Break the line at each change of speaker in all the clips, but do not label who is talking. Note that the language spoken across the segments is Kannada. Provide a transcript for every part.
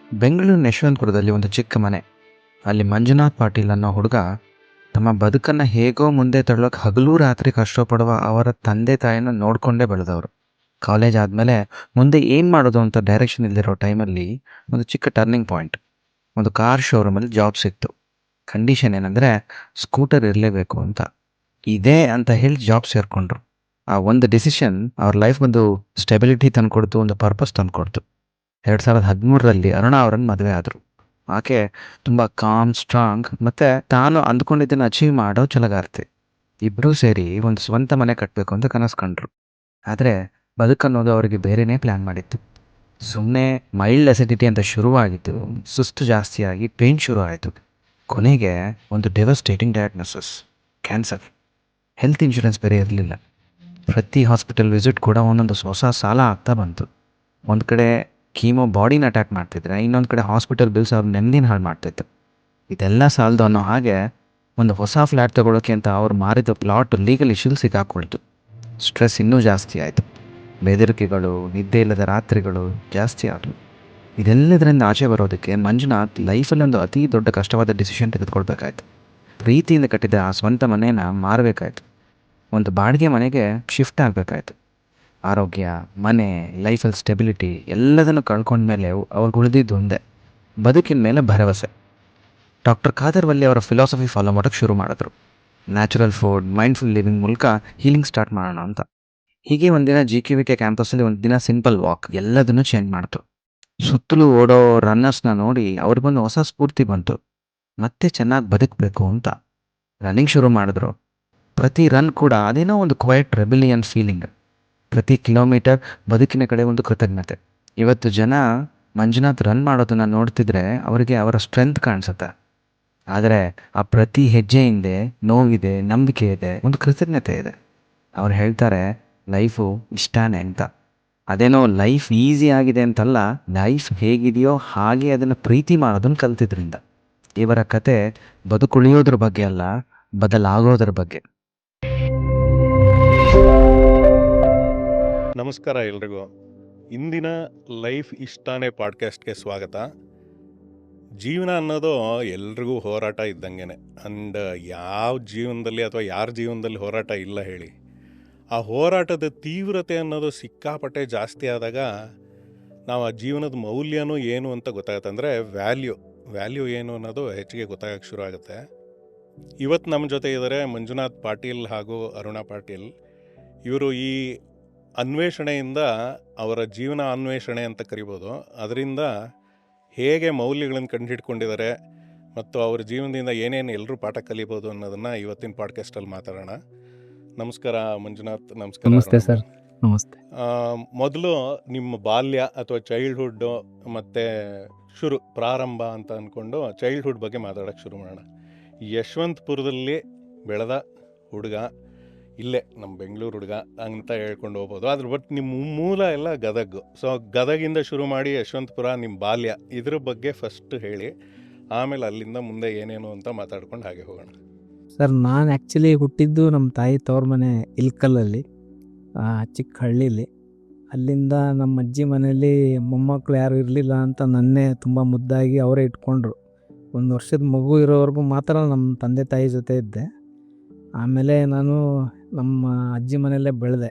ಬೆಂಗಳೂರಿನ ಯಶವಂತಪುರದಲ್ಲಿ ಒಂದು ಚಿಕ್ಕ ಮನೆ. ಅಲ್ಲಿ ಮಂಜುನಾಥ್ ಪಾಟೀಲ್ ಅನ್ನೋ ಹುಡುಗ ತಮ್ಮ ಬದುಕನ್ನು ಹೇಗೋ ಮುಂದೆ ತಳ್ಳೋಕೆ ಹಗಲು ರಾತ್ರಿ ಕಷ್ಟಪಡುವ ಅವರ ತಂದೆ ತಾಯಿನ ನೋಡಿಕೊಂಡೇ ಬೆಳೆದವರು. ಕಾಲೇಜ್ ಆದಮೇಲೆ ಮುಂದೆ ಏನು ಮಾಡೋದು ಅಂತ ಡೈರೆಕ್ಷನ್ ಇಲ್ಲದಿರೋ ಟೈಮಲ್ಲಿ ಒಂದು ಚಿಕ್ಕ ಟರ್ನಿಂಗ್ ಪಾಯಿಂಟ್. ಒಂದು ಕಾರ್ ಶೋರೂಮಲ್ಲಿ ಜಾಬ್ ಸಿಕ್ತು. ಕಂಡೀಷನ್ ಏನಂದರೆ ಸ್ಕೂಟರ್ ಇರಲೇಬೇಕು ಅಂತ. ಇದೇ ಅಂತ ಹೇಳಿ ಜಾಬ್ ಸೇರಿಕೊಂಡ್ರು. ಆ ಒಂದು ಡಿಸಿಷನ್ ಅವ್ರ ಲೈಫ್ ಒಂದು ಸ್ಟೆಬಿಲಿಟಿ ತಂದುಕೊಡ್ತು, ಒಂದು ಪರ್ಪಸ್ ತಂದುಕೊಡ್ತು. 2013ರಲ್ಲಿ ಅರುಣಾ ಅವರನ್ನು ಮದುವೆ ಆದರು. ಆಕೆ ತುಂಬ ಕಾಮ್, ಸ್ಟ್ರಾಂಗ್ ಮತ್ತು ತಾನು ಅಂದ್ಕೊಂಡಿದ್ದನ್ನು ಅಚೀವ್ ಮಾಡೋ ಛಲಗಾರ್ತಿ. ಇಬ್ಬರೂ ಸೇರಿ ಒಂದು ಸ್ವಂತ ಮನೆ ಕಟ್ಟಬೇಕು ಅಂತ ಕನಸು ಕಂಡ್ರು. ಆದರೆ ಬದುಕನ್ನೋದು ಅವರಿಗೆ ಬೇರೆಯೇ ಪ್ಲ್ಯಾನ್ ಮಾಡಿತ್ತು. ಸುಮ್ಮನೆ ಮೈಲ್ಡ್ ಅಸಿಡಿಟಿ ಅಂತ ಶುರುವಾಗಿತ್ತು, ಸುಸ್ತು ಜಾಸ್ತಿಯಾಗಿ ಪೇಯ್ನ್ ಶುರು ಆಯಿತು. ಕೊನೆಗೆ ಒಂದು ಡೆವಸ್ಟೇಟಿಂಗ್ ಡಯಾಗ್ನೋಸಿಸ್, ಕ್ಯಾನ್ಸರ್. ಹೆಲ್ತ್ ಇನ್ಶೂರೆನ್ಸ್ ಬೇರೆ ಇರಲಿಲ್ಲ. ಪ್ರತಿ ಹಾಸ್ಪಿಟಲ್ ವಿಸಿಟ್ ಕೂಡ ಒಂದೊಂದು ಹೊಸ ಸಾಲ ಆಗ್ತಾ ಬಂತು. ಒಂದು ಕಡೆ ಕೀಮೋ ಬಾಡಿನ ಅಟ್ಯಾಕ್ ಮಾಡ್ತಿದ್ರೆ, ಇನ್ನೊಂದು ಕಡೆ ಹಾಸ್ಪಿಟಲ್ ಬಿಲ್ಸ್ ಅವ್ರ ನೆಮ್ಮದಿನ ಹಾಳು ಮಾಡ್ತಿತ್ತು. ಇದೆಲ್ಲ ಸಾಲದು ಅನ್ನೋ ಹಾಗೆ ಒಂದು ಹೊಸ ಫ್ಲ್ಯಾಟ್ ತೊಗೊಳೋಕ್ಕೆ ಅಂತ ಅವ್ರು ಮಾರಿದ ಪ್ಲಾಟ್ ಲೀಗಲ್ ಇಶ್ಯೂಲಿ ಸಿಕ್ಕಾಕೊಳ್ತು. ಸ್ಟ್ರೆಸ್ ಇನ್ನೂ ಜಾಸ್ತಿ ಆಯಿತು. ಬೆದರಿಕೆಗಳು, ನಿದ್ದೆ ಇಲ್ಲದ ರಾತ್ರಿಗಳು ಜಾಸ್ತಿ ಆದವು. ಇದೆಲ್ಲದರಿಂದ ಆಚೆ ಬರೋದಕ್ಕೆ ಮಂಜುನಾಥ್ ಲೈಫಲ್ಲಿ ಒಂದು ಅತಿ ದೊಡ್ಡ ಕಷ್ಟವಾದ ಡಿಸಿಷನ್ ತೆಗೆದುಕೊಳ್ಬೇಕಾಯ್ತು. ಪ್ರೀತಿಯಿಂದ ಕಟ್ಟಿದ ಆ ಸ್ವಂತ ಮನೇನ ಮಾರಬೇಕಾಯ್ತು. ಒಂದು ಬಾಡಿಗೆ ಮನೆಗೆ ಶಿಫ್ಟ್ ಆಗಬೇಕಾಯ್ತು. ಆರೋಗ್ಯ, ಮನೆ, ಲೈಫಲ್ಲಿ ಸ್ಟೆಬಿಲಿಟಿ ಎಲ್ಲದನ್ನು ಕಳ್ಕೊಂಡ್ಮೇಲೆ ಅವ್ರಿಗೆ ಉಳಿದಿದ್ದು ಒಂದೇ, ಬದುಕಿನ ಮೇಲೆ ಭರವಸೆ. ಡಾಕ್ಟರ್ ಖಾದರ್ ವಲ್ಲಿ ಅವರ ಫಿಲಾಸಫಿ ಫಾಲೋ ಮಾಡೋಕ್ಕೆ ಶುರು ಮಾಡಿದ್ರು. ನ್ಯಾಚುರಲ್ ಫುಡ್, ಮೈಂಡ್ಫುಲ್ ಲಿವಿಂಗ್ ಮೂಲಕ ಹೀಲಿಂಗ್ ಸ್ಟಾರ್ಟ್ ಮಾಡೋಣ ಅಂತ. ಹೀಗೆ ಒಂದಿನ GKVK ಕ್ಯಾಂಪಸ್ಸಲ್ಲಿ ಒಂದು ದಿನ ಸಿಂಪಲ್ ವಾಕ್ ಎಲ್ಲದನ್ನೂ ಚೇಂಜ್ ಮಾಡ್ತು. ಸುತ್ತಲೂ ಓಡೋ ರನ್ನರ್ಸ್ನ ನೋಡಿ ಅವ್ರಿಗೊಂದು ಹೊಸ ಸ್ಫೂರ್ತಿ ಬಂತು, ಮತ್ತೆ ಚೆನ್ನಾಗಿ ಬದುಕಬೇಕು ಅಂತ. ರನ್ನಿಂಗ್ ಶುರು ಮಾಡಿದ್ರು. ಪ್ರತಿ ರನ್ ಕೂಡ ಅದೇನೋ ಒಂದು ಕ್ವೈಟ್ ರೆಬಿಲಿಯನ್ ಫೀಲಿಂಗ್. ಪ್ರತಿ ಕಿಲೋಮೀಟರ್ ಬದುಕಿನ ಕಡೆ ಒಂದು ಕೃತಜ್ಞತೆ. ಇವತ್ತು ಜನ ಮಂಜುನಾಥ್ ರನ್ ಮಾಡೋದನ್ನು ನೋಡ್ತಿದ್ರೆ ಅವರಿಗೆ ಅವರ ಸ್ಟ್ರೆಂತ್ ಕಾಣಿಸುತ್ತೆ. ಆದರೆ ಆ ಪ್ರತಿ ಹೆಜ್ಜೆ ಹಿಂದೆ ನೋವಿದೆ, ನಂಬಿಕೆ ಇದೆ, ಒಂದು ಕೃತಜ್ಞತೆ ಇದೆ. ಅವ್ರು ಹೇಳ್ತಾರೆ, ಲೈಫು ಇಷ್ಟಾನೇ ಅಂತ. ಅದೇನೋ ಲೈಫ್ ಈಸಿ ಆಗಿದೆ ಅಂತಲ್ಲ, ಲೈಫ್ ಹೇಗಿದೆಯೋ ಹಾಗೆ ಅದನ್ನು ಪ್ರೀತಿ ಮಾಡೋದನ್ನು ಕಲ್ತಿದ್ರಿಂದ. ಇವರ ಕತೆ ಬದುಕುಳಿಯೋದ್ರ ಬಗ್ಗೆ ಅಲ್ಲ, ಬದಲಾಗೋದ್ರ ಬಗ್ಗೆ.
ನಮಸ್ಕಾರ ಎಲ್ರಿಗೂ. ಇಂದಿನ ಲೈಫ್ ಇಷ್ಟಾನೇ ಪಾಡ್ಕಾಸ್ಟ್ಗೆ ಸ್ವಾಗತ. ಜೀವನ ಅನ್ನೋದು ಎಲ್ರಿಗೂ ಹೋರಾಟ ಇದ್ದಂಗೆ. ಅಂಡ್ ಯಾವ ಜೀವನದಲ್ಲಿ ಅಥವಾ ಯಾರ ಜೀವನದಲ್ಲಿ ಹೋರಾಟ ಇಲ್ಲ ಹೇಳಿ. ಆ ಹೋರಾಟದ ತೀವ್ರತೆ ಅನ್ನೋದು ಸಿಕ್ಕಾಪಟ್ಟೆ ಜಾಸ್ತಿ ಆದಾಗ ನಾವು ಆ ಜೀವನದ ಮೌಲ್ಯನೂ ಏನು ಅಂತ ಗೊತ್ತಾಗುತ್ತೆ. ಅಂದರೆ ವ್ಯಾಲ್ಯೂ ಏನು ಅನ್ನೋದು ಹೆಚ್ಚಿಗೆ ಗೊತ್ತಾಗಕ್ಕೆ ಶುರು ಆಗುತ್ತೆ. ಇವತ್ತು ನಮ್ಮ ಜೊತೆ ಇದ್ದಾರೆ ಮಂಜುನಾಥ್ ಪಾಟೀಲ್ ಹಾಗೂ ಅರುಣಾ ಪಾಟೀಲ್. ಇವರು ಈ ಅನ್ವೇಷಣೆಯಿಂದ, ಅವರ ಜೀವನ ಅನ್ವೇಷಣೆ ಅಂತ ಕರಿಬೋದು, ಅದರಿಂದ ಹೇಗೆ ಮೌಲ್ಯಗಳನ್ನು ಕಂಡುಹಿಡ್ಕೊಂಡಿದ್ದಾರೆ ಮತ್ತು ಅವ್ರ ಜೀವನದಿಂದ ಏನೇನು ಎಲ್ಲರೂ ಪಾಠ ಕಲಿಬೋದು ಅನ್ನೋದನ್ನು ಇವತ್ತಿನ ಪಾಡ್ಕಾಸ್ಟಲ್ಲಿ ಮಾತಾಡೋಣ. ನಮಸ್ಕಾರ ಮಂಜುನಾಥ್. ನಮಸ್ಕಾರ.
ನಮಸ್ತೆ ಸರ್. ನಮಸ್ತೆ.
ಮೊದಲು ನಿಮ್ಮ ಬಾಲ್ಯ ಅಥವಾ ಚೈಲ್ಡ್ಹುಡ್ಡು ಮತ್ತು ಪ್ರಾರಂಭ ಅಂತ ಅಂದ್ಕೊಂಡು ಚೈಲ್ಡ್ಹುಡ್ ಬಗ್ಗೆ ಮಾತಾಡೋಕ್ಕೆ ಶುರು ಮಾಡೋಣ. ಯಶವಂತಪುರದಲ್ಲಿ ಬೆಳೆದ ಹುಡುಗ, ಇಲ್ಲೇ ನಮ್ಮ ಬೆಂಗಳೂರು ಹುಡುಗ ಅಂತ ಹೇಳ್ಕೊಂಡು ಹೋಗ್ಬೋದು. ಅದ್ರ ಬಟ್ ನಿಮ್ಮ ಮೂಲ ಎಲ್ಲ ಗದಗ. ಸೊ ಗದಗಿಂದ ಶುರು ಮಾಡಿ ಯಶವಂತಪುರ, ನಿಮ್ಮ ಬಾಲ್ಯ, ಇದ್ರ ಬಗ್ಗೆ ಫಸ್ಟ್ ಹೇಳಿ, ಆಮೇಲೆ ಅಲ್ಲಿಂದ ಮುಂದೆ ಏನೇನು ಅಂತ ಮಾತಾಡ್ಕೊಂಡು ಹಾಗೆ ಹೋಗೋಣ.
ಸರ್, ನಾನು ಆ್ಯಕ್ಚುಲಿ ಹುಟ್ಟಿದ್ದು ನಮ್ಮ ತಾಯಿ ತವ್ರ ಮನೆ ಇಲ್ಕಲ್ಲಲ್ಲಿ, ಚಿಕ್ಕ ಹಳ್ಳೀಲಿ. ಅಲ್ಲಿಂದ ನಮ್ಮ ಅಜ್ಜಿ ಮನೇಲಿ ಮೊಮ್ಮಕ್ಕಳು ಯಾರು ಇರಲಿಲ್ಲ ಅಂತ ನನ್ನೇ ತುಂಬ ಮುದ್ದಾಗಿ ಅವರೇ ಇಟ್ಕೊಂಡ್ರು. 1 ವರ್ಷದ ಮಗು ಇರೋವರೆಗೂ ಮಾತ್ರ ನಮ್ಮ ತಂದೆ ತಾಯಿ ಜೊತೆ ಇದ್ದೆ. ಆಮೇಲೆ ನಾನು ನಮ್ಮ ಅಜ್ಜಿ ಮನೆಯಲ್ಲೇ ಬೆಳೆದೆ.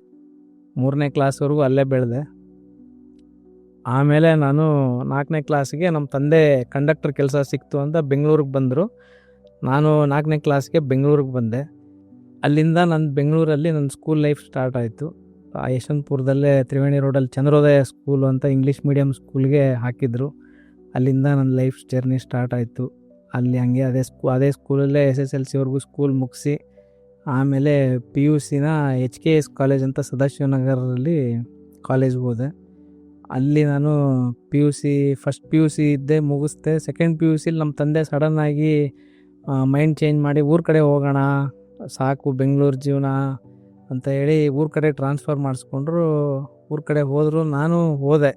3ನೇ ಕ್ಲಾಸ್ವರೆಗೂ ಅಲ್ಲೇ ಬೆಳೆದೆ. ಆಮೇಲೆ ನಾನು 4ನೇ ಕ್ಲಾಸಿಗೆ ನಮ್ಮ ತಂದೆ ಕಂಡಕ್ಟರ್ ಕೆಲಸ ಸಿಕ್ತು ಅಂತ ಬೆಂಗಳೂರಿಗೆ ಬಂದರು. ನಾನು 4ನೇ ಕ್ಲಾಸ್ಗೆ ಬೆಂಗಳೂರಿಗೆ ಬಂದೆ. ಅಲ್ಲಿಂದ ನನ್ನ ಬೆಂಗಳೂರಲ್ಲಿ ನನ್ನ ಸ್ಕೂಲ್ ಲೈಫ್ ಸ್ಟಾರ್ಟ್ ಆಯಿತು. ಯಶವಂತಪುರದಲ್ಲೇ ತ್ರಿವೇಣಿ ರೋಡಲ್ಲಿ ಚಂದ್ರೋದಯ ಸ್ಕೂಲು ಅಂತ ಇಂಗ್ಲೀಷ್ ಮೀಡಿಯಮ್ ಸ್ಕೂಲ್ಗೆ ಹಾಕಿದ್ರು. ಅಲ್ಲಿಂದ ನನ್ನ ಲೈಫ್ ಜರ್ನಿ ಸ್ಟಾರ್ಟ್ ಆಯಿತು. ಅಲ್ಲಿ ಹಂಗೆ ಅದೇ ಸ್ಕೂಲಲ್ಲೇ SSLCವರೆಗೂ ಸ್ಕೂಲ್ ಮುಗಿಸಿ, ಆಮೇಲೆ PUCನ HKS ಕಾಲೇಜ್ ಅಂತ ಸದಾಶಿವನಗರಲ್ಲಿ ಕಾಲೇಜ್ಗೆ ಹೋದೆ. ಅಲ್ಲಿ ನಾನು ಫಸ್ಟ್ PUC ಇದ್ದೆ, ಮುಗಿಸ್ದೆ. ಸೆಕೆಂಡ್ PUCಲಿ ನಮ್ಮ ತಂದೆ ಸಡನ್ನಾಗಿ ಮೈಂಡ್ ಚೇಂಜ್ ಮಾಡಿ ಊರ ಕಡೆ ಹೋಗೋಣ, ಸಾಕು ಬೆಂಗಳೂರು ಜೀವನ ಅಂತ ಹೇಳಿ ಊರ ಕಡೆ ಟ್ರಾನ್ಸ್ಫರ್ ಮಾಡಿಸ್ಕೊಂಡ್ರು. ಊರ ಕಡೆ ಹೋದರು. ನಾನು ಹೋದೆ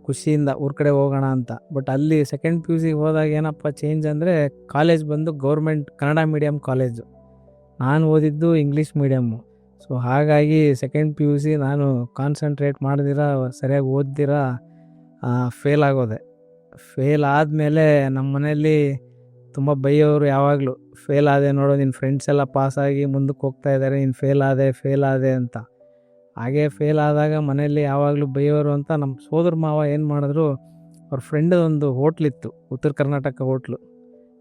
ಖುಷಿಯಿಂದ ಊರ ಕಡೆ ಹೋಗೋಣ ಅಂತ. ಬಟ್ ಅಲ್ಲಿ ಸೆಕೆಂಡ್ PUCಗೆ ಹೋದಾಗ ಏನಪ್ಪ ಚೇಂಜ್ ಅಂದರೆ, ಕಾಲೇಜ್ ಬಂದು ಗೌರ್ಮೆಂಟ್ ಕನ್ನಡ ಮೀಡಿಯಮ್ ಕಾಲೇಜು, ನಾನು ಓದಿದ್ದು ಇಂಗ್ಲೀಷ್ ಮೀಡಿಯಮ್ಮು. ಸೊ ಹಾಗಾಗಿ ಸೆಕೆಂಡ್ PUC ನಾನು ಕಾನ್ಸಂಟ್ರೇಟ್ ಮಾಡ್ದಿರ, ಸರಿಯಾಗಿ ಓದ್ದಿರ ಫೇಲ್ ಆಗೋದೆ. ಫೇಲ್ ಆದಮೇಲೆ ನಮ್ಮ ಮನೆಯಲ್ಲಿ ತುಂಬ ಬೈಯೋರು ಯಾವಾಗಲೂ. ಫೇಲ್ ಆದೆ ನೋಡು, ನಿನ್ನ ಫ್ರೆಂಡ್ಸ್ ಎಲ್ಲ ಪಾಸಾಗಿ ಮುಂದಕ್ಕೆ ಹೋಗ್ತಾ ಇದ್ದಾರೆ, ನೀನು ಫೇಲ್ ಆದೆ ಅಂತ. ಹಾಗೆ ಫೇಲ್ ಆದಾಗ ಮನೆಯಲ್ಲಿ ಯಾವಾಗಲೂ ಬೈಯೋರು ಅಂತ ನಮ್ಮ ಸೋದರ ಮಾವ ಏನು ಮಾಡಿದ್ರು, ಅವ್ರ ಫ್ರೆಂಡ್ ಒಂದು ಹೋಟ್ಲಿತ್ತು, ಉತ್ತರ ಕರ್ನಾಟಕ ಹೋಟ್ಲು.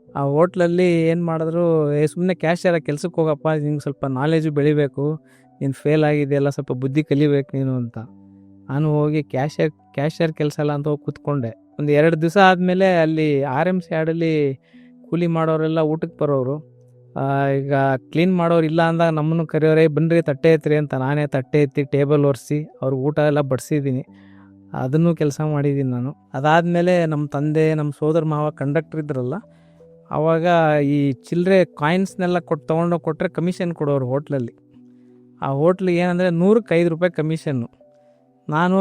ಆ ಹೋಟ್ಲಲ್ಲಿ ಏನು ಮಾಡಿದ್ರು, ಸುಮ್ಮನೆ ಕ್ಯಾಶಿಯರ ಕೆಲ್ಸಕ್ಕೆ ಹೋಗಪ್ಪ, ನಿಂಗೆ ಸ್ವಲ್ಪ ನಾಲೆಜು ಬೆಳಿಬೇಕು, ನೀನು ಫೇಲ್ ಆಗಿದೆಯಲ್ಲ, ಸ್ವಲ್ಪ ಬುದ್ಧಿ ಕಲಿಬೇಕು ನೀನು ಅಂತ. ನಾನು ಹೋಗಿ ಕ್ಯಾಶಿಯರ್ ಕೆಲಸ ಎಲ್ಲ ಅಂತ ಹೋಗಿ ಕೂತ್ಕೊಂಡೆ. ಒಂದು 2 ದಿವಸ ಆದಮೇಲೆ ಅಲ್ಲಿ RMC ಯಾರ್ಡಲ್ಲಿ ಕೂಲಿ ಮಾಡೋರೆಲ್ಲ ಊಟಕ್ಕೆ ಬರೋರು. ಈಗ ಕ್ಲೀನ್ ಮಾಡೋರು ಇಲ್ಲ ಅಂದಾಗ ನಮ್ಮನ್ನು ಕರೆಯೋರೆ, ಬನ್ನಿರಿ ತಟ್ಟೆ ಎತ್ತಿರಿ ಅಂತ. ನಾನೇ ತಟ್ಟೆ ಎತ್ತಿ ಟೇಬಲ್ ಒರೆಸಿ ಅವ್ರಿಗೆ ಊಟ ಎಲ್ಲ ಬಡಿಸಿದ್ದೀನಿ. ಅದನ್ನು ಕೆಲಸ ಮಾಡಿದ್ದೀನಿ ನಾನು. ಅದಾದಮೇಲೆ ನಮ್ಮ ತಂದೆ, ನಮ್ಮ ಸೋದರ ಮಾವ ಕಂಡಕ್ಟರ್ ಇದ್ರಲ್ಲ, ಆವಾಗ ಈ ಚಿಲ್ಲರೆ ಕಾಯಿನ್ಸ್ನೆಲ್ಲ ತೊಗೊಂಡೋಗಿ ಕೊಟ್ಟರೆ ಕಮಿಷನ್ ಕೊಡೋರು ಹೋಟ್ಲಲ್ಲಿ. ಆ ಹೋಟ್ಲಿಗೆ ಏನಂದರೆ 100ಕ್ಕೆ 5 ರೂಪಾಯಿ ಕಮಿಷನ್ನು. ನಾನು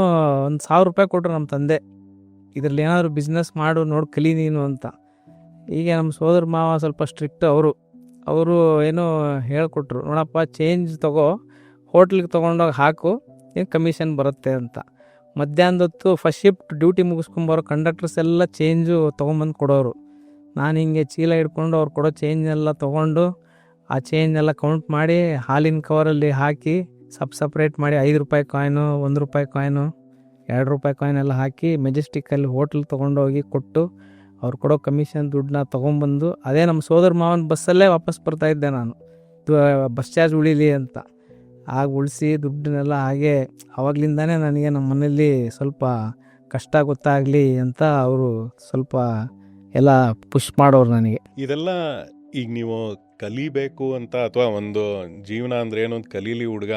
ಒಂದು 1000 ರೂಪಾಯಿ ಕೊಟ್ಟರು ನಮ್ಮ ತಂದೆ, ಇದರಲ್ಲಿ ಏನಾದರೂ ಬಿಸ್ನೆಸ್ ಮಾಡು, ನೋಡಿ ಕಲಿ ನೀನು ಅಂತ. ಹೀಗೆ ನಮ್ಮ ಸೋದರ ಮಾವ ಸ್ವಲ್ಪ ಸ್ಟ್ರಿಕ್ಟ್. ಅವರು ಏನೋ ಹೇಳ್ಕೊಟ್ರು, ನೋಡಪ್ಪ ಚೇಂಜ್ ತಗೋ, ಹೋಟ್ಲಿಗೆ ತೊಗೊಂಡೋಗಿ ಹಾಕು, ಏನು ಕಮಿಷನ್ ಬರುತ್ತೆ ಅಂತ. ಮಧ್ಯಾಹ್ನದ ಹೊತ್ತು ಫಸ್ಟ್ ಶಿಫ್ಟ್ ಡ್ಯೂಟಿ ಮುಗಿಸ್ಕೊಂಬರೋ ಕಂಡಕ್ಟರ್ಸ್ ಎಲ್ಲ ಚೇಂಜು ತೊಗೊಂಬಂದು ಕೊಡೋರು. ನಾನು ಹಿಂಗೆ ಚೀಲ ಹಿಡ್ಕೊಂಡು ಅವ್ರು ಕೊಡೋ ಚೇಂಜೆಲ್ಲ ತೊಗೊಂಡು ಆ ಚೇಂಜೆಲ್ಲ ಕೌಂಟ್ ಮಾಡಿ ಹಾಲಿನ ಕವರಲ್ಲಿ ಹಾಕಿ ಸಪ್ರೇಟ್ ಮಾಡಿ 5 ರೂಪಾಯಿ ಕಾಯಿನು, 1 ರೂಪಾಯಿ ಕಾಯಿನು, 2 ರೂಪಾಯಿ ಕಾಯಿನ್ ಎಲ್ಲ ಹಾಕಿ ಮೆಜೆಸ್ಟಿಕ್ಕಲ್ಲಿ ಹೋಟ್ಲಿಗೆ ತೊಗೊಂಡೋಗಿ ಕೊಟ್ಟು ಅವ್ರು ಕೊಡೋ ಕಮಿಷನ್ ದುಡ್ಡನ್ನ ತೊಗೊಂಬಂದು, ಅದೇ ನಮ್ಮ ಸೋದರ ಮಾವನ ಬಸ್ಸಲ್ಲೇ ವಾಪಸ್ ಬರ್ತಾಯಿದ್ದೆ ನಾನು, ಬಸ್ ಚಾರ್ಜ್ ಉಳಿಲಿ ಅಂತ. ಆಗ ಉಳಿಸಿ ದುಡ್ಡನ್ನೆಲ್ಲ ಹಾಗೆ ಆವಾಗಲಿಂದಾನೇ ನನಗೆ ನಮ್ಮ ಮನೇಲಿ ಸ್ವಲ್ಪ ಕಷ್ಟ ಗೊತ್ತಾಗಲಿ ಅಂತ ಅವರು ಸ್ವಲ್ಪ ಎಲ್ಲ ಪುಷ್ ಮಾಡೋರು ನನಗೆ.
ಇದೆಲ್ಲ ಈಗ ನೀವು ಕಲಿಬೇಕು ಅಂತ, ಅಥವಾ ಒಂದು ಜೀವನ ಅಂದ್ರೆ ಏನೋ ಒಂದು ಕಲೀಲಿ ಹುಡುಗ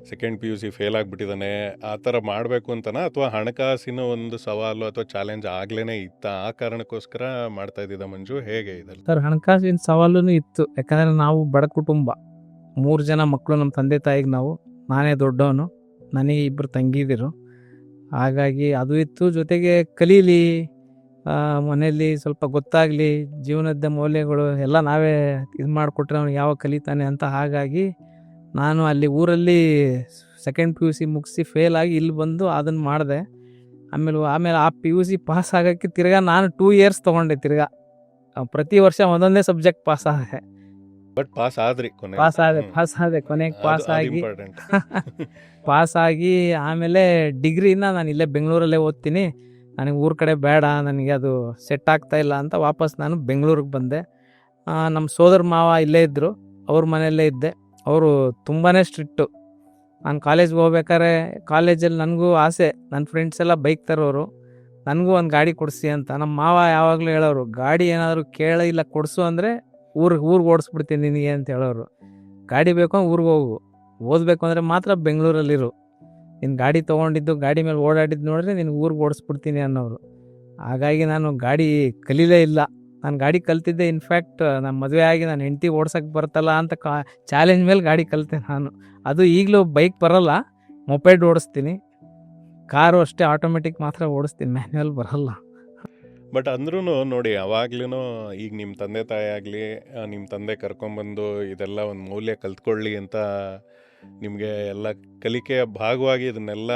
ಸೆಕೆಂಡ್ PUC ಫೇಲ್ ಆಗಿಬಿಟ್ಟಿದ್ದಾನೆ ಆ ಥರ ಮಾಡಬೇಕು ಅಂತನಾ, ಅಥವಾ ಹಣಕಾಸಿನ ಒಂದು ಸವಾಲು ಅಥವಾ ಚಾಲೆಂಜ್ ಆಗ್ಲೇ ಇತ್ತ, ಆ ಕಾರಣಕ್ಕೋಸ್ಕರ ಮಾಡ್ತಾ ಇದ್ದಿದ್ದ ಮಂಜು? ಹೇಗೆ ಇದೆಲ್ಲ?
ಸರ್, ಹಣಕಾಸಿನ ಸವಾಲು ಇತ್ತು. ಯಾಕಂದರೆ ನಾವು ಬಡ ಕುಟುಂಬ, 3 ಜನ ಮಕ್ಕಳು ನಮ್ಮ ತಂದೆ ತಾಯಿಗೆ. ನಾನೇ ದೊಡ್ಡವನು, ನನಗೆ 2 ತಂಗಿದಿರು. ಹಾಗಾಗಿ ಅದು ಇತ್ತು. ಜೊತೆಗೆ ಕಲೀಲಿ, ಮನೆಯಲ್ಲಿ ಸ್ವಲ್ಪ ಗೊತ್ತಾಗಲಿ, ಜೀವನದ ಮೌಲ್ಯಗಳು ಎಲ್ಲ ನಾವೇ ಇದು ಮಾಡಿಕೊಟ್ರೆ ಅವ್ನು ಯಾವಾಗ ಕಲಿತಾನೆ ಅಂತ. ಹಾಗಾಗಿ ನಾನು ಅಲ್ಲಿ ಊರಲ್ಲಿ ಸೆಕೆಂಡ್ PUC ಮುಗಿಸಿ ಫೇಲ್ ಆಗಿ ಇಲ್ಲಿ ಬಂದು ಅದನ್ನು ಮಾಡಿದೆ. ಆಮೇಲೆ ಆ PUC ಪಾಸ್ ಆಗೋಕ್ಕೆ ತಿರ್ಗಾ ನಾನು 2 ಇಯರ್ಸ್ ತೊಗೊಂಡೆ. ತಿರ್ಗಾ ಪ್ರತಿ ವರ್ಷ ಒಂದೊಂದೇ ಸಬ್ಜೆಕ್ಟ್ ಪಾಸ್ ಆದೆ.
ಬಟ್ ಪಾಸ್ ಆದ್ರಿ?
ಕೊನೆಗೆ ಪಾಸ್ ಆಗಿ ಆಮೇಲೆ ಡಿಗ್ರಿನ ನಾನು ಇಲ್ಲೇ ಬೆಂಗಳೂರಲ್ಲೇ ಓದ್ತೀನಿ, ನನಗೆ ಊರ ಕಡೆ ಬೇಡ, ನನಗೆ ಅದು ಸೆಟ್ ಆಗ್ತಾ ಇಲ್ಲ ಅಂತ ವಾಪಸ್ ನಾನು ಬೆಂಗಳೂರಿಗೆ ಬಂದೆ. ನಮ್ಮ ಸೋದರ ಮಾವ ಇಲ್ಲೇ ಇದ್ದರು, ಅವ್ರ ಮನೆಯಲ್ಲೇ ಇದ್ದೆ. ಅವರು ತುಂಬಾ ಸ್ಟ್ರಿಕ್ಟು. ನಾನು ಕಾಲೇಜ್ಗೆ ಹೋಗ್ಬೇಕಾದ್ರೆ ಕಾಲೇಜಲ್ಲಿ ನನಗೂ ಆಸೆ, ನನ್ನ ಫ್ರೆಂಡ್ಸ್ ಎಲ್ಲ ಬೈಕ್ ತರೋರು, ನನಗೂ ಒಂದು ಗಾಡಿ ಕೊಡಿಸಿ ಅಂತ. ನಮ್ಮ ಮಾವ ಯಾವಾಗಲೂ ಹೇಳೋರು, ಗಾಡಿ ಏನಾದರೂ ಇಲ್ಲ ಕೊಡಿಸು ಅಂದರೆ ಊರಿಗೆ ಓಡಿಸ್ಬಿಡ್ತೀನಿ ನಿನಗೆ ಅಂತ ಹೇಳೋರು. ಗಾಡಿ ಬೇಕು ಅಂದ್ರೆ ಊರಿಗೆ ಹೋಗು, ಓದಬೇಕು ಅಂದರೆ ಮಾತ್ರ ಬೆಂಗಳೂರಲ್ಲಿರು, ನಿನ್ನ ಗಾಡಿ ತೊಗೊಂಡಿದ್ದು ಗಾಡಿ ಮೇಲೆ ಓಡಾಡಿದ್ದು ನೋಡಿದ್ರೆ ನಿನ್ನ ಊರಿಗೆ ಓಡಿಸ್ಬಿಡ್ತೀನಿ ಅನ್ನೋರು. ಹಾಗಾಗಿ ನಾನು ಗಾಡಿ ಕಲೀಲೇ ಇಲ್ಲ. ನಾನು ಗಾಡಿ ಕಲ್ತಿದ್ದೆ, ಇನ್ಫ್ಯಾಕ್ಟ್ ನಾನು ಮದುವೆ ಆಗಿ ನಾನು ಹೆಂಡತಿ ಓಡ್ಸೋಕ್ಕೆ ಬರ್ತಲ್ಲ ಅಂತ ಚಾಲೆಂಜ್ ಮೇಲೆ ಗಾಡಿ ಕಲಿತೆ ನಾನು. ಅದು ಈಗಲೂ ಬೈಕ್ ಬರೋಲ್ಲ, ಮೊಪೆಡ್ ಓಡಿಸ್ತೀನಿ, ಕಾರು ಅಷ್ಟೇ ಆಟೋಮೆಟಿಕ್ ಮಾತ್ರ ಓಡಿಸ್ತೀನಿ, ಮ್ಯಾನ್ಯುವಲ್ ಬರಲ್ಲ.
ಬಟ್ ಅಂದ್ರೂ ನೋಡಿ, ಅವಾಗ್ಲೂ ಈಗ ನಿಮ್ಮ ತಂದೆ ತಾಯಿ ಆಗಲಿ, ನಿಮ್ಮ ತಂದೆ ಕರ್ಕೊಂಬಂದು ಇದೆಲ್ಲ ಒಂದು ಮೌಲ್ಯ ಕಲ್ತ್ಕೊಳ್ಳಿ ಅಂತ ನಿಮಗೆ ಎಲ್ಲ ಕಲಿಕೆಯ ಭಾಗವಾಗಿ ಇದನ್ನೆಲ್ಲ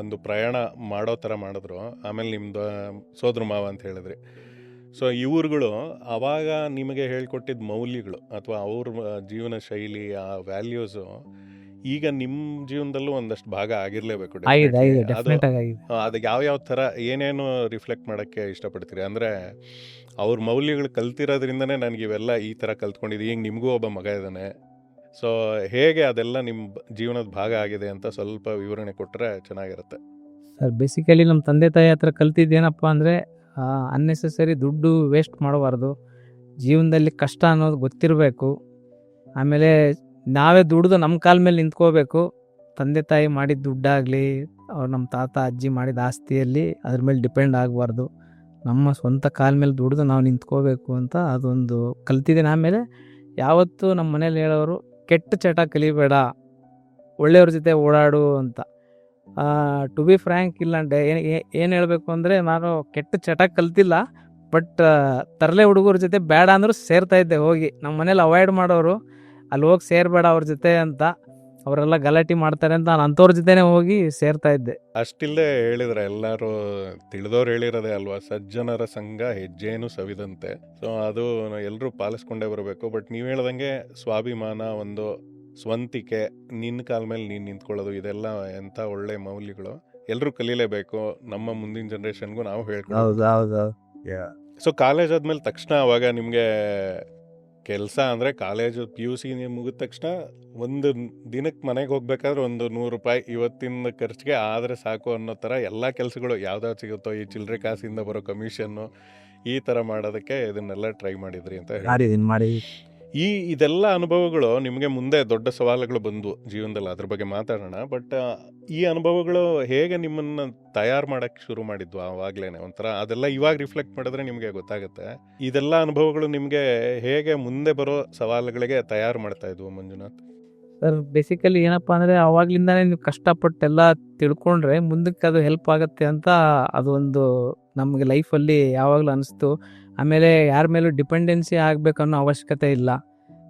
ಒಂದು ಪ್ರಯಾಣ ಮಾಡೋ ಥರ ಮಾಡಿದ್ರು. ಆಮೇಲೆ ನಿಮ್ಮದು ಸೋದರ ಮಾವ ಅಂತ ಹೇಳಿದ್ರಿ. ಸೊ ಇವ್ರುಗಳು ಆವಾಗ ನಿಮಗೆ ಹೇಳ್ಕೊಟ್ಟಿದ್ದ ಮೌಲ್ಯಗಳು ಅಥವಾ ಅವ್ರ ಜೀವನ ಶೈಲಿ, ಆ ವ್ಯಾಲ್ಯೂಸು ಈಗ ನಿಮ್ಮ ಜೀವನದಲ್ಲೂ ಒಂದಷ್ಟು ಭಾಗ ಆಗಿರಲೇಬೇಕು. ಅದು ಯಾವ ಥರ ಏನೇನು ರಿಫ್ಲೆಕ್ಟ್ ಮಾಡೋಕ್ಕೆ ಇಷ್ಟಪಡ್ತೀರಿ? ಅಂದರೆ ಅವ್ರ ಮೌಲ್ಯಗಳು ಕಲ್ತಿರೋದ್ರಿಂದನೇ ನನಗೆ ಇವೆಲ್ಲ ಈ ಥರ ಕಲ್ತ್ಕೊಂಡಿದ್ದು. ಈಗ ನಿಮಗೂ ಒಬ್ಬ ಮಗ ಇದ್ದಾನೆ. ಸೊ ಹೇಗೆ ಅದೆಲ್ಲ ನಿಮ್ಮ ಜೀವನದ ಭಾಗ ಆಗಿದೆ ಅಂತ ಸ್ವಲ್ಪ ವಿವರಣೆ ಕೊಟ್ಟರೆ ಚೆನ್ನಾಗಿರುತ್ತೆ.
ಸರ್, ಬೇಸಿಕಲಿ ನಮ್ಮ ತಂದೆ ತಾಯಿ ಹತ್ರ ಕಲ್ತಿದ್ದೇನಪ್ಪ ಅಂದರೆ, ಅನ್ನೆಸೆಸರಿ ದುಡ್ಡು ವೇಸ್ಟ್ ಮಾಡಬಾರ್ದು, ಜೀವನದಲ್ಲಿ ಕಷ್ಟ ಅನ್ನೋದು ಗೊತ್ತಿರಬೇಕು, ಆಮೇಲೆ ನಾವೇ ದುಡ್ದು ನಮ್ಮ ಕಾಲ ಮೇಲೆ ನಿಂತ್ಕೋಬೇಕು. ತಂದೆ ತಾಯಿ ಮಾಡಿದ ದುಡ್ಡಾಗಲಿ, ಅವ್ರು ನಮ್ಮ ತಾತ ಅಜ್ಜಿ ಮಾಡಿದ ಆಸ್ತಿಯಲ್ಲಿ ಅದ್ರ ಮೇಲೆ ಡಿಪೆಂಡ್ ಆಗಬಾರ್ದು, ನಮ್ಮ ಸ್ವಂತ ಕಾಲ ಮೇಲೆ ದುಡ್ದು ನಾವು ನಿಂತ್ಕೋಬೇಕು ಅಂತ ಅದೊಂದು ಕಲ್ತಿದ್ದೇನೆ. ಆಮೇಲೆ ಯಾವತ್ತೂ ನಮ್ಮ ಮನೇಲಿ ಹೇಳೋರು, ಕೆಟ್ಟ ಚಟ ಕಲಿಬೇಡ, ಒಳ್ಳೆಯವ್ರ ಜೊತೆ ಓಡಾಡು ಅಂತ. ಟು ಬಿ ಫ್ರ್ಯಾಂಕ್, ಇಲ್ಲ ಏನು ಹೇಳಬೇಕು ಅಂದರೆ, ನಾನು ಕೆಟ್ಟ ಚಟ ಕಲ್ತಿಲ್ಲ, ಬಟ್ ತರಲೆ ಹುಡುಗರ ಜೊತೆ ಬೇಡ ಅಂದರೂ ಸೇರ್ತಾ ಇದ್ದೆ ಹೋಗಿ. ನಮ್ಮ ಮನೇಲಿ ಅವಾಯ್ಡ್ ಮಾಡೋರು, ಅಲ್ಲಿ ಹೋಗಿ ಸೇರಬೇಡ ಅವ್ರ ಜೊತೆ ಅಂತ. ಅವರೆಲ್ಲ ಗಲಾಟೆ ಮಾಡ್ತಾರೆ ಅಂತ ನಾನು ಅಂಥವ್ರ ಜೊತೆನೇ ಹೋಗಿ ಸೇರ್ತಾ ಇದ್ದೆ.
ಅಷ್ಟಿಲ್ಲದೆ ಹೇಳಿದ್ರೆ ಎಲ್ಲರೂ ತಿಳಿದವ್ರು ಹೇಳಿರೋದೇ ಅಲ್ವಾ, ಸಜ್ಜನರ ಸಂಘ ಹೆಜ್ಜೆನು ಸವಿದಂತೆ. ಸೊ ಅದು ಎಲ್ಲರೂ ಪಾಲಿಸ್ಕೊಂಡೇ ಬರಬೇಕು. ಬಟ್ ನೀವು ಹೇಳ್ದಂಗೆ ಸ್ವಾಭಿಮಾನ, ಒಂದು ಸ್ವಂತಿಕೆ, ನಿನ್ನ ಕಾಲ ಮೇಲೆ ನೀನು ನಿಂತ್ಕೊಳ್ಳೋದು, ಇದೆಲ್ಲ ಎಂಥ ಒಳ್ಳೆ ಮೌಲ್ಯಗಳು. ಎಲ್ಲರೂ ಕಲೀಲೇಬೇಕು. ನಮ್ಮ ಮುಂದಿನ ಜನ್ರೇಷನ್ಗೂ ನಾವು ಹೇಳ್ಕೊಡ್ಬೇಕು.
ಹೌದು.
ಸೊ ಕಾಲೇಜ್ ಆದ್ಮೇಲೆ ತಕ್ಷಣ ಅವಾಗ ನಿಮಗೆ ಕೆಲಸ ಅಂದರೆ ಕಾಲೇಜು PUC ಮುಗಿದ ತಕ್ಷಣ ಒಂದು ದಿನಕ್ಕೆ ಮನೆಗೆ ಹೋಗ್ಬೇಕಾದ್ರೆ ಒಂದು 100 ರೂಪಾಯಿ ಇವತ್ತಿನ ಖರ್ಚಿಗೆ ಆದರೆ ಸಾಕು ಅನ್ನೋ ಥರ ಎಲ್ಲ ಕೆಲಸಗಳು ಯಾವ್ದಾವ್ದು ಸಿಗುತ್ತೋ, ಈ ಚಿಲ್ಲರೆ ಕಾಸಿಂದ ಬರೋ ಕಮಿಷನ್ನು, ಈ ಥರ ಮಾಡೋದಕ್ಕೆ ಇದನ್ನೆಲ್ಲ ಟ್ರೈ ಮಾಡಿದ್ರಿ ಅಂತ ಹೇಳಿ. ಇದೆಲ್ಲ ಅನುಭವಗಳು ನಿಮಗೆ ಮುಂದೆ ದೊಡ್ಡ ಸವಾಲುಗಳು ಬಂದು ಜೀವನದಲ್ಲಿ, ಅದ್ರ ಬಗ್ಗೆ ಮಾತಾಡೋಣ. ಬಟ್ ಈ ಅನುಭವಗಳು ಹೇಗೆ ನಿಮ್ಮನ್ನು ತಯಾರು ಮಾಡೋಕ್ಕೆ ಶುರು ಮಾಡಿದ್ವು ಆವಾಗಲೇ ಒಂಥರ? ಅದೆಲ್ಲ ಇವಾಗ ರಿಫ್ಲೆಕ್ಟ್ ಮಾಡಿದ್ರೆ ನಿಮಗೆ ಗೊತ್ತಾಗುತ್ತೆ. ಇದೆಲ್ಲ ಅನುಭವಗಳು ನಿಮಗೆ ಹೇಗೆ ಮುಂದೆ ಬರೋ ಸವಾಲುಗಳಿಗೆ ತಯಾರು ಮಾಡ್ತಾ ಇದ್ವು ಮಂಜುನಾಥ್?
ಸರ್ ಬೇಸಿಕಲಿ ಏನಪ್ಪ ಅಂದರೆ ಅವಾಗ್ಲಿಂದಾನೇ ನೀವು ಕಷ್ಟಪಟ್ಟೆಲ್ಲ ತಿಳ್ಕೊಂಡ್ರೆ ಮುಂದಕ್ಕೆ ಅದು ಹೆಲ್ಪ್ ಆಗುತ್ತೆ ಅಂತ ಅದು ಒಂದು ನಮಗೆ ಲೈಫಲ್ಲಿ ಯಾವಾಗಲೂ ಅನಿಸ್ತು. ಆಮೇಲೆ ಯಾರ ಮೇಲೂ ಡಿಪೆಂಡೆನ್ಸಿ ಆಗಬೇಕನ್ನೋ ಅವಶ್ಯಕತೆ ಇಲ್ಲ.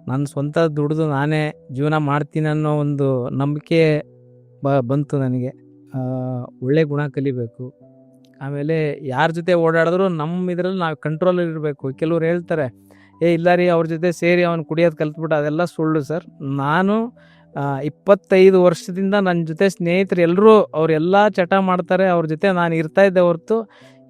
ನಾನು ಸ್ವಂತ ದುಡಿದು ನಾನೇ ಜೀವನ ಮಾಡ್ತೀನಿ ಅನ್ನೋ ಒಂದು ನಂಬಿಕೆ ಬಂತು ನನಗೆ. ಒಳ್ಳೆ ಗುಣ ಕಲಿಬೇಕು. ಆಮೇಲೆ ಯಾರ ಜೊತೆ ಓಡಾಡಿದ್ರು ನಮ್ಮ ಇದರಲ್ಲಿ ನಾವು ಕಂಟ್ರೋಲಲ್ಲಿ ಇರಬೇಕು. ಕೆಲವ್ರು ಹೇಳ್ತಾರೆ, ಇಲ್ಲ ರೀ ಅವ್ರ ಜೊತೆ ಸೇರಿ ಅವ್ನು ಕುಡಿಯೋದು ಕಲ್ತ್ಬಿಟ್ಟು, ಅದೆಲ್ಲ ಸುಳ್ಳು ಸರ್. ನಾನು 25 ವರ್ಷದಿಂದ ನನ್ನ ಜೊತೆ ಸ್ನೇಹಿತರು ಎಲ್ಲರೂ ಅವರೆಲ್ಲ ಚಟ ಮಾಡ್ತಾರೆ, ಅವ್ರ ಜೊತೆ ನಾನು ಇರ್ತಾ ಇದ್ದೆ ಹೊರತು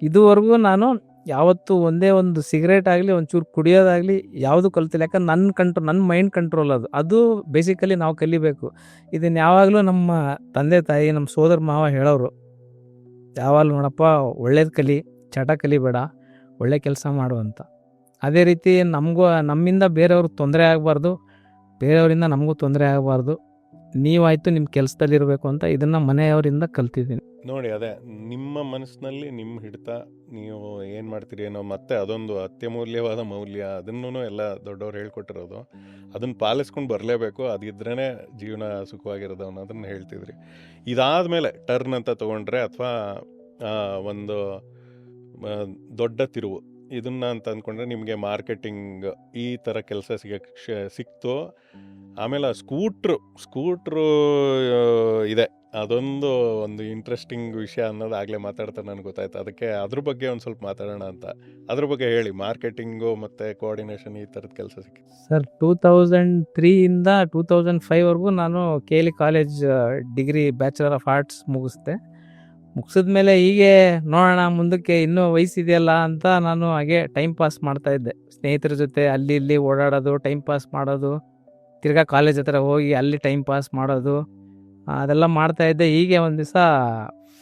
ಇದುವರೆಗೂ ನಾನು ಯಾವತ್ತೂ ಒಂದೇ ಒಂದು ಸಿಗರೇಟ್ ಆಗಲಿ, ಒಂಚೂರು ಕುಡಿಯೋದಾಗಲಿ ಯಾವುದು ಕಲ್ತಿಲ್ಲ. ಯಾಕಂದ್ರೆ ನನ್ನ ಮೈಂಡ್ ಕಂಟ್ರೋಲ್ ಅದು ಬೇಸಿಕಲಿ ನಾವು ಕಲಿಬೇಕು. ಇದನ್ನು ಯಾವಾಗಲೂ ನಮ್ಮ ತಂದೆ ತಾಯಿ, ನಮ್ಮ ಸೋದರ ಮಾವ ಹೇಳೋರು, ಯಾವಾಗಲೂ ನೋಡಪ್ಪ ಒಳ್ಳೇದು ಕಲಿ, ಚಟ ಕಲಿಬೇಡ, ಒಳ್ಳೆ ಕೆಲಸ ಮಾಡು ಅಂತ. ಅದೇ ರೀತಿ ನಮ್ಮಿಂದ ಬೇರೆಯವ್ರಿಗೆ ತೊಂದರೆ ಆಗಬಾರ್ದು, ಬೇರೆಯವರಿಂದ ನಮಗೂ ತೊಂದರೆ ಆಗಬಾರ್ದು. ನೀವಾಯಿತು ನಿಮ್ಮ ಕೆಲಸದಲ್ಲಿರಬೇಕು ಅಂತ ಇದನ್ನು ಮನೆಯವರಿಂದ ಕಲ್ತಿದ್ದೀನಿ.
ನೋಡಿ, ಅದೇ ನಿಮ್ಮ ಮನಸ್ಸಿನಲ್ಲಿ ನಿಮ್ಮ ಹಿಡಿತ, ನೀವು ಏನು ಮಾಡ್ತೀರಿ ಏನೋ, ಮತ್ತೆ ಅದೊಂದು ಅತ್ಯಮೂಲ್ಯವಾದ ಮೌಲ್ಯ. ಅದನ್ನೂ ಎಲ್ಲ ದೊಡ್ಡವ್ರು ಹೇಳ್ಕೊಟ್ಟಿರೋದು, ಅದನ್ನು ಪಾಲಿಸ್ಕೊಂಡು ಬರಲೇಬೇಕು. ಅದಿದ್ರೇ ಜೀವನ ಸುಖವಾಗಿರೋದು ಅನ್ನೋದನ್ನು ಹೇಳ್ತಿದ್ರಿ. ಇದಾದಮೇಲೆ ಟರ್ನ್ ಅಂತ ತೊಗೊಂಡ್ರೆ, ಅಥವಾ ಒಂದು ದೊಡ್ಡ ತಿರುವು ಇದನ್ನ ಅಂತ ಅಂದ್ಕೊಂಡ್ರೆ, ನಿಮಗೆ ಮಾರ್ಕೆಟಿಂಗ್ ಈ ಥರ ಕೆಲಸ ಸಿಕ್ತು. ಆಮೇಲೆ ಸ್ಕೂಟ್ರು ಇದೆ, ಅದೊಂದು ಇಂಟ್ರೆಸ್ಟಿಂಗ್ ವಿಷಯ ಅನ್ನೋದು ಆಗಲೇ ಮಾತಾಡ್ತಾ ನನಗೆ ಗೊತ್ತಾಯ್ತು. ಅದಕ್ಕೆ ಅದ್ರ ಬಗ್ಗೆ ಒಂದು ಸ್ವಲ್ಪ ಮಾತಾಡೋಣ ಅಂತ. ಅದ್ರ ಬಗ್ಗೆ ಹೇಳಿ, ಮಾರ್ಕೆಟಿಂಗು ಮತ್ತು ಕೋಆರ್ಡಿನೇಷನ್ ಈ ಥರದ ಕೆಲಸ ಸಿಕ್ಕಿ.
ಸರ್ 2003ಇಂದ 2005ವರೆಗೂ ನಾನು KLE college degree bachelor of arts ಮುಗಿಸಿದ್ಮೇಲೆ ಹೀಗೆ ನೋಡೋಣ ಮುಂದಕ್ಕೆ ಇನ್ನೂ ವಯಸ್ಸಿದೆಯಲ್ಲ ಅಂತ ನಾನು ಹಾಗೆ ಟೈಮ್ ಪಾಸ್ ಮಾಡ್ತಾಯಿದ್ದೆ. ಸ್ನೇಹಿತರ ಜೊತೆ ಅಲ್ಲಿ ಇಲ್ಲಿ ಓಡಾಡೋದು, ಟೈಮ್ ಪಾಸ್ ಮಾಡೋದು, ತಿರ್ಗಾ ಕಾಲೇಜ್ ಹತ್ರ ಹೋಗಿ ಅಲ್ಲಿ ಟೈಮ್ ಪಾಸ್ ಮಾಡೋದು, ಅದೆಲ್ಲ ಮಾಡ್ತಾಯಿದ್ದೆ. ಹೀಗೆ ಒಂದು ದಿವಸ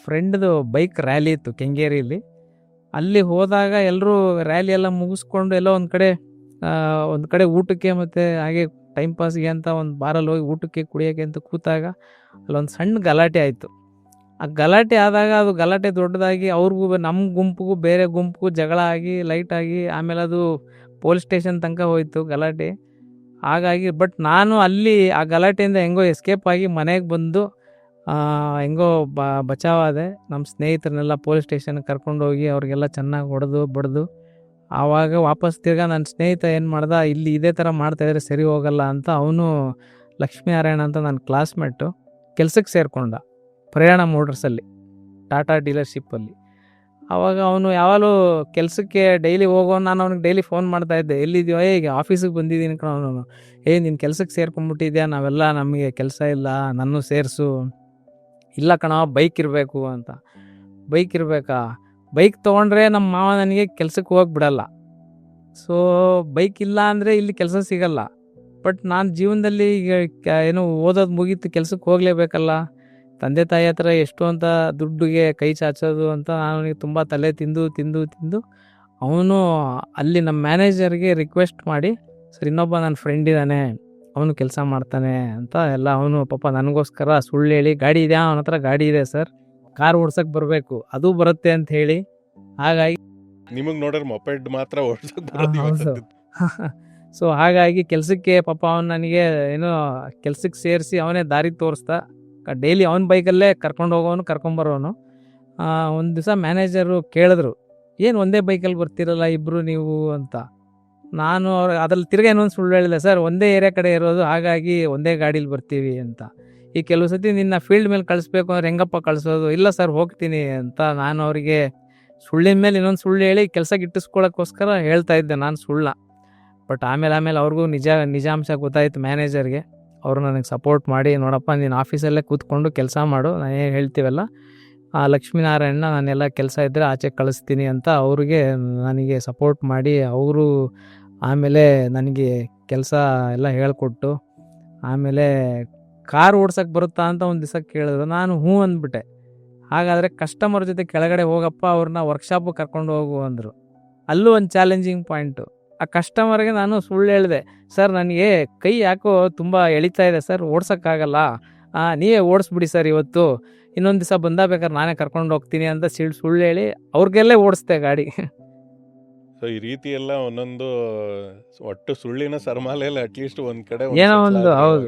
ಫ್ರೆಂಡ್ದು ಬೈಕ್ ರ್ಯಾಲಿ ಇತ್ತು ಕೆಂಗೇರಿಯಲ್ಲಿ. ಅಲ್ಲಿ ಹೋದಾಗ ಎಲ್ಲರೂ ರ್ಯಾಲಿ ಎಲ್ಲ ಮುಗಿಸ್ಕೊಂಡು ಎಲ್ಲೋ ಒಂದು ಕಡೆ ಊಟಕ್ಕೆ ಮತ್ತು ಹಾಗೆ ಟೈಮ್ ಪಾಸ್ಗೆ ಅಂತ ಒಂದು ಬಾರಲ್ಲಿ ಹೋಗಿ ಊಟಕ್ಕೆ ಕುಡಿಯೋಕ್ಕೆ ಅಂತ ಕೂತಾಗ ಅಲ್ಲೊಂದು ಸಣ್ಣ ಗಲಾಟೆ ಆಯಿತು. ಆ ಗಲಾಟೆ ಆದಾಗ ಅದು ಗಲಾಟೆ ದೊಡ್ಡದಾಗಿ ಅವ್ರಿಗೂ ನಮ್ಮ ಗುಂಪಿಗೂ ಬೇರೆ ಗುಂಪಿಗೂ ಜಗಳ ಆಗಿ ಲೈಟಾಗಿ ಆಮೇಲೆ ಅದು ಪೊಲೀಸ್ ಸ್ಟೇಷನ್ ತನಕ ಹೋಯಿತು ಗಲಾಟೆ. ಹಾಗಾಗಿ ಬಟ್ ನಾನು ಅಲ್ಲಿ ಆ ಗಲಾಟೆಯಿಂದ ಹೆಂಗೋ ಎಸ್ಕೇಪ್ ಆಗಿ ಮನೆಗೆ ಬಂದು ಹೆಂಗೋ ಬಚಾವಾದೆ. ನಮ್ಮ ಸ್ನೇಹಿತರನ್ನೆಲ್ಲ ಪೊಲೀಸ್ ಸ್ಟೇಷನ್ಗೆ ಕರ್ಕೊಂಡೋಗಿ ಅವ್ರಿಗೆಲ್ಲ ಚೆನ್ನಾಗಿ ಹೊಡೆದು ಬಡ್ದು ಆವಾಗ ವಾಪಸ್ ತಿರ್ಗಾ ನನ್ನ ಸ್ನೇಹಿತ ಏನು ಮಾಡ್ದ, ಇಲ್ಲಿ ಇದೇ ಥರ ಮಾಡ್ತಾಯಿದ್ರೆ ಸರಿ ಹೋಗಲ್ಲ ಅಂತ ಅವನು ಲಕ್ಷ್ಮೀನಾರಾಯಣ ಅಂತ ನನ್ನ ಕ್ಲಾಸ್ಮೇಟು ಕೆಲಸಕ್ಕೆ ಸೇರಿಕೊಂಡ ಪ್ರಯಾಣ ಮೋಟರ್ಸಲ್ಲಿ, ಟಾಟಾ ಡೀಲರ್ಶಿಪ್ಪಲ್ಲಿ. ಆವಾಗ ಅವನು ಯಾವಾಗಲೂ ಕೆಲಸಕ್ಕೆ ಡೈಲಿ ಹೋಗೋನು. ನಾನು ಅವ್ನಿಗೆ ಡೈಲಿ ಫೋನ್ ಮಾಡ್ತಾಯಿದ್ದೆ, ಎಲ್ಲಿದೆಯೋ, ಈಗ ಆಫೀಸಿಗೆ ಬಂದಿದ್ದೀನಿ ಕಣ. ಅವನು ನೀನು ಕೆಲಸಕ್ಕೆ ಸೇರ್ಕೊಂಡ್ಬಿಟ್ಟಿದ್ಯಾ, ನಮಗೆ ಕೆಲಸ ಇಲ್ಲ, ನನ್ನೂ ಸೇರಿಸು. ಇಲ್ಲ ಕಣ, ಬೈಕ್ ಇರಬೇಕು ಅಂತ. ಬೈಕ್ ಇರಬೇಕಾ? ಬೈಕ್ ತೊಗೊಂಡ್ರೆ ನಮ್ಮ ಮಾವ ನನಗೆ ಕೆಲಸಕ್ಕೆ ಹೋಗಿ ಬಿಡಲ್ಲ. ಸೊ ಬೈಕ್ ಇಲ್ಲ ಅಂದರೆ ಇಲ್ಲಿ ಕೆಲಸ ಸಿಗಲ್ಲ. ಬಟ್ ನಾನು ಜೀವನದಲ್ಲಿ ಈಗ ಏನೋ ಓದೋದು ಮುಗೀತು, ಕೆಲಸಕ್ಕೆ ಹೋಗಲೇಬೇಕಲ್ಲ. ತಂದೆ ತಾಯಿ ಹತ್ರ ಎಷ್ಟು ಅಂತ ದುಡ್ಡಿಗೆ ಕೈ ಚಾಚೋದು ಅಂತ ನಾನು ಅವನಿಗೆ ತುಂಬ ತಲೆ ತಿಂದು ಅವನು ಅಲ್ಲಿ ನಮ್ಮ ಮ್ಯಾನೇಜರ್ಗೆ ರಿಕ್ವೆಸ್ಟ್ ಮಾಡಿ, ಸರ್ ಇನ್ನೊಬ್ಬ ನನ್ನ ಫ್ರೆಂಡ್ ಇದ್ದಾನೆ, ಅವನು ಕೆಲಸ ಮಾಡ್ತಾನೆ ಅಂತ ಎಲ್ಲ ಅವನು ಪಾಪ ನನಗೋಸ್ಕರ ಸುಳ್ಳು ಹೇಳಿ, ಗಾಡಿ ಇದೆಯಾ ಅವನ ಹತ್ರ? ಗಾಡಿ ಇದೆ ಸರ್, ಕಾರ್ ಓಡ್ಸೋಕ್ಕೆ ಬರಬೇಕು, ಅದು ಬರುತ್ತೆ ಅಂತ ಹೇಳಿ. ಹಾಗಾಗಿ
ನಿಮಗೆ ನೋಡಿದ್ರೆ ಮೊಪೆಡ್ ಮಾತ್ರ ಓಡಿಸೋದು.
ಸೊ ಹಾಗಾಗಿ ಕೆಲಸಕ್ಕೆ ಪಾಪ ಅವನು ನನಗೆ ಏನೋ ಕೆಲಸಕ್ಕೆ ಸೇರಿಸಿ ಅವನೇ ದಾರಿ ತೋರಿಸ್ದ. ಡೈಲಿ ಅವನ ಬೈಕಲ್ಲೇ ಕರ್ಕೊಂಡು ಹೋಗೋನು ಕರ್ಕೊಂಬರೋನು. ಒಂದು ದಿವಸ ಮ್ಯಾನೇಜರು ಕೇಳಿದ್ರು, ಏನು ಒಂದೇ ಬೈಕಲ್ಲಿ ಬರ್ತಿರಲ್ಲ ಇಬ್ಬರು ನೀವು ಅಂತ. ನಾನು ಅದ್ರಲ್ಲಿ ತಿರ್ಗಾ ಇನ್ನೊಂದು ಸುಳ್ಳು ಹೇಳಿದೆ, ಸರ್ ಒಂದೇ ಏರಿಯಾ ಕಡೆ ಇರೋದು, ಹಾಗಾಗಿ ಒಂದೇ ಗಾಡೀಲಿ ಬರ್ತೀವಿ ಅಂತ. ಈ ಕೆಲವು ಸತಿ ನಿನ್ನ ಫೀಲ್ಡ್ ಮೇಲೆ ಕಳಿಸ್ಬೇಕು ಅಂದ್ರೆ ಹೆಂಗಪ್ಪ ಕಳಿಸೋದು, ಇಲ್ಲ ಸರ್ ಹೋಗ್ತೀನಿ ಅಂತ ನಾನು ಅವರಿಗೆ ಸುಳ್ಳಿನ ಮೇಲೆ ಇನ್ನೊಂದು ಸುಳ್ಳು ಹೇಳಿ ಕೆಲಸ ಗಿಟ್ಟಿಸ್ಕೊಳ್ಳೋಕ್ಕೋಸ್ಕರ ಹೇಳ್ತಾ ಇದ್ದೆ ನಾನು ಸುಳ್ಳ. ಬಟ್ ಆಮೇಲೆ ಅವ್ರಿಗೂ ನಿಜಾಂಶ ಗೊತ್ತಾಯ್ತು ಮ್ಯಾನೇಜರ್ಗೆ. ಅವರು ನನಗೆ ಸಪೋರ್ಟ್ ಮಾಡಿ, ನೋಡಪ್ಪ ನೀನು ಆಫೀಸಲ್ಲೇ ಕೂತ್ಕೊಂಡು ಕೆಲಸ ಮಾಡು, ನಾನು ಏನು ಹೇಳ್ತೀವಲ್ಲ ಆ ಲಕ್ಷ್ಮೀನಾರಾಯಣ ನಾನೆಲ್ಲ ಕೆಲಸ ಇದ್ದರೆ ಆಚೆ ಕಳಿಸ್ತೀನಿ ಅಂತ ಅವ್ರಿಗೆ ನನಗೆ ಸಪೋರ್ಟ್ ಮಾಡಿ, ಅವರು ಆಮೇಲೆ ನನಗೆ ಕೆಲಸ ಎಲ್ಲ ಹೇಳ್ಕೊಟ್ಟು, ಆಮೇಲೆ ಕಾರ್ ಓಡ್ಸೋಕ್ಕೆ ಬರುತ್ತಾ ಅಂತ ಒಂದು ದಿವಸ ಕೇಳಿದ್ರು. ನಾನು ಹ್ಞೂ ಅಂದ್ಬಿಟ್ಟೆ. ಹಾಗಾದರೆ ಕಸ್ಟಮರ್ ಜೊತೆ ಕೆಳಗಡೆ ಹೋಗಪ್ಪ, ಅವ್ರನ್ನ ವರ್ಕ್ಶಾಪಿಗೆ ಕರ್ಕೊಂಡು ಹೋಗು ಅಂದರು. ಅಲ್ಲೂ ಒಂದು ಚಾಲೆಂಜಿಂಗ್ ಪಾಯಿಂಟು. ಆ ಕಸ್ಟಮರ್ಗೆ ನಾನು ಸುಳ್ಳು ಹೇಳಿದೆ, ಸರ್ ನನಗೆ ಕೈ ಯಾಕೋ ತುಂಬ ಎಳಿತಾ ಇದೆ ಸರ್, ಓಡ್ಸೋಕ್ಕಾಗಲ್ಲ, ನೀವೇ ಓಡಿಸ್ಬಿಡಿ ಸರ್ ಇವತ್ತು, ಇನ್ನೊಂದು ದಿವಸ ಬೇಕಾದ್ರೆ ನಾನೇ ಕರ್ಕೊಂಡು ಹೋಗ್ತೀನಿ ಅಂತ ಸುಳ್ಳು ಹೇಳಿ ಅವ್ರಿಗೆಲ್ಲೇ ಓಡಿಸ್ದೆ ಗಾಡಿ.
ಸೊ ಈ ರೀತಿ ಎಲ್ಲ ಒಂದೊಂದು ಒಟ್ಟು ಸುಳ್ಳಿನ ಸರಮಾಲೆಯಲ್ಲಿ ಅಟ್ಲೀಸ್ಟ್ ಒಂದ್ ಕಡೆ
ಏನೋ ಒಂದು ಹೌದು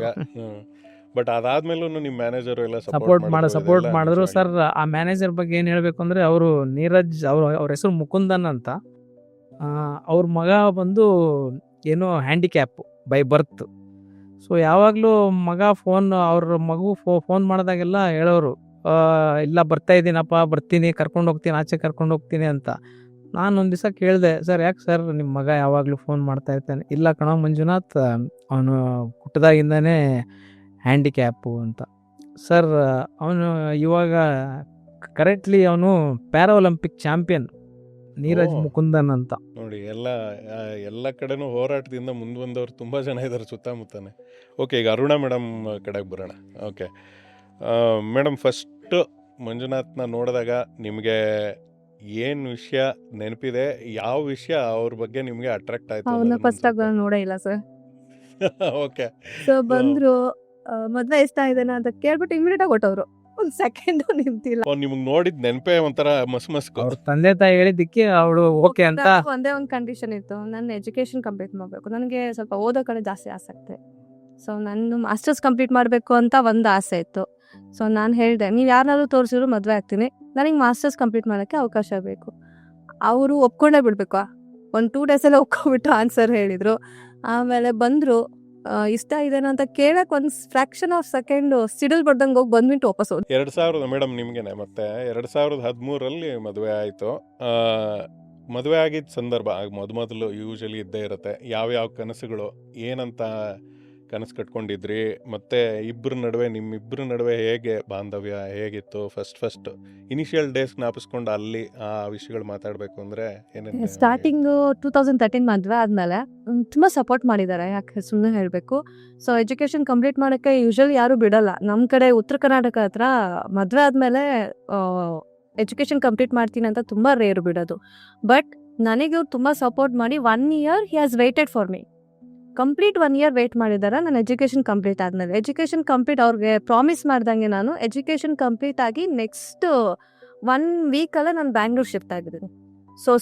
ಬಟ್ ಅದಾದ್ಮೇಲೂ ನಿಮ್ಮ ಮ್ಯಾನೇಜರ್ ಎಲ್ಲ
ಸಪೋರ್ಟ್ ಮಾಡಿದ್ರು ಸರ್. ಆ ಮ್ಯಾನೇಜರ್ ಬಗ್ಗೆ ಏನು ಹೇಳಬೇಕು ಅಂದರೆ, ಅವರು ನೀರಜ್, ಅವ್ರ ಹೆಸರು ಮುಕುಂದನ್ ಅಂತ. ಅವ್ರ ಮಗ ಬಂದು ಏನೋ ಹ್ಯಾಂಡಿಕ್ಯಾಪು ಬೈ ಬರ್ತ್. ಸೊ ಯಾವಾಗಲೂ ಮಗ ಅವ್ರ ಮಗು ಫೋನ್ ಮಾಡಿದಾಗೆಲ್ಲ ಹೇಳೋರು, ಇಲ್ಲ ಬರ್ತಾ ಇದ್ದೀನಪ್ಪ, ಬರ್ತೀನಿ, ಕರ್ಕೊಂಡು ಹೋಗ್ತೀನಿ, ಆಚೆ ಕರ್ಕೊಂಡು ಹೋಗ್ತೀನಿ ಅಂತ. ನಾನು ಒಂದು ದಿವಸ ಕೇಳಿದೆ, ಸರ್ ಯಾಕೆ ಸರ್ ನಿಮ್ಮ ಮಗ ಯಾವಾಗಲೂ ಫೋನ್ ಮಾಡ್ತಾ ಇರ್ತಾನೆ? ಇಲ್ಲ ಕಣೋ ಮಂಜುನಾಥ್, ಅವನು ಹುಟ್ಟಿದಾಗಿಂದನೇ ಹ್ಯಾಂಡಿಕ್ಯಾಪು ಅಂತ. ಸರ್ ಅವನು ಇವಾಗ ಕರೆಕ್ಟ್ಲಿ ಅವನು para Olympic champion Neeraj Mukundan ಅಂತ.
ನೋಡಿ, ಎಲ್ಲ ಕಡೆನೂ ಹೋರಾಟದಿಂದ ಮುಂದೆ ಬಂದವರು ತುಂಬ ಜನ ಇದ್ದಾರೆ ಸುತ್ತಮುತ್ತನೇ. ಓಕೆ, ಈಗ ಅರುಣಾ ಮೇಡಮ್ ಕಡೆಗೆ ಬರೋಣ. ಓಕೆ ಮೇಡಮ್, ಫಸ್ಟ್ ಮಂಜುನಾಥ್ನ ನೋಡಿದಾಗ ನಿಮಗೆ ಏನು ವಿಷಯ ನೆನಪಿದೆ? ಯಾವ ವಿಷಯ ಅವ್ರ ಬಗ್ಗೆ ನಿಮಗೆ ಅಟ್ರಾಕ್ಟ್ ಆಯ್ತು?
ಅವನ್ನ ಫಸ್ಟ್ ಆಗಿ ನೋಡೇ ಇಲ್ಲ ಸರ್.
ಓಕೆ,
ಸೊ ಬಂದ್ರು, ಮದ್ವೆ ಇಷ್ಟ ಇದೆನಾ ಅಂತ ಕೇಳ್ಬಿಟ್ಟು ಇಮಿಡಿಯೇಟ್ ಆಗಿ ಹೊಟ್ಟವ್ರು. ಒಂದ್ ಸೆಕೆಂಡ್ ನಿಂತಿಲ್ಲ.
ನಿಮ್ಗೆ ನೋಡಿದ್ ನೆನಪೇ ಒಂಥರ ಮಸ್ಕು.
ಅವ್ರ ತಂದೆ ತಾಯಿ ಹೇಳಿದ್ದಕ್ಕೆ ಅವಳು ಓಕೆ ಅಂತ.
ಒಂದೇ ಒಂದು ಕಂಡೀಷನ್ ಇತ್ತು, ನನ್ನ ಎಜುಕೇಶನ್ ಕಂಪ್ಲೀಟ್ ಮಾಡಬೇಕು. ನನಗೆ ಸ್ವಲ್ಪ ಓದೋ ಕಡೆ ಜಾಸ್ತಿ ಆಸಕ್ತಿ. ಸೊ ನಾನು ಮಾಸ್ಟರ್ಸ್ ಕಂಪ್ಲೀಟ್ ಮಾಡಬೇಕು ಅಂತ ಒಂದು ಆಸೆ ಇತ್ತು. ಸೊ ನಾನು ಹೇಳಿದೆ, ನೀವು ಯಾರನ್ನಾದ್ರೂ ತೋರಿಸಿದ್ರು ಮದುವೆ ಆಗ್ತೀನಿ, ನನಗೆ ಮಾಸ್ಟರ್ಸ್ ಕಂಪ್ಲೀಟ್ ಮಾಡೋಕ್ಕೆ ಅವಕಾಶ ಬೇಕು. ಅವರು ಒಪ್ಕೊಂಡೇ ಬಿಡ್ಬೇಕು. ಒಂದು 2 ಡೇಸಲ್ಲೇ ಒಪ್ಕೊಂಡ್ಬಿಟ್ಟು ಆನ್ಸರ್ ಹೇಳಿದರು. ಆಮೇಲೆ ಬಂದರು, ಇಷ್ಟ ಇದೇನೋ ಅಂತ ಕೇಳಕ್ಕೆ ಒಂದು ಫ್ರಾಕ್ಷನ್ ಆಫ್ ಸೆಕೆಂಡ್ ಸಿಡಿಲ್ ಬಡ್ದಂಗೆ ಹೋಗಿ ಬಂದ್ಬಿಟ್ಟು ವಾಪಸ್ ಹೋದ್ರು.
2000 ಮೇಡಮ್ ನಿಮಗೇನೆ ಮತ್ತೆ 2013 ಮದುವೆ ಆಯಿತು. ಮದುವೆ ಆಗಿದ್ದ ಸಂದರ್ಭ ಮೊದಲು ಯೂಶಲಿ ಇದ್ದೇ ಇರುತ್ತೆ. ಯಾವ್ಯಾವ ಕನಸುಗಳು, ಏನಂತ ಕನಸು ಕಟ್ಕೊಂಡಿದ್ರಿ, ಮತ್ತು ನಿಮ್ಮಿಬ್ಬರ ನಡುವೆ ಹೇಗೆ ಬಾಂಧವ್ಯ ಹೇಗಿತ್ತು? ಫಸ್ಟ್ ಇನಿಷಿಯಲ್ ಡೇಸ್ ಜ್ಞಾಪಿಸ್ಕೊಂಡು ಅಲ್ಲಿ ಆ ವಿಷಯಗಳು ಮಾತಾಡಬೇಕು ಅಂದರೆ ಏನೇನು?
ಸ್ಟಾರ್ಟಿಂಗು 2013 ಮದುವೆ ಆದಮೇಲೆ ತುಂಬ ಸಪೋರ್ಟ್ ಮಾಡಿದ್ದಾರೆ, ಯಾಕೆ ಸುಮ್ಮನೆ ಹೇಳಬೇಕು. ಸೊ ಎಜುಕೇಷನ್ ಕಂಪ್ಲೀಟ್ ಮಾಡೋಕ್ಕೆ ಯೂಶಲಿ ಯಾರೂ ಬಿಡಲ್ಲ. ನಮ್ಮ ಕಡೆ ಉತ್ತರ ಕರ್ನಾಟಕ ಹತ್ರ ಮದುವೆ ಆದಮೇಲೆ ಎಜುಕೇಷನ್ ಕಂಪ್ಲೀಟ್ ಮಾಡ್ತೀನಿ ಅಂತ ತುಂಬ ರೇರು ಬಿಡೋದು. ಬಟ್ ನನಗೆ ಇವ್ರು ತುಂಬ ಸಪೋರ್ಟ್ ಮಾಡಿ 1 year he has waited for me. Complete 1 year wait ಮಾಡಿದ್ದಾರೆ ನಾನು ಎಜುಕೇಷನ್ ಕಂಪ್ಲೀಟ್ ಆದಮೇಲೆ. ಎಜುಕೇಷನ್ ಕಂಪ್ಲೀಟ್ ಅವ್ರಿಗೆ ಪ್ರಾಮಿಸ್ ಮಾಡ್ದಂಗೆ ನಾನು ಎಜುಕೇಷನ್ ಕಂಪ್ಲೀಟ್ ಆಗಿ ನೆಕ್ಸ್ಟ್ 1 ವೀಕಲ್ಲೇ ನಾನು ಬ್ಯಾಂಗ್ಳೂರ್ ಶಿಫ್ಟ್ ಆಗಿದ್ದೀನಿ.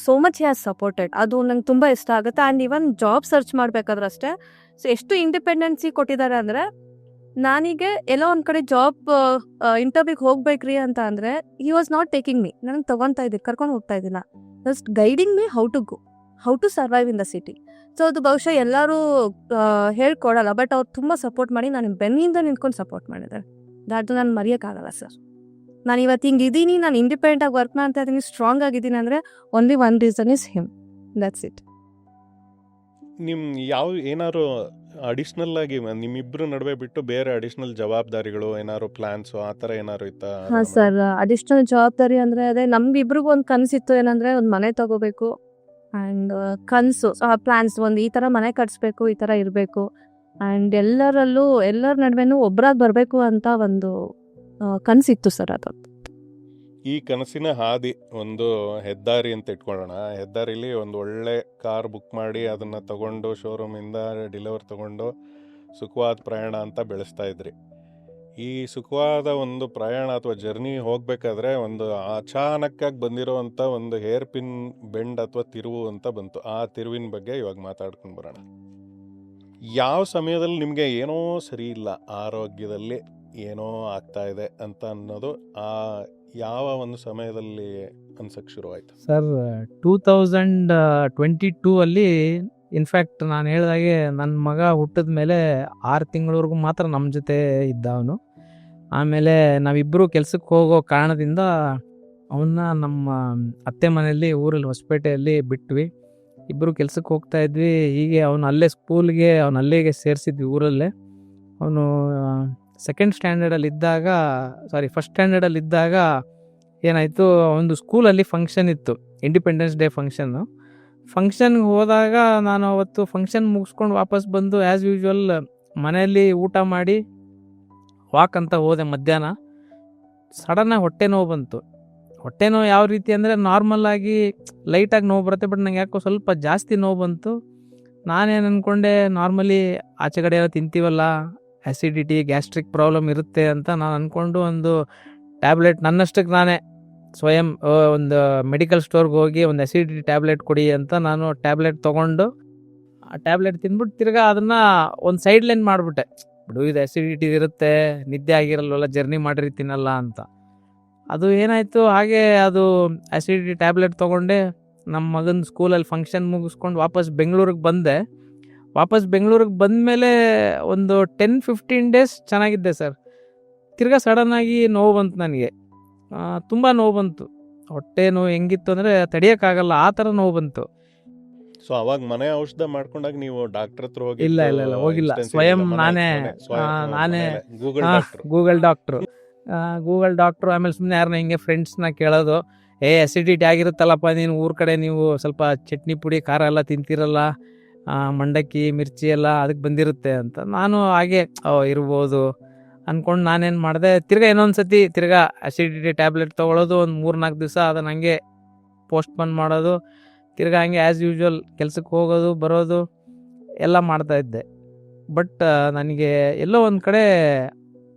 So much he has supported. ಅದು ನಂಗೆ ತುಂಬ ಇಷ್ಟ ಆಗುತ್ತೆ. ಆ್ಯಂಡ್ ಈವನ್ ಜಾಬ್ ಸರ್ಚ್ ಮಾಡಬೇಕಾದ್ರೂ ಅಷ್ಟೇ. ಸೊ ಎಷ್ಟು ಇಂಡಿಪೆಂಡೆನ್ಸಿ ಕೊಟ್ಟಿದ್ದಾರೆ ಅಂದರೆ, ನಾನೀಗೆ ಎಲ್ಲೋ ಒಂದು ಕಡೆ ಜಾಬ್ ಇಂಟರ್ವ್ಯೂಗೆ ಹೋಗ್ಬೇಕ್ರಿ ಅಂತ ಅಂದರೆ he was not taking me. ನನಗೆ ತೊಗೊತಾ ಇದ್ದೆ, ಕರ್ಕೊಂಡು ಹೋಗ್ತಾ ಇದ್ದಿಲ್ಲ. Just guiding me how to survive in the city. So ಅದು ಬಹುಶಃ ಎಲ್ಲರೂ ಹೇಳ್ಕೊಡಲ್ಲ, ಬಟ್ ಅವ್ರು ತುಂಬ ಸಪೋರ್ಟ್ ಮಾಡಿ ನಾನು ಬೆನ್ನಿಂದ ನಿಂತ್ಕೊಂಡು ಸಪೋರ್ಟ್ ಮಾಡಿದ್ದಾರೆ. ಅದು ನಾನು ಮರೆಯೋಕ್ಕಾಗಲ್ಲ ಸರ್. ನಾನು ಇವತ್ತು ಹಿಂಗಿದ್ದೀನಿ, ನಾನು ಇಂಡಿಪೆಂಡೆಂಟಾಗಿ ವರ್ಕ್ ಮಾಡ್ತಾ ಇದ್ದೀನಿ, ಸ್ಟ್ರಾಂಗ್ ಆಗಿದ್ದೀನಿ ಅಂದರೆ only one reason is him. That's it.
ಏನಾದ್ರು ಅಡಿಷ್ನಲ್ ಆಗಿ ನಿಮ್ಮಿಬ್ಬರ ನಡುವೆ ಬಿಟ್ಟು ಬೇರೆ ಅಡಿಷ್ನಲ್ ಜವಾಬ್ದಾರಿಗಳು ಏನಾದ್ರು ಪ್ಲಾನ್ಸು ಆ ಥರ ಏನಾದ್ರು ಇತ್ತಾ?
ಹಾಂ ಸರ್, ಅಡಿಷ್ನಲ್ ಜವಾಬ್ದಾರಿ ಅಂದರೆ ಅದೇ ನಮ್ಗಿಬ್ರಿಗೂ ಒಂದು ಕನಸಿತ್ತು. ಏನಂದರೆ ಒಂದು ಮನೆ ತಗೋಬೇಕು. ಆ್ಯಂಡ್ ಕನಸು ಪ್ಲ್ಯಾನ್ಸ್ ಒಂದು ಈ ಥರ ಮನೆ ಕಟ್ಸ್ಬೇಕು, ಈ ಥರ ಇರಬೇಕು. ಆ್ಯಂಡ್ ಎಲ್ಲರ ನಡುವೆನೂ ಒಬ್ಬರಾಗಿ ಬರಬೇಕು ಅಂತ ಒಂದು ಕನಸಿತ್ತು ಸರ್. ಅದು
ಈ ಕನಸಿನ ಹಾದಿ ಒಂದು ಹೆದ್ದಾರಿ ಅಂತ ಇಟ್ಕೊಳ್ಳೋಣ. ಹೆದ್ದಾರಿಲಿ ಒಂದು ಒಳ್ಳೆ ಕಾರ್ ಬುಕ್ ಮಾಡಿ ಅದನ್ನು ತಗೊಂಡು ಶೋರೂಮಿಂದ ಡಿಲಿವರ್ ತಗೊಂಡು ಸುಖವಾದ ಪ್ರಯಾಣ ಅಂತ ಬೆಳೆಸ್ತಾ ಇದ್ರಿ. ಈ ಸುಖವಾದ ಒಂದು ಪ್ರಯಾಣ ಅಥವಾ ಜರ್ನಿ ಹೋಗಬೇಕಾದ್ರೆ ಒಂದು ಅಚಾನಕ್ಕಾಗಿ ಬಂದಿರೋವಂಥ ಒಂದು ಹೇರ್ ಪಿನ್ ಬೆಂಡ್ ಅಥವಾ ತಿರುವು ಅಂತ ಬಂತು. ಆ ತಿರುವಿನ ಬಗ್ಗೆ ಇವಾಗ ಮಾತಾಡ್ಕೊಂಡು ಬರೋಣ. ಯಾವ ಸಮಯದಲ್ಲಿ ನಿಮಗೆ ಏನೋ ಸರಿ ಇಲ್ಲ, ಆರೋಗ್ಯದಲ್ಲಿ ಏನೋ ಆಗ್ತಾ ಇದೆ ಅಂತ ಅನ್ನೋದು ಯಾವ ಒಂದು ಸಮಯದಲ್ಲಿ ಅನ್ಸಕ್ಕೆ ಶುರುವಾಯಿತು?
ಸರ್ 2022 ಅಲ್ಲಿ ಇನ್ಫ್ಯಾಕ್ಟ್ ನಾನು ಹೇಳಿದಾಗೆ ನನ್ನ ಮಗ ಹುಟ್ಟಿದ ಮೇಲೆ 6 ತಿಂಗಳವರೆಗೂ ಮಾತ್ರ ನಮ್ಮ ಜೊತೆ ಇದ್ದ ಅವನು. ಆಮೇಲೆ ನಾವಿಬ್ಬರು ಕೆಲ್ಸಕ್ಕೆ ಹೋಗೋ ಕಾರಣದಿಂದ ಅವನ್ನ ನಮ್ಮ ಅತ್ತೆ ಮನೆಯಲ್ಲಿ ಊರಲ್ಲಿ ಹೊಸಪೇಟೆಯಲ್ಲಿ ಬಿಟ್ವಿ. ಇಬ್ಬರು ಕೆಲ್ಸಕ್ಕೆ ಹೋಗ್ತಾ ಇದ್ವಿ. ಹೀಗೆ ಅವನು ಅಲ್ಲೇ ಸ್ಕೂಲ್ಗೆ ಅಲ್ಲಿಗೆ ಸೇರಿಸಿದ್ವಿ ಊರಲ್ಲೇ. ಅವನು ಫಸ್ಟ್ ಸ್ಟ್ಯಾಂಡರ್ಡಲ್ಲಿದ್ದಾಗ ಏನಾಯಿತು, ಒಂದು ಸ್ಕೂಲಲ್ಲಿ ಫಂಕ್ಷನ್ ಇತ್ತು, ಇಂಡಿಪೆಂಡೆನ್ಸ್ ಡೇ ಫಂಕ್ಷನ್ಗೆ ಹೋದಾಗ ನಾನು ಅವತ್ತು ಫಂಕ್ಷನ್ ಮುಗಿಸ್ಕೊಂಡು ವಾಪಸ್ ಬಂದು ಆ್ಯಸ್ ಯೂಶ್ವಲ್ ಮನೆಯಲ್ಲಿ ಊಟ ಮಾಡಿ ವಾಕ್ ಅಂತ ಹೋದೆ. ಮಧ್ಯಾಹ್ನ ಸಡನ್ನಾಗಿ ಹೊಟ್ಟೆ ನೋವು ಬಂತು. ಹೊಟ್ಟೆ ನೋವು ಯಾವ ರೀತಿ ಅಂದರೆ ನಾರ್ಮಲ್ಲಾಗಿ ಲೈಟಾಗಿ ನೋವು ಬರುತ್ತೆ, ಬಟ್ ನಂಗೆ ಯಾಕೋ ಸ್ವಲ್ಪ ಜಾಸ್ತಿ ನೋವು ಬಂತು. ನಾನೇನು ಅಂದ್ಕೊಂಡೆ, ನಾರ್ಮಲಿ ಆಚೆ ಕಡೆ ಎಲ್ಲ ತಿಂತೀವಲ್ಲ, ಆ್ಯಸಿಡಿಟಿ ಗ್ಯಾಸ್ಟ್ರಿಕ್ ಪ್ರಾಬ್ಲಮ್ ಇರುತ್ತೆ ಅಂತ ನಾನು ಅಂದ್ಕೊಂಡು ಒಂದು ಟ್ಯಾಬ್ಲೆಟ್ ನನ್ನಷ್ಟಕ್ಕೆ ನಾನೇ ಸ್ವಯಂ ಒಂದು ಮೆಡಿಕಲ್ ಸ್ಟೋರ್ಗೆ ಹೋಗಿ ಒಂದು ಆ್ಯಸಿಡಿಟಿ ಟ್ಯಾಬ್ಲೆಟ್ ಕೊಡಿ ಅಂತ ನಾನು ಟ್ಯಾಬ್ಲೆಟ್ ತೊಗೊಂಡು ಆ ಟ್ಯಾಬ್ಲೆಟ್ ತಿಂದ್ಬಿಟ್ಟು ತಿರ್ಗಾ ಅದನ್ನು ಒಂದು ಸೈಡ್ ಲೈನ್ ಮಾಡಿಬಿಟ್ಟೆ. ಬಿಡು, ಇದು ಆ್ಯಸಿಡಿಟಿ ಇರುತ್ತೆ, ನಿದ್ದೆ ಆಗಿರಲ್ವಲ್ಲ, ಜರ್ನಿ ಮಾಡಿರ್ತೀನಲ್ಲ ಅಂತ. ಅದು ಏನಾಯಿತು, ಹಾಗೆ ಅದು ಆ್ಯಸಿಡಿಟಿ ಟ್ಯಾಬ್ಲೆಟ್ ತೊಗೊಂಡೆ. ನಮ್ಮ ಮಗನ ಸ್ಕೂಲಲ್ಲಿ ಫಂಕ್ಷನ್ ಮುಗಿಸ್ಕೊಂಡು ವಾಪಸ್ ಬೆಂಗಳೂರಿಗೆ ಬಂದೆ. ಬಂದಮೇಲೆ ಒಂದು 10-15 ಡೇಸ್ ಚೆನ್ನಾಗಿದ್ದೆ ಸರ್. ತಿರ್ಗಾ ಸಡನ್ನಾಗಿ ನೋವು ಬಂತು ನನಗೆ, ತುಂಬ ನೋವು ಬಂತು. ಹೊಟ್ಟೆ ನೋವು ಹೆಂಗಿತ್ತು ಅಂದರೆ ತಡೆಯೋಕ್ಕಾಗಲ್ಲ, ಆ ಥರ ನೋವು ಬಂತು.
ಸೊ ಅವಾಗ ಮನೆ ಔಷಧ ಮಾಡ್ಕೊಂಡಾಗ ನೀವು ಡಾಕ್ಟರ್ ಹತ್ರ ಹೋಗಿ
ಇಲ್ಲ ಹೋಗಿಲ್ಲ, ಸ್ವಯಂ ನಾನೇ ಗೂಗಲ್ ಡಾಕ್ಟ್ರು. ಆಮೇಲೆ ಸುಮ್ಮನೆ ಯಾರನ್ನ ಹಿಂಗೆ ಫ್ರೆಂಡ್ಸ್ನ ಕೇಳೋದು, ಆ್ಯಸಿಡಿಟಿ ಆಗಿರುತ್ತಲ್ಲಪ್ಪ, ನೀನು ಊರ ಕಡೆ ನೀವು ಸ್ವಲ್ಪ ಚಟ್ನಿ ಪುಡಿ ಖಾರ ಎಲ್ಲ ತಿಂತಿರಲ್ಲ, ಮಂಡಕ್ಕಿ ಮಿರ್ಚಿ ಎಲ್ಲ ಅದಕ್ಕೆ ಬಂದಿರುತ್ತೆ ಅಂತ. ನಾನು ಹಾಗೆ ಇರ್ಬೋದು ಅಂದ್ಕೊಂಡು ನಾನೇನು ಮಾಡಿದೆ, ತಿರ್ಗಾ ಇನ್ನೊಂದು ಸತಿ ಆ್ಯಸಿಡಿಟಿ ಟ್ಯಾಬ್ಲೆಟ್ ತೊಗೊಳೋದು, ಒಂದು 3-4 ದಿವಸ ಅದನ್ನು ಹಂಗೆ ಪೋಸ್ಟ್ಪೋನ್ ಮಾಡೋದು, ತಿರ್ಗಾ ಹಂಗೆ ಆ್ಯಸ್ ಯೂಶ್ವಲ್ ಕೆಲ್ಸಕ್ಕೆ ಹೋಗೋದು ಬರೋದು ಎಲ್ಲ ಮಾಡ್ತಾಯಿದ್ದೆ. ಬಟ್ ನನಗೆ ಎಲ್ಲೋ ಒಂದು ಕಡೆ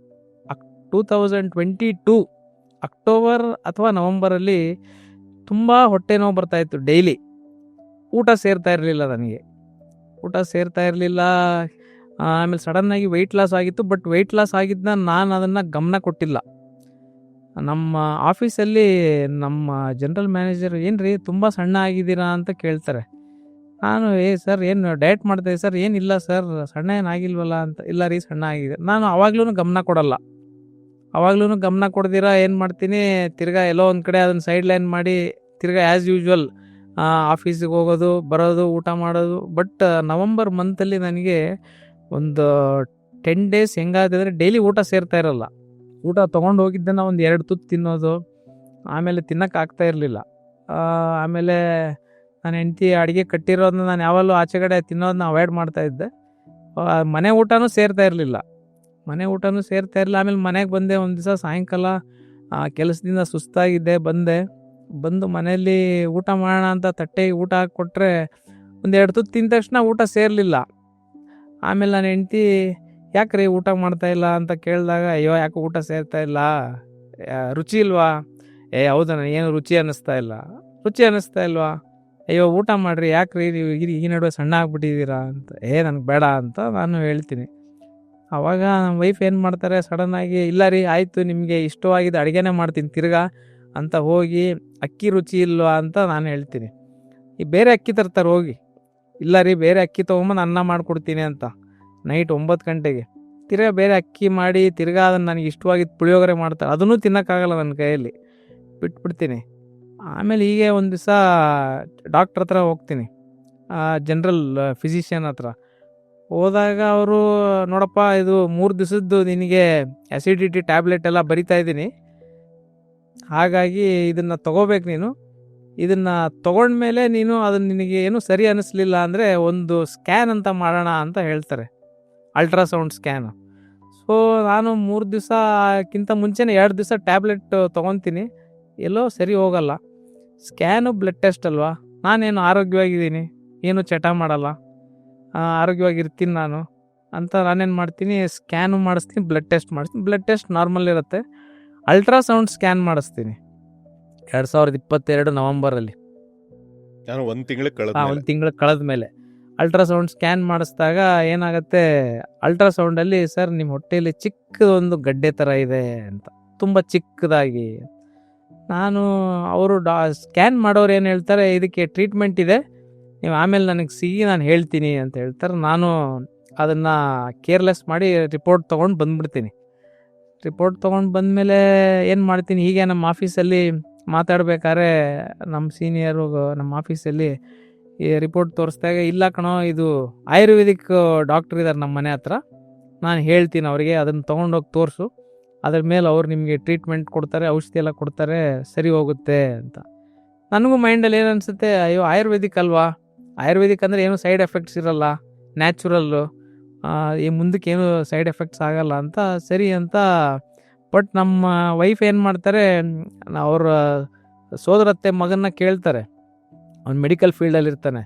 2022 ಅಕ್ಟೋಬರ್ ಅಥವಾ ನವಂಬರಲ್ಲಿ ತುಂಬ ಹೊಟ್ಟೆ ನೋವು ಬರ್ತಾಯಿತ್ತು. ಡೈಲಿ ಊಟ ಸೇರ್ತಾ ಇರಲಿಲ್ಲ. ಆಮೇಲೆ ಸಡನ್ನಾಗಿ ವೆಯ್ಟ್ ಲಾಸ್ ಆಗಿತ್ತು. ಬಟ್ ವೆಯ್ಟ್ ಲಾಸ್ ಆಗಿದ್ದನ್ನ ನಾನು ಅದನ್ನು ಗಮನ ಕೊಟ್ಟಿಲ್ಲ. ನಮ್ಮ ಆಫೀಸಲ್ಲಿ ನಮ್ಮ ಜನರಲ್ ಮ್ಯಾನೇಜರ್, ಏನ್ರಿ ತುಂಬ ಸಣ್ಣ ಆಗಿದ್ದೀರಾ ಅಂತ ಕೇಳ್ತಾರೆ. ನಾನು ಸರ್ ಏನು ಡಯಟ್ ಮಾಡ್ತಾಯಿದ್ದೆ ಸರ್, ಏನಿಲ್ಲ ಸರ್, ಸಣ್ಣ ಏನಾಗಿಲ್ವಲ್ಲ ಅಂತ. ಇಲ್ಲ ರೀ, ಸಣ್ಣ ಆಗಿದೆ. ನಾನು ಆವಾಗ್ಲೂ ಗಮನ ಕೊಡ್ದಿರಾ ಏನು ಮಾಡ್ತೀನಿ, ತಿರ್ಗಾ ಎಲ್ಲೋ ಒಂದು ಕಡೆ ಅದನ್ನು ಸೈಡ್ ಲೈನ್ ಮಾಡಿ ತಿರ್ಗಾ ಆ್ಯಸ್ ಯೂಶ್ವಲ್ ಆಫೀಸಿಗೆ ಹೋಗೋದು ಬರೋದು ಊಟ ಮಾಡೋದು. ಬಟ್ ನವಂಬರ್ ಮಂತಲ್ಲಿ ನನಗೆ ಒಂದು 10 ಡೇಸ್ ಹೆಂಗಾದರೆ ಡೈಲಿ ಊಟ ಸೇರ್ತಾ ಇರಲ್ಲ. ಊಟ ತೊಗೊಂಡು ಹೋಗಿದ್ದೆ ನಾವು ಒಂದು 2 ತುತ್ತು ತಿನ್ನೋದು, ಆಮೇಲೆ ತಿನ್ನೋಕ್ಕಾಗ್ತಾ ಇರಲಿಲ್ಲ. ಆಮೇಲೆ ನನ್ನ ಹೆಂಡತಿ ಅಡುಗೆ ಕಟ್ಟಿರೋದನ್ನ ನಾನು ಯಾವಾಗಲೂ ಆಚೆ ಕಡೆ ತಿನ್ನೋದನ್ನ ಅವಾಯ್ಡ್ ಮಾಡ್ತಾಯಿದ್ದೆ. ಮನೆ ಊಟನೂ ಸೇರ್ತಾ ಇರಲಿಲ್ಲ. ಆಮೇಲೆ ಮನೆಗೆ ಬಂದೆ ಒಂದು ದಿವಸ ಸಾಯಂಕಾಲ, ಕೆಲಸದಿಂದ ಸುಸ್ತಾಗಿದ್ದೆ. ಬಂದು ಮನೆಯಲ್ಲಿ ಊಟ ಮಾಡೋಣ ಅಂತ ತಟ್ಟೆಗೆ ಊಟ ಹಾಕ್ಕೊಟ್ರೆ ಒಂದು 2 ತುತ್ತು ತಿಂದ ತಕ್ಷಣ ಊಟ ಸೇರಲಿಲ್ಲ. ಆಮೇಲೆ ನನ್ನ ಹೆಂಡತಿ, ಯಾಕ್ರಿ ಊಟ ಮಾಡ್ತಾಯಿಲ್ಲ ಅಂತ ಕೇಳಿದಾಗ, ಅಯ್ಯೋ ಯಾಕೆ ಊಟ ಸೇರ್ತಾ ಇಲ್ಲ, ರುಚಿ ಇಲ್ವಾ? ಹೌದಾ, ಏನು ರುಚಿ ಅನ್ನಿಸ್ತಾ ಇಲ್ವಾ? ಅಯ್ಯೋ ಊಟ ಮಾಡಿರಿ, ಯಾಕ್ರಿ ನೀವು ಈ ನಡುವೆ ಸಣ್ಣ ಆಗ್ಬಿಟ್ಟಿದ್ದೀರಾ ಅಂತ. ನನಗೆ ಬೇಡ ಅಂತ ನಾನು ಹೇಳ್ತೀನಿ. ಆವಾಗ ನಮ್ಮ ವೈಫ್ ಏನು ಮಾಡ್ತಾರೆ, ಸಡನ್ನಾಗಿ, ಇಲ್ಲ ರೀ ಆಯಿತು, ನಿಮಗೆ ಇಷ್ಟವಾಗಿದೆ ಅಡುಗೆನೇ ಮಾಡ್ತೀನಿ ತಿರ್ಗಾ ಅಂತ ಹೋಗಿ, ಅಕ್ಕಿ ರುಚಿ ಇಲ್ವಾ ಅಂತ ನಾನು ಹೇಳ್ತೀನಿ. ಈ ಬೇರೆ ಅಕ್ಕಿ ತರ್ತಾರೆ ಹೋಗಿ. ಇಲ್ಲ ರೀ, ಬೇರೆ ಅಕ್ಕಿ ತೊಗೊಂಬಂದು ಅನ್ನ ಮಾಡಿಕೊಡ್ತೀನಿ ಅಂತ. ನೈಟ್ 9 ಗಂಟೆಗೆ ತಿರ್ಗಾ ಬೇರೆ ಅಕ್ಕಿ ಮಾಡಿ ತಿರ್ಗಾ ಅದನ್ನು ನನಗೆ ಇಷ್ಟವಾಗಿದ್ದು ಪುಳಿಯೋಗರೆ ಮಾಡ್ತಾರೆ. ಅದನ್ನೂ ತಿನ್ನೋಕ್ಕಾಗಲ್ಲ ನನ್ನ ಕೈಯಲ್ಲಿ, ಬಿಟ್ಬಿಡ್ತೀನಿ. ಆಮೇಲೆ ಹೀಗೆ ಒಂದು ದಿವಸ ಡಾಕ್ಟ್ರ್ ಹತ್ರ ಹೋಗ್ತೀನಿ, ಜನರಲ್ ಫಿಸಿಷಿಯನ್ ಹತ್ರ. ಹೋದಾಗ ಅವರು, ನೋಡಪ್ಪ, ಇದು 3 ದಿವಸದ್ದು ನಿನಗೆ ಆ್ಯಸಿಡಿಟಿ ಟ್ಯಾಬ್ಲೆಟ್ ಎಲ್ಲ ಬರಿತಾ ಇದ್ದೀನಿ, ಹಾಗಾಗಿ ಇದನ್ನು ತೊಗೋಬೇಕು ನೀನು. ಇದನ್ನು ತೊಗೊಂಡ್ಮೇಲೆ ನೀನು ಅದನ್ನು ನಿನಗೆ ಏನೂ ಸರಿ ಅನ್ನಿಸ್ಲಿಲ್ಲ ಅಂದರೆ ಒಂದು ಸ್ಕ್ಯಾನ್ ಅಂತ ಮಾಡೋಣ ಅಂತ ಹೇಳ್ತಾರೆ, ಅಲ್ಟ್ರಾಸೌಂಡ್ ಸ್ಕ್ಯಾನು. ಸೊ ನಾನು 3 ದಿವಸಕ್ಕಿಂತ ಮುಂಚೆನೇ 2 ದಿವಸ ಟ್ಯಾಬ್ಲೆಟ್ ತೊಗೊತೀನಿ, ಎಲ್ಲೋ ಸರಿ ಹೋಗಲ್ಲ. ಸ್ಕ್ಯಾನು ಬ್ಲಡ್ ಟೆಸ್ಟ್ ಅಲ್ವಾ, ನಾನೇನು ಆರೋಗ್ಯವಾಗಿದ್ದೀನಿ, ಏನು ಚಟ ಮಾಡಲ್ಲ, ಆರೋಗ್ಯವಾಗಿರ್ತೀನಿ ನಾನು ಅಂತ ನಾನೇನು ಮಾಡ್ತೀನಿ, ಸ್ಕ್ಯಾನು ಮಾಡಿಸ್ತೀನಿ, ಬ್ಲಡ್ ಟೆಸ್ಟ್ ನಾರ್ಮಲ್ ಇರುತ್ತೆ. ಅಲ್ಟ್ರಾಸೌಂಡ್ ಸ್ಕ್ಯಾನ್ ಮಾಡಿಸ್ತೀನಿ 2022 ನವಂಬರಲ್ಲಿ.
ಒಂದು ತಿಂಗಳು
ಕಳೆದ ಮೇಲೆ ಅಲ್ಟ್ರಾಸೌಂಡ್ ಸ್ಕ್ಯಾನ್ ಮಾಡಿಸಿದಾಗ ಏನಾಗುತ್ತೆ, ಅಲ್ಟ್ರಾಸೌಂಡಲ್ಲಿ, ಸರ್ ನಿಮ್ಮ ಹೊಟ್ಟೆಯಲ್ಲಿ ಚಿಕ್ಕದೊಂದು ಗಡ್ಡೆ ಥರ ಇದೆ ಅಂತ, ತುಂಬ ಚಿಕ್ಕದಾಗಿ. ಅವರು ಸ್ಕ್ಯಾನ್ ಮಾಡೋರು ಏನು ಹೇಳ್ತಾರೆ, ಇದಕ್ಕೆ ಟ್ರೀಟ್ಮೆಂಟ್ ಇದೆ, ನೀವು ಆಮೇಲೆ ನನಗೆ ಸಿಗಿ ನಾನು ಹೇಳ್ತೀನಿ ಅಂತ ಹೇಳ್ತಾರೆ. ನಾನು ಅದನ್ನು ಕೇರ್ಲೆಸ್ ಮಾಡಿ ರಿಪೋರ್ಟ್ ತೊಗೊಂಡು ಬಂದ್ಬಿಡ್ತೀನಿ. ರಿಪೋರ್ಟ್ ತೊಗೊಂಡು ಬಂದಮೇಲೆ ಏನು ಮಾಡ್ತೀನಿ, ಹೀಗೆ ನಮ್ಮ ಆಫೀಸಲ್ಲಿ ಮಾತಾಡ್ಬೇಕಾದ್ರೆ ನಮ್ಮ ಸೀನಿಯರು ನಮ್ಮ ಆಫೀಸಲ್ಲಿ ಈ ರಿಪೋರ್ಟ್ ತೋರಿಸ್ದಾಗ, ಇಲ್ಲ ಕಣೋ ಇದು ಆಯುರ್ವೇದಿಕ್ ಡಾಕ್ಟ್ರ್ ಇದ್ದಾರೆ ನಮ್ಮ ಮನೆ ಹತ್ರ, ನಾನು ಹೇಳ್ತೀನಿ ಅವರಿಗೆ ಅದನ್ನು ತೊಗೊಂಡೋಗಿ ತೋರಿಸು, ಅದ್ರ ಮೇಲೆ ಅವ್ರು ನಿಮಗೆ ಟ್ರೀಟ್ಮೆಂಟ್ ಕೊಡ್ತಾರೆ, ಔಷಧಿ ಎಲ್ಲ ಕೊಡ್ತಾರೆ, ಸರಿ ಹೋಗುತ್ತೆ ಅಂತ. ನನಗೂ ಮೈಂಡಲ್ಲಿ ಏನು ಅನಿಸುತ್ತೆ, ಅಯ್ಯೋ ಆಯುರ್ವೇದಿಕ್ ಅಲ್ವಾ, ಆಯುರ್ವೇದಿಕ್ ಅಂದರೆ ಏನು ಸೈಡ್ ಎಫೆಕ್ಟ್ಸ್ ಇರಲ್ಲ, ನ್ಯಾಚುರಲ್ಲು, ಈ ಮುಂದಕ್ಕೆ ಏನು ಸೈಡ್ ಎಫೆಕ್ಟ್ಸ್ ಆಗಲ್ಲ ಅಂತ ಸರಿ ಅಂತ. ಬಟ್ ನಮ್ಮ ವೈಫ್ ಏನು ಮಾಡ್ತಾರೆ, ಅವ್ರ ಸೋದರತ್ತೆ ಮಗನ್ನ ಕೇಳ್ತಾರೆ, ಅವ್ನು ಮೆಡಿಕಲ್ ಫೀಲ್ಡಲ್ಲಿ ಇರ್ತಾನೆ,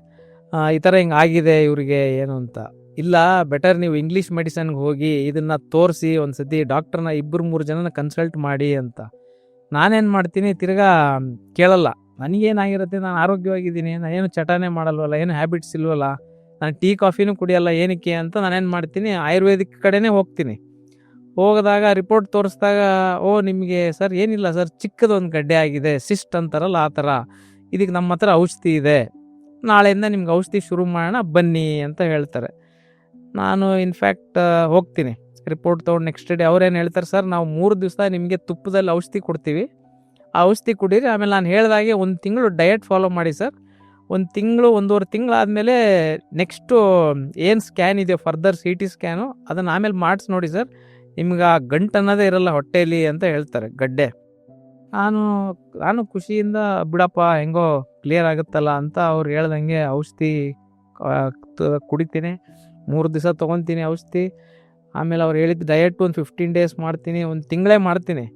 ಈ ಥರ ಹಿಂಗೆ ಆಗಿದೆ ಇವರಿಗೆ ಏನು ಅಂತ. ಇಲ್ಲ, ಬೆಟರ್ ನೀವು ಇಂಗ್ಲೀಷ್ ಮೆಡಿಸನ್ಗೆ ಹೋಗಿ ಇದನ್ನು ತೋರಿಸಿ ಒಂದು ಸತಿ ಡಾಕ್ಟ್ರನ್ನ 2-3 ಜನನ ಕನ್ಸಲ್ಟ್ ಮಾಡಿ ಅಂತ. ನಾನೇನು ಮಾಡ್ತೀನಿ, ತಿರ್ಗಾ ಕೇಳಲ್ಲ, ನನಗೇನಾಗಿರುತ್ತೆ, ನಾನು ಆರೋಗ್ಯವಾಗಿದ್ದೀನಿ, ನಾನು ಏನು ಚಟನೇ ಮಾಡಲ್ವಲ್ಲ, ಏನು ಹ್ಯಾಬಿಟ್ಸ್ ಇಲ್ವಲ್ಲ, ನಾನು ಟೀ ಕಾಫಿನೂ ಕುಡಿಯಲ್ಲ, ಏನಕ್ಕೆ ಅಂತ ನಾನೇನು ಮಾಡ್ತೀನಿ, ಆಯುರ್ವೇದಿಕ್ ಕಡೆನೇ ಹೋಗ್ತೀನಿ. ಹೋಗಿದಾಗ ರಿಪೋರ್ಟ್ ತೋರಿಸಿದಾಗ, ಓ ನಿಮಗೆ ಸರ್ ಏನಿಲ್ಲ ಸರ್, ಚಿಕ್ಕದೊಂದು ಗಡ್ಡೆ ಆಗಿದೆ, ಸಿಸ್ಟ್ ಅಂತಾರಲ್ಲ ಆ ಥರ, ಇದಕ್ಕೆ ನಮ್ಮ ಹತ್ರ ಔಷಧಿ ಇದೆ, ನಾಳೆಯಿಂದ ನಿಮ್ಗೆ ಔಷಧಿ ಶುರು ಮಾಡೋಣ ಬನ್ನಿ ಅಂತ ಹೇಳ್ತಾರೆ. ನಾನು ಇನ್ಫ್ಯಾಕ್ಟ್ ಹೋಗ್ತೀನಿ, ರಿಪೋರ್ಟ್ ತೊಗೊಂಡು ನೆಕ್ಸ್ಟ್ ಡೇ ಅವ್ರೇನು ಹೇಳ್ತಾರೆ, ಸರ್ ನಾವು 3 ದಿವಸ ನಿಮಗೆ ತುಪ್ಪದಲ್ಲಿ ಔಷಧಿ ಕೊಡ್ತೀವಿ, ಆ ಔಷಧಿ ಕುಡೀರಿ, ಆಮೇಲೆ ನಾನು ಹೇಳಿದಾಗೆ 1 ತಿಂಗಳು ಡಯಟ್ ಫಾಲೋ ಮಾಡಿ ಸರ್, 1 ತಿಂಗಳು 1.5 ತಿಂಗಳು ಆದಮೇಲೆ ನೆಕ್ಸ್ಟು ಏನು ಸ್ಕ್ಯಾನ್ ಇದೆಯೋ ಫರ್ದರ್ CT ಸ್ಕ್ಯಾನು ಅದನ್ನು ಆಮೇಲೆ ಮಾಡಿಸಿ ನೋಡಿ ಸರ್, ನಿಮ್ಗೆ ಆ ಗಂಟು ಅನ್ನೋದೇ ಇರಲ್ಲ ಹೊಟ್ಟೆಯಲ್ಲಿ ಅಂತ ಹೇಳ್ತಾರೆ, ಗಡ್ಡೆ. ನಾನು ಖುಷಿಯಿಂದ ಬಿಡಪ್ಪ ಹೆಂಗೋ ಕ್ಲಿಯರ್ ಆಗುತ್ತಲ್ಲ ಅಂತ ಅವ್ರು ಹೇಳ್ದಂಗೆ ಔಷಧಿ ಕುಡಿತೀನಿ, 3 ದಿವಸ ತೊಗೊತೀನಿ ಔಷಧಿ. ಆಮೇಲೆ ಅವ್ರು ಹೇಳಿದ್ದು ಡಯಟ್ ಒಂದು 15 ಡೇಸ್ ಮಾಡ್ತೀನಿ, 1 ತಿಂಗಳೇ ಮಾಡ್ತೀನಿ.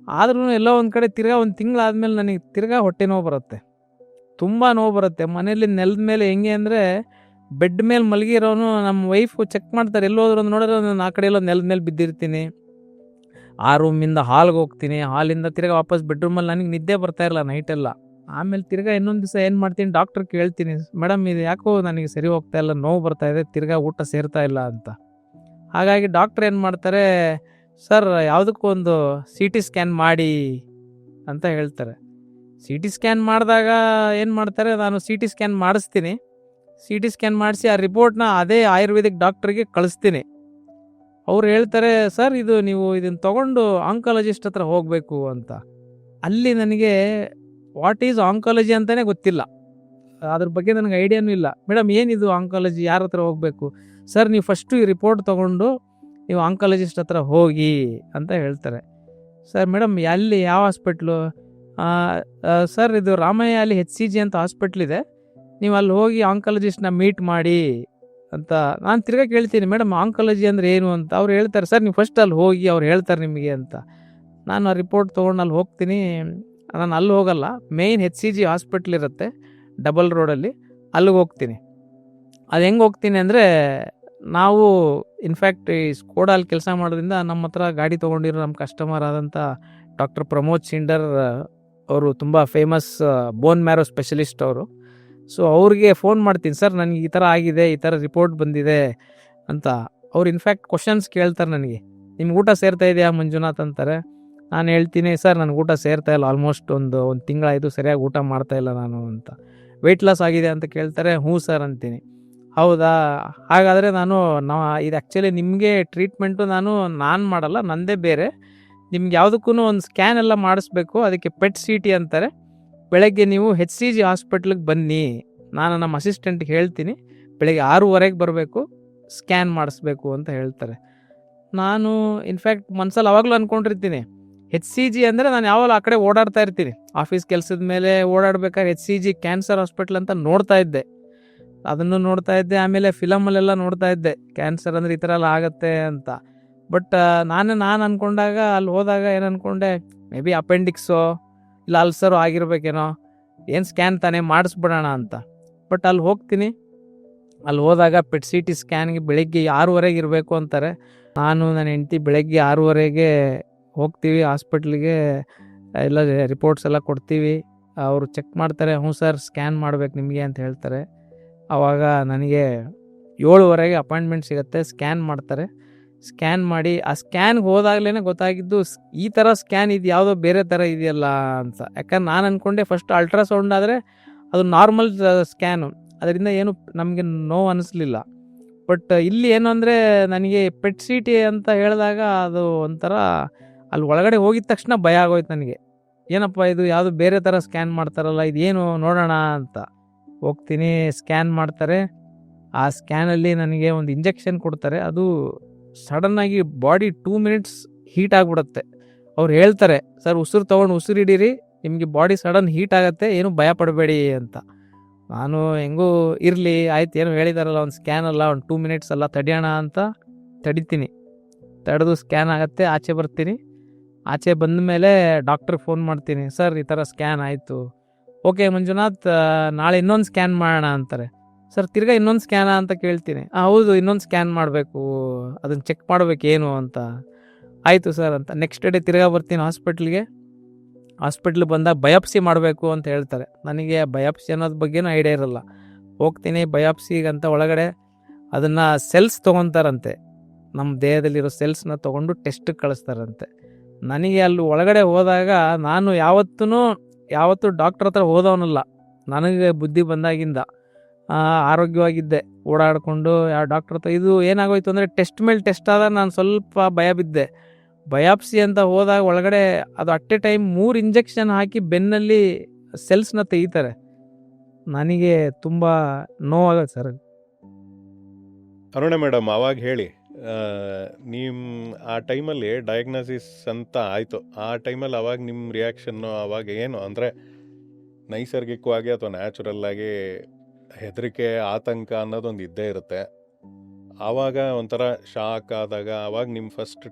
ಆದ್ರೂ ಎಲ್ಲೋ ಒಂದು ಕಡೆ ತಿರ್ಗಾ 1 ತಿಂಗಳಾದ್ಮೇಲೆ ನನಗೆ ತಿರ್ಗಾ ಹೊಟ್ಟೆ ನೋವು ಬರುತ್ತೆ, ತುಂಬ ನೋವು ಬರುತ್ತೆ. ಮನೇಲಿ ನೆಲದ ಮೇಲೆ ಹೆಂಗೆ ಅಂದರೆ, ಬೆಡ್ ಮೇಲೆ ಮಲಗಿರೋನು ನಮ್ಮ ವೈಫು ಚೆಕ್ ಮಾಡ್ತಾರೆ, ಎಲ್ಲೋದ್ರು ಅಂತ ನೋಡಿದ್ರೆ ನಾನು ಆ ಕಡೆ ಎಲ್ಲೋ ನೆಲದ ಮೇಲೆ ಬಿದ್ದಿರ್ತೀನಿ. ಆ ರೂಮಿಂದ ಹಾಲ್ಗೆ ಹೋಗ್ತೀನಿ, ಹಾಲಿಂದ ತಿರ್ಗಾ ವಾಪಸ್ ಬೆಡ್ರೂಮಲ್ಲಿ ನನಗೆ ನಿದ್ದೆ ಬರ್ತಾ ಇರಲ್ಲ ನೈಟೆಲ್ಲ. ಆಮೇಲೆ ತಿರ್ಗಾ ಇನ್ನೊಂದು ದಿವಸ ಏನು ಮಾಡ್ತೀನಿ, ಡಾಕ್ಟ್ರ್ ಕೇಳ್ತೀನಿ, ಮೇಡಮ್ ಇದು ಯಾಕೋ ನನಗೆ ಸರಿ ಹೋಗ್ತಾ ಇಲ್ಲ, ನೋವು ಬರ್ತಾ ಇದೆ, ತಿರ್ಗಾ ಊಟ ಸೇರ್ತಾ ಇಲ್ಲ ಅಂತ. ಹಾಗಾಗಿ ಡಾಕ್ಟ್ರ್ ಏನು ಮಾಡ್ತಾರೆ, ಸರ್ ಯಾವುದಕ್ಕೂ ಒಂದು CT ಸ್ಕ್ಯಾನ್ ಮಾಡಿ ಅಂತ ಹೇಳ್ತಾರೆ. CT ಸ್ಕ್ಯಾನ್ ಮಾಡಿದಾಗ ಏನು ಮಾಡ್ತಾರೆ, ನಾನು CT ಸ್ಕ್ಯಾನ್ ಮಾಡಿಸ್ತೀನಿ, CT ಸ್ಕ್ಯಾನ್ ಮಾಡಿಸಿ ಆ ರಿಪೋರ್ಟ್ನ ಅದೇ ಆಯುರ್ವೇದಿಕ್ ಡಾಕ್ಟ್ರಿಗೆ ಕಳಿಸ್ತೀನಿ. ಅವ್ರು ಹೇಳ್ತಾರೆ, ಸರ್ ಇದು ನೀವು ಇದನ್ನು ತೊಗೊಂಡು ಆಂಕಾಲಜಿಸ್ಟ್ ಹತ್ರ ಹೋಗಬೇಕು ಅಂತ. ಅಲ್ಲಿ ನನಗೆ ವಾಟ್ ಈಸ್ ಆಂಕಾಲಜಿ ಅಂತಲೇ ಗೊತ್ತಿಲ್ಲ, ಅದ್ರ ಬಗ್ಗೆ ನನಗೆ ಐಡಿಯಾನೂ ಇಲ್ಲ. ಮೇಡಮ್ ಏನಿದು ಆಂಕಾಲಜಿ, ಯಾರ ಹತ್ರ ಹೋಗಬೇಕು? ಸರ್ ನೀವು ಫಸ್ಟು ಈ ರಿಪೋರ್ಟ್ ತೊಗೊಂಡು ನೀವು ಆಂಕಾಲಜಿಸ್ಟ್ ಹತ್ರ ಹೋಗಿ ಅಂತ ಹೇಳ್ತಾರೆ. ಸರ್ ಮೇಡಮ್ ಅಲ್ಲಿ ಯಾವ ಹಾಸ್ಪಿಟ್ಲು? ಸರ್ ಇದು ರಾಮಯ್ಯ ಅಲ್ಲಿ HCG ಅಂತ ಹಾಸ್ಪಿಟ್ಲಿದೆ, ನೀವು ಅಲ್ಲಿ ಹೋಗಿ ಆಂಕಾಲಜಿಸ್ಟ್ನ ಮೀಟ್ ಮಾಡಿ ಅಂತ. ನಾನು ತಿರ್ಗಾ ಕೇಳ್ತೀನಿ, ಮೇಡಮ್ ಆಂಕಾಲಜಿ ಅಂದರೆ ಏನು ಅಂತ. ಅವ್ರು ಹೇಳ್ತಾರೆ, ಸರ್ ನೀವು ಫಸ್ಟ್ ಅಲ್ಲಿ ಹೋಗಿ, ಅವ್ರು ಹೇಳ್ತಾರೆ ನಿಮಗೆ ಅಂತ. ನಾನು ಆ ರಿಪೋರ್ಟ್ ತೊಗೊಂಡು ಅಲ್ಲಿ ಹೋಗ್ತೀನಿ. ನಾನು ಅಲ್ಲಿ ಹೋಗಲ್ಲ, ಮೇಯ್ನ್ HCG ಹಾಸ್ಪಿಟ್ಲ್ ಇರುತ್ತೆ ಡಬಲ್ ರೋಡಲ್ಲಿ, ಅಲ್ಲಿಗೆ ಹೋಗ್ತೀನಿ. ಅದು ಹೆಂಗೆ ಹೋಗ್ತೀನಿ ಅಂದರೆ, ನಾವು ಇನ್ಫ್ಯಾಕ್ಟ್ ಈ ಸ್ಕೋಡಾಲ್ಲಿ ಕೆಲಸ ಮಾಡೋದ್ರಿಂದ ನಮ್ಮ ಹತ್ರ ಗಾಡಿ ತೊಗೊಂಡಿರೋ ನಮ್ಮ ಕಸ್ಟಮರ್ ಆದಂಥ ಡಾಕ್ಟರ್ ಪ್ರಮೋದ್ ಸಿಂಡರ್ ಅವರು ತುಂಬ ಫೇಮಸ್ ಬೋನ್ ಮ್ಯಾರೋ ಸ್ಪೆಷಲಿಸ್ಟ್ ಅವರು. ಸೊ ಅವ್ರಿಗೆ ಫೋನ್ ಮಾಡ್ತೀನಿ, ಸರ್ ನನಗೆ ಈ ಥರ ಆಗಿದೆ, ಈ ಥರ ರಿಪೋರ್ಟ್ ಬಂದಿದೆ ಅಂತ. ಅವ್ರು ಇನ್ಫ್ಯಾಕ್ಟ್ ಕ್ವಶನ್ಸ್ ಕೇಳ್ತಾರೆ ನನಗೆ, ನಿಮ್ಗೆ ಊಟ ಸೇರ್ತಾ ಇದೆಯಾ ಮಂಜುನಾಥ್ ಅಂತಾರೆ. ನಾನು ಹೇಳ್ತೀನಿ, ಸರ್ ನನಗೆ ಊಟ ಸೇರ್ತಾ ಇಲ್ಲ, ಆಲ್ಮೋಸ್ಟ್ ಒಂದು ತಿಂಗಳಾಯಿತು ಸರಿಯಾಗಿ ಊಟ ಮಾಡ್ತಾ ಇಲ್ಲ ನಾನು ಅಂತ. ವೆಯ್ಟ್ ಲಾಸ್ ಆಗಿದೆ ಅಂತ ಕೇಳ್ತಾರೆ, ಹ್ಞೂ ಸರ್ ಅಂತೀನಿ. ಹೌದಾ, ಹಾಗಾದರೆ ಇದು ಆ್ಯಕ್ಚುಲಿ ನಿಮಗೆ ಟ್ರೀಟ್ಮೆಂಟು ನಾನು ಮಾಡಲ್ಲ, ನನ್ನದೇ ಬೇರೆ. ನಿಮ್ಗೆ ಯಾವುದಕ್ಕೂ ಒಂದು ಸ್ಕ್ಯಾನ್ ಎಲ್ಲ ಮಾಡಿಸ್ಬೇಕು, ಅದಕ್ಕೆ PET CT ಅಂತಾರೆ. ಬೆಳಗ್ಗೆ ನೀವು HCG ಹಾಸ್ಪಿಟ್ಲಿಗೆ ಬನ್ನಿ, ನಾನು ನಮ್ಮ ಅಸಿಸ್ಟೆಂಟ್ಗೆ ಹೇಳ್ತೀನಿ, ಬೆಳಗ್ಗೆ 6:30ಗೆ ಬರಬೇಕು, ಸ್ಕ್ಯಾನ್ ಮಾಡಿಸ್ಬೇಕು ಅಂತ ಹೇಳ್ತಾರೆ. ನಾನು ಇನ್ಫ್ಯಾಕ್ಟ್ ಮನಸ್ಸಲ್ಲಿ ಅವಾಗಲೂ ಅಂದ್ಕೊಂಡಿರ್ತೀನಿ, HCG ಅಂದರೆ ನಾನು ಯಾವಾಗಲೂ ಆ ಕಡೆ ಓಡಾಡ್ತಾ ಇರ್ತೀನಿ, ಆಫೀಸ್ ಕೆಲಸದ ಮೇಲೆ ಓಡಾಡ್ಬೇಕಾದ್ರೆ HCG ಕ್ಯಾನ್ಸರ್ ಹಾಸ್ಪಿಟ್ಲ್ ಅಂತ ನೋಡ್ತಾ ಇದ್ದೆ, ಅದನ್ನು ನೋಡ್ತಾ ಇದ್ದೆ. ಆಮೇಲೆ ಫಿಲಮಲ್ಲೆಲ್ಲ ನೋಡ್ತಾ ಇದ್ದೆ, ಕ್ಯಾನ್ಸರ್ ಅಂದರೆ ಈ ಥರ ಎಲ್ಲ ಆಗುತ್ತೆ ಅಂತ. ಬಟ್ ನಾನು ಅಂದ್ಕೊಂಡಾಗ ಅಲ್ಲಿ ಹೋದಾಗ ಏನು ಅಂದ್ಕೊಂಡೆ, ಮೇ ಬಿ ಅಪೆಂಡಿಕ್ಸೋ ಇಲ್ಲ ಅಲ್ಸರೋ ಆಗಿರ್ಬೇಕೇನೋ, ಏನು ಸ್ಕ್ಯಾನ್ ತಾನೇ ಮಾಡಿಸ್ಬಿಡೋಣ ಅಂತ. ಬಟ್ ಅಲ್ಲಿ ಹೋಗ್ತೀನಿ, ಅಲ್ಲಿ ಹೋದಾಗ PET CT ಸ್ಕ್ಯಾನ್ಗೆ ಬೆಳಗ್ಗೆ 6:30ಗೆ ಇರಬೇಕು ಅಂತಾರೆ. ನನ್ನ ಹೆಂಡತಿ ಬೆಳಗ್ಗೆ 6:30ಗೆ ಹೋಗ್ತೀವಿ ಹಾಸ್ಪಿಟ್ಲಿಗೆ, ಎಲ್ಲ ರಿಪೋರ್ಟ್ಸ್ ಎಲ್ಲ ಕೊಡ್ತೀವಿ. ಅವರು ಚೆಕ್ ಮಾಡ್ತಾರೆ, ಹ್ಞೂ ಸರ್ ಸ್ಕ್ಯಾನ್ ಮಾಡ್ಬೇಕು ನಿಮಗೆ ಅಂತ ಹೇಳ್ತಾರೆ. ಆವಾಗ ನನಗೆ 7:30ಗೆ ಅಪಾಯಿಂಟ್ಮೆಂಟ್ ಸಿಗುತ್ತೆ, ಸ್ಕ್ಯಾನ್ ಮಾಡ್ತಾರೆ. ಸ್ಕ್ಯಾನ್ ಮಾಡಿ ಆ ಸ್ಕ್ಯಾನ್ಗೆ ಹೋದಾಗಲೇ ಗೊತ್ತಾಗಿದ್ದು, ಈ ಥರ ಸ್ಕ್ಯಾನ್ ಇದು ಯಾವುದೋ ಬೇರೆ ಥರ ಇದೆಯಲ್ಲ ಅಂತ. ಯಾಕಂದ್ರೆ ನಾನು ಅಂದ್ಕೊಂಡೆ ಫಸ್ಟ್ ಅಲ್ಟ್ರಾಸೌಂಡ್ ಆದರೆ ಅದು ನಾರ್ಮಲ್ ಸ್ಕ್ಯಾನು, ಅದರಿಂದ ಏನು ನಮಗೆ ನೋವು ಅನ್ನಿಸ್ಲಿಲ್ಲ. ಬಟ್ ಇಲ್ಲಿ ಏನು ಅಂದರೆ ನನಗೆ ಪೆಟ್ ಸಿ ಟಿ ಅಂತ ಹೇಳಿದಾಗ ಅದು ಒಂಥರ ಅಲ್ಲಿ ಒಳಗಡೆ ಹೋಗಿದ ತಕ್ಷಣ ಭಯ ಆಗೋಯ್ತು ನನಗೆ. ಏನಪ್ಪ ಇದು ಯಾವುದು ಬೇರೆ ಥರ ಸ್ಕ್ಯಾನ್ ಮಾಡ್ತಾರಲ್ಲ, ಇದೇನು ನೋಡೋಣ ಅಂತ ಹೋಗ್ತೀನಿ. ಸ್ಕ್ಯಾನ್ ಮಾಡ್ತಾರೆ. ಆ ಸ್ಕ್ಯಾನಲ್ಲಿ ನನಗೆ ಒಂದು ಇಂಜೆಕ್ಷನ್ ಕೊಡ್ತಾರೆ. ಅದು ಸಡನ್ನಾಗಿ ಬಾಡಿ 2 ಮಿನಿಟ್ಸ್ ಹೀಟ್ ಆಗಿಬಿಡುತ್ತೆ. ಅವ್ರು ಹೇಳ್ತಾರೆ, ಸರ್ ಉಸಿರು ತೊಗೊಂಡು ಉಸಿರು ಹಿಡೀರಿ, ನಿಮಗೆ ಬಾಡಿ ಸಡನ್ ಹೀಟ್ ಆಗುತ್ತೆ, ಏನು ಭಯ ಪಡಬೇಡಿ ಅಂತ. ನಾನು ಹೆಂಗೂ ಇರಲಿ ಆಯ್ತು, ಏನು ಹೇಳಿದಾರಲ್ಲ ಒಂದು ಸ್ಕ್ಯಾನ್ ಅಲ್ಲ, ಒಂದು 2 ಮಿನಿಟ್ಸ್ ಅಲ್ಲ, ತಡೆಯೋಣ ಅಂತ ತಡಿತೀನಿ. ತಡೆದು ಸ್ಕ್ಯಾನ್ ಆಗುತ್ತೆ, ಆಚೆ ಬರ್ತೀನಿ. ಆಚೆ ಬಂದ ಮೇಲೆ ಡಾಕ್ಟ್ರಿಗೆ ಫೋನ್ ಮಾಡ್ತೀನಿ, ಸರ್ ಈ ಥರ ಸ್ಕ್ಯಾನ್ ಆಯಿತು. ಓಕೆ ಮಂಜುನಾಥ್, ನಾಳೆ ಇನ್ನೊಂದು ಸ್ಕ್ಯಾನ್ ಮಾಡೋಣ ಅಂತಾರೆ. ಸರ್ ತಿರ್ಗಾ ಇನ್ನೊಂದು ಸ್ಕ್ಯಾನ ಅಂತ ಕೇಳ್ತೀನಿ. ಹೌದು, ಇನ್ನೊಂದು ಸ್ಕ್ಯಾನ್ ಮಾಡಬೇಕು, ಅದನ್ನು ಚೆಕ್ ಮಾಡಬೇಕೇನು ಅಂತ. ಆಯಿತು ಸರ್ ಅಂತ. ನೆಕ್ಸ್ಟ್ ಡೇ ತಿರ್ಗಾ ಬರ್ತೀನಿ ಹಾಸ್ಪಿಟ್ಲಿಗೆ. ಹಾಸ್ಪಿಟ್ಲಿಗೆ ಬಂದಾಗ ಬಯಾಪ್ಸಿ ಮಾಡಬೇಕು ಅಂತ ಹೇಳ್ತಾರೆ. ನನಗೆ ಬಯಾಪ್ಸಿ ಅನ್ನೋದ್ರ ಬಗ್ಗೆನೂ ಐಡಿಯಾ ಇರಲ್ಲ. ಹೋಗ್ತೀನಿ ಬಯಾಪ್ಸಿಗಂತ ಒಳಗಡೆ ಅದನ್ನು ಸೆಲ್ಸ್ ತೊಗೊತಾರಂತೆ. ನಮ್ಮ ದೇಹದಲ್ಲಿರೋ ಸೆಲ್ಸ್ನ ತೊಗೊಂಡು ಟೆಸ್ಟಿಗೆ ಕಳಿಸ್ತಾರಂತೆ. ನನಗೆ ಅಲ್ಲಿ ಒಳಗಡೆ ಹೋದಾಗ ನಾನು ಯಾವತ್ತೂ ಡಾಕ್ಟ್ರ್ ಹತ್ರ ಹೋದವನಲ್ಲ. ನನಗೆ ಬುದ್ಧಿ ಬಂದಾಗಿಂದ ಆರೋಗ್ಯವಾಗಿದ್ದೆ, ಓಡಾಡಿಕೊಂಡು ಯಾವ ಡಾಕ್ಟ್ರ್ ಹತ್ರ. ಇದು ಏನಾಗೋಯ್ತು ಅಂದರೆ ಟೆಸ್ಟ್ ಮೇಲೆ ಟೆಸ್ಟ್ ಆದಾಗ ನಾನು ಸ್ವಲ್ಪ ಭಯ ಬಿದ್ದೆ. ಬಯಾಪ್ಸಿ ಅಂತ ಹೋದಾಗ ಒಳಗಡೆ ಅದು ಅಟ್ ಎ ಟೈಮ್ 3 ಇಂಜೆಕ್ಷನ್ ಹಾಕಿ ಬೆನ್ನಲ್ಲಿ ಸೆಲ್ಸ್ನ ತೆಗಿತಾರೆ. ನನಗೆ ತುಂಬ ನೋವಾಗುತ್ತೆ ಸರ್.
ಅರುಣ ಮೇಡಮ್, ಆವಾಗ ಹೇಳಿ, ನಿಮ್ಮ ಆ ಟೈಮಲ್ಲಿ ಡಯಾಗ್ನೋಸಿಸ್ ಅಂತ ಆಯಿತು. ಆ ಟೈಮಲ್ಲಿ ಅವಾಗ ನಿಮ್ಮ ರಿಯಾಕ್ಷನ್ನು ಅವಾಗ ಏನು ಅಂದರೆ ನೈಸರ್ಗಿಕವಾಗಿ ಅಥವಾ ನ್ಯಾಚುರಲ್ ಆಗಿ ಹೆದರಿಕೆ, ಆತಂಕ ಅನ್ನೋದೊಂದು ಇದ್ದೇ ಇರುತ್ತೆ. ಆವಾಗ ಒಂಥರ ಶಾಕ್ ಆದಾಗ ಅವಾಗ ನಿಮ್ಮ ಫಸ್ಟ್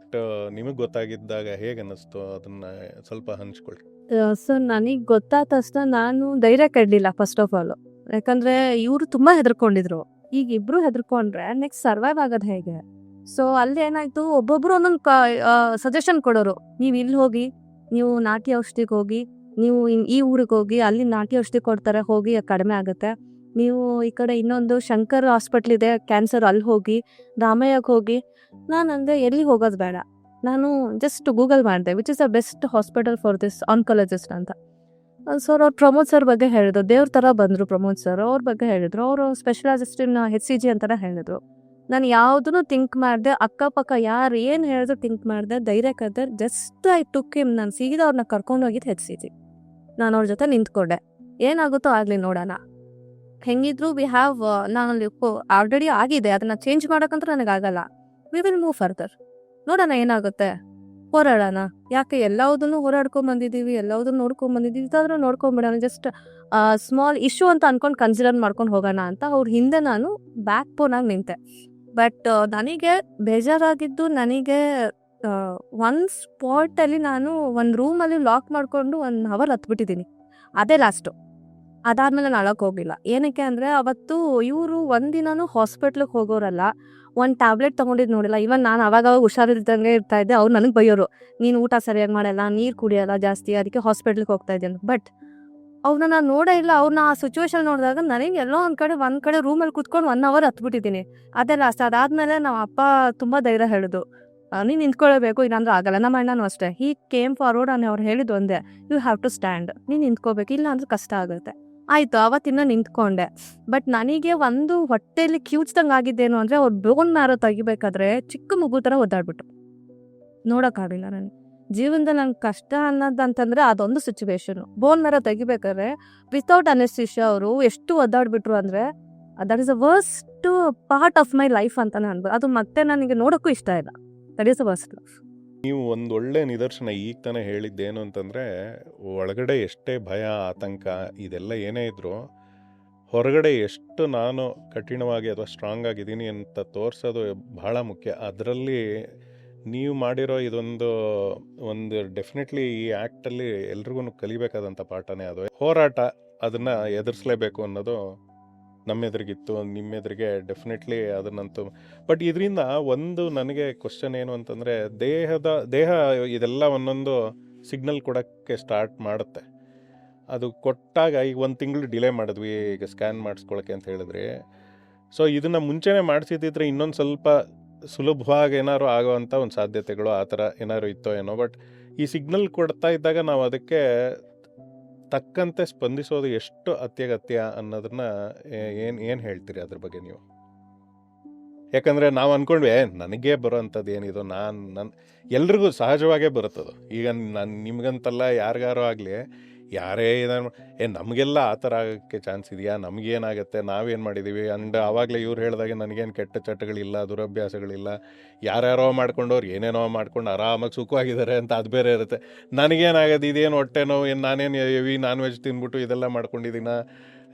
ನಿಮಗೆ ಗೊತ್ತಾಗಿದ್ದಾಗ ಹೇಗೆ ಅನ್ನಿಸ್ತು, ಅದನ್ನು ಸ್ವಲ್ಪ ಹಂಚ್ಕೊಳ್ಳಿ.
ಸರ್ ನನಗೆ ಗೊತ್ತಾದ ತಕ್ಷಣ ನಾನು ಧೈರ್ಯ ಕೆಡಲಿಲ್ಲ ಫಸ್ಟ್ ಆಫ್ ಆಲ್. ಯಾಕಂದರೆ ಇವರು ತುಂಬ ಹೆದರ್ಕೊಂಡಿದ್ರು. ಈಗ ಇಬ್ಬರು ಹೆದರ್ಕೊಂಡ್ರೆ ನೆಕ್ಸ್ಟ್ ಸರ್ವೈವ್ ಆಗೋದು ಹೇಗೆ? ಸೊ ಅಲ್ಲಿ ಏನಾಯಿತು, ಒಬ್ಬೊಬ್ಬರು ಒಂದೊಂದು ಸಜೆಷನ್ ಕೊಡೋರು. ನೀವು ಇಲ್ಲಿ ಹೋಗಿ, ನೀವು ನಾಟಿ ಔಷಧಿಗೆ ಹೋಗಿ, ನೀವು ಈ ಊರಿಗೆ ಹೋಗಿ, ಅಲ್ಲಿ ನಾಟಿ ಔಷಧಿ ಕೊಡ್ತಾರೆ, ಹೋಗಿ ಕಡಿಮೆ ಆಗುತ್ತೆ. ನೀವು ಈ ಕಡೆ ಇನ್ನೊಂದು ಶಂಕರ್ ಹಾಸ್ಪಿಟ್ಲ್ ಇದೆ ಕ್ಯಾನ್ಸರ್, ಅಲ್ಲಿ ಹೋಗಿ, ರಾಮಯ್ಯಗೆ ಹೋಗಿ. ನಾನು ಅಂದರೆ ಎಲ್ಲಿಗೆ ಹೋಗೋದು ಬೇಡ, ನಾನು ಜಸ್ಟ್ ಗೂಗಲ್ ಮಾಡಿದೆ which is the best hospital for this oncologist ಅಂತ. ಸರ್ ಅವ್ರು ಪ್ರಮೋದ್ ಸರ್ ಬಗ್ಗೆ ಹೇಳಿದ್ರು, ದೇವ್ರ ಥರ ಬಂದರು ಪ್ರಮೋದ್ ಸರ್. ಅವ್ರ ಬಗ್ಗೆ ಹೇಳಿದ್ರು, ಅವರು ಸ್ಪೆಷಲೈಸಿಸ್ಟ್ ಇನ್ HCG ಅಂತಾನೆ ಹೇಳಿದ್ರು. ನಾನು ಯಾವುದೂ ಥಿಂಕ್ ಮಾಡಿದೆ, ಅಕ್ಕಪಕ್ಕ ಯಾರು ಏನು ಹೇಳಿದ್ರು ಥಿಂಕ್ ಮಾಡಿದೆ, ಧೈರ್ಯ ಕದ್ದೆ. Just I took him. ನಾನು ಸೀದಾ ಅವ್ರನ್ನ ಕರ್ಕೊಂಡೋಗಿದ್ದು HCG. ನಾನು ಅವ್ರ ಜೊತೆ ನಿಂತ್ಕೊಂಡೆ, ಏನಾಗುತ್ತೋ ಆಗಲಿ ನೋಡೋಣ. ಹೆಂಗಿದ್ರು ವಿ ಹ್ಯಾವ್, ನಾನಲ್ಲಿ ಆಲ್ರೆಡಿ ಆಗಿದೆ, ಅದನ್ನು ಚೇಂಜ್ ಮಾಡೋಕ್ಕಂತ ನನಗಾಗಲ್ಲ. ವಿ ವಿಲ್ ಮೂವ್ ಫರ್ದರ್, ನೋಡೋಣ ಏನಾಗುತ್ತೆ, ಹೋರಾಡೋಣ. ಯಾಕೆ ಎಲ್ಲದನ್ನು ಹೋರಾಡ್ಕೊಂಬಂದಿದ್ದೀವಿ, ಎಲ್ಲದನ್ನು ನೋಡ್ಕೊಂಬಂದಿದ್ದೀವಿ, ಇದಾದರೂ ನೋಡ್ಕೊಂಬಿಡೋಣ. ಜಸ್ಟ್ ಸ್ಮಾಲ್ ಇಶ್ಯೂ ಅಂತ ಅಂದ್ಕೊಂಡು ಕನ್ಸಿಡರ್ ಮಾಡ್ಕೊಂಡು ಹೋಗೋಣ ಅಂತ ಅವ್ರ ಹಿಂದೆ ನಾನು ಬ್ಯಾಕ್ ಬೋನಾಗಿ ನಿಂತೆ. ಬಟ್ ನನಗೆ ಬೇಜಾರಾಗಿದ್ದು, ನನಗೆ ಒಂದು ಸ್ಪಾಟಲ್ಲಿ ನಾನು ಒಂದು ರೂಮಲ್ಲಿ ಲಾಕ್ ಮಾಡಿಕೊಂಡು 1 ಅವರ್ ಹತ್ಬಿಟ್ಟಿದ್ದೀನಿ. ಅದೇ ಲಾಸ್ಟು. ಅದಾದಮೇಲೆ ನಾನು ಅಳಕ್ಕೆ ಹೋಗಿಲ್ಲ. ಏನಕ್ಕೆ ಅಂದರೆ ಅವತ್ತು ಇವರು ಒಂದಿನೂ ಹಾಸ್ಪಿಟ್ಲಿಗೆ ಹೋಗೋರಲ್ಲ, ಒಂದು ಟ್ಯಾಬ್ಲೆಟ್ ತೊಗೊಂಡಿದ್ದು ನೋಡಿಲ್ಲ. ಈವನ್ ನಾನು ಅವಾಗ ಹುಷಾರಿದ್ದಂಗೆ ಇರ್ತಾಯಿದ್ದೆ. ಅವ್ರು ನನಗೆ ಬೈಯೋರು, ನೀನು ಊಟ ಸರಿಯಾಗಿ ಮಾಡಲ್ಲ, ನೀರು ಕುಡಿಯೋಲ್ಲ ಜಾಸ್ತಿ, ಅದಕ್ಕೆ ಹಾಸ್ಪಿಟ್ಲಿಗೆ ಹೋಗ್ತಾ ಇದ್ದೇನೆ. ಬಟ್ ಅವ್ರನ್ನ ನಾನು ನೋಡೇ ಇಲ್ಲ. ಅವ್ರನ್ನ ಆ ಸಿಚುವೇಶನ್ ನೋಡಿದಾಗ ನನಗೆ ಎಲ್ಲೋ ಒಂದು ಕಡೆ ರೂಮಲ್ಲಿ ಕೂತ್ಕೊಂಡು 1 ಅವರ್ ಹತ್ಬಿಟ್ಟಿದ್ದೀನಿ. ಅದೇ ಲಾಸ್ಟ್. ಅದಾದಮೇಲೆ ನಮ್ಮ ಅಪ್ಪ ತುಂಬ ಧೈರ್ಯ ಹೇಳಿದ್ರು, ನೀನು ನಿಂತ್ಕೊಳ್ಳೇಬೇಕು, ಇಲ್ಲಾಂದ್ರೆ ಆಗಲ್ಲ. ನಮ್ಮ ಅಣ್ಣನೂ ಅಷ್ಟೇ, ಹೀ ಕೇಮ್ ಫಾರ್ವರ್ಡ್. ಅವ್ರು ಹೇಳಿದ್ದು ಒಂದೇ, ಯು ಹ್ಯಾವ್ ಟು ಸ್ಟ್ಯಾಂಡ್, ನೀನು ನಿಂತ್ಕೋಬೇಕು, ಇಲ್ಲ ಅಂದ್ರೆ ಕಷ್ಟ ಆಗುತ್ತೆ. ಆಯಿತು, ಅವತ್ತಿನ ನಿಂತ್ಕೊಂಡೆ. ಬಟ್ ನನಗೆ ಒಂದು ಹೊಟ್ಟೆಯಲ್ಲಿ ಕ್ಯೂಚ್ದಂಗೆ ಆಗಿದ್ದೇನು ಅಂದರೆ, ಅವ್ರು ಬೋನ್ ಮ್ಯಾರೋ ತೆಗಿಬೇಕಾದ್ರೆ ಚಿಕ್ಕ ಮಗು ಥರ ಒದ್ದಾಡ್ಬಿಟ್ರು. ನೋಡೋಕ್ಕಾಗಲಿಲ್ಲ ನನಗೆ ಜೀವನದಲ್ಲಿ. ನಂಗೆ ಕಷ್ಟ ಅನ್ನೋದಂತಂದರೆ ಅದೊಂದು ಸಿಚುವೇಶನು. ಬೋನ್ ಮ್ಯಾರೋ ತೆಗಿಬೇಕಾದ್ರೆ ವಿತೌಟ್ ಅನೆಸ್ಥಿಷಿಯಾ ಅವರು ಎಷ್ಟು ಒದ್ದಾಡ್ಬಿಟ್ರು ಅಂದರೆ, that is the worst part of my life ಅಂತಲೇ ಅನ್ಬೋದು. ಅದು ಮತ್ತೆ ನನಗೆ ನೋಡೋಕ್ಕೂ ಇಷ್ಟ ಇಲ್ಲ. That is the worst life.
ನೀವು ಒಂದು ಒಳ್ಳೆ ನಿದರ್ಶನ ಈಗ ತಾನೇ ಹೇಳಿದ್ದೇನು ಅಂತಂದರೆ, ಒಳಗಡೆ ಎಷ್ಟೇ ಭಯ, ಆತಂಕ ಇದೆಲ್ಲ ಏನೇ ಇದ್ದರೂ ಹೊರಗಡೆ ಎಷ್ಟು ನಾನು ಕಠಿಣವಾಗಿ ಅಥವಾ ಸ್ಟ್ರಾಂಗ್ ಆಗಿದ್ದೀನಿ ಅಂತ ತೋರಿಸೋದು ಬಹಳ ಮುಖ್ಯ. ಅದರಲ್ಲಿ ನೀವು ಮಾಡಿರೋ ಒಂದು ಡೆಫಿನೆಟ್ಲಿ ಈ ಆ್ಯಕ್ಟಲ್ಲಿ ಎಲ್ರಿಗೂ ಕಲಿಬೇಕಾದಂಥ ಪಾಠನೇ ಅದು. ಹೋರಾಟ, ಅದನ್ನು ಎದುರಿಸಲೇಬೇಕು ಅನ್ನೋದು ನಮ್ಮೆದುರಿಗಿತ್ತು, ನಿಮ್ಮೆದುರಿಗೆ ಡೆಫಿನೆಟ್ಲಿ ಅದನ್ನಂತೂ. ಬಟ್ ಇದರಿಂದ ಒಂದು ನನಗೆ ಕ್ವಶನ್ ಏನು ಅಂತಂದರೆ, ದೇಹ ಇದೆಲ್ಲ ಒಂದೊಂದು ಸಿಗ್ನಲ್ ಕೊಡೋಕ್ಕೆ ಸ್ಟಾರ್ಟ್ ಮಾಡುತ್ತೆ. ಅದು ಕೊಟ್ಟಾಗ ಈಗ 1 ತಿಂಗಳು ಡಿಲೇ ಮಾಡಿದ್ವಿ ಈಗ ಸ್ಕ್ಯಾನ್ ಮಾಡಿಸ್ಕೊಳ್ಳೋಕ್ಕೆ ಅಂತ ಹೇಳಿದ್ರಿ. ಸೊ ಇದನ್ನು ಮುಂಚೆನೇ ಮಾಡಿಸಿದ್ದಿದ್ರೆ ಇನ್ನೊಂದು ಸ್ವಲ್ಪ ಸುಲಭವಾಗಿ ಏನಾದ್ರು ಆಗೋವಂಥ ಒಂದು ಸಾಧ್ಯತೆಗಳು ಆ ಥರ ಏನಾದ್ರು ಇತ್ತೋ ಏನೋ. ಬಟ್ ಈ ಸಿಗ್ನಲ್ ಕೊಡ್ತಾ ಇದ್ದಾಗ ನಾವು ಅದಕ್ಕೆ ತಕ್ಕಂತೆ ಸ್ಪಂದಿಸೋದು ಎಷ್ಟು ಅತ್ಯಗತ್ಯ ಅನ್ನೋದನ್ನ ಏನು ಹೇಳ್ತೀರಿ ಅದ್ರ ಬಗ್ಗೆ ನೀವು? ಯಾಕಂದರೆ ನಾವು ಅಂದ್ಕೊಂಡ್ವಿ ನನಗೇ ಬರೋ ಅಂಥದ್ದು ಏನಿದು ಎಲ್ರಿಗೂ ಸಹಜವಾಗೇ ಬರುತ್ತದು. ಈಗ ನಿಮ್ಗಂತಲ್ಲ, ಯಾರಿಗಾರೋ ಆಗಲಿ, ಯಾರೇ ಇದನ್ನು ನಮಗೆಲ್ಲ ಆ ಥರ ಆಗೋಕ್ಕೆ ಚಾನ್ಸ್ ಇದೆಯಾ, ನಮಗೇನಾಗುತ್ತೆ, ನಾವೇನು ಮಾಡಿದ್ದೀವಿ ಆ್ಯಂಡ್ ಆವಾಗಲೇ ಇವ್ರು ಹೇಳಿದಾಗೆ ನನಗೇನು ಕೆಟ್ಟ ಚಟಗಳಿಲ್ಲ, ದುರಭ್ಯಾಸಗಳಿಲ್ಲ, ಯಾರ್ಯಾರೋ ಮಾಡ್ಕೊಂಡವ್ರು ಏನೇನೋ ಮಾಡ್ಕೊಂಡು ಆರಾಮಾಗಿ ಸುಖವಾಗಿದ್ದಾರೆ ಅಂತ ಅದು ಬೇರೆ ಇರುತ್ತೆ. ನನಗೇನಾಗೋದು, ಇದೇನು ಹೊಟ್ಟೆ ನೋವು, ನಾನೇನು ಹೆವಿ ನಾನ್ ವೆಜ್ ತಿಂದ್ಬಿಟ್ಟು ಇದೆಲ್ಲ ಮಾಡ್ಕೊಂಡಿದ್ದೀನ,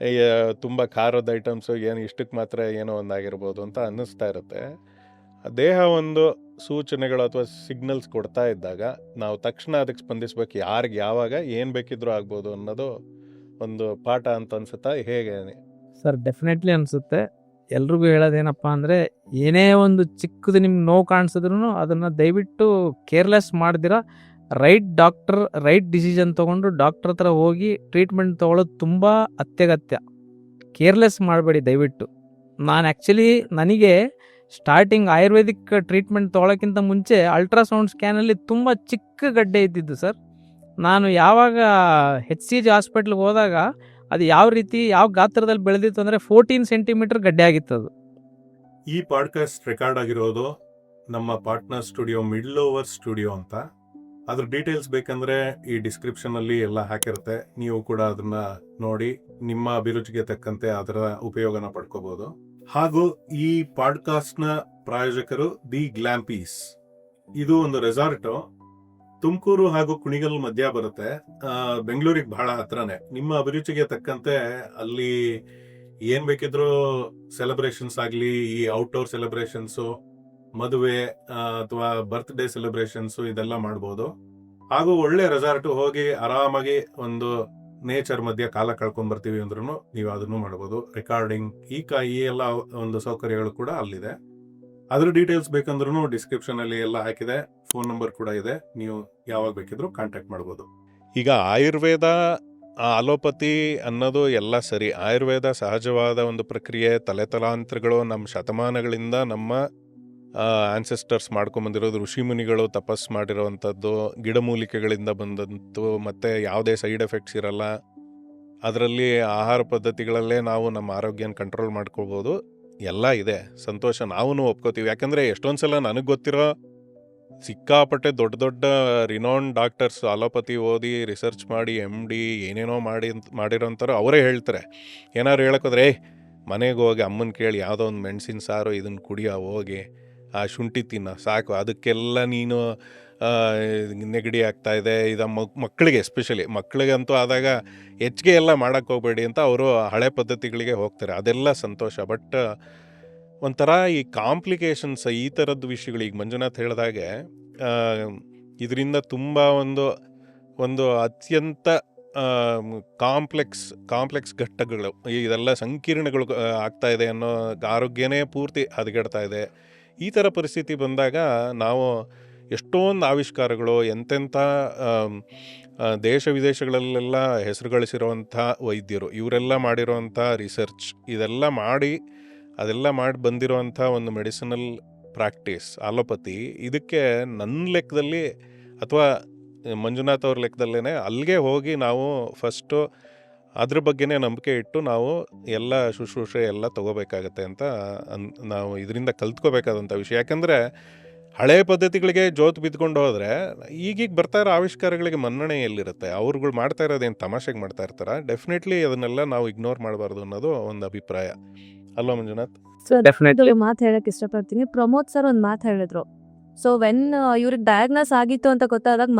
ತುಂಬ ಖಾರದ ಐಟಮ್ಸು ಏನು ಇಷ್ಟಕ್ಕೆ ಮಾತ್ರ ಏನೋ ಒಂದಾಗಿರ್ಬೋದು ಅಂತ ಅನ್ನಿಸ್ತಾ ಇರುತ್ತೆ. ದೇಹ ಒಂದು ಸೂಚನೆಗಳು ಅಥವಾ ಸಿಗ್ನಲ್ಸ್ ಕೊಡ್ತಾ ಇದ್ದಾಗ ನಾವು ತಕ್ಷಣ ಅದಕ್ಕೆ ಸ್ಪಂದಿಸ್ಬೇಕು. ಯಾರಿಗೆ ಯಾವಾಗ ಏನು ಬೇಕಿದ್ರೂ ಆಗ್ಬೋದು ಅನ್ನೋದು ಒಂದು ಪಾಠ ಅಂತ ಅನ್ಸುತ್ತಾ, ಹೇಗೆ?
ಸರ್ ಡೆಫಿನೆಟ್ಲಿ ಅನಿಸುತ್ತೆ. ಎಲ್ರಿಗೂ ಹೇಳೋದೇನಪ್ಪ ಅಂದರೆ, ಏನೇ ಒಂದು ಚಿಕ್ಕದು ನಿಮ್ಗೆ ನೋವು ಕಾಣಿಸಿದ್ರು ಅದನ್ನು ದಯವಿಟ್ಟು ಕೇರ್ಲೆಸ್ ಮಾಡ್ದಿರ ರೈಟ್ ಡಿಸಿಷನ್ ತೊಗೊಂಡು ಡಾಕ್ಟ್ರ್ ಹತ್ರ ಹೋಗಿ ಟ್ರೀಟ್ಮೆಂಟ್ ತೊಗೊಳ್ಳೋದು ತುಂಬ ಅತ್ಯಗತ್ಯ. ಕೇರ್ಲೆಸ್ ಮಾಡಬೇಡಿ ದಯವಿಟ್ಟು. ನಾನು ಆ್ಯಕ್ಚುಲಿ ನನಗೆ ಸ್ಟಾರ್ಟಿಂಗ್ ಆಯುರ್ವೇದಿಕ್ ಟ್ರೀಟ್ಮೆಂಟ್ ತೊಗೊಳೋಕ್ಕಿಂತ ಮುಂಚೆ ಅಲ್ಟ್ರಾಸೌಂಡ್ ಸ್ಕ್ಯಾನಲ್ಲಿ ತುಂಬ ಚಿಕ್ಕ ಗಡ್ಡೆ ಇದ್ದಿದ್ದು ಸರ್. ನಾನು ಯಾವಾಗ HCG ಹಾಸ್ಪಿಟ್ಲಿಗೆ ಹೋದಾಗ ಅದು ಯಾವ ಗಾತ್ರದಲ್ಲಿ ಬೆಳೆದಿತ್ತು ಅಂದರೆ 14 ಸೆಂಟಿಮೀಟರ್ ಗಡ್ಡೆ ಆಗಿತ್ತು ಅದು.
ಈ ಪಾಡ್ಕಾಸ್ಟ್ ರೆಕಾರ್ಡ್ ಆಗಿರೋದು ನಮ್ಮ partner studio middle over studio ಅಂತ. ಅದ್ರ ಡೀಟೇಲ್ಸ್ ಬೇಕಂದ್ರೆ ಈ ಡಿಸ್ಕ್ರಿಪ್ಷನಲ್ಲಿ ಎಲ್ಲ ಹಾಕಿರುತ್ತೆ. ನೀವು ಕೂಡ ಅದನ್ನ ನೋಡಿ ನಿಮ್ಮ ಅಭಿರುಚಿಗೆ ತಕ್ಕಂತೆ ಅದರ ಉಪಯೋಗನ ಪಡ್ಕೋಬಹುದು. ಹಾಗೂ ಈ ಪಾಡ್ಕಾಸ್ಟ್ನ ಪ್ರಾಯೋಜಕರು ದಿ ಗ್ಲಾಂಪೀಸ್. ಇದು ಒಂದು ರೆಸಾರ್ಟು ತುಮಕೂರು ಹಾಗೂ ಕುಣಿಗಲ್ ಮಧ್ಯ ಬರುತ್ತೆ. ಬೆಂಗಳೂರಿಗೆ ಬಹಳ ಹತ್ರನೇ. ನಿಮ್ಮ ಅಭಿರುಚಿಗೆ ತಕ್ಕಂತೆ ಅಲ್ಲಿ ಏನ್ ಬೇಕಿದ್ರು ಸೆಲೆಬ್ರೇಷನ್ಸ್ ಆಗಲಿ, ಈ ಔಟ್ಡೋರ್ ಸೆಲೆಬ್ರೇಷನ್ಸು, ಮದುವೆ ಅಥವಾ ಬರ್ತ್ಡೇ ಸೆಲೆಬ್ರೇಷನ್ಸು ಇದೆಲ್ಲ ಮಾಡ್ಬೋದು. ಹಾಗೂ ಒಳ್ಳೆ ರೆಸಾರ್ಟು, ಹೋಗಿ ಆರಾಮಾಗಿ ಒಂದು ನೇಚರ್ ಮಧ್ಯೆ ಕಾಲ ಕಳ್ಕೊಂಡ್ ಬರ್ತೀವಿ ಅಂದ್ರೂ ನೀವು ಅದನ್ನು ಮಾಡ್ಬೋದು. ರೆಕಾರ್ಡಿಂಗ್ ಈ ಎಲ್ಲ ಒಂದು ಸೌಕರ್ಯಗಳು ಕೂಡ ಅಲ್ಲಿದೆ. ಅದ್ರ ಡೀಟೇಲ್ಸ್ ಬೇಕಂದ್ರೂ ಡಿಸ್ಕ್ರಿಪ್ಷನ್ ಅಲ್ಲಿ ಎಲ್ಲ ಹಾಕಿದೆ. ಫೋನ್ ನಂಬರ್ ಕೂಡ ಇದೆ, ನೀವು ಯಾವಾಗ ಬೇಕಿದ್ರು ಕಾಂಟ್ಯಾಕ್ಟ್ ಮಾಡ್ಬೋದು. ಈಗ ಆಯುರ್ವೇದ, ಅಲೋಪತಿ ಅನ್ನೋದು ಎಲ್ಲ ಸರಿ. ಆಯುರ್ವೇದ ಸಹಜವಾದ ಒಂದು ಪ್ರಕ್ರಿಯೆ, ತಲೆತಲಾಂತರಗಳು, ನಮ್ಮ ಶತಮಾನಗಳಿಂದ ನಮ್ಮ ಆನ್ಸೆಸ್ಟರ್ಸ್ ಮಾಡ್ಕೊಂಬಂದಿರೋದು, ಋಷಿಮುನಿಗಳು ತಪಸ್ ಮಾಡಿರೋವಂಥದ್ದು, ಗಿಡಮೂಲಿಕೆಗಳಿಂದ ಬಂದಂತು, ಮತ್ತು ಯಾವುದೇ ಸೈಡ್ ಎಫೆಕ್ಟ್ಸ್ ಇರಲ್ಲ. ಅದರಲ್ಲಿ ಆಹಾರ ಪದ್ಧತಿಗಳಲ್ಲೇ ನಾವು ನಮ್ಮ ಆರೋಗ್ಯನ ಕಂಟ್ರೋಲ್ ಮಾಡ್ಕೊಳ್ಬೋದು. ಎಲ್ಲ ಇದೆ, ಸಂತೋಷ. ನಾವು ಒಪ್ಕೋತೀವಿ. ಯಾಕಂದರೆ ಎಷ್ಟೊಂದು ಸಲ ನನಗೆ ಗೊತ್ತಿರೋ ಸಿಕ್ಕಾಪಟ್ಟೆ ದೊಡ್ಡ ದೊಡ್ಡ ರಿನೌಂಡ್ ಡಾಕ್ಟರ್ಸ್ ಅಲೋಪತಿ ಓದಿ ರಿಸರ್ಚ್ ಮಾಡಿ MD ಏನೇನೋ ಮಾಡಿರೋಂಥವ್ರು ಅವರೇ ಹೇಳ್ತಾರೆ. ಏನಾದ್ರು ಹೇಳೋಕೋದ್ರೆ, ಮನೆಗೆ ಹೋಗಿ ಅಮ್ಮನ ಕೇಳಿ ಯಾವುದೋ ಒಂದು ಮೆಣಸಿನ ಸಾರು ಇದನ್ನು ಕುಡಿಯೋ, ಹೋಗಿ ಆ ಶುಂಠಿ ತಿನ್ನ ಸಾಕು, ಅದಕ್ಕೆಲ್ಲ ನೀನು ನೆಗಡಿ ಆಗ್ತಾಯಿದೆ. ಇದು ಮಕ್ಕಳಿಗೆ, ಎಸ್ಪೆಷಲಿ ಮಕ್ಕಳಿಗಂತೂ ಆದಾಗ ಹೆಚ್ಚಿಗೆ ಎಲ್ಲ ಮಾಡೋಕ್ಕೆ ಹೋಗಬೇಡಿ ಅಂತ ಅವರು ಹಳೆ ಪದ್ಧತಿಗಳಿಗೆ ಹೋಗ್ತಾರೆ. ಅದೆಲ್ಲ ಸಂತೋಷ. ಬಟ್ ಒಂಥರ ಈ ಕಾಂಪ್ಲಿಕೇಶನ್ಸ್, ಈ ಥರದ್ದು ವಿಷಯಗಳು, ಈಗ ಮಂಜುನಾಥ್ ಹೇಳಿದಾಗೆ ಇದರಿಂದ ತುಂಬ ಒಂದು ಅತ್ಯಂತ ಕಾಂಪ್ಲೆಕ್ಸ್ ಘಟ್ಟಗಳು, ಇದೆಲ್ಲ ಸಂಕೀರ್ಣಗಳು ಆಗ್ತಾಯಿದೆ ಅನ್ನೋ ಆರೋಗ್ಯನೇ ಪೂರ್ತಿ ಹದಗೆಡ್ತಾ ಇದೆ. ಈ ಥರ ಪರಿಸ್ಥಿತಿ ಬಂದಾಗ ನಾವು ಎಷ್ಟೊಂದು ಆವಿಷ್ಕಾರಗಳು, ಎಂತೆಂಥ ದೇಶ ವಿದೇಶಗಳಲ್ಲೆಲ್ಲ ಹೆಸರು ಗಳಿಸಿರುವಂಥ ವೈದ್ಯರು, ಇವರೆಲ್ಲ ಮಾಡಿರೋವಂಥ ರಿಸರ್ಚ್, ಇದೆಲ್ಲ ಮಾಡಿ ಬಂದಿರೋವಂಥ ಒಂದು ಮೆಡಿಸಿನಲ್ ಪ್ರಾಕ್ಟೀಸ್ ಅಲೋಪತಿ. ಇದಕ್ಕೆ ನನ್ನ ಲೆಕ್ಕದಲ್ಲಿ ಅಥವಾ ಮಂಜುನಾಥ್ ಅವ್ರ ಲೆಕ್ಕದಲ್ಲೇ ಅಲ್ಲಿಗೆ ಹೋಗಿ ನಾವು ಫಸ್ಟು ಅದ್ರ ಬಗ್ಗೆನೇ ನಂಬಿಕೆ ಇಟ್ಟು ನಾವು ಎಲ್ಲ ಶುಶ್ರೂಷೆ ಎಲ್ಲ ತೊಗೋಬೇಕಾಗತ್ತೆ ಅಂತ ನಾವು ಇದರಿಂದ ಕಲ್ತ್ಕೋಬೇಕಾದಂಥ ವಿಷಯ. ಯಾಕಂದರೆ ಹಳೆಯ ಪದ್ಧತಿಗಳಿಗೆ ಜೋತು ಬಿದ್ದುಕೊಂಡು ಹೋದರೆ ಈಗೀಗ ಬರ್ತಾ ಇರೋ ಆವಿಷ್ಕಾರಗಳಿಗೆ ಮನ್ನಣೆ ಎಲ್ಲಿರುತ್ತೆ? ಅವ್ರುಗಳು ಮಾಡ್ತಾ ಇರೋದೇನು ತಮಾಷೆಗೆ ಮಾಡ್ತಾ ಇರ್ತಾರೆ? ಡೆಫಿನೆಟ್ಲಿ ಅದನ್ನೆಲ್ಲ ನಾವು ಇಗ್ನೋರ್ ಮಾಡಬಾರ್ದು ಅನ್ನೋದು ಒಂದು ಅಭಿಪ್ರಾಯ ಅಲ್ವಾ ಮಂಜುನಾಥ್?
ಮಾತು ಹೇಳಕ್ ಇಷ್ಟಪಡ್ತೀನಿ. ಪ್ರಮೋದ್ ಸರ್ ಒಂದು ಮಾತು ಹೇಳಿದ್ರು. ಸೊ ವೆನ್ ಇವ್ರಿಗೆ ಡಯಾಗ್ನೋಸ್ ಆಗಿತ್ತು ಅಂತ ಗೊತ್ತಾದಾಗ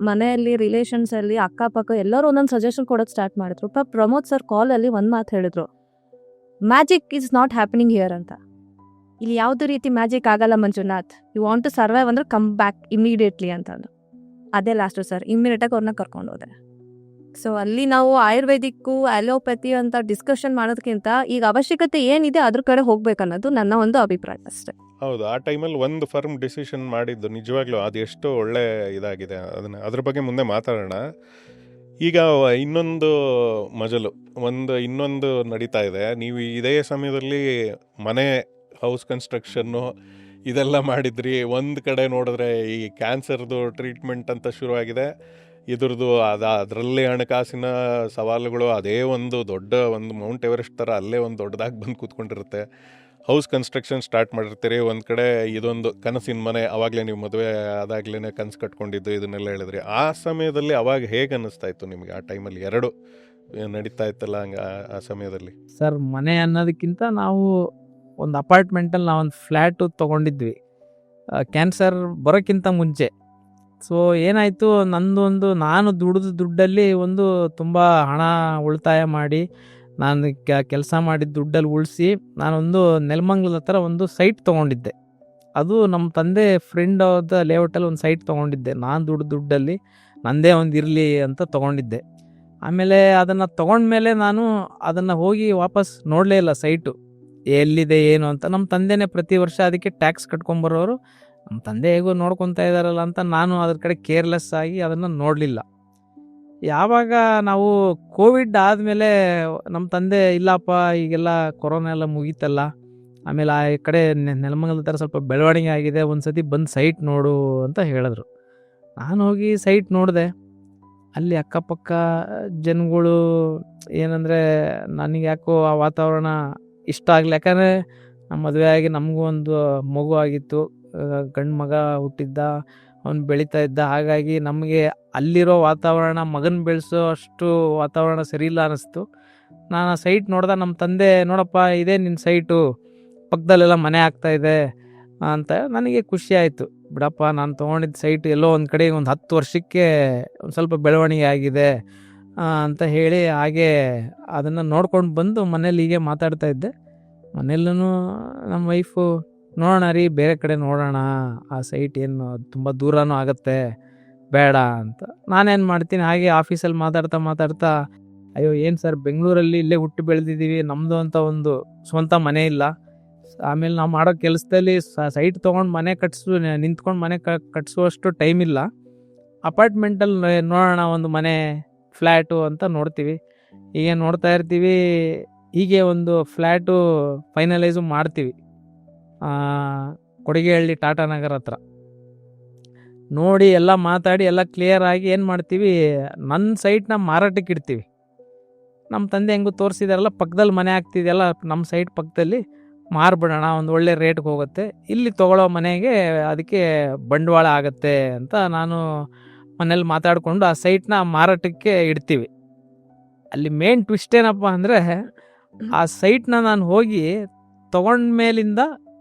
ಮನೆಯಲ್ಲಿ ರಿಲೇಷನ್ಸ್ ಅಲ್ಲಿ ಅಕ್ಕಪಕ್ಕ ಎಲ್ಲರೂ ಒಂದೊಂದು ಸಜೆಷನ್ ಕೊಡೋಕೆ ಸ್ಟಾರ್ಟ್ ಮಾಡಿದ್ರು. ಪ್ರಮೋದ್ ಸರ್ ಕಾಲಲ್ಲಿ ಒಂದು ಮಾತು ಹೇಳಿದ್ರು, magic is not happening here ಅಂತ. ಇಲ್ಲಿ ಯಾವುದೇ ರೀತಿ ಮ್ಯಾಜಿಕ್ ಆಗಲ್ಲ Manjunath, you want to survive ಅಂದ್ರೆ ಕಮ್ ಬ್ಯಾಕ್ ಇಮಿಡಿಯೇಟ್ಲಿ ಅಂತಂದು. ಅದೇ ಲಾಸ್ಟು ಸರ್, ಇಮಿಡಿಯೇಟಾಗಿ ಅವ್ರನ್ನ ಕರ್ಕೊಂಡು ಹೋದೆ. ಸೊ ಅಲ್ಲಿ ನಾವು ಆಯುರ್ವೇದಿಕ್ಕು ಅಲೋಪತಿ ಅಂತ ಡಿಸ್ಕಷನ್ ಮಾಡೋದಕ್ಕಿಂತ ಈಗ ಅವಶ್ಯಕತೆ ಏನಿದೆ ಅದ್ರ ಕಡೆ ಹೋಗ್ಬೇಕನ್ನೋದು ನನ್ನ ಒಂದು ಅಭಿಪ್ರಾಯ ಅಷ್ಟೇ.
ಹೌದು, ಆ ಟೈಮಲ್ಲಿ ಒಂದು ಫರ್ಮ್ ಡಿಸಿಷನ್ ಮಾಡಿದ್ದು ನಿಜವಾಗ್ಲೂ ಅದೆಷ್ಟು ಒಳ್ಳೆ ಇದಾಗಿದೆ. ಅದ್ರ ಬಗ್ಗೆ ಮುಂದೆ ಮಾತಾಡೋಣ. ಈಗ ಇನ್ನೊಂದು ಮಜಲು, ಇನ್ನೊಂದು ನಡೀತಾ ಇದೆ. ನೀವು ಇದೇ ಸಮಯದಲ್ಲಿ ಹೌಸ್ ಕನ್ಸ್ಟ್ರಕ್ಷನ್ನು ಇದೆಲ್ಲ ಮಾಡಿದ್ರಿ. ಒಂದು ಕಡೆ ನೋಡಿದ್ರೆ ಈ ಕ್ಯಾನ್ಸರ್ದು ಟ್ರೀಟ್ಮೆಂಟ್ ಅಂತ ಶುರುವಾಗಿದೆ. ಇದ್ರದ್ದು ಅದರಲ್ಲಿ ಹಣಕಾಸಿನ ಸವಾಲುಗಳು ಅದೇ ಒಂದು ದೊಡ್ಡ ಒಂದು ಮೌಂಟ್ ಎವರೆಸ್ಟ್ ಥರ ಅಲ್ಲೇ ಒಂದು ದೊಡ್ಡದಾಗಿ ಬಂದು ಕೂತ್ಕೊಂಡಿರುತ್ತೆ. ಹೌಸ್ ಕನ್ಸ್ಟ್ರಕ್ಷನ್ ಸ್ಟಾರ್ಟ್ ಮಾಡಿರ್ತೀರಿ. ಒಂದು ಕಡೆ ಇದೊಂದು ಕನಸಿನ ಮನೆ, ಆವಾಗಲೇ ನೀವು ಮದುವೆ ಆದಾಗ್ಲೇ ಕನಸು ಕಟ್ಕೊಂಡಿದ್ದು ಇದನ್ನೆಲ್ಲ ಹೇಳಿದ್ರಿ. ಆ ಸಮಯದಲ್ಲಿ ಅವಾಗ ಹೇಗೆ ಅನ್ನಿಸ್ತಾ ಇತ್ತು ನಿಮಗೆ? ಆ ಟೈಮಲ್ಲಿ ಎರಡು ನಡೀತಾ ಇತ್ತಲ್ಲ ಹಂಗೆ ಆ ಸಮಯದಲ್ಲಿ?
ಸರ್, ಮನೆ ಅನ್ನೋದಕ್ಕಿಂತ ನಾವು ಒಂದು ಅಪಾರ್ಟ್ಮೆಂಟಲ್ಲಿ ನಾವೊಂದು ಫ್ಲ್ಯಾಟು ತೊಗೊಂಡಿದ್ವಿ ಕ್ಯಾನ್ಸರ್ ಬರೋಕ್ಕಿಂತ ಮುಂಚೆ. ಸೊ ಏನಾಯಿತು, ನಾನು ದುಡಿದ ದುಡ್ಡಲ್ಲಿ ಒಂದು ತುಂಬ ಹಣ ಉಳಿತಾಯ ಮಾಡಿ, ನಾನು ಕೆಲಸ ಮಾಡಿದ ದುಡ್ಡಲ್ಲಿ ಉಳಿಸಿ ನಾನೊಂದು ನೆಲಮಂಗಲದ ಹತ್ರ ಒಂದು ಸೈಟ್ ತೊಗೊಂಡಿದ್ದೆ. ಅದು ನಮ್ಮ ತಂದೆ ಫ್ರೆಂಡ್ ಅವ್ರದ ಲೇಔಟಲ್ಲಿ ಒಂದು ಸೈಟ್ ತೊಗೊಂಡಿದ್ದೆ. ನಾನು ದುಡ್ಡು ದುಡ್ಡಲ್ಲಿ ನನ್ನದೇ ಒಂದು ಇರಲಿ ಅಂತ ತೊಗೊಂಡಿದ್ದೆ. ಆಮೇಲೆ ಅದನ್ನು ತೊಗೊಂಡ್ಮೇಲೆ ನಾನು ಅದನ್ನು ಹೋಗಿ ವಾಪಸ್ ನೋಡಲೇ ಇಲ್ಲ ಸೈಟು ಎಲ್ಲಿದೆ ಏನು ಅಂತ. ನಮ್ಮ ತಂದೆನೇ ಪ್ರತಿ ವರ್ಷ ಅದಕ್ಕೆ ಟ್ಯಾಕ್ಸ್ ಕಟ್ಕೊಂಬರೋರು. ನಮ್ಮ ತಂದೆ ಹೇಗೋ ನೋಡ್ಕೊತಾ ಇದ್ದಾರಲ್ಲ ಅಂತ ನಾನು ಅದ್ರ ಕಡೆ ಕೇರ್ಲೆಸ್ ಆಗಿ ಅದನ್ನು ನೋಡಲಿಲ್ಲ. ಯಾವಾಗ ನಾವು ಕೋವಿಡ್ ಆದಮೇಲೆ ನಮ್ಮ ತಂದೆ, ಇಲ್ಲಪ್ಪ ಈಗೆಲ್ಲ ಕೊರೋನಾ ಎಲ್ಲ ಮುಗೀತಲ್ಲ, ಆಮೇಲೆ ಆ ಕಡೆ ನೆಲಮಂಗಲದ ಥರ ಸ್ವಲ್ಪ ಬೆಳವಣಿಗೆ ಆಗಿದೆ, ಒಂದು ಸತಿ ಬಂದು ಸೈಟ್ ನೋಡು ಅಂತ ಹೇಳಿದ್ರು. ನಾನು ಹೋಗಿ ಸೈಟ್ ನೋಡಿದೆ. ಅಲ್ಲಿ ಅಕ್ಕಪಕ್ಕ ಜನಗಳು ಏನಂದರೆ ನನಗೆ ಯಾಕೋ ಆ ವಾತಾವರಣ ಇಷ್ಟ ಆಗಲಿ. ಯಾಕಂದರೆ ನಮ್ಮ ಮದುವೆ ಆಗಿ ನಮಗೂ ಒಂದು ಮಗು ಆಗಿತ್ತು, ಗಂಡು ಮಗ ಹುಟ್ಟಿದ್ದ, ಅವ್ನು ಬೆಳೀತಾ ಇದ್ದ. ಹಾಗಾಗಿ ನಮಗೆ ಅಲ್ಲಿರೋ ವಾತಾವರಣ ಮಗನ ಬೆಳೆಸೋ ಅಷ್ಟು ವಾತಾವರಣ ಸರಿ ಇಲ್ಲ ಅನ್ನಿಸ್ತು. ನಾನು ಆ ಸೈಟ್ ನೋಡ್ದೆ. ನಮ್ಮ ತಂದೆ, ನೋಡಪ್ಪ ಇದೇ ನಿನ್ನ ಸೈಟು, ಪಕ್ಕದಲ್ಲೆಲ್ಲ ಮನೆ ಆಗ್ತಾಯಿದೆ ಅಂತ. ನನಗೆ ಖುಷಿ ಆಯಿತು. ಬಿಡಪ್ಪ, ನಾನು ತೊಗೊಂಡಿದ್ದ ಸೈಟ್ ಎಲ್ಲೋ ಒಂದು ಕಡೆ ಒಂದು 10 ವರ್ಷಕ್ಕೆ ಒಂದು ಸ್ವಲ್ಪ ಬೆಳವಣಿಗೆ ಆಗಿದೆ ಅಂತ ಹೇಳಿ ಹಾಗೆ ಅದನ್ನು ನೋಡ್ಕೊಂಡು ಬಂದು ಮನೇಲಿ ಹೀಗೆ ಮಾತಾಡ್ತಾ ಇದ್ದೆ. ಮನೆಯಲ್ಲೂ ನಮ್ಮ ವೈಫು, ನೋಡೋಣ ರೀ, ಬೇರೆ ಕಡೆ ನೋಡೋಣ, ಆ ಸೈಟ್ ಏನು ತುಂಬ ದೂರನೂ ಆಗುತ್ತೆ, ಬೇಡ ಅಂತ. ನಾನೇನು ಮಾಡ್ತೀನಿ, ಹಾಗೆ ಆಫೀಸಲ್ಲಿ ಮಾತಾಡ್ತಾ ಅಯ್ಯೋ ಏನು ಸರ್, ಬೆಂಗಳೂರಲ್ಲಿ ಇಲ್ಲೇ ಹುಟ್ಟು ಬೆಳೆದಿದ್ದೀವಿ, ನಮ್ಮದು ಅಂತ ಒಂದು ಸ್ವಂತ ಮನೆ ಇಲ್ಲ. ಆಮೇಲೆ ನಾವು ಮಾಡೋ ಕೆಲಸದಲ್ಲಿ ಸೈಟ್ ತೊಗೊಂಡು ಮನೆ ನಿಂತ್ಕೊಂಡು ಮನೆ ಕಟ್ಸುವಷ್ಟು ಟೈಮ್ ಇಲ್ಲ. ಅಪಾರ್ಟ್ಮೆಂಟಲ್ಲಿ ನೋಡೋಣ ಒಂದು ಮನೆ, ಫ್ಲ್ಯಾಟು ಅಂತ ನೋಡ್ತೀವಿ. ಹೀಗೆ ನೋಡ್ತಾ ಇರ್ತೀವಿ. ಹೀಗೆ ಒಂದು ಫ್ಲ್ಯಾಟು ಫೈನಲೈಸು ಮಾಡ್ತೀವಿ ಕೊಡಿಗೆಹಳ್ಳಿ ಟಾಟಾ ನಗರ ಹತ್ರ. ನೋಡಿ ಎಲ್ಲ ಮಾತಾಡಿ ಎಲ್ಲ ಕ್ಲಿಯರ್ ಆಗಿ ಏನು ಮಾಡ್ತೀವಿ, ನನ್ನ ಸೈಟ್ನ ಮಾರಾಟಕ್ಕೆ ಇಡ್ತೀವಿ. ನಮ್ಮ ತಂದೆ ಹೆಂಗೂ ತೋರಿಸಿದಾರಲ್ಲ, ಪಕ್ಕದಲ್ಲಿ ಮನೆ ಆಗ್ತಿದೆಯಲ್ಲ, ನಮ್ಮ ಸೈಟ್ ಪಕ್ಕದಲ್ಲಿ ಮಾರ್ಬಿಡೋಣ, ಒಂದು ಒಳ್ಳೆ ರೇಟ್ಗೆ ಹೋಗುತ್ತೆ, ಇಲ್ಲಿ ತೊಗೊಳ್ಳೋ ಮನೆಗೆ ಅದಕ್ಕೆ ಬಂಡವಾಳ ಆಗುತ್ತೆ ಅಂತ ನಾನು ಮನೇಲಿ ಮಾತಾಡಿಕೊಂಡು ಆ ಸೈಟ್ನ ಮಾರಾಟಕ್ಕೆ ಇಡ್ತೀವಿ. ಅಲ್ಲಿ ಮೇನ್ ಟ್ವಿಸ್ಟ್ ಏನಪ್ಪ ಅಂದರೆ, ಆ ಸೈಟ್ನ ನಾನು ಹೋಗಿ ತೊಗೊಂಡ್ಮೇಲಿಂದ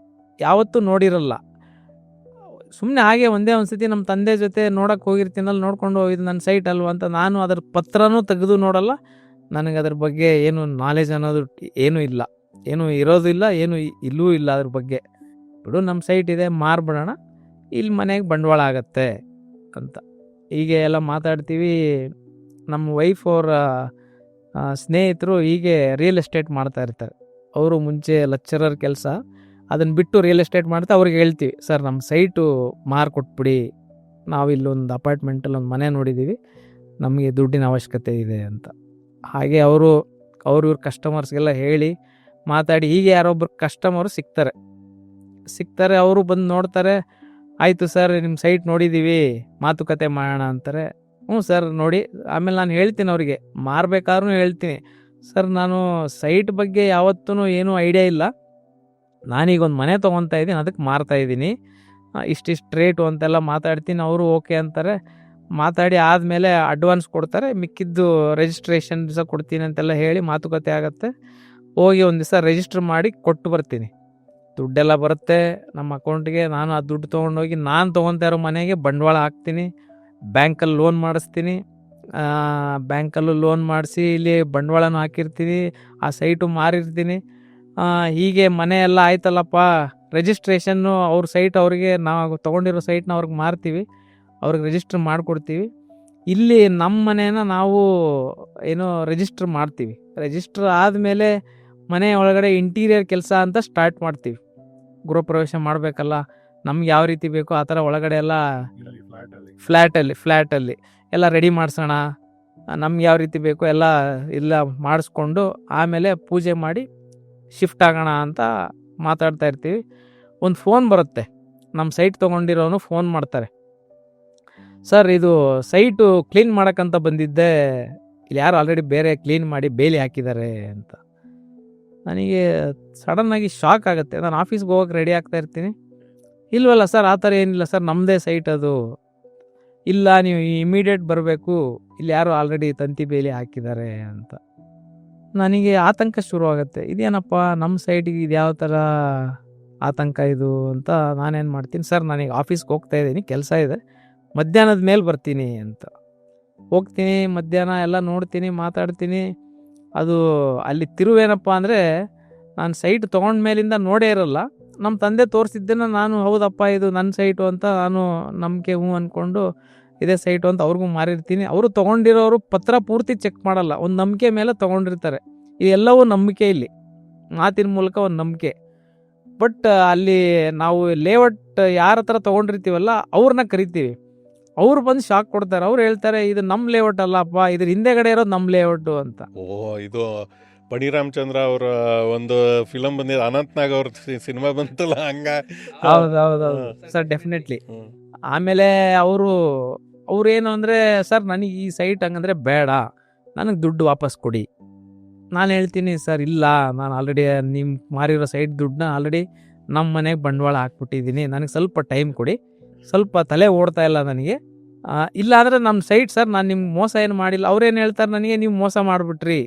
ಯಾವತ್ತೂ ನೋಡಿರಲ್ಲ. ಸುಮ್ಮನೆ ಹಾಗೆ ಒಂದೇ ಒಂದು ಸತಿ ನಮ್ಮ ತಂದೆ ಜೊತೆ ನೋಡೋಕ್ಕೆ ಹೋಗಿರ್ತೀನಲ್ಲ, ನೋಡ್ಕೊಂಡು ಇದು ನನ್ನ ಸೈಟ್ ಅಲ್ವ ಅಂತ ನಾನು ಅದ್ರ ಪತ್ರನೂ ತೆಗೆದು ನೋಡಲ್ಲ. ನನಗೆ ಅದ್ರ ಬಗ್ಗೆ ಏನು ನಾಲೆಜ್ ಅನ್ನೋದು ಏನೂ ಇಲ್ಲ, ಏನೂ ಇರೋದು ಇಲ್ಲ, ಏನು ಇಲ್ಲೂ ಇಲ್ಲ ಅದ್ರ ಬಗ್ಗೆ. ಬಿಡು, ನಮ್ಮ ಸೈಟ್ ಇದೆ, ಮಾರ್ಬಿಡೋಣ, ಇಲ್ಲಿ ಮನೆಗೆ ಬಂಡವಾಳ ಆಗತ್ತೆ ಅಂತ ಹೀಗೆ ಎಲ್ಲ ಮಾತಾಡ್ತೀವಿ. ನಮ್ಮ ವೈಫ್ ಅವರ ಸ್ನೇಹಿತರು ಹೀಗೆ ರಿಯಲ್ ಎಸ್ಟೇಟ್ ಮಾಡ್ತಾ ಇರ್ತಾರೆ. ಅವರು ಮುಂಚೆ ಲೆಕ್ಚರರ್ ಕೆಲಸ, ಅದನ್ನು ಬಿಟ್ಟು ರಿಯಲ್ ಎಸ್ಟೇಟ್ ಮಾಡ್ತಾ ಅವ್ರಿಗೆ ಹೇಳ್ತೀವಿ, ಸರ್ ನಮ್ಮ ಸೈಟು ಮಾರ್ಕೊಟ್ಬಿಡಿ, ನಾವು ಇಲ್ಲೊಂದು ಅಪಾರ್ಟ್ಮೆಂಟಲ್ಲಿ ಒಂದು ಮನೆ ನೋಡಿದ್ದೀವಿ, ನಮಗೆ ದುಡ್ಡಿನ ಅವಶ್ಯಕತೆ ಇದೆ ಅಂತ. ಹಾಗೆ ಅವರು ಇವ್ರ ಕಸ್ಟಮರ್ಸ್ಗೆಲ್ಲ ಹೇಳಿ ಮಾತಾಡಿ, ಹೀಗೆ ಯಾರೊಬ್ಬರು ಕಸ್ಟಮರು ಸಿಗ್ತಾರೆ. ಅವರು ಬಂದು ನೋಡ್ತಾರೆ. ಆಯಿತು ಸರ್, ನಿಮ್ಮ ಸೈಟ್ ನೋಡಿದ್ದೀವಿ, ಮಾತುಕತೆ ಮಾಡೋಣ ಅಂತಾರೆ. ಹ್ಞೂ ಸರ್ ನೋಡಿ. ಆಮೇಲೆ ನಾನು ಹೇಳ್ತೀನಿ ಅವರಿಗೆ, ಮಾರಬೇಕಾದ್ರೂ ಹೇಳ್ತೀನಿ, ಸರ್ ನಾನು ಸೈಟ್ ಬಗ್ಗೆ ಯಾವತ್ತೂ ಏನೂ ಐಡಿಯಾ ಇಲ್ಲ, ನಾನೀಗೊಂದು ಮನೆ ತೊಗೊತಾ ಇದ್ದೀನಿ, ಅದಕ್ಕೆ ಮಾರ್ತಾಯಿದ್ದೀನಿ, ಇಷ್ಟಿಷ್ಟು ರೇಟು ಅಂತೆಲ್ಲ ಮಾತಾಡ್ತೀನಿ. ಅವರು ಓಕೆ ಅಂತಾರೆ. ಮಾತಾಡಿ ಆದಮೇಲೆ ಅಡ್ವಾನ್ಸ್ ಕೊಡ್ತಾರೆ, ಮಿಕ್ಕಿದ್ದು ರಿಜಿಸ್ಟ್ರೇಷನ್ ದಿವಸ ಕೊಡ್ತೀನಿ ಅಂತೆಲ್ಲ ಹೇಳಿ ಮಾತುಕತೆ ಆಗುತ್ತೆ. ಹೋಗಿ ಒಂದು ದಿವಸ ರಿಜಿಸ್ಟ್ರ್ ಮಾಡಿ ಕೊಟ್ಟು ಬರ್ತೀನಿ. ದುಡ್ಡೆಲ್ಲ ಬರುತ್ತೆ ನಮ್ಮ ಅಕೌಂಟಿಗೆ. ನಾನು ಆ ದುಡ್ಡು ತೊಗೊಂಡೋಗಿ ನಾನು ತೊಗೊತಾ ಇರೋ ಮನೆಗೆ ಬಂಡವಾಳ ಹಾಕ್ತೀನಿ, ಬ್ಯಾಂಕಲ್ಲಿ ಲೋನ್ ಮಾಡಿಸ್ತೀನಿ. ಬ್ಯಾಂಕಲ್ಲೂ ಲೋನ್ ಮಾಡಿಸಿ ಇಲ್ಲಿ ಬಂಡವಾಳನೂ ಹಾಕಿರ್ತೀನಿ, ಆ ಸೈಟು ಮಾರಿರ್ತೀನಿ. ಹೀಗೆ ಮನೆ ಎಲ್ಲ ಆಯ್ತಲ್ಲಪ್ಪ, ರಿಜಿಸ್ಟ್ರೇಷನ್ನು ಅವ್ರ ಸೈಟ್ ಅವ್ರಿಗೆ, ನಾವು ತೊಗೊಂಡಿರೋ ಸೈಟ್ನ ಅವ್ರಿಗೆ ಮಾರ್ತೀವಿ, ಅವ್ರಿಗೆ ರಿಜಿಸ್ಟ್ರ್ ಮಾಡಿಕೊಡ್ತೀವಿ. ಇಲ್ಲಿ ನಮ್ಮ ಮನೇನ ನಾವು ಏನೋ ರಿಜಿಸ್ಟ್ರ್ ಮಾಡ್ತೀವಿ. ರಿಜಿಸ್ಟ್ರ್ ಆದಮೇಲೆ ಮನೆ ಒಳಗಡೆ ಇಂಟೀರಿಯರ್ ಕೆಲಸ ಅಂತ ಸ್ಟಾರ್ಟ್ ಮಾಡ್ತೀವಿ. ಗೃಹ ಪ್ರವೇಶ ಮಾಡಬೇಕಲ್ಲ, ನಮ್ಗೆ ಯಾವ ರೀತಿ ಬೇಕೋ ಆ ಥರ ಒಳಗಡೆ ಎಲ್ಲ ಫ್ಲ್ಯಾಟಲ್ಲಿ ಎಲ್ಲ ರೆಡಿ ಮಾಡಿಸೋಣ, ನಮ್ಗೆ ಯಾವ ರೀತಿ ಬೇಕೋ ಎಲ್ಲ ಮಾಡಿಸ್ಕೊಂಡು ಆಮೇಲೆ ಪೂಜೆ ಮಾಡಿ ಶಿಫ್ಟ್ ಆಗೋಣ ಅಂತ ಮಾತಾಡ್ತಾ ಇರ್ತೀವಿ. ಒಂದು ಫೋನ್ ಬರುತ್ತೆ, ನಮ್ಮ ಸೈಟ್ ತೊಗೊಂಡಿರೋನು ಫೋನ್ ಮಾಡ್ತಾರೆ, ಸರ್ ಇದು ಸೈಟು ಕ್ಲೀನ್ ಮಾಡೋಕ್ಕಂತ ಬಂದಿದ್ದೆ, ಇಲ್ಲಿ ಯಾರು ಆಲ್ರೆಡಿ ಬೇರೆ ಕ್ಲೀನ್ ಮಾಡಿ ಬೇಲಿ ಹಾಕಿದ್ದಾರೆ ಅಂತ. ನನಗೆ ಸಡನ್ನಾಗಿ ಶಾಕ್ ಆಗುತ್ತೆ. ನಾನು ಆಫೀಸ್ಗೆ ಹೋಗೋಕೆ ರೆಡಿ ಆಗ್ತಾ ಇರ್ತೀನಿ. ಇಲ್ವಲ್ಲ ಸರ್, ಆ ಥರ ಏನಿಲ್ಲ ಸರ್, ನಮ್ಮದೇ ಸೈಟ್ ಅದು. ಇಲ್ಲ, ನೀವು ಇಮಿಡಿಯೇಟ್ ಬರಬೇಕು, ಇಲ್ಲಿ ಯಾರೋ ಆಲ್ರೆಡಿ ತಂತಿ ಬೇಲಿ ಹಾಕಿದ್ದಾರೆ ಅಂತ. ನನಗೆ ಆತಂಕ ಶುರುವಾಗುತ್ತೆ. ಇದೇನಪ್ಪ ನಮ್ಮ ಸೈಟಿಗೆ ಇದು ಯಾವ ಥರ ಆತಂಕ ಇದು ಅಂತ ನಾನೇನು ಮಾಡ್ತೀನಿ, ಸರ್ ನನಗೆ ಆಫೀಸ್ಗೆ ಹೋಗ್ತಾ ಇದ್ದೀನಿ, ಕೆಲಸ ಇದೆ, ಮಧ್ಯಾಹ್ನದ ಮೇಲೆ ಬರ್ತೀನಿ ಅಂತ. ಹೋಗ್ತೀನಿ, ಮಧ್ಯಾಹ್ನ ಎಲ್ಲ ನೋಡ್ತೀನಿ, ಮಾತಾಡ್ತೀನಿ. ಅದು ಅಲ್ಲಿ ತಿರುವೇನಪ್ಪ ಅಂದರೆ, ನಾನು ಸೈಟ್ ತೊಗೊಂಡ ಮೇಲಿಂದ ನೋಡೇ ಇರಲ್ಲ. ನಮ್ಮ ತಂದೆ ತೋರಿಸಿದ್ದನ್ನು ನಾನು ಹೌದಪ್ಪ ಇದು ನನ್ನ ಸೈಟು ಅಂತ ನಾನು ನಂಬಿಕೆ ಅಂದ್ಕೊಂಡು ಇದೇ ಸೈಟು ಅಂತ ಅವ್ರಿಗೂ ಮಾರಿರ್ತೀನಿ. ಅವರು ತೊಗೊಂಡಿರೋರು ಪತ್ರ ಪೂರ್ತಿ ಚೆಕ್ ಮಾಡಲ್ಲ, ಒಂದು ನಂಬಿಕೆ ಮೇಲೆ ತೊಗೊಂಡಿರ್ತಾರೆ. ಇದೆಲ್ಲವೂ ನಂಬಿಕೆ, ಇಲ್ಲಿ ಮಾತಿನ ಮೂಲಕ ಒಂದು ನಂಬಿಕೆ. ಬಟ್ ಅಲ್ಲಿ ನಾವು ಲೇಔಟ್ ಯಾರ ಹತ್ರ ತೊಗೊಂಡಿರ್ತೀವಲ್ಲ ಅವ್ರನ್ನ ಕರಿತೀವಿ. ಅವ್ರು ಬಂದು ಶಾಕ್ ಕೊಡ್ತಾರೆ. ಅವ್ರು ಹೇಳ್ತಾರೆ, ಇದು ನಮ್ಮ ಲೇಔಟ್ ಅಲ್ಲಪ್ಪ, ಇದ್ರ ಹಿಂದೆಗಡೆ ಇರೋದು ನಮ್ಮ ಲೇಔಟು ಅಂತ.
ಇದು ಪಣಿ ರಾಮಚಂದ್ರ ಅವರ ಒಂದು ಫಿಲಮ್ ಬಂದಿದೆ, ಅನಂತ್ನಾಗ್ ಅವ್ರ ಸಿನಿಮಾ ಬಂತಲ್ಲ, ಹಂಗ.
ಹೌದೌದು ಸರ್, ಡೆಫಿನೆಟ್ಲಿ. ಆಮೇಲೆ ಅವ್ರು ಏನು ಅಂದರೆ, ಸರ್ ನನಗೆ ಈ ಸೈಟ್ ಹಂಗಂದ್ರೆ ಬೇಡ, ನನಗೆ ದುಡ್ಡು ವಾಪಸ್ ಕೊಡಿ. ನಾನು ಹೇಳ್ತೀನಿ, ಸರ್ ಇಲ್ಲ, ನಾನು ಆಲ್ರೆಡಿ ನಿಮ್ಮ ಮಾರಿರೋ ಸೈಟ್ ದುಡ್ಡನ್ನ ಆಲ್ರೆಡಿ ನಮ್ಮ ಮನೆಗೆ ಬಂಡವಾಳ ಹಾಕ್ಬಿಟ್ಟಿದ್ದೀನಿ, ನನಗೆ ಸ್ವಲ್ಪ ಟೈಮ್ ಕೊಡಿ, ಸ್ವಲ್ಪ ತಲೆ ಓಡ್ತಾ ಇಲ್ಲ ನನಗೆ. ಇಲ್ಲ ಅಂದರೆ ನಮ್ಮ ಸೈಟ್ ಸರ್, ನಾನು ನಿಮ್ಗೆ ಮೋಸ ಏನು ಮಾಡಿಲ್ಲ. ಅವ್ರೇನು ಹೇಳ್ತಾರೆ ನನಗೆ, ನೀವು ಮೋಸ ಮಾಡಿಬಿಟ್ರಿ,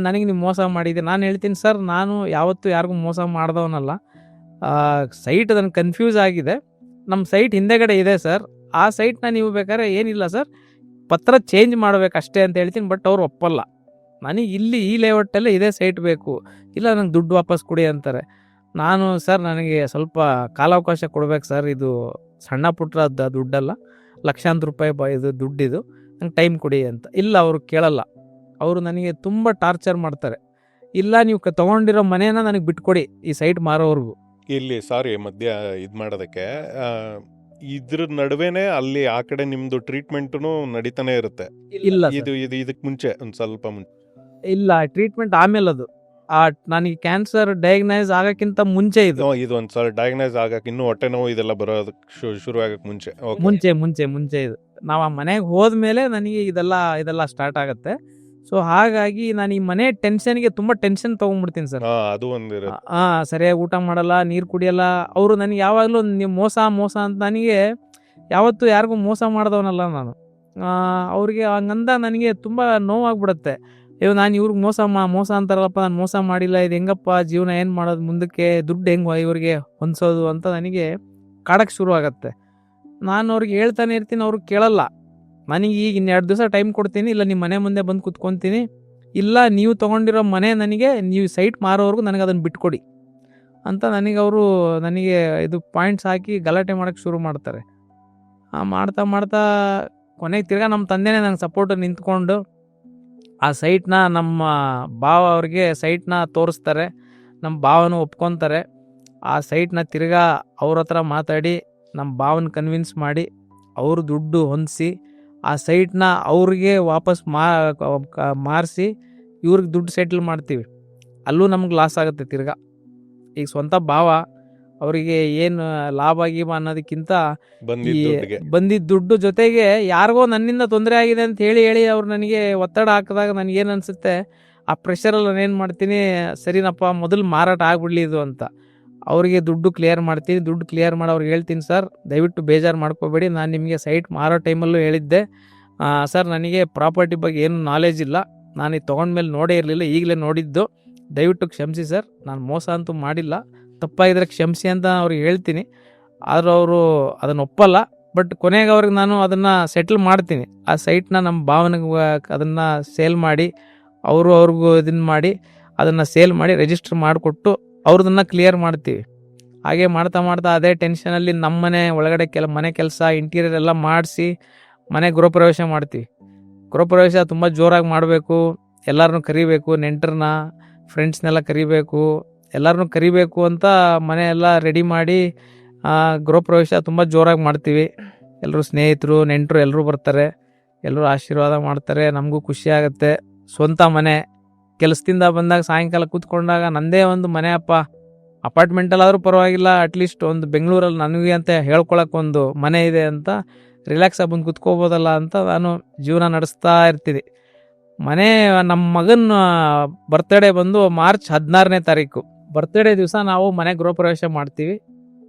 ನನಗೆ ನೀವು ಮೋಸ ಮಾಡಿದ್ದೆ. ನಾನು ಹೇಳ್ತೀನಿ, ಸರ್ ನಾನು ಯಾವತ್ತೂ ಯಾರಿಗೂ ಮೋಸ ಮಾಡ್ದವನಲ್ಲ. ಸೈಟ್ ನನಗೆ ಕನ್ಫ್ಯೂಸ್ ಆಗಿದೆ, ನಮ್ಮ ಸೈಟ್ ಹಿಂದೆಗಡೆ ಇದೆ ಸರ್, ಆ ಸೈಟ್ನ ನೀವು ಬೇಕಾದ್ರೆ ಏನಿಲ್ಲ ಸರ್, ಪತ್ರ ಚೇಂಜ್ ಮಾಡಬೇಕಷ್ಟೇ ಅಂತ ಹೇಳ್ತೀನಿ. ಬಟ್ ಅವ್ರು ಒಪ್ಪಲ್ಲ, ನನಗೆ ಇಲ್ಲಿ ಈ ಲೇಔಟಲ್ಲೇ ಇದೇ ಸೈಟ್ ಬೇಕು, ಇಲ್ಲ ನಂಗೆ ದುಡ್ಡು ವಾಪಸ್ ಕೊಡಿ ಅಂತಾರೆ. ನಾನು, ಸರ್ ನನಗೆ ಸ್ವಲ್ಪ ಕಾಲಾವಕಾಶ ಕೊಡ್ಬೇಕು ಸರ್, ಇದು ಸಣ್ಣ ಪುಟ್ಟ ದುಡ್ಡಲ್ಲ, ಲಕ್ಷಾಂತರ ರೂಪಾಯಿ ಇದು ದುಡ್ಡಿದು, ನಂಗೆ ಟೈಮ್ ಕೊಡಿ ಅಂತ. ಇಲ್ಲ, ಅವರು ಕೇಳಲ್ಲ. ಅವರು ನನಗೆ ತುಂಬ ಟಾರ್ಚರ್ ಮಾಡ್ತಾರೆ. ಇಲ್ಲ, ನೀವು ತೊಗೊಂಡಿರೋ ಮನೇನ ನನಗೆ ಬಿಟ್ಕೊಡಿ ಈ ಸೈಟ್ ಮಾರೋವ್ರಿಗೂ.
ಇಲ್ಲಿ ಸಾರಿ ಮಧ್ಯ ಇದು ಮಾಡೋದಕ್ಕೆ, ಇದ್ರ ನಡುವೆನೆ ಅಲ್ಲಿ ಆ ಕಡೆ ನಿಮ್ದು ಟ್ರೀಟ್ಮೆಂಟು ನಡೀತಾನೆ ಇರುತ್ತೆ.
ಇಲ್ಲ
ಇದು ಇದಕ್ಕೆ ಮುಂಚೆ ಒಂದು ಸ್ವಲ್ಪ ಮುಂಚೆ
ಇಲ್ಲ, ಟ್ರೀಟ್ಮೆಂಟ್ ಆಮೇಲೆ ಅದು. ನನಗೆ ಕ್ಯಾನ್ಸರ್ ಡಯಾಗ್ನೈಸ್ ಆಗೋಕ್ಕಿಂತ ಮುಂಚೆ ಇದು
ಒಂದ್ಸಲ ಡಯಾಗ್ನೈಸ್ ಆಗಕ್ಕೆ, ಇನ್ನೂ ಹೊಟ್ಟೆ ನೋವು ಇದೆಲ್ಲ ಬರೋದಕ್ಕೆ ಶುರು ಆಗಕ್ಕೆ ಮುಂಚೆ
ಮುಂಚೆ ಇದು ನಾವು ಆ ಮನೆಗೆ ಹೋದ್ಮೇಲೆ ನನಗೆ ಇದೆಲ್ಲ ಸ್ಟಾರ್ಟ್ ಆಗುತ್ತೆ. ಸೊ ಹಾಗಾಗಿ ನಾನು ಈ ಮನೆ ಟೆನ್ಷನ್ಗೆ ತುಂಬ ಟೆನ್ಷನ್ ತೊಗೊಂಡ್ಬಿಡ್ತೀನಿ ಸರ್.
ಅದು ಒಂದು
ಸರಿಯಾಗಿ ಊಟ ಮಾಡಲ್ಲ, ನೀರು ಕುಡಿಯಲ್ಲ. ಅವರು ನನಗೆ ಯಾವಾಗಲೂ ನೀವು ಮೋಸ ಅಂತ, ನನಗೆ ಯಾವತ್ತೂ ಯಾರಿಗೂ ಮೋಸ ಮಾಡಿದವನಲ್ಲ ನಾನು. ಅವ್ರಿಗೆ ಹಂಗಂದ ನನಗೆ ತುಂಬ ನೋವಾಗ್ಬಿಡುತ್ತೆ. ನಾನು ಇವ್ರಿಗೆ ಮೋಸ ಅಂತಾರಲ್ಲಪ್ಪ, ನಾನು ಮೋಸ ಮಾಡಿಲ್ಲ, ಇದು ಹೆಂಗಪ್ಪ ಜೀವನ, ಏನು ಮಾಡೋದು ಮುಂದಕ್ಕೆ, ದುಡ್ಡು ಹೆಂಗೆ ಇವ್ರಿಗೆ ಹೊಂದಿಸೋದು ಅಂತ ನನಗೆ ಕಾಡಕ್ಕೆ ಶುರು ಆಗುತ್ತೆ. ನಾನು ಅವ್ರಿಗೆ ಹೇಳ್ತಾನೆ ಇರ್ತೀನಿ, ಅವ್ರಿಗೆ ಕೇಳಲ್ಲ. ನನಗೆ ಈಗ 2 ದಿವಸ ಟೈಮ್ ಕೊಡ್ತೀನಿ, ಇಲ್ಲ ನಿಮ್ಮ ಮನೆ ಮುಂದೆ ಬಂದು ಕುತ್ಕೊತೀನಿ, ಇಲ್ಲ ನೀವು ತೊಗೊಂಡಿರೋ ಮನೆ ನನಗೆ, ನೀವು ಸೈಟ್ ಮಾರೋವರೆಗೂ ನನಗೆ ಅದನ್ನು ಬಿಟ್ಕೊಡಿ ಅಂತ ನನಗೆ ಇದು ಪಾಯಿಂಟ್ಸ್ ಹಾಕಿ ಗಲಾಟೆ ಮಾಡೋಕ್ಕೆ ಶುರು ಮಾಡ್ತಾರೆ. ಮಾಡ್ತಾ ಕೊನೆಗೆ ತಿರ್ಗಾ ನಮ್ಮ ತಂದೆನೇ ನಂಗೆ ಸಪೋರ್ಟ್ ನಿಂತ್ಕೊಂಡು ಆ ಸೈಟ್ನ ನಮ್ಮ ಭಾವ ಅವ್ರಿಗೆ ಸೈಟ್ನ ತೋರಿಸ್ತಾರೆ. ನಮ್ಮ ಭಾವನೂ ಒಪ್ಕೊತಾರೆ. ಆ ಸೈಟ್ನ ತಿರ್ಗಾ ಅವ್ರ ಹತ್ರ ಮಾತಾಡಿ ನಮ್ಮ ಭಾವನ ಕನ್ವಿನ್ಸ್ ಮಾಡಿ ಅವರು ದುಡ್ಡು ಹೊಂದಿಸಿ ಆ ಸೈಟ್ನ ಅವ್ರಿಗೆ ವಾಪಸ್ ಮಾರಿಸಿ ಇವ್ರಿಗೆ ದುಡ್ಡು ಸೆಟ್ಲ್ ಮಾಡ್ತೀವಿ. ಅಲ್ಲೂ ನಮ್ಗೆ ಲಾಸ್ ಆಗುತ್ತೆ ತಿರ್ಗಾ. ಈಗ ಸ್ವಂತ ಭಾವ ಅವರಿಗೆ ಏನು ಲಾಭ ಗೀಭ ಅನ್ನೋದಕ್ಕಿಂತ ಬಂದಿದ್ದ ದುಡ್ಡು ಜೊತೆಗೆ ಯಾರಿಗೋ ನನ್ನಿಂದ ತೊಂದರೆ ಆಗಿದೆ ಅಂತ ಹೇಳಿ ಅವ್ರು ನನಗೆ ಒತ್ತಡ ಹಾಕಿದಾಗ ನನಗೇನು ಅನಿಸುತ್ತೆ, ಆ ಪ್ರೆಷರಲ್ಲಿ ನಾನೇನು ಮಾಡ್ತೀನಿ, ಸರಿನಪ್ಪ ಮೊದಲು ಮಾರಾಟ ಆಗ್ಬಿಡ್ಲಿ ಇದು ಅಂತ ಅವರಿಗೆ ದುಡ್ಡು ಕ್ಲಿಯರ್ ಮಾಡ್ತೀನಿ. ದುಡ್ಡು ಕ್ಲಿಯರ್ ಮಾಡಿ ಅವ್ರಿಗೆ ಹೇಳ್ತೀನಿ, ಸರ್ ದಯವಿಟ್ಟು ಬೇಜಾರು ಮಾಡ್ಕೋಬೇಡಿ, ನಾನು ನಿಮಗೆ ಸೈಟ್ ಮಾರೋ ಟೈಮಲ್ಲೂ ಹೇಳಿದ್ದೆ ಸರ್, ನನಗೆ ಪ್ರಾಪರ್ಟಿ ಬಗ್ಗೆ ಏನು ನಾಲೆಜ್ ಇಲ್ಲ, ನಾನು ಇದು ತೊಗೊಂಡ್ಮೇಲೆ ನೋಡೇ ಇರಲಿಲ್ಲ, ಈಗಲೇ ನೋಡಿದ್ದು, ದಯವಿಟ್ಟು ಕ್ಷಮಿಸಿ ಸರ್, ನಾನು ಮೋಸ ಅಂತೂ ಮಾಡಿಲ್ಲ, ತಪ್ಪಾಗಿದ್ರೆ ಕ್ಷಮಿಸಿ ಅಂತ ಅವ್ರಿಗೆ ಹೇಳ್ತೀನಿ. ಆದರೂ ಅವರು ಅದನ್ನು ಒಪ್ಪಲ್ಲ. ಬಟ್ ಕೊನೆಗೆ ಅವ್ರಿಗೆ ನಾನು ಅದನ್ನು ಸೆಟ್ಲ್ ಮಾಡ್ತೀನಿ. ಆ ಸೈಟ್ನ ನಮ್ಮ ಭಾವನೆಗೆ ಅದನ್ನು ಸೇಲ್ ಮಾಡಿ ಅವ್ರಿಗೂ ಇದನ್ನು ಮಾಡಿ ಅದನ್ನು ಸೇಲ್ ಮಾಡಿ ರಿಜಿಸ್ಟರ್ ಮಾಡಿಕೊಟ್ಟು ಅವ್ರದನ್ನು ಕ್ಲಿಯರ್ ಮಾಡ್ತೀವಿ. ಹಾಗೆ ಮಾಡ್ತಾ ಅದೇ ಟೆನ್ಷನಲ್ಲಿ ನಮ್ಮ ಮನೆ ಒಳಗಡೆ ಮನೆ ಕೆಲಸ ಇಂಟೀರಿಯರ್ ಎಲ್ಲ ಮಾಡಿಸಿ ಮನೆ ಗೃಹಪ್ರವೇಶ ಮಾಡ್ತೀವಿ. ಗೃಹಪ್ರವೇಶ ತುಂಬ ಜೋರಾಗಿ ಮಾಡಬೇಕು, ಎಲ್ಲರನ್ನೂ ಕರಿಬೇಕು, ನೆಂಟರನ್ನ ಫ್ರೆಂಡ್ಸ್ನೆಲ್ಲ ಕರಿಬೇಕು, ಎಲ್ಲರನ್ನೂ ಕರಿಬೇಕು ಅಂತ ಮನೆ ಎಲ್ಲ ರೆಡಿ ಮಾಡಿ ಗೃಹಪ್ರವೇಶ ತುಂಬ ಜೋರಾಗಿ ಮಾಡ್ತೀವಿ. ಎಲ್ಲರೂ ಸ್ನೇಹಿತರು ನೆಂಟರು ಎಲ್ಲರೂ ಬರ್ತಾರೆ, ಎಲ್ಲರೂ ಆಶೀರ್ವಾದ ಮಾಡ್ತಾರೆ, ನಮಗೂ ಖುಷಿ ಆಗುತ್ತೆ. ಸ್ವಂತ ಮನೆ, ಕೆಲಸದಿಂದ ಬಂದಾಗ ಸಾಯಂಕಾಲ ಕೂತ್ಕೊಂಡಾಗ ನಂದೇ ಒಂದು ಮನೆ ಅಪ್ಪ, ಅಪಾರ್ಟ್ಮೆಂಟಲ್ಲಾದರೂ ಪರವಾಗಿಲ್ಲ, ಅಟ್ಲೀಸ್ಟ್ ಒಂದು ಬೆಂಗಳೂರಲ್ಲಿ ನನಗೆ ಅಂತ ಹೇಳ್ಕೊಳಕ್ಕೆ ಒಂದು ಮನೆ ಇದೆ ಅಂತ ರಿಲ್ಯಾಕ್ಸಾಗಿ ಬಂದು ಕೂತ್ಕೋಬೋದಲ್ಲ ಅಂತ ನಾನು ಜೀವನ ನಡೆಸ್ತಾ ಇರ್ತೀನಿ. ನಮ್ಮ ಮಗನ ಬರ್ತ್ಡೇ ಬಂದು ಮಾರ್ಚ್ 16ನೇ ತಾರೀಕು. ಬರ್ತ್ಡೇ ದಿವಸ ನಾವು ಮನೆ ಗೃಹ ಪ್ರವೇಶ ಮಾಡ್ತೀವಿ.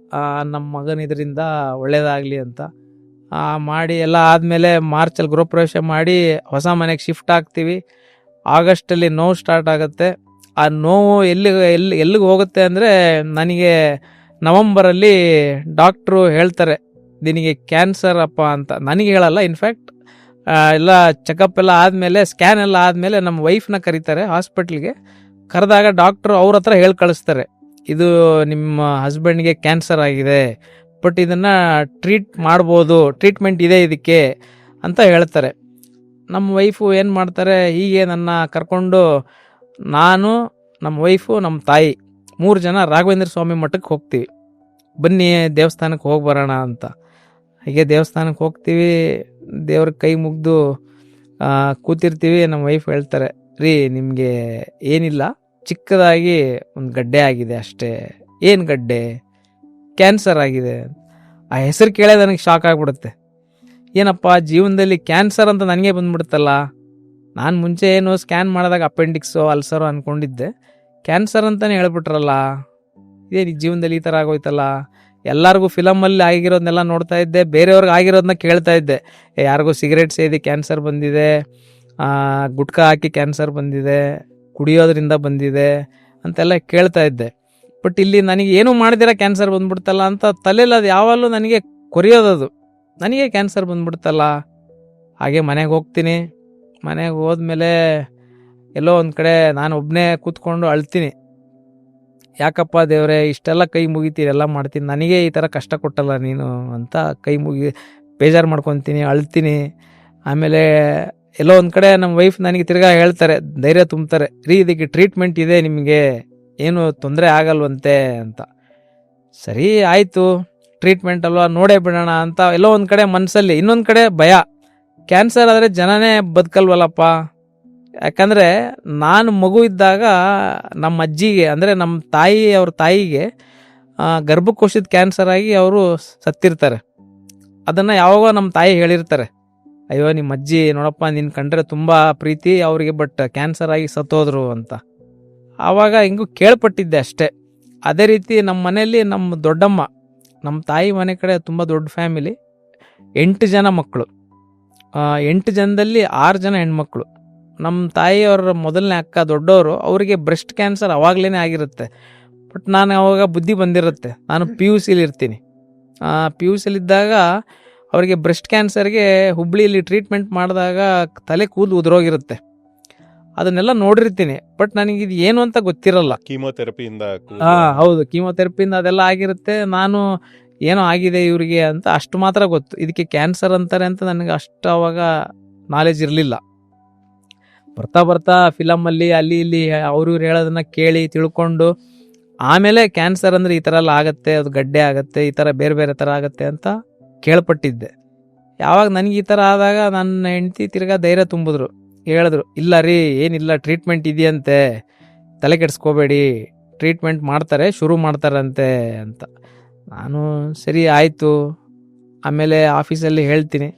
ನಮ್ಮ ಮಗನ ಇದರಿಂದ ಒಳ್ಳೇದಾಗಲಿ ಅಂತ ಮಾಡಿ ಎಲ್ಲ ಆದಮೇಲೆ ಮಾರ್ಚಲ್ಲಿ ಗೃಹ ಪ್ರವೇಶ ಮಾಡಿ ಹೊಸ ಮನೆಗೆ ಶಿಫ್ಟ್ ಆಗ್ತೀವಿ. ಆಗಸ್ಟಲ್ಲಿ ನೋವು ಸ್ಟಾರ್ಟ್ ಆಗುತ್ತೆ. ಆ ನೋವು ಎಲ್ಲಿಗೆ ಹೋಗುತ್ತೆ ಅಂದರೆ, ನನಗೆ ನವಂಬರಲ್ಲಿ ಡಾಕ್ಟ್ರು ಹೇಳ್ತಾರೆ ನಿನಗೆ ಕ್ಯಾನ್ಸರ್ ಅಪ್ಪ ಅಂತ. ನನಗೆ ಹೇಳಲ್ಲ, ಇನ್ಫ್ಯಾಕ್ಟ್ ಎಲ್ಲ ಚೆಕಪ್ ಎಲ್ಲ ಆದಮೇಲೆ, ಸ್ಕ್ಯಾನ್ ಎಲ್ಲ ಆದಮೇಲೆ ನಮ್ಮ ವೈಫ್ನ ಕರೀತಾರೆ ಹಾಸ್ಪಿಟ್ಲಿಗೆ. ಕರೆದಾಗ ಡಾಕ್ಟ್ರು ಅವ್ರ ಹತ್ರ ಹೇಳಿ ಕಳಿಸ್ತಾರೆ, ಇದು ನಿಮ್ಮ ಹಸ್ಬೆಂಡ್ಗೆ ಕ್ಯಾನ್ಸರ್ ಆಗಿದೆ, ಬಟ್ ಇದನ್ನು ಟ್ರೀಟ್ ಮಾಡ್ಬೋದು, ಟ್ರೀಟ್ಮೆಂಟ್ ಇದೆ ಇದಕ್ಕೆ ಅಂತ ಹೇಳ್ತಾರೆ. ನಮ್ಮ ವೈಫು ಏನು ಮಾಡ್ತಾರೆ, ಹೀಗೆ ನನ್ನ ಕರ್ಕೊಂಡು ನಾನು, ನಮ್ಮ ವೈಫು, ನಮ್ಮ ತಾಯಿ 3 ಜನ ರಾಘವೇಂದ್ರ ಸ್ವಾಮಿ ಮಠಕ್ಕೆ ಹೋಗ್ತೀವಿ. ಬನ್ನಿ ದೇವಸ್ಥಾನಕ್ಕೆ ಹೋಗಿ ಬರೋಣ ಅಂತ. ಹೀಗೆ ದೇವಸ್ಥಾನಕ್ಕೆ ಹೋಗ್ತೀವಿ. ದೇವ್ರ ಕೈ ಮುಗಿದು ಕೂತಿರ್ತೀವಿ. ನಮ್ಮ ವೈಫ್ ಹೇಳ್ತಾರೆ, ರೀ ನಿಮಗೆ ಏನಿಲ್ಲ, ಚಿಕ್ಕದಾಗಿ ಒಂದು ಗಡ್ಡೆ ಆಗಿದೆ ಅಷ್ಟೇ. ಏನು ಗಡ್ಡೆ? ಕ್ಯಾನ್ಸರ್ ಆಗಿದೆ. ಆ ಹೆಸರು ಕೇಳೇ ನನಗೆ ಶಾಕ್ ಆಗಿಬಿಡುತ್ತೆ. ಏನಪ್ಪ ಜೀವನದಲ್ಲಿ ಕ್ಯಾನ್ಸರ್ ಅಂತ ನನಗೆ ಬಂದ್ಬಿಡುತ್ತಲ್ಲ. ನಾನು ಮುಂಚೆ ಏನು ಸ್ಕ್ಯಾನ್ ಮಾಡಿದಾಗ ಅಪೆಂಡಿಕ್ಸು ಅಲ್ಸರೋ ಅಂದ್ಕೊಂಡಿದ್ದೆ, ಕ್ಯಾನ್ಸರ್ ಅಂತಲೇ ಹೇಳ್ಬಿಟ್ರಲ್ಲ. ಇದೇನು ಜೀವನದಲ್ಲಿ ಈ ಥರ ಆಗೋಯ್ತಲ್ಲ. ಎಲ್ಲರಿಗೂ ಫಿಲಮಲ್ಲಿ ಆಗಿರೋದನ್ನೆಲ್ಲ ನೋಡ್ತಾ ಇದ್ದೆ, ಬೇರೆಯವ್ರಿಗೆ ಆಗಿರೋದನ್ನ ಕೇಳ್ತಾ ಇದ್ದೆ. ಯಾರಿಗೂ ಸಿಗರೇಟ್ ಸೇದಿ ಕ್ಯಾನ್ಸರ್ ಬಂದಿದೆ, ಗುಟ್ಕಾ ಹಾಕಿ ಕ್ಯಾನ್ಸರ್ ಬಂದಿದೆ, ಕುಡಿಯೋದ್ರಿಂದ ಬಂದಿದೆ ಅಂತೆಲ್ಲ ಕೇಳ್ತಾ ಇದ್ದೆ. ಬಟ್ ಇಲ್ಲಿ ನನಗೆ ಏನೂ ಮಾಡಿದಿರ ಕ್ಯಾನ್ಸರ್ ಬಂದ್ಬಿಡ್ತಲ್ಲ ಅಂತ ತಲೆಯಲ್ಲಿ ಅದು ಯಾವಾಗಲೂ ನನಗೆ ಕೊರಿಯೋದದು, ನನಗೆ ಕ್ಯಾನ್ಸರ್ ಬಂದ್ಬಿಡ್ತಲ್ಲ. ಹಾಗೆ ಮನೆಗೆ ಹೋಗ್ತೀನಿ. ಮನೆಗೆ ಹೋದ್ಮೇಲೆ ಎಲ್ಲೋ ಒಂದು ಕಡೆ ನಾನು ಒಬ್ಬನೇ ಕೂತ್ಕೊಂಡು ಅಳ್ತೀನಿ. ಯಾಕಪ್ಪ ದೇವರೇ, ಇಷ್ಟೆಲ್ಲ ಕೈ ಮುಗಿತೀನಿ, ಎಲ್ಲ ಮಾಡ್ತೀನಿ, ನನಗೆ ಈ ಥರ ಕಷ್ಟ ಕೊಟ್ಟಲ್ಲ ನೀನು ಅಂತ ಕೈ ಮುಗಿ ಬೇಜಾರು ಮಾಡ್ಕೊತೀನಿ, ಅಳ್ತೀನಿ. ಆಮೇಲೆ ಎಲ್ಲೋ ಒಂದು ಕಡೆ ನಮ್ಮ ವೈಫ್ ನನಗೆ ತಿರ್ಗಾ ಹೇಳ್ತಾರೆ, ಧೈರ್ಯ ತುಂಬ್ತಾರೆ, ರೀ ಇದಕ್ಕೆ ಟ್ರೀಟ್ಮೆಂಟ್ ಇದೆ, ನಿಮಗೆ ಏನು ತೊಂದರೆ ಆಗಲ್ವಂತೆ ಅಂತ. ಸರಿ ಆಯಿತು, ಟ್ರೀಟ್ಮೆಂಟ್ ಅಲ್ವಾ, ನೋಡೇ ಬಿಡೋಣ ಅಂತ ಎಲ್ಲೋ ಒಂದು ಕಡೆ ಮನಸ್ಸಲ್ಲಿ. ಇನ್ನೊಂದು ಕಡೆ ಭಯ, ಕ್ಯಾನ್ಸರ್ ಆದರೆ ಜನನೇ ಬದುಕಲ್ವಲ್ಲಪ್ಪ. ಯಾಕಂದರೆ ನಾನು ಮಗು ಇದ್ದಾಗ ನಮ್ಮ ಅಜ್ಜಿಗೆ, ಅಂದರೆ ನಮ್ಮ ಅವ್ರ ತಾಯಿಗೆ ಗರ್ಭಕೋಶದ ಕ್ಯಾನ್ಸರ್ ಆಗಿ ಅವರು ಸತ್ತಿರ್ತಾರೆ. ಅದನ್ನು ಯಾವಾಗ ನಮ್ಮ ತಾಯಿ ಹೇಳಿರ್ತಾರೆ, ಅಯ್ಯೋ ನಿಮ್ಮ ಅಜ್ಜಿ ನೋಡಪ್ಪ ನಿನ್ನ ಕಂಡ್ರೆ ತುಂಬ ಪ್ರೀತಿ ಅವರಿಗೆ, ಬಟ್ ಕ್ಯಾನ್ಸರ್ ಆಗಿ ಸತ್ತೋದ್ರು ಅಂತ. ಆವಾಗ ಹಿಂಗೂ ಕೇಳ್ಪಟ್ಟಿದ್ದೆ ಅಷ್ಟೇ. ಅದೇ ರೀತಿ ನಮ್ಮ ಮನೆಯಲ್ಲಿ ನಮ್ಮ ದೊಡ್ಡಮ್ಮ, ನಮ್ಮ ತಾಯಿ ಮನೆ ಕಡೆ ತುಂಬ ದೊಡ್ಡ ಫ್ಯಾಮಿಲಿ, 8 ಜನ ಮಕ್ಕಳು. 8 ಜನದಲ್ಲಿ 6 ಜನ ಹೆಣ್ಮಕ್ಳು. ನಮ್ಮ ತಾಯಿಯವರ ಮೊದಲನೇ ಅಕ್ಕ ದೊಡ್ಡವರು, ಅವರಿಗೆ ಬ್ರೆಸ್ಟ್ ಕ್ಯಾನ್ಸರ್ ಅವಾಗಲೇ ಆಗಿರುತ್ತೆ. ಬಟ್ ನಾನು ಅವಾಗ ಬುದ್ಧಿ ಬಂದಿರುತ್ತೆ, ನಾನು PUC ಇರ್ತೀನಿ. PUC ಇದ್ದಾಗ ಅವರಿಗೆ ಬ್ರೆಸ್ಟ್ ಕ್ಯಾನ್ಸರ್ಗೆ ಹುಬ್ಳಿಯಲ್ಲಿ ಟ್ರೀಟ್ಮೆಂಟ್ ಮಾಡಿದಾಗ ತಲೆ ಕೂದಲು ಉದುರೋಗಿರುತ್ತೆ. ಅದನ್ನೆಲ್ಲ ನೋಡಿರ್ತೀನಿ, ಬಟ್ ನನಗಿದು ಏನು ಅಂತ ಗೊತ್ತಿರಲ್ಲ.
ಕೀಮೋಥೆರಪಿಯಿಂದ
ಹೌದು, ಕೀಮೋಥೆರಪಿಯಿಂದ ಅದೆಲ್ಲ ಆಗಿರುತ್ತೆ. ನಾನು ಏನೋ ಆಗಿದೆ ಇವರಿಗೆ ಅಂತ ಅಷ್ಟು ಮಾತ್ರ ಗೊತ್ತು. ಇದಕ್ಕೆ ಕ್ಯಾನ್ಸರ್ ಅಂತಾರೆ ಅಂತ ನನಗೆ ಅಷ್ಟು ಅವಾಗ ನಾಲೆಜ್ ಇರಲಿಲ್ಲ. ಬರ್ತಾ ಬರ್ತಾ ಫಿಲಮಲ್ಲಿ ಅಲ್ಲಿ ಇಲ್ಲಿ ಅವ್ರು ಇವ್ರು ಹೇಳೋದನ್ನ ಕೇಳಿ ತಿಳ್ಕೊಂಡು, ಆಮೇಲೆ ಕ್ಯಾನ್ಸರ್ ಅಂದರೆ ಈ ಥರ ಎಲ್ಲ ಆಗುತ್ತೆ, ಅದು ಗಡ್ಡೆ ಆಗುತ್ತೆ, ಈ ಥರ ಬೇರೆ ಬೇರೆ ಥರ ಆಗುತ್ತೆ ಅಂತ ಕೇಳ್ಪಟ್ಟಿದ್ದೆ. ಯಾವಾಗ ನನಗೆ ಈ ಥರ ಆದಾಗ ನನ್ನ ಹೆಂಡತಿ ತಿರ್ಗಾ ಧೈರ್ಯ ತುಂಬಿದ್ರು, ಹೇಳಿದ್ರು, ಇಲ್ಲ ರೀ ಏನಿಲ್ಲ, ಟ್ರೀಟ್ಮೆಂಟ್ ಇದೆಯಂತೆ, ತಲೆ ಕೆಡಿಸ್ಕೋಬೇಡಿ, ಟ್ರೀಟ್ಮೆಂಟ್ ಮಾಡ್ತಾರೆ, ಶುರು ಮಾಡ್ತಾರಂತೆ ಅಂತ. ನಾನು ಸರಿ ಆಯಿತು. ಆಮೇಲೆ ಆಫೀಸಲ್ಲಿ ಹೇಳ್ತೀನಿ,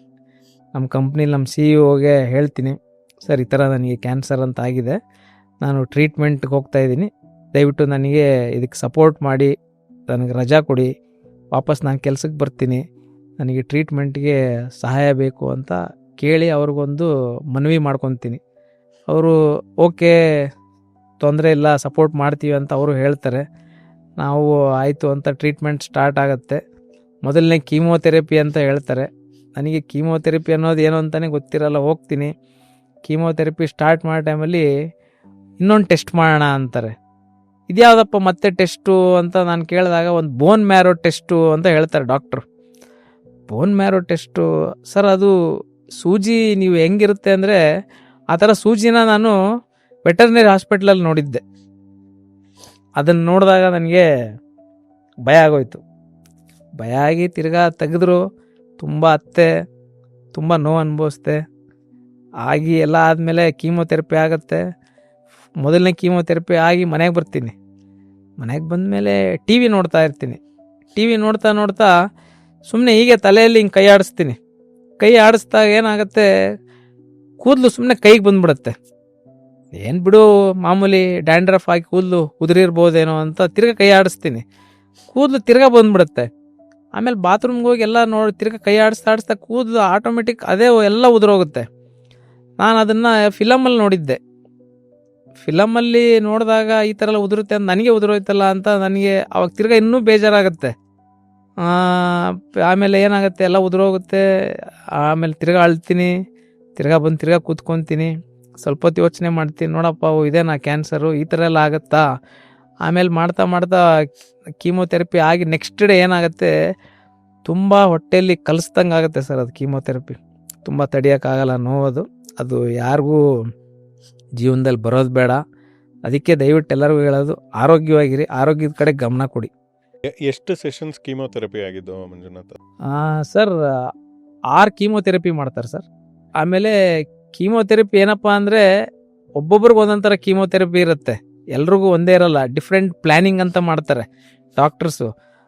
ನಮ್ಮ ಕಂಪ್ನಿಲಿ ನಮ್ಮ CEO ಹೇಳ್ತೀನಿ, ಸರ್ ಈ ಥರ ನನಗೆ ಕ್ಯಾನ್ಸರ್ ಅಂತ ಆಗಿದೆ, ನಾನು ಟ್ರೀಟ್ಮೆಂಟ್ಗೆ ಹೋಗ್ತಾಯಿದ್ದೀನಿ, ದಯವಿಟ್ಟು ನನಗೆ ಇದಕ್ಕೆ ಸಪೋರ್ಟ್ ಮಾಡಿ, ನನಗೆ ರಜಾ ಕೊಡಿ, ವಾಪಸ್ ನಾನು ಕೆಲ್ಸಕ್ಕೆ ಬರ್ತೀನಿ, ನನಗೆ ಟ್ರೀಟ್ಮೆಂಟ್ಗೆ ಸಹಾಯ ಬೇಕು ಅಂತ ಕೇಳಿ ಅವ್ರಿಗೊಂದು ಮನವಿ ಮಾಡ್ಕೊತೀನಿ. ಅವರು ಓಕೆ, ತೊಂದರೆ ಇಲ್ಲ, ಸಪೋರ್ಟ್ ಮಾಡ್ತೀವಿ ಅಂತ ಅವರು ಹೇಳ್ತಾರೆ. ನಾವು ಆಯಿತು ಅಂತ ಟ್ರೀಟ್ಮೆಂಟ್ ಸ್ಟಾರ್ಟ್ ಆಗುತ್ತೆ. ಮೊದಲನೇ ಕೀಮೋಥೆರಪಿ ಅಂತ ಹೇಳ್ತಾರೆ. ನನಗೆ ಕೀಮೋಥೆರಪಿ ಅನ್ನೋದು ಏನು ಅಂತಲೇ ಗೊತ್ತಿರಲ್ಲ. ಹೋಗ್ತೀನಿ, ಕೀಮೋಥೆರಪಿ ಸ್ಟಾರ್ಟ್ ಮಾಡೋ ಟೈಮಲ್ಲಿ ಇನ್ನೊಂದು ಟೆಸ್ಟ್ ಮಾಡೋಣ ಅಂತಾರೆ. ಇದ್ಯಾವುದಪ್ಪ ಮತ್ತೆ ಟೆಸ್ಟು ಅಂತ ನಾನು ಕೇಳಿದಾಗ, ಒಂದು ಬೋನ್ ಮ್ಯಾರೋ ಟೆಸ್ಟು ಅಂತ ಹೇಳ್ತಾರೆ doctor. Bone marrow test sir, ಅದು ಸೂಜಿ ನೀವು ಹೆಂಗಿರುತ್ತೆ ಅಂದರೆ, ಆ ಥರ ಸೂಜಿನ ನಾನು ವೆಟರ್ನರಿ ಹಾಸ್ಪಿಟ್ಲಲ್ಲಿ ನೋಡಿದ್ದೆ. ಅದನ್ನು ನೋಡಿದಾಗ ನನಗೆ ಭಯ ಆಗೋಯ್ತು. ಭಯ ಆಗಿ ತಿರ್ಗಾ ತೆಗೆದ್ರು, ತುಂಬ ಅತ್ತೆ, ತುಂಬ ನೋವು ಅನುಭವಿಸ್ದೆ. ಆಗಿ ಎಲ್ಲ ಆದಮೇಲೆ ಕೀಮೋಥೆರಪಿ ಆಗುತ್ತೆ. ಮೊದಲನೇ ಕೀಮೋಥೆರಪಿ ಆಗಿ ಮನೆಗೆ ಬರ್ತೀನಿ. ಮನೆಗೆ ಬಂದಮೇಲೆ TV ನೋಡ್ತಾ ಇರ್ತೀನಿ. TV ನೋಡ್ತಾ ನೋಡ್ತಾ ಸುಮ್ಮನೆ ಹೀಗೆ ತಲೆಯಲ್ಲಿ ಹಿಂಗೆ ಕೈ ಆಡಿಸ್ತೀನಿ. ಕೈ ಆಡಿಸ್ದಾಗ ಏನಾಗುತ್ತೆ, ಕೂದಲು ಸುಮ್ಮನೆ ಕೈಗೆ ಬಂದ್ಬಿಡುತ್ತೆ. ಏನು ಬಿಡು ಮಾಮೂಲಿ ಡ್ಯಾಂಡ್ರಫ್ ಆಗಿ ಕೂದಲು ಉದುರಿರ್ಬೋದೇನೋ ಅಂತ ತಿರ್ಗಾ ಕೈ ಆಡಿಸ್ತೀನಿ, ಕೂದಲು ತಿರ್ಗಾ ಬಂದ್ಬಿಡುತ್ತೆ. ಆಮೇಲೆ ಬಾತ್ರೂಮ್ಗೆ ಹೋಗಿ ಎಲ್ಲ ನೋಡಿ ತಿರ್ಗಾ ಕೈ ಆಡಿಸ್ತಾ ಕೂದಲು ಆಟೋಮೆಟಿಕ್ ಅದೇ ಎಲ್ಲ ಉದುರೋಗುತ್ತೆ. ನಾನು ಅದನ್ನು ಫಿಲಮಲ್ಲಿ ನೋಡಿದ್ದೆ. ಫಿಲಮಲ್ಲಿ ನೋಡಿದಾಗ ಈ ಥರ ಎಲ್ಲ ಉದುರುತ್ತೆ ಅಂತ ನನಗೆ ಉದುರೋಯ್ತಲ್ಲ ಅಂತ ನನಗೆ ಅವಾಗ ತಿರ್ಗಾ ಇನ್ನೂ ಬೇಜಾರಾಗುತ್ತೆ. ಆಮೇಲೆ ಏನಾಗುತ್ತೆ, ಎಲ್ಲ ಉದುರೋಗುತ್ತೆ. ಆಮೇಲೆ ತಿರ್ಗಾ ಅಳ್ತೀನಿ, ತಿರ್ಗಾ ಬಂದು ತಿರ್ಗಾ ಕೂತ್ಕೊತೀನಿ, ಸ್ವಲ್ಪ ಹೊತ್ತು ಯೋಚನೆ ಮಾಡ್ತೀನಿ, ನೋಡಪ್ಪ ಇದೇನಾ ಕ್ಯಾನ್ಸರು, ಈ ಥರ ಎಲ್ಲ ಆಗುತ್ತಾ. ಆಮೇಲೆ ಮಾಡ್ತಾ ಕೀಮೋಥೆರಪಿ ಆಗಿ ನೆಕ್ಸ್ಟ್ ಡೇ ಏನಾಗುತ್ತೆ, ತುಂಬ ಹೊಟ್ಟೆಯಲ್ಲಿ ಕಲಿಸ್ದಂಗೆ ಆಗುತ್ತೆ ಸರ್. ಅದು ಕೀಮೋಥೆರಪಿ ತುಂಬ ತಡಿಯೋಕ್ಕಾಗಲ್ಲ ನೋವದು. ಅದು ಯಾರಿಗೂ ಜೀವನದಲ್ಲಿ ಬರೋದು ಬೇಡ. ಅದಕ್ಕೆ ದಯವಿಟ್ಟು ಎಲ್ಲರಿಗೂ ಹೇಳೋದು, ಆರೋಗ್ಯವಾಗಿರಿ, ಆರೋಗ್ಯದ ಕಡೆ ಗಮನ ಕೊಡಿ.
ಎಷ್ಟು ಸೆಷನ್ಸ್ ಕೀಮೋಥೆರಪಿ ಆಗಿದ್ದು ಮಂಜುನಾಥ್?
ಸರ್ 6 ಕೀಮೋಥೆರಪಿ ಮಾಡ್ತಾರೆ ಸರ್. ಆಮೇಲೆ ಕೀಮೋಥೆರಪಿ ಏನಪ್ಪ ಅಂದರೆ ಒಬ್ಬೊಬ್ರಿಗೆ ಒಂದೊಂದು ಥರ ಕೀಮೋಥೆರಪಿ ಇರುತ್ತೆ, ಎಲ್ರಿಗೂ ಒಂದೇ ಇರಲ್ಲ. ಡಿಫ್ರೆಂಟ್ ಪ್ಲ್ಯಾನಿಂಗ್ ಅಂತ ಮಾಡ್ತಾರೆ ಡಾಕ್ಟರ್ಸು.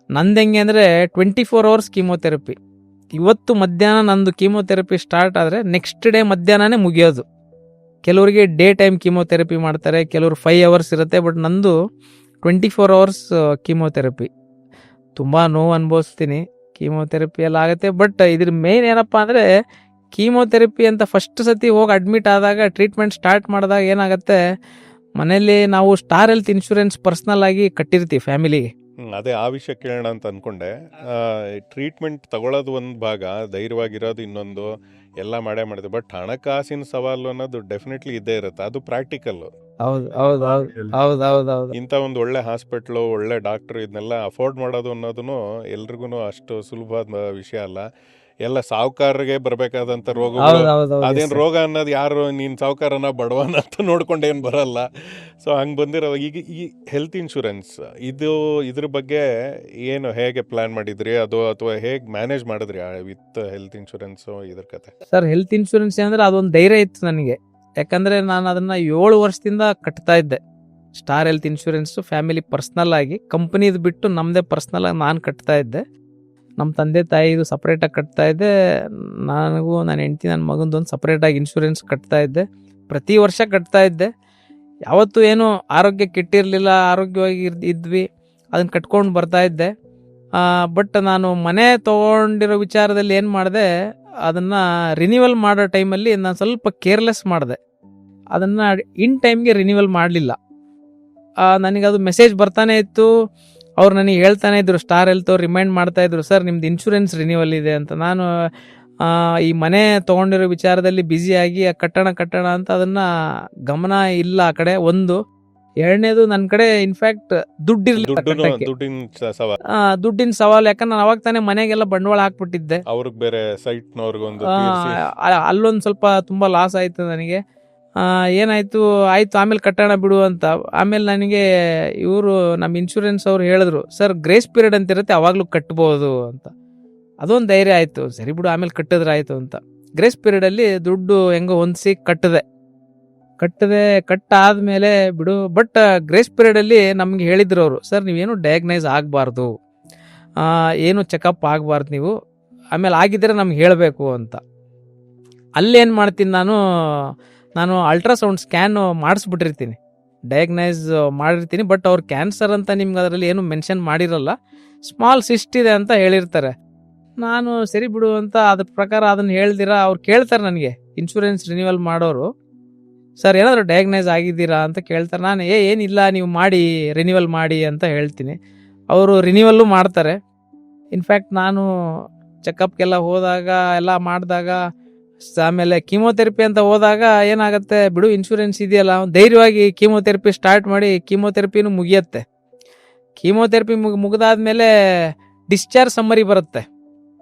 ನಂದು ಹೆಂಗೆ ಅಂದರೆ 24 hours ಕೀಮೋಥೆರಪಿ. ಇವತ್ತು ಮಧ್ಯಾಹ್ನ ನಂದು ಕೀಮೋಥೆರಪಿ ಸ್ಟಾರ್ಟ್ ಆದರೆ ನೆಕ್ಸ್ಟ್ ಡೇ ಮಧ್ಯಾಹ್ನನೇ ಮುಗಿಯೋದು. ಕೆಲವರಿಗೆ ಡೇ ಟೈಮ್ ಕೀಮೋಥೆರಪಿ ಮಾಡ್ತಾರೆ, ಕೆಲವರು 5 hours ಇರುತ್ತೆ. ಬಟ್ ನಂದು 24 hours ಕೀಮೋಥೆರಪಿ. ತುಂಬ ನೋವು ಅನುಭವಿಸ್ತೀನಿ, ಕೀಮೋಥೆರಪಿ ಎಲ್ಲ ಆಗುತ್ತೆ. ಬಟ್ ಇದ್ರ ಮೇನ್ ಏನಪ್ಪ ಅಂದರೆ ಕೀಮೋಥೆರಪಿ ಅಂತ ಫಸ್ಟ್ ಸತಿ ಹೋಗಿ ಅಡ್ಮಿಟ್ ಆದಾಗ, ಟ್ರೀಟ್ಮೆಂಟ್ ಸ್ಟಾರ್ಟ್ ಮಾಡಿದಾಗ ಏನಾಗುತ್ತೆ, ಮನೇಲಿ ನಾವು ಸ್ಟಾರ್ ಹೆಲ್ತ್ ಇನ್ಶೂರೆನ್ಸ್ ಪರ್ಸ್ನಲ್ ಆಗಿ ಕಟ್ಟಿರ್ತೀವಿ ಫ್ಯಾಮಿಲಿಗೆ.
ಅದೇ ಆ ವಿಷಯ ಕೇಳೋಣ ಅಂತ ಅಂದ್ಕೊಂಡೆ. ಟ್ರೀಟ್ಮೆಂಟ್ ತಗೊಳ್ಳೋದು ಒಂದು ಭಾಗ, ಧೈರ್ಯವಾಗಿರೋದು ಇನ್ನೊಂದು, ಎಲ್ಲ ಮಾಡಿದೆ. ಬಟ್ ಹಣಕಾಸಿನ ಸವಾಲು ಅನ್ನೋದು ಡೆಫಿನೆಟ್ಲಿ ಇದ್ದೇ ಇರುತ್ತೆ, ಅದು ಪ್ರಾಕ್ಟಿಕಲ್ಲು.
ಹೌದು.
ಇಂಥ ಒಂದು ಒಳ್ಳೆ ಹಾಸ್ಪಿಟ್ಲು, ಒಳ್ಳೆ ಡಾಕ್ಟ್ರು, ಇದನ್ನೆಲ್ಲ ಅಫೋರ್ಡ್ ಮಾಡೋದು ಅನ್ನೋದು ಎಲ್ರಿಗೂ ಅಷ್ಟು ಸುಲಭವಾದ ವಿಷಯ ಅಲ್ಲ. ಎಲ್ಲ ಸಾಹುಕಾರರಿಗೆ ಬರಬೇಕಾದಂಥ ರೋಗಗಳು, ಅದೇನು ರೋಗ ಅನ್ನೋದು ಯಾರು ನೀನು ಸಾಹುಕಾರನ ಬಡವನ ಅಂತ ನೋಡ್ಕೊಂಡೇನು ಬರಲ್ಲ. ಸೊ ಹಂಗೆ ಬಂದಿರೋ ಈಗ ಈ ಹೆಲ್ತ್ ಇನ್ಶೂರೆನ್ಸ್ ಇದ್ರ ಬಗ್ಗೆ ಏನು ಹೇಗೆ ಪ್ಲ್ಯಾನ್ ಮಾಡಿದ್ರಿ, ಅದು ಅಥವಾ ಹೇಗೆ ಮ್ಯಾನೇಜ್ ಮಾಡಿದ್ರಿ ವಿತ್ ಹೆಲ್ತ್ ಇನ್ಶೂರೆನ್ಸು, ಇದ್ರ ಕತೆ?
ಸರ್ ಹೆಲ್ತ್ ಇನ್ಶೂರೆನ್ಸ್ ಅಂದರೆ ಅದೊಂದು ಧೈರ್ಯ ಇತ್ತು ನನಗೆ. ಯಾಕಂದರೆ ನಾನು ಅದನ್ನು 7 ವರ್ಷದಿಂದ ಕಟ್ತಾ ಇದ್ದೆ. Star health insurance family personal ಆಗಿ, ಕಂಪ್ನಿದು ಬಿಟ್ಟು ನಮ್ಮದೇ ಪರ್ಸ್ನಲ್ ಆಗಿ ನಾನು ಕಟ್ತಾ ಇದ್ದೆ. ನಮ್ಮ ತಂದೆ ತಾಯಿದು ಸಪ್ರೇಟಾಗಿ ಕಟ್ತಾ ಇದ್ದೆ. ನನಗೂ ನನ್ನ ಹೆಂಡ್ತಿ ನನ್ನ ಮಗಂದೊಂದು ಸಪ್ರೇಟಾಗಿ ಇನ್ಶೂರೆನ್ಸ್ ಕಟ್ತಾ ಇದ್ದೆ. ಪ್ರತಿ ವರ್ಷ ಕಟ್ತಾ ಇದ್ದೆ. ಯಾವತ್ತೂ ಏನು ಆರೋಗ್ಯ ಕೆಟ್ಟಿರಲಿಲ್ಲ, ಆರೋಗ್ಯವಾಗಿ ಇದ್ವಿ, ಅದನ್ನು ಕಟ್ಕೊಂಡು ಬರ್ತಾ ಇದ್ದೆ. ಬಟ್ ನಾನು ಮನೆ ತೊಗೊಂಡಿರೋ ವಿಚಾರದಲ್ಲಿ ಏನು ಮಾಡಿದೆ, ಅದನ್ನು ರಿನ್ಯೂವಲ್ ಮಾಡೋ ಟೈಮಲ್ಲಿ ನಾನು ಸ್ವಲ್ಪ ಕೇರ್ಲೆಸ್ ಮಾಡಿದೆ. ಅದನ್ನು ಇನ್ ಟೈಮ್ಗೆ ರಿನ್ಯೂವಲ್ ಮಾಡಲಿಲ್ಲ. ನನಗದು ಮೆಸೇಜ್ ಬರ್ತಾನೆ ಇತ್ತು, ಅವ್ರು ನನಗೆ ಹೇಳ್ತಾನೆ ಇದ್ರು, ಸ್ಟಾರ್ ಹೆಲ್ತ್ ಅವ್ರು ರಿಮೈಂಡ್ ಮಾಡ್ತಾಯಿದ್ರು, ಸರ್ ನಿಮ್ದು ಇನ್ಶೂರೆನ್ಸ್ ರಿನ್ಯೂವಲ್ ಇದೆ ಅಂತ. ನಾನು ಈ ಮನೆ ತೊಗೊಂಡಿರೋ ವಿಚಾರದಲ್ಲಿ ಬ್ಯುಸಿಯಾಗಿ ಕಟ್ಟೋಣ ಅಂತ ಅದನ್ನು ಗಮನ ಇಲ್ಲ ಆ ಕಡೆ. ಒಂದು ಎರಡನೇದು, ನನ್ನ ಕಡೆ ಇನ್ಫ್ಯಾಕ್ಟ್ ದುಡ್ಡಿನ ಸವಾಲು. ಯಾಕಂದ್ರೆ ನಾನು ಅವಾಗ ತಾನೇ ಮನೆಗೆಲ್ಲ ಬಂಡವಾಳ ಹಾಕ್ಬಿಟ್ಟಿದ್ದೆ.
ಅವ್ರಿಗೆ ಬೇರೆ ಸೈಟ್ನವ್ರಿಗೊಂದು
ಅಲ್ಲೊಂದು ಸ್ವಲ್ಪ ತುಂಬ ಲಾಸ್ ಆಯಿತು ನನಗೆ. ಏನಾಯಿತು, ಆಯಿತು ಆಮೇಲೆ ಕಟ್ಟೋಣ ಬಿಡು ಅಂತ. ಆಮೇಲೆ ನನಗೆ ಇವರು ನಮ್ಮ ಇನ್ಶೂರೆನ್ಸ್ ಅವ್ರು ಹೇಳಿದ್ರು, ಸರ್ ಗ್ರೇಸ್ ಪೀರಿಯಡ್ ಅಂತ ಇರುತ್ತೆ, ಅವಾಗಲೂ ಕಟ್ಬೋದು ಅಂತ. ಅದೊಂದು ಧೈರ್ಯ ಆಯಿತು, ಸರಿ ಬಿಡು ಆಮೇಲೆ ಕಟ್ಟಿದ್ರೆ ಆಯಿತು ಅಂತ. ಗ್ರೇಸ್ ಪೀರಿಯಡಲ್ಲಿ ದುಡ್ಡು ಹೆಂಗೋ ಹೊಂದಿಸಿ ಕಟ್ಟಾದ್ಮೇಲೆ ಬಿಡು. ಬಟ್ ಗ್ರೇಸ್ ಪೀರಿಯಡಲ್ಲಿ ನಮಗೆ ಹೇಳಿದ್ರು ಅವರು, ಸರ್ ನೀವೇನು ಡಯಾಗ್ನೈಸ್ ಆಗಬಾರ್ದು, ಏನು ಚೆಕಪ್ ಆಗಬಾರ್ದು ನೀವು, ಆಮೇಲೆ ಆಗಿದ್ದರೆ ನಮ್ಗೆ ಹೇಳಬೇಕು ಅಂತ. ಅಲ್ಲೇನು ಮಾಡ್ತೀನಿ, ನಾನು ಅಲ್ಟ್ರಾಸೌಂಡ್ ಸ್ಕ್ಯಾನು ಮಾಡಿಸ್ಬಿಟ್ಟಿರ್ತೀನಿ, ಡಯಾಗ್ನೈಸ್ ಮಾಡಿರ್ತೀನಿ. ಬಟ್ ಅವ್ರು ಕ್ಯಾನ್ಸರ್ ಅಂತ ನಿಮ್ಗೆ ಅದರಲ್ಲಿ ಏನು ಮೆನ್ಷನ್ ಮಾಡಿರಲ್ಲ, ಸ್ಮಾಲ್ ಸಿಸ್ಟ್ ಇದೆ ಅಂತ ಹೇಳಿರ್ತಾರೆ. ನಾನು ಸರಿ ಬಿಡು ಅಂತ ಅದ್ರ ಪ್ರಕಾರ ಅದನ್ನು ಹೇಳ್ದಿರ ಅವ್ರು ಕೇಳ್ತಾರೆ ನನಗೆ, ಇನ್ಶೂರೆನ್ಸ್ ರಿನ್ಯೂವಲ್ ಮಾಡೋರು, ಸರ್ ಏನಾದರೂ ಡಯಾಗ್ನೈಸ್ ಆಗಿದ್ದೀರಾ ಅಂತ ಕೇಳ್ತಾರೆ. ನಾನು ಏನಿಲ್ಲ ನೀವು ಮಾಡಿ, ರಿನ್ಯೂವಲ್ ಮಾಡಿ ಅಂತ ಹೇಳ್ತೀನಿ. ಅವರು ರಿನ್ಯೂವಲ್ಲು ಮಾಡ್ತಾರೆ. ಇನ್ಫ್ಯಾಕ್ಟ್ ನಾನು ಚೆಕಪ್ಗೆಲ್ಲ ಹೋದಾಗ ಎಲ್ಲ ಮಾಡಿದಾಗ, ಆಮೇಲೆ ಕೀಮೋಥೆರಪಿ ಅಂತ ಹೋದಾಗ ಏನಾಗುತ್ತೆ, ಬಿಡು ಇನ್ಶೂರೆನ್ಸ್ ಇದೆಯಲ್ಲ, ಧೈರ್ಯವಾಗಿ ಕೀಮೋಥೆರಪಿ ಸ್ಟಾರ್ಟ್ ಮಾಡಿ ಕೀಮೋಥೆರಪಿನೂ ಮುಗಿಯುತ್ತೆ. ಕೀಮೋಥೆರಪಿ ಮುಗಿದಾದ್ಮೇಲೆ ಡಿಸ್ಚಾರ್ಜ್ ಸಮ್ಮರಿ ಬರುತ್ತೆ.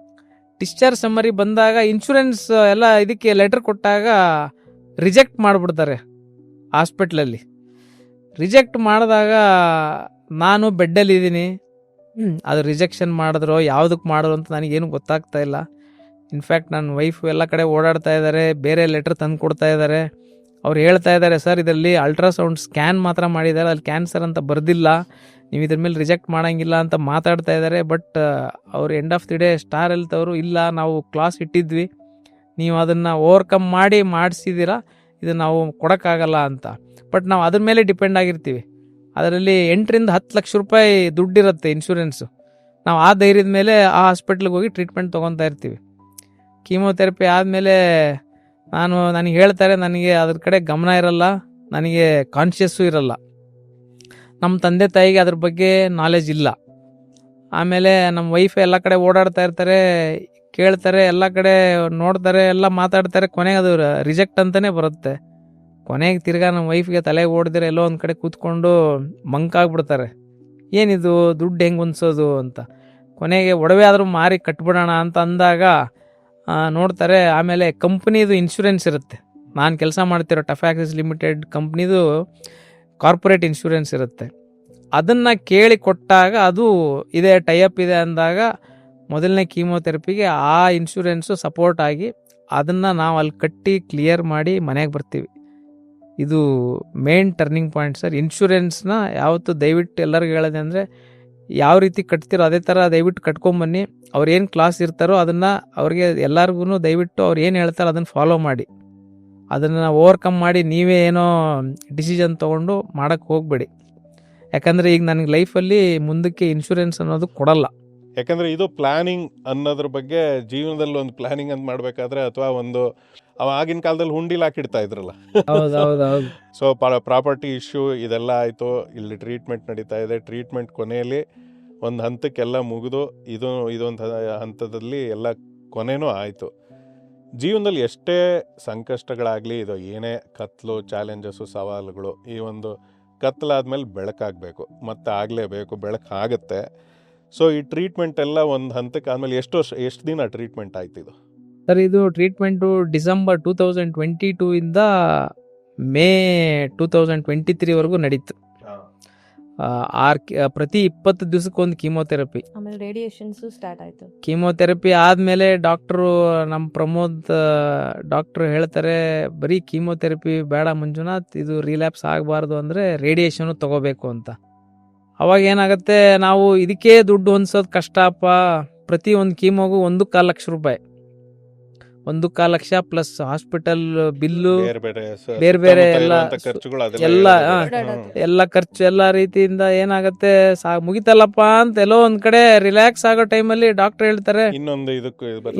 ಡಿಸ್ಚಾರ್ಜ್ ಸಮ್ಮರಿ ಬಂದಾಗ ಇನ್ಶೂರೆನ್ಸ್ ಎಲ್ಲ ಇದಕ್ಕೆ ಲೆಟರ್ ಕೊಟ್ಟಾಗ ರಿಜೆಕ್ಟ್ ಮಾಡಿಬಿಡ್ತಾರೆ ಹಾಸ್ಪಿಟ್ಲಲ್ಲಿ. ರಿಜೆಕ್ಟ್ ಮಾಡಿದಾಗ ನಾನು ಬೆಡ್ಡಲ್ಲಿದ್ದೀನಿ, ಅದು ರಿಜೆಕ್ಷನ್ ಮಾಡಿದ್ರು ಯಾವುದಕ್ಕೆ ಮಾಡಿದ್ರು ಅಂತ ನನಗೇನು ಗೊತ್ತಾಗ್ತಾ ಇಲ್ಲ. ಇನ್ಫ್ಯಾಕ್ಟ್ ನನ್ನ ವೈಫು ಎಲ್ಲ ಕಡೆ ಓಡಾಡ್ತಾ ಇದ್ದಾರೆ, ಬೇರೆ ಲೆಟ್ರ್ ತಂದು ಕೊಡ್ತಾ ಇದ್ದಾರೆ. ಅವ್ರು ಹೇಳ್ತಾ ಇದ್ದಾರೆ, ಸರ್ ಇದರಲ್ಲಿ ಅಲ್ಟ್ರಾಸೌಂಡ್ ಸ್ಕ್ಯಾನ್ ಮಾತ್ರ ಮಾಡಿದ್ದಾರೆ, ಅಲ್ಲಿ ಕ್ಯಾನ್ಸರ್ ಅಂತ ಬರ್ದಿಲ್ಲ, ನೀವು ಇದ್ರ ಮೇಲೆ ರಿಜೆಕ್ಟ್ ಮಾಡೋಂಗಿಲ್ಲ ಅಂತ ಮಾತಾಡ್ತಾ ಇದ್ದಾರೆ. ಬಟ್ ಅವ್ರು end of the day star health ಅವರು, ಇಲ್ಲ ನಾವು ಕ್ಲಾಸ್ ಇಟ್ಟಿದ್ವಿ, ನೀವು ಅದನ್ನು ಓವರ್ಕಮ್ ಮಾಡಿಸಿದ್ದೀರಾ, ಇದು ನಾವು ಕೊಡೋಕ್ಕಾಗಲ್ಲ ಅಂತ. ಬಟ್ ನಾವು ಅದ್ರ ಮೇಲೆ ಡಿಪೆಂಡ್ ಆಗಿರ್ತೀವಿ. ಅದರಲ್ಲಿ 8ರಿಂದ 10 ಲಕ್ಷ ರೂಪಾಯಿ ದುಡ್ಡಿರುತ್ತೆ ಇನ್ಶೂರೆನ್ಸು. ನಾವು ಆ ಧೈರ್ಯದ ಮೇಲೆ ಆ ಹಾಸ್ಪಿಟ್ಲಿಗೆ ಹೋಗಿ ಟ್ರೀಟ್ಮೆಂಟ್ ತೊಗೊತಾ ಇರ್ತೀವಿ. ಕೀಮೋಥೆರಪಿ ಆದಮೇಲೆ ನನಗೆ ಹೇಳ್ತಾರೆ, ನನಗೆ ಅದ್ರ ಕಡೆ ಗಮನ ಇರಲ್ಲ, ನನಗೆ ಕಾನ್ಷಿಯಸ್ಸು ಇರಲ್ಲ. ನಮ್ಮ ತಂದೆ ತಾಯಿಗೆ ಅದ್ರ ಬಗ್ಗೆ ನಾಲೆಜ್ ಇಲ್ಲ. ಆಮೇಲೆ ನಮ್ಮ ವೈಫ್ ಎಲ್ಲ ಕಡೆ ಓಡಾಡ್ತಾ ಇರ್ತಾರೆ, ಕೇಳ್ತಾರೆ, ಎಲ್ಲ ಕಡೆ ನೋಡ್ತಾರೆ, ಎಲ್ಲ ಮಾತಾಡ್ತಾರೆ. ಕೊನೆಗೆ ಅದು ರಿಜೆಕ್ಟ್ ಅಂತಲೇ ಬರುತ್ತೆ. ಕೊನೆಗೆ ತಿರ್ಗಾ ನಮ್ಮ ವೈಫ್ಗೆ ತಲೆಗೆ ಓಡಿದ್ರೆ ಎಲ್ಲೋ ಒಂದು ಕಡೆ ಕೂತ್ಕೊಂಡು ಮಂಕಾಗ್ಬಿಡ್ತಾರೆ. ಏನಿದು ದುಡ್ಡು ಹೆಂಗೆ ಹೊಂದ್ಸೋದು ಅಂತ. ಕೊನೆಗೆ ಒಡವೆ ಆದರೂ ಮಾರಿ ಕಟ್ಬಿಡೋಣ ಅಂತ ಅಂದಾಗ ನೋಡ್ತಾರೆ. ಆಮೇಲೆ ಕಂಪ್ನಿದು ಇನ್ಶೂರೆನ್ಸ್ ಇರುತ್ತೆ. ನಾನು ಕೆಲಸ ಮಾಡ್ತಿರೋ ಟಫ್ಯಾಕ್ಸಿಸ್ ಲಿಮಿಟೆಡ್ ಕಂಪ್ನಿದು ಕಾರ್ಪೊರೇಟ್ ಇನ್ಶೂರೆನ್ಸ್ ಇರುತ್ತೆ. ಅದನ್ನು ಕೇಳಿ ಕೊಟ್ಟಾಗ ಅದು ಇದೆ, ಟೈಅಪ್ ಇದೆ ಅಂದಾಗ ಮೊದಲನೇ ಕೀಮೋಥೆರಪಿಗೆ ಆ ಇನ್ಶೂರೆನ್ಸು ಸಪೋರ್ಟ್ ಆಗಿ ಅದನ್ನು ನಾವು ಅಲ್ಲಿ ಕಟ್ಟಿ ಕ್ಲಿಯರ್ ಮಾಡಿ ಮನೆಗೆ ಬರ್ತೀವಿ. ಇದು ಮೇನ್ ಟರ್ನಿಂಗ್ ಪಾಯಿಂಟ್ ಸರ್. ಇನ್ಶೂರೆನ್ಸ್ನ ಯಾವತ್ತು ದಯವಿಟ್ಟು ಎಲ್ಲರಿಗೂ ಹೇಳೋದೆ ಅಂದರೆ, ಯಾವ ರೀತಿ ಕಟ್ತಿರೋ ಅದೇ ಥರ ದಯವಿಟ್ಟು ಕಟ್ಕೊಂಬನ್ನಿ. ಅವ್ರು ಏನು ಕ್ಲಾಸ್ ಇರ್ತಾರೋ ಅದನ್ನು ಅವ್ರಿಗೆ ಎಲ್ಲರಿಗೂ ದಯವಿಟ್ಟು ಅವ್ರು ಏನು ಹೇಳ್ತಾರೋ ಅದನ್ನು ಫಾಲೋ ಮಾಡಿ. ಅದನ್ನು ಓವರ್ಕಮ್ ಮಾಡಿ ನೀವೇ ಏನೋ ಡಿಸಿಷನ್ ತೊಗೊಂಡು ಮಾಡೋಕ್ಕೆ ಹೋಗಬೇಡಿ. ಯಾಕಂದರೆ ಈಗ ನನಗೆ ಲೈಫಲ್ಲಿ ಮುಂದಕ್ಕೆ ಇನ್ಶೂರೆನ್ಸ್ ಅನ್ನೋದು ಕೊಡಲ್ಲ.
ಯಾಕಂದರೆ ಇದು ಪ್ಲ್ಯಾನಿಂಗ್ ಅನ್ನೋದ್ರ ಬಗ್ಗೆ ಜೀವನದಲ್ಲಿ ಒಂದು ಪ್ಲ್ಯಾನಿಂಗ್ ಅಂತ ಮಾಡಬೇಕಾದ್ರೆ, ಅಥವಾ ಒಂದು ಆಗಿನ ಕಾಲದಲ್ಲಿ ಹುಂಡಿಲಿ ಹಾಕಿಡ್ತಾ ಇದ್ರಲ್ಲ,
ಹೌದು.
ಸೊ ಪ್ರಾಪರ್ಟಿ ಇಶ್ಯೂ ಇದೆಲ್ಲ ಆಯಿತು, ಇಲ್ಲಿ ಟ್ರೀಟ್ಮೆಂಟ್ ನಡೀತಾ ಇದೆ. ಟ್ರೀಟ್ಮೆಂಟ್ ಕೊನೆಯಲ್ಲಿ ಒಂದು ಹಂತಕ್ಕೆಲ್ಲ ಮುಗಿದು ಇದೊಂದು ಹಂತದಲ್ಲಿ ಎಲ್ಲ ಕೊನೆಯೂ ಆಯಿತು. ಜೀವನದಲ್ಲಿ ಎಷ್ಟೇ ಸಂಕಷ್ಟಗಳಾಗಲಿ, ಇದು ಏನೇ ಕತ್ಲು, ಚಾಲೆಂಜಸ್ಸು, ಸವಾಲುಗಳು, ಈ ಒಂದು ಕತ್ತಲಾದ್ಮೇಲೆ ಬೆಳಕಾಗಬೇಕು, ಮತ್ತೆ ಆಗಲೇಬೇಕು, ಬೆಳಕು ಆಗುತ್ತೆ. ಸೊ ಈ ಟ್ರೀಟ್ಮೆಂಟ್ ಎಲ್ಲ ಒಂದು ಹಂತಕ್ಕೆ ಆದಮೇಲೆ ಎಷ್ಟು ದಿನ ಟ್ರೀಟ್ಮೆಂಟ್ ಆಯ್ತು ಇದು?
ಸರ್, ಇದು ಟ್ರೀಟ್ಮೆಂಟು ಡಿಸೆಂಬರ್ 2022 ಇಂದ ಮೇ 2023ವರೆಗೂ ನಡೀತು. ಪ್ರತಿ 20 ದಿವಸಕ್ಕೊಂದು ಕೀಮೋಥೆರಪಿ.
ಆಮೇಲೆ ರೇಡಿಯೇಷನ್ಸು ಸ್ಟಾರ್ಟ್ ಆಯಿತು.
ಕೀಮೋಥೆರಪಿ ಆದಮೇಲೆ ನಮ್ಮ ಪ್ರಮೋದ್ ಡಾಕ್ಟ್ರು ಹೇಳ್ತಾರೆ, ಬರೀ ಕೀಮೋಥೆರಪಿ ಬೇಡ ಮಂಜುನಾಥ್, ಇದು ರಿಲ್ಯಾಪ್ಸ್ ಆಗಬಾರ್ದು ಅಂದರೆ ರೇಡಿಯೇಷನು ತೊಗೋಬೇಕು ಅಂತ. ಅವಾಗ ಏನಾಗುತ್ತೆ, ನಾವು ಇದಕ್ಕೆ ದುಡ್ಡು ಹೊಂದ್ಸೋದು ಕಷ್ಟಪ್ಪ. ಪ್ರತಿ ಒಂದು ಕೀಮೋಗೂ 1.25 ಲಕ್ಷ ರೂಪಾಯಿ, 1.25 ಲಕ್ಷ ಪ್ಲಸ್ ಹಾಸ್ಪಿಟಲ್ ಬಿಲ್ಲು, ಬೇರೆ ಎಲ್ಲ ಖರ್ಚು, ಎಲ್ಲ ರೀತಿಯಿಂದ ಏನಾಗುತ್ತೆ, ಮುಗಿತಲ್ಲಪ್ಪ ಅಂತ ಎಲ್ಲೋ ಒಂದ್ ಕಡೆ ರಿಲ್ಯಾಕ್ಸ್ ಆಗೋ ಟೈಮಲ್ಲಿ ಡಾಕ್ಟರ್ ಹೇಳ್ತಾರೆ,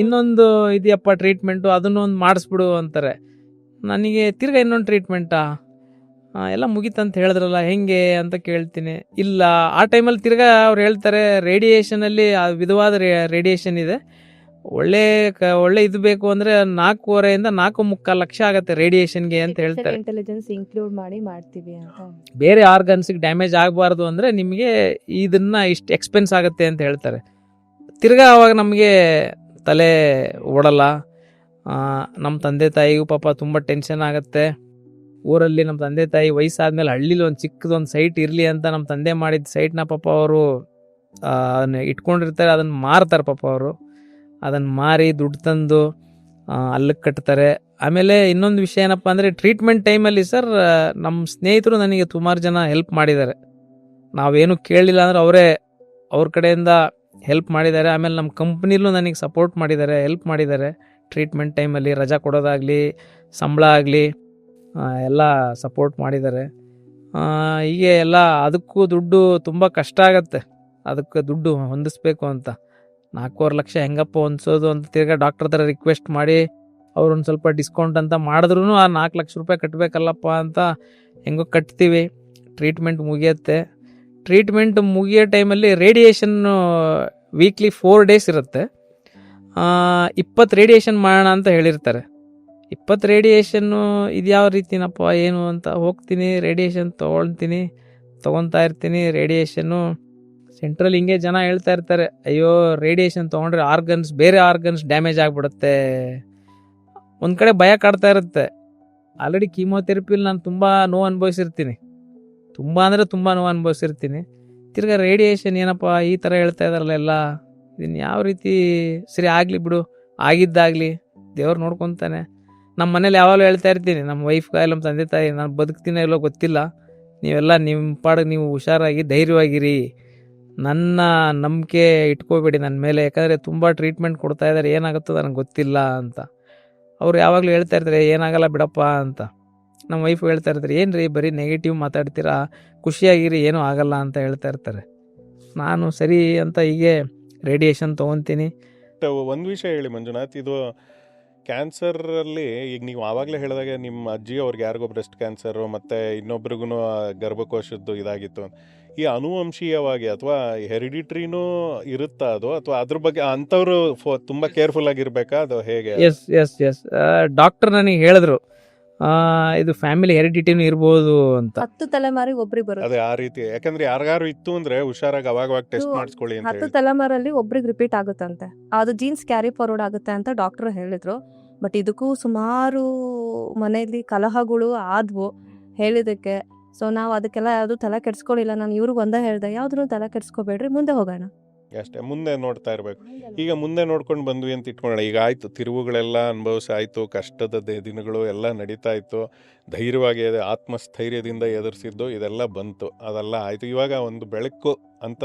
ಇನ್ನೊಂದು ಇದೆಯಪ್ಪ ಟ್ರೀಟ್ಮೆಂಟು, ಅದನ್ನೊಂದು ಮಾಡಿಸ್ಬಿಡು ಅಂತಾರೆ. ನನಗೆ ತಿರ್ಗಾ ಇನ್ನೊಂದು ಟ್ರೀಟ್ಮೆಂಟಾ, ಎಲ್ಲ ಮುಗೀತಂತ ಹೇಳಿದ್ರಲ್ಲ ಹೆಂಗೆ ಅಂತ ಕೇಳ್ತೀನಿ. ಇಲ್ಲ, ಆ ಟೈಮಲ್ಲಿ ತಿರ್ಗಾ ಅವ್ರು ಹೇಳ್ತಾರೆ, ರೇಡಿಯೇಷನಲ್ಲಿ ವಿಧವಾದ ರೇಡಿಯೇಷನ್ ಇದೆ, ಒಳ್ಳೆ ಇದು ಬೇಕು ಅಂದ್ರೆ 4.5 ರಿಂದ 4.25 ಲಕ್ಷ ಆಗತ್ತೆ ರೇಡಿಯೇಷನ್ಗೆ ಅಂತ ಹೇಳ್ತಾರೆ.
ಇಂಟೆಲಿಜೆನ್ಸ್ ಇನ್ಕ್ಲೂಡ್ ಮಾಡ್ತೀವಿ ಅಂತ.
ಬೇರೆ ಆರ್ಗನ್ಸ್ಗೆ ಡ್ಯಾಮೇಜ್ ಆಗಬಾರ್ದು ಅಂದ್ರೆ ನಿಮಗೆ ಇದನ್ನ ಇಷ್ಟು ಎಕ್ಸ್ಪೆನ್ಸ್ ಆಗುತ್ತೆ ಅಂತ ಹೇಳ್ತಾರೆ. ತಿರ್ಗಾ ಅವಾಗ ನಮಗೆ ತಲೆ ಓಡಲ್ಲ. ನಮ್ಮ ತಂದೆ ತಾಯಿಗೂ ಪಾಪ ತುಂಬ ಟೆನ್ಷನ್ ಆಗುತ್ತೆ. ಊರಲ್ಲಿ ನಮ್ಮ ತಂದೆ ತಾಯಿ ವಯಸ್ಸಾದ್ಮೇಲೆ ಹಳ್ಳಿಲಿ ಒಂದು ಚಿಕ್ಕದೊಂದು ಸೈಟ್ ಇರಲಿ ಅಂತ ನಮ್ಮ ತಂದೆ ಮಾಡಿದ ಸೈಟ್ನ ಪಾಪ ಅವರು ಇಟ್ಕೊಂಡಿರ್ತಾರೆ, ಅದನ್ನು ಮಾರ್ತಾರೆ ಪಾಪ ಅವರು. ಅದನ್ನು ಮಾರಿ ದುಡ್ಡು ತಂದು ಅಲ್ಲಕ್ಕೆ ಕಟ್ತಾರೆ. ಆಮೇಲೆ ಇನ್ನೊಂದು ವಿಷಯ ಏನಪ್ಪ ಅಂದರೆ, ಟ್ರೀಟ್ಮೆಂಟ್ ಟೈಮಲ್ಲಿ ಸರ್ ನಮ್ಮ ಸ್ನೇಹಿತರು ನನಗೆ ಸುಮಾರು ಜನ ಹೆಲ್ಪ್ ಮಾಡಿದ್ದಾರೆ. ನಾವೇನು ಕೇಳಲಿಲ್ಲ ಅಂದರೆ ಅವರೇ ಅವ್ರ ಕಡೆಯಿಂದ ಹೆಲ್ಪ್ ಮಾಡಿದ್ದಾರೆ. ಆಮೇಲೆ ನಮ್ಮ ಕಂಪ್ನಿಲೂ ನನಗೆ ಸಪೋರ್ಟ್ ಮಾಡಿದ್ದಾರೆ, ಹೆಲ್ಪ್ ಮಾಡಿದ್ದಾರೆ. ಟ್ರೀಟ್ಮೆಂಟ್ ಟೈಮಲ್ಲಿ ರಜಾ ಕೊಡೋದಾಗಲಿ, ಸಂಬಳ ಆಗಲಿ ಎಲ್ಲ ಸಪೋರ್ಟ್ ಮಾಡಿದ್ದಾರೆ. ಹೀಗೆ ಎಲ್ಲ ಅದಕ್ಕೂ ದುಡ್ಡು ತುಂಬ ಕಷ್ಟ ಆಗತ್ತೆ, ಅದಕ್ಕೆ ದುಡ್ಡು ಹೊಂದಿಸ್ಬೇಕು ಅಂತ. 4.25 ಲಕ್ಷ ಹೆಂಗಪ್ಪ ಹೊಂದಿಸೋದು ಅಂತ ತಿರ್ಗಾ ಡಾಕ್ಟರ್ ಹತ್ರ ರಿಕ್ವೆಸ್ಟ್ ಮಾಡಿ ಅವ್ರೊಂದು ಸ್ವಲ್ಪ ಡಿಸ್ಕೌಂಟ್ ಅಂತ ಮಾಡಿದ್ರೂ ಆ 4 ಲಕ್ಷ ರೂಪಾಯಿ ಕಟ್ಟಬೇಕಲ್ಲಪ್ಪ ಅಂತ ಹೆಂಗೋ ಕಟ್ತೀವಿ. ಟ್ರೀಟ್ಮೆಂಟ್ ಮುಗಿಯುತ್ತೆ. ಟ್ರೀಟ್ಮೆಂಟ್ ಮುಗಿಯೋ ಟೈಮಲ್ಲಿ ರೇಡಿಯೇಷನ್ನು ವೀಕ್ಲಿ 4 ಡೇಸ್ ಇರುತ್ತೆ. 20 ರೇಡಿಯೇಷನ್ ಮಾಡೋಣ ಅಂತ ಹೇಳಿರ್ತಾರೆ. 20 ರೇಡಿಯೇಷನ್ನು ಇದು ಯಾವ ರೀತಿನಪ್ಪ ಏನು ಅಂತ ಹೋಗ್ತೀನಿ, ರೇಡಿಯೇಷನ್ ತೊಗೊತಾ ಇರ್ತೀನಿ. ರೇಡಿಯೇಷನ್ನು ಸೆಂಟ್ರಲ್ ಹಿಂಗೆ ಜನ ಹೇಳ್ತಾ ಇರ್ತಾರೆ, ಅಯ್ಯೋ ರೇಡಿಯೇಷನ್ ತೊಗೊಂಡ್ರೆ ಬೇರೆ ಆರ್ಗನ್ಸ್ ಡ್ಯಾಮೇಜ್ ಆಗಿಬಿಡುತ್ತೆ. ಒಂದು ಕಡೆ ಭಯ ಕಾಡ್ತಾ ಇರುತ್ತೆ. ಆಲ್ರೆಡಿ ಕೀಮೋಥೆರಪಿಲಿ ನಾನು ತುಂಬ ನೋವು ಅನುಭವಿಸಿರ್ತೀನಿ, ತುಂಬ ಅಂದರೆ ತುಂಬ ನೋವು ಅನುಭವಿಸಿರ್ತೀನಿ. ತಿರ್ಗಾ ರೇಡಿಯೇಷನ್ ಏನಪ್ಪ ಈ ಥರ ಹೇಳ್ತಾ ಇದ್ದಾರಲ್ಲ ಎಲ್ಲ, ಇದನ್ನು ಯಾವ ರೀತಿ ಸರಿ ಆಗಲಿ ಬಿಡು, ಆಗಿದ್ದಾಗಲಿ ದೇವ್ರು ನೋಡ್ಕೊತಾನೆ. ನಮ್ಮ ಮನೇಲಿ ಯಾವಾಗಲೂ ಹೇಳ್ತಾ ಇರ್ತೀನಿ, ನಮ್ಮ ವೈಫ್ಗಾಗಲಿ ನಮ್ಮ ತಂದೆ ತಾಯಿ, ನಾನು ಬದುಕ್ತೀನೋ ಇಲ್ಲೋ ಗೊತ್ತಿಲ್ಲ, ನೀವೆಲ್ಲ ನಿಮ್ಮ ಪಾಡಿಗೆ ನೀವು ಹುಷಾರಾಗಿ ಧೈರ್ಯವಾಗಿರಿ, ನನ್ನ ನಂಬಿಕೆ ಇಟ್ಕೋಬೇಡಿ ನನ್ನ ಮೇಲೆ, ಯಾಕಂದರೆ ತುಂಬ ಟ್ರೀಟ್ಮೆಂಟ್ ಕೊಡ್ತಾ ಇದ್ದಾರೆ, ಏನಾಗುತ್ತೋ ನನಗೆ ಗೊತ್ತಿಲ್ಲ ಅಂತ. ಅವ್ರು ಯಾವಾಗಲೂ ಹೇಳ್ತಾ ಇರ್ತಾರೆ ಏನಾಗಲ್ಲ ಬಿಡಪ್ಪ ಅಂತ. ನಮ್ಮ ವೈಫ್ ಹೇಳ್ತಾ ಇರ್ತಾರೆ, ಏನು ರೀ ಬರೀ ನೆಗೆಟಿವ್ ಮಾತಾಡ್ತೀರಾ, ಖುಷಿಯಾಗಿರಿ ಏನೂ ಆಗಲ್ಲ ಅಂತ ಹೇಳ್ತಾ ಇರ್ತಾರೆ. ನಾನು ಸರಿ ಅಂತ ಹೀಗೆ ರೇಡಿಯೇಷನ್ ತೊಗೊತೀನಿ.
ಒಂದು ವಿಷಯ ಹೇಳಿ ಮಂಜುನಾಥ್, ಇದು ಕ್ಯಾನ್ಸರಲ್ಲಿ ಈಗ ನೀವು ಆವಾಗಲೇ ಹೇಳಿದಾಗೆ ನಿಮ್ಮ ಅಜ್ಜಿ ಅವ್ರಿಗೆ ಯಾರಿಗೋ ಬ್ರೆಸ್ಟ್ ಕ್ಯಾನ್ಸರು ಮತ್ತು ಇನ್ನೊಬ್ರಿಗೂ ಗರ್ಭಕೋಶದ್ದು ಇದಾಗಿತ್ತು. ಈ ಅನುವಂಶೀಯವಾಗಿ ಅಥವಾ ಹೆರಿಡಿಟ್ರಿನೂ ಇರುತ್ತಾ ಅದು, ಅಥವಾ ಅದ್ರ ಬಗ್ಗೆ ಅಂಥವ್ರು ತುಂಬ ಕೇರ್ಫುಲ್ ಆಗಿರ್ಬೇಕಾ, ಅದು ಹೇಗೆ?
ಎಸ್ ಡಾಕ್ಟರ್ ನನಗೆ ಹೇಳಿದ್ರು ಇದು ಫ್ಯಾಮಿಲಿ ಹೆರಿಡಿಟಿನೂ ಇರ್ಬೋದು ಅಂತ.
10 ತಲೆಮಾರಿಗೆ ಒಬ್ರಿಗೆ ಬರುತ್ತೆ.
ಅದೇ ಆ ರೀತಿ, ಯಾಕಂದ್ರೆ ಯಾರಿಗಾರು ಇತ್ತು ಅಂದ್ರೆ ಹುಷಾರಾಗಿ ಅವಾಗ ಟೆಸ್ಟ್ ಮಾಡಿಸ್ಕೊಳ್ಳಿ ಅಂತ
10
ಹೇಳಿ.
ತಲೆಮಾರಲ್ಲಿ ಒಬ್ರಿಗೆ ರಿಪೀಟ್ ಆಗುತ್ತಂತೆ, ಅದು ಜೀನ್ಸ್ ಕ್ಯಾರಿ ಫಾರ್ವರ್ಡ್ ಆಗುತ್ತೆ ಅಂತ ಡಾಕ್ಟರ್ ಹೇಳಿದ್ರು. ಬಟ್ ಇದಕ್ಕೂ ಸುಮಾರು ಮನೆಯಲ್ಲಿ ಕಲಹಗಳು ಆದ್ವು ಹೇಳಿದಕ್ಕೆ. ಸೊ ನಾವು ಅದಕ್ಕೆಲ್ಲ ಯಾವುದು ತಲೆ ಕೆಡ್ಸ್ಕೊಳ್ಳಿಲ್ಲ. ನಾನು ಇವ್ರಿಗೆ ಒಂದೇ ಹೇಳ್ದೆ, ಯಾವ್ದು ತಲೆ ಕೆಡ್ಸ್ಕೊಬೇಡ್ರಿ, ಮುಂದೆ ಹೋಗೋಣ
ಅಷ್ಟೇ, ಮುಂದೆ ನೋಡ್ತಾ ಇರಬೇಕು. ಈಗ ಮುಂದೆ ನೋಡ್ಕೊಂಡು ಬಂದ್ವಿ ಅಂತ ಇಟ್ಕೊಳ್ಳೋಣ. ಈಗ ಆಯಿತು, ತಿರುವುಗಳೆಲ್ಲ ಅನುಭವಿಸಾಯಿತು, ಕಷ್ಟದ ದಿನಗಳು ಎಲ್ಲ ನಡೀತಾ ಇತ್ತು, ಧೈರ್ಯವಾಗಿ ಆತ್ಮಸ್ಥೈರ್ಯದಿಂದ ಎದುರಿಸಿದ್ದು ಇದೆಲ್ಲ ಬಂತು, ಅದೆಲ್ಲ ಆಯಿತು. ಇವಾಗ ಒಂದು ಬೆಳಕು ಅಂತ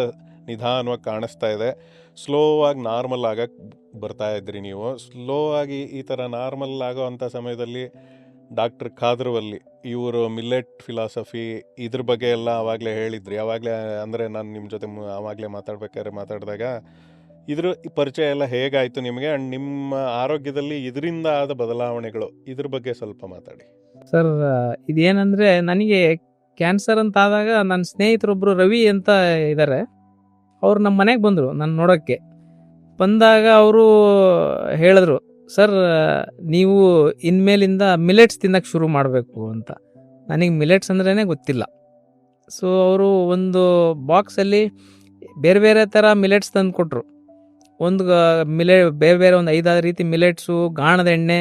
ನಿಧಾನವಾಗಿ ಕಾಣಿಸ್ತಾ ಇದೆ. ಸ್ಲೋ ಆಗಿ ನಾರ್ಮಲ್ ಆಗಕ್ಕೆ ಬರ್ತಾ ಇದ್ರಿ ನೀವು. ಸ್ಲೋ ಆಗಿ ಈ ಥರ ನಾರ್ಮಲ್ ಆಗೋ ಅಂಥ ಸಮಯದಲ್ಲಿ ಡಾಕ್ಟರ್ ಖಾದರ್ವಲ್ಲಿ ಇವರು ಮಿಲ್ಲೆಟ್ ಫಿಲಾಸಫಿ ಇದ್ರ ಬಗ್ಗೆ ಎಲ್ಲ ಆವಾಗಲೇ ಹೇಳಿದ್ರಿ. ಆವಾಗಲೇ ಅಂದರೆ ನಾನು ನಿಮ್ಮ ಜೊತೆ ಆವಾಗಲೇ ಮಾತಾಡಿದಾಗ ಇದ್ರ ಪರಿಚಯ ಎಲ್ಲ ಹೇಗಾಯಿತು ನಿಮಗೆ, ಆ್ಯಂಡ್ ನಿಮ್ಮ ಆರೋಗ್ಯದಲ್ಲಿ ಇದರಿಂದ ಆದ ಬದಲಾವಣೆಗಳು ಇದ್ರ ಬಗ್ಗೆ ಸ್ವಲ್ಪ ಮಾತಾಡಿ
ಸರ್. ಇದೇನಂದರೆ ನನಗೆ ಕ್ಯಾನ್ಸರ್ ಅಂತ ಆದಾಗ ನನ್ನ ಸ್ನೇಹಿತರೊಬ್ಬರು ರವಿ ಅಂತ ಇದ್ದಾರೆ, ಅವ್ರು ನಮ್ಮ ಮನೆಗೆ ಬಂದರು ನಾನು ನೋಡೋಕ್ಕೆ. ಬಂದಾಗ ಅವರು ಹೇಳಿದ್ರು, ಸರ್ ನೀವು ಇನ್ಮೇಲಿಂದ ಮಿಲೆಟ್ಸ್ ತಿನ್ನೋಕ್ಕೆ ಶುರು ಮಾಡಬೇಕು ಅಂತ. ನನಗೆ ಮಿಲೆಟ್ಸ್ ಅಂದ್ರೇ ಗೊತ್ತಿಲ್ಲ. ಸೊ ಅವರು ಒಂದು ಬಾಕ್ಸಲ್ಲಿ ಬೇರೆ ಬೇರೆ ಥರ ಮಿಲೆಟ್ಸ್ ತಂದು ಕೊಟ್ಟರು. ಒಂದು ಬೇರೆ ಬೇರೆ ಒಂದು 5-6 ರೀತಿ ಮಿಲೆಟ್ಸು, ಗಾಣದ ಎಣ್ಣೆ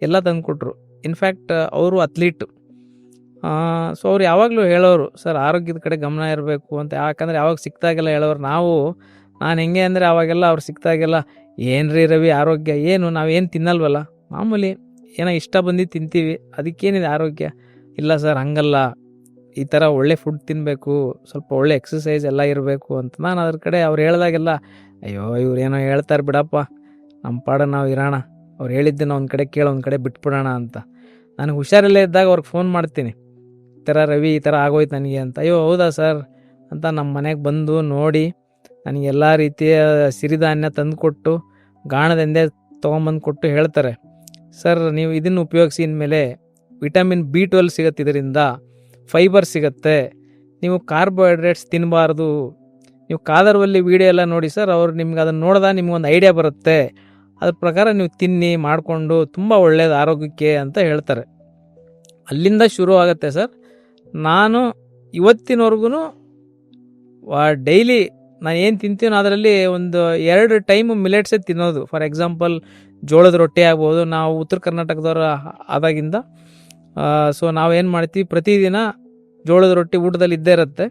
ಎಲ್ಲ ತಂದು ಕೊಟ್ಟರು. ಇನ್ಫ್ಯಾಕ್ಟ್ ಅವರು ಅಥ್ಲೀಟು. ಸೊ ಅವ್ರು ಯಾವಾಗಲೂ ಹೇಳೋರು, ಸರ್ ಆರೋಗ್ಯದ ಕಡೆ ಗಮನ ಇರಬೇಕು ಅಂತ. ಯಾಕಂದರೆ ಯಾವಾಗ ಸಿಕ್ತಾಗೆಲ್ಲ ಹೇಳೋರು. ನಾನು ಹೆಂಗೆ ಅಂದರೆ ಆವಾಗೆಲ್ಲ ಅವ್ರು ಸಿಕ್ತಾಗೆಲ್ಲ, ಏನು ರೀ ರವಿ ಆರೋಗ್ಯ ಏನು, ನಾವೇನು ತಿನ್ನಲ್ವಲ್ಲ, ಮಾಮೂಲಿ ಏನೋ ಇಷ್ಟ ಬಂದಿದ್ದು ತಿಂತೀವಿ, ಅದಕ್ಕೇನಿದೆ ಆರೋಗ್ಯ. ಇಲ್ಲ ಸರ್ ಹಂಗಲ್ಲ, ಈ ಥರ ಒಳ್ಳೆ ಫುಡ್ ತಿನ್ನಬೇಕು, ಸ್ವಲ್ಪ ಒಳ್ಳೆ ಎಕ್ಸಸೈಸ್ ಎಲ್ಲ ಇರಬೇಕು ಅಂತ. ನಾನು ಅದ್ರ ಕಡೆ ಅವ್ರು ಹೇಳ್ದಾಗೆಲ್ಲ, ಅಯ್ಯೋ ಇವ್ರೇನೋ ಹೇಳ್ತಾರೆ ಬಿಡಪ್ಪ, ನಮ್ಮ ಪಾಡ ನಾವು ಇರೋಣ, ಅವ್ರು ಹೇಳಿದ್ದನ್ನು ಒಂದು ಕಡೆ ಕೇಳೋ ಒಂದು ಕಡೆ ಬಿಟ್ಬಿಡೋಣ ಅಂತ. ನನಗೆ ಹುಷಾರಿಲ್ಲೇ ಇದ್ದಾಗ ಅವ್ರಿಗೆ ಫೋನ್ ಮಾಡ್ತೀನಿ, ಈ ಥರ ರವಿ ಈ ಥರ ಆಗೋಯ್ತು ನನಗೆ ಅಂತ. ಅಯ್ಯೋ ಹೌದಾ ಸರ್ ಅಂತ ನಮ್ಮ ಮನೆಗೆ ಬಂದು ನೋಡಿ ನನಗೆಲ್ಲ ರೀತಿಯ ಸಿರಿಧಾನ್ಯ ತಂದುಕೊಟ್ಟು, ಗಾಣದೆಂದೆ ತೊಗೊಂಬಂದು ಕೊಟ್ಟು ಹೇಳ್ತಾರೆ, ಸರ್ ನೀವು ಇದನ್ನು ಉಪಯೋಗಿಸಿ, ಇನ್ಮೇಲೆ ವಿಟಮಿನ್ B12 ಸಿಗುತ್ತೆ, ಇದರಿಂದ ಫೈಬರ್ ಸಿಗುತ್ತೆ, ನೀವು ಕಾರ್ಬೋಹೈಡ್ರೇಟ್ಸ್ ತಿನ್ನಬಾರ್ದು. ನೀವು ಕಾದರ್ವಲ್ಲಿ ವೀಡಿಯೋ ಎಲ್ಲ ನೋಡಿ ಸರ್, ಅವ್ರು ನಿಮ್ಗೆ ಅದನ್ನು ನೋಡಿದಾಗ ನಿಮ್ಗೊಂದು ಐಡಿಯಾ ಬರುತ್ತೆ, ಅದ್ರ ಪ್ರಕಾರ ನೀವು ತಿನ್ನಿ ಮಾಡಿಕೊಂಡು ತುಂಬ ಒಳ್ಳೆಯದು ಆರೋಗ್ಯಕ್ಕೆ ಅಂತ ಹೇಳ್ತಾರೆ. ಅಲ್ಲಿಂದ ಶುರು ಆಗುತ್ತೆ ಸರ್. ನಾನು ಇವತ್ತಿನವರೆಗೂ ಡೈಲಿ ನಾನು ಏನು ತಿಂತೀನೋ ಅದರಲ್ಲಿ ಒಂದು 2 ಟೈಮು ಮಿಲೆಟ್ಸೇ ತಿನ್ನೋದು. ಫಾರ್ ಎಕ್ಸಾಂಪಲ್ ಜೋಳದ ರೊಟ್ಟಿ ಆಗ್ಬೋದು. ನಾವು ಉತ್ತರ ಕರ್ನಾಟಕದವರು ಆದಾಗಿಂದ ಸೊ ನಾವೇನು ಮಾಡ್ತೀವಿ, ಪ್ರತಿದಿನ ಜೋಳದ ರೊಟ್ಟಿ ಊಟದಲ್ಲಿ ಇದ್ದೇ ಇರುತ್ತೆ.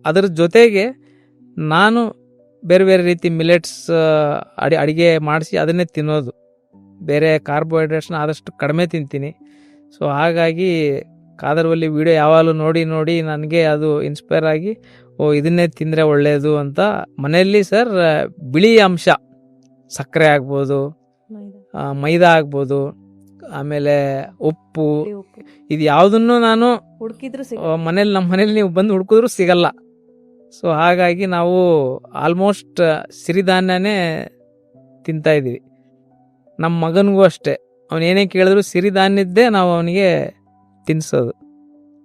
ಅದ್ರ ಜೊತೆಗೆ ನಾನು ಬೇರೆ ಬೇರೆ ರೀತಿ ಮಿಲೆಟ್ಸ್ ಅಡುಗೆ ಮಾಡಿಸಿ ಅದನ್ನೇ ತಿನ್ನೋದು. ಬೇರೆ ಕಾರ್ಬೋಹೈಡ್ರೇಟ್ಸ್ನ ಆದಷ್ಟು ಕಡಿಮೆ ತಿಂತೀನಿ. ಸೊ ಹಾಗಾಗಿ ಕಾದರ್ವಲ್ಲಿ ವಿಡಿಯೋ ಯಾವಾಗಲೂ ನೋಡಿ ನನಗೆ ಅದು ಇನ್ಸ್ಪೈರ್ ಆಗಿ, ಇದನ್ನೇ ತಿಂದರೆ ಒಳ್ಳೆಯದು ಅಂತ ಮನೆಯಲ್ಲಿ ಸರ್ ಬಿಳಿ ಅಂಶ, ಸಕ್ಕರೆ ಆಗ್ಬೋದು, ಮೈದಾ ಆಗ್ಬೋದು, ಆಮೇಲೆ ಉಪ್ಪು, ಇದು ಯಾವುದನ್ನು ನಾನು
ಹುಡುಕಿದ್ರು
ನಮ್ಮ ಮನೇಲಿ ನೀವು ಬಂದು ಹುಡುಕಿದ್ರು ಸಿಗಲ್ಲ. ಸೊ ಹಾಗಾಗಿ ನಾವು ಆಲ್ಮೋಸ್ಟ್ ಸಿರಿಧಾನ್ಯನೇ ತಿಂತಾಯಿದ್ದೀವಿ. ನಮ್ಮ ಮಗನಿಗೂ ಅಷ್ಟೇ, ಅವನು ಏನೇ ಕೇಳಿದ್ರು ಸಿರಿಧಾನ್ಯದ್ದೇ ನಾವು ಅವನಿಗೆ ತಿನ್ನಿಸೋದು.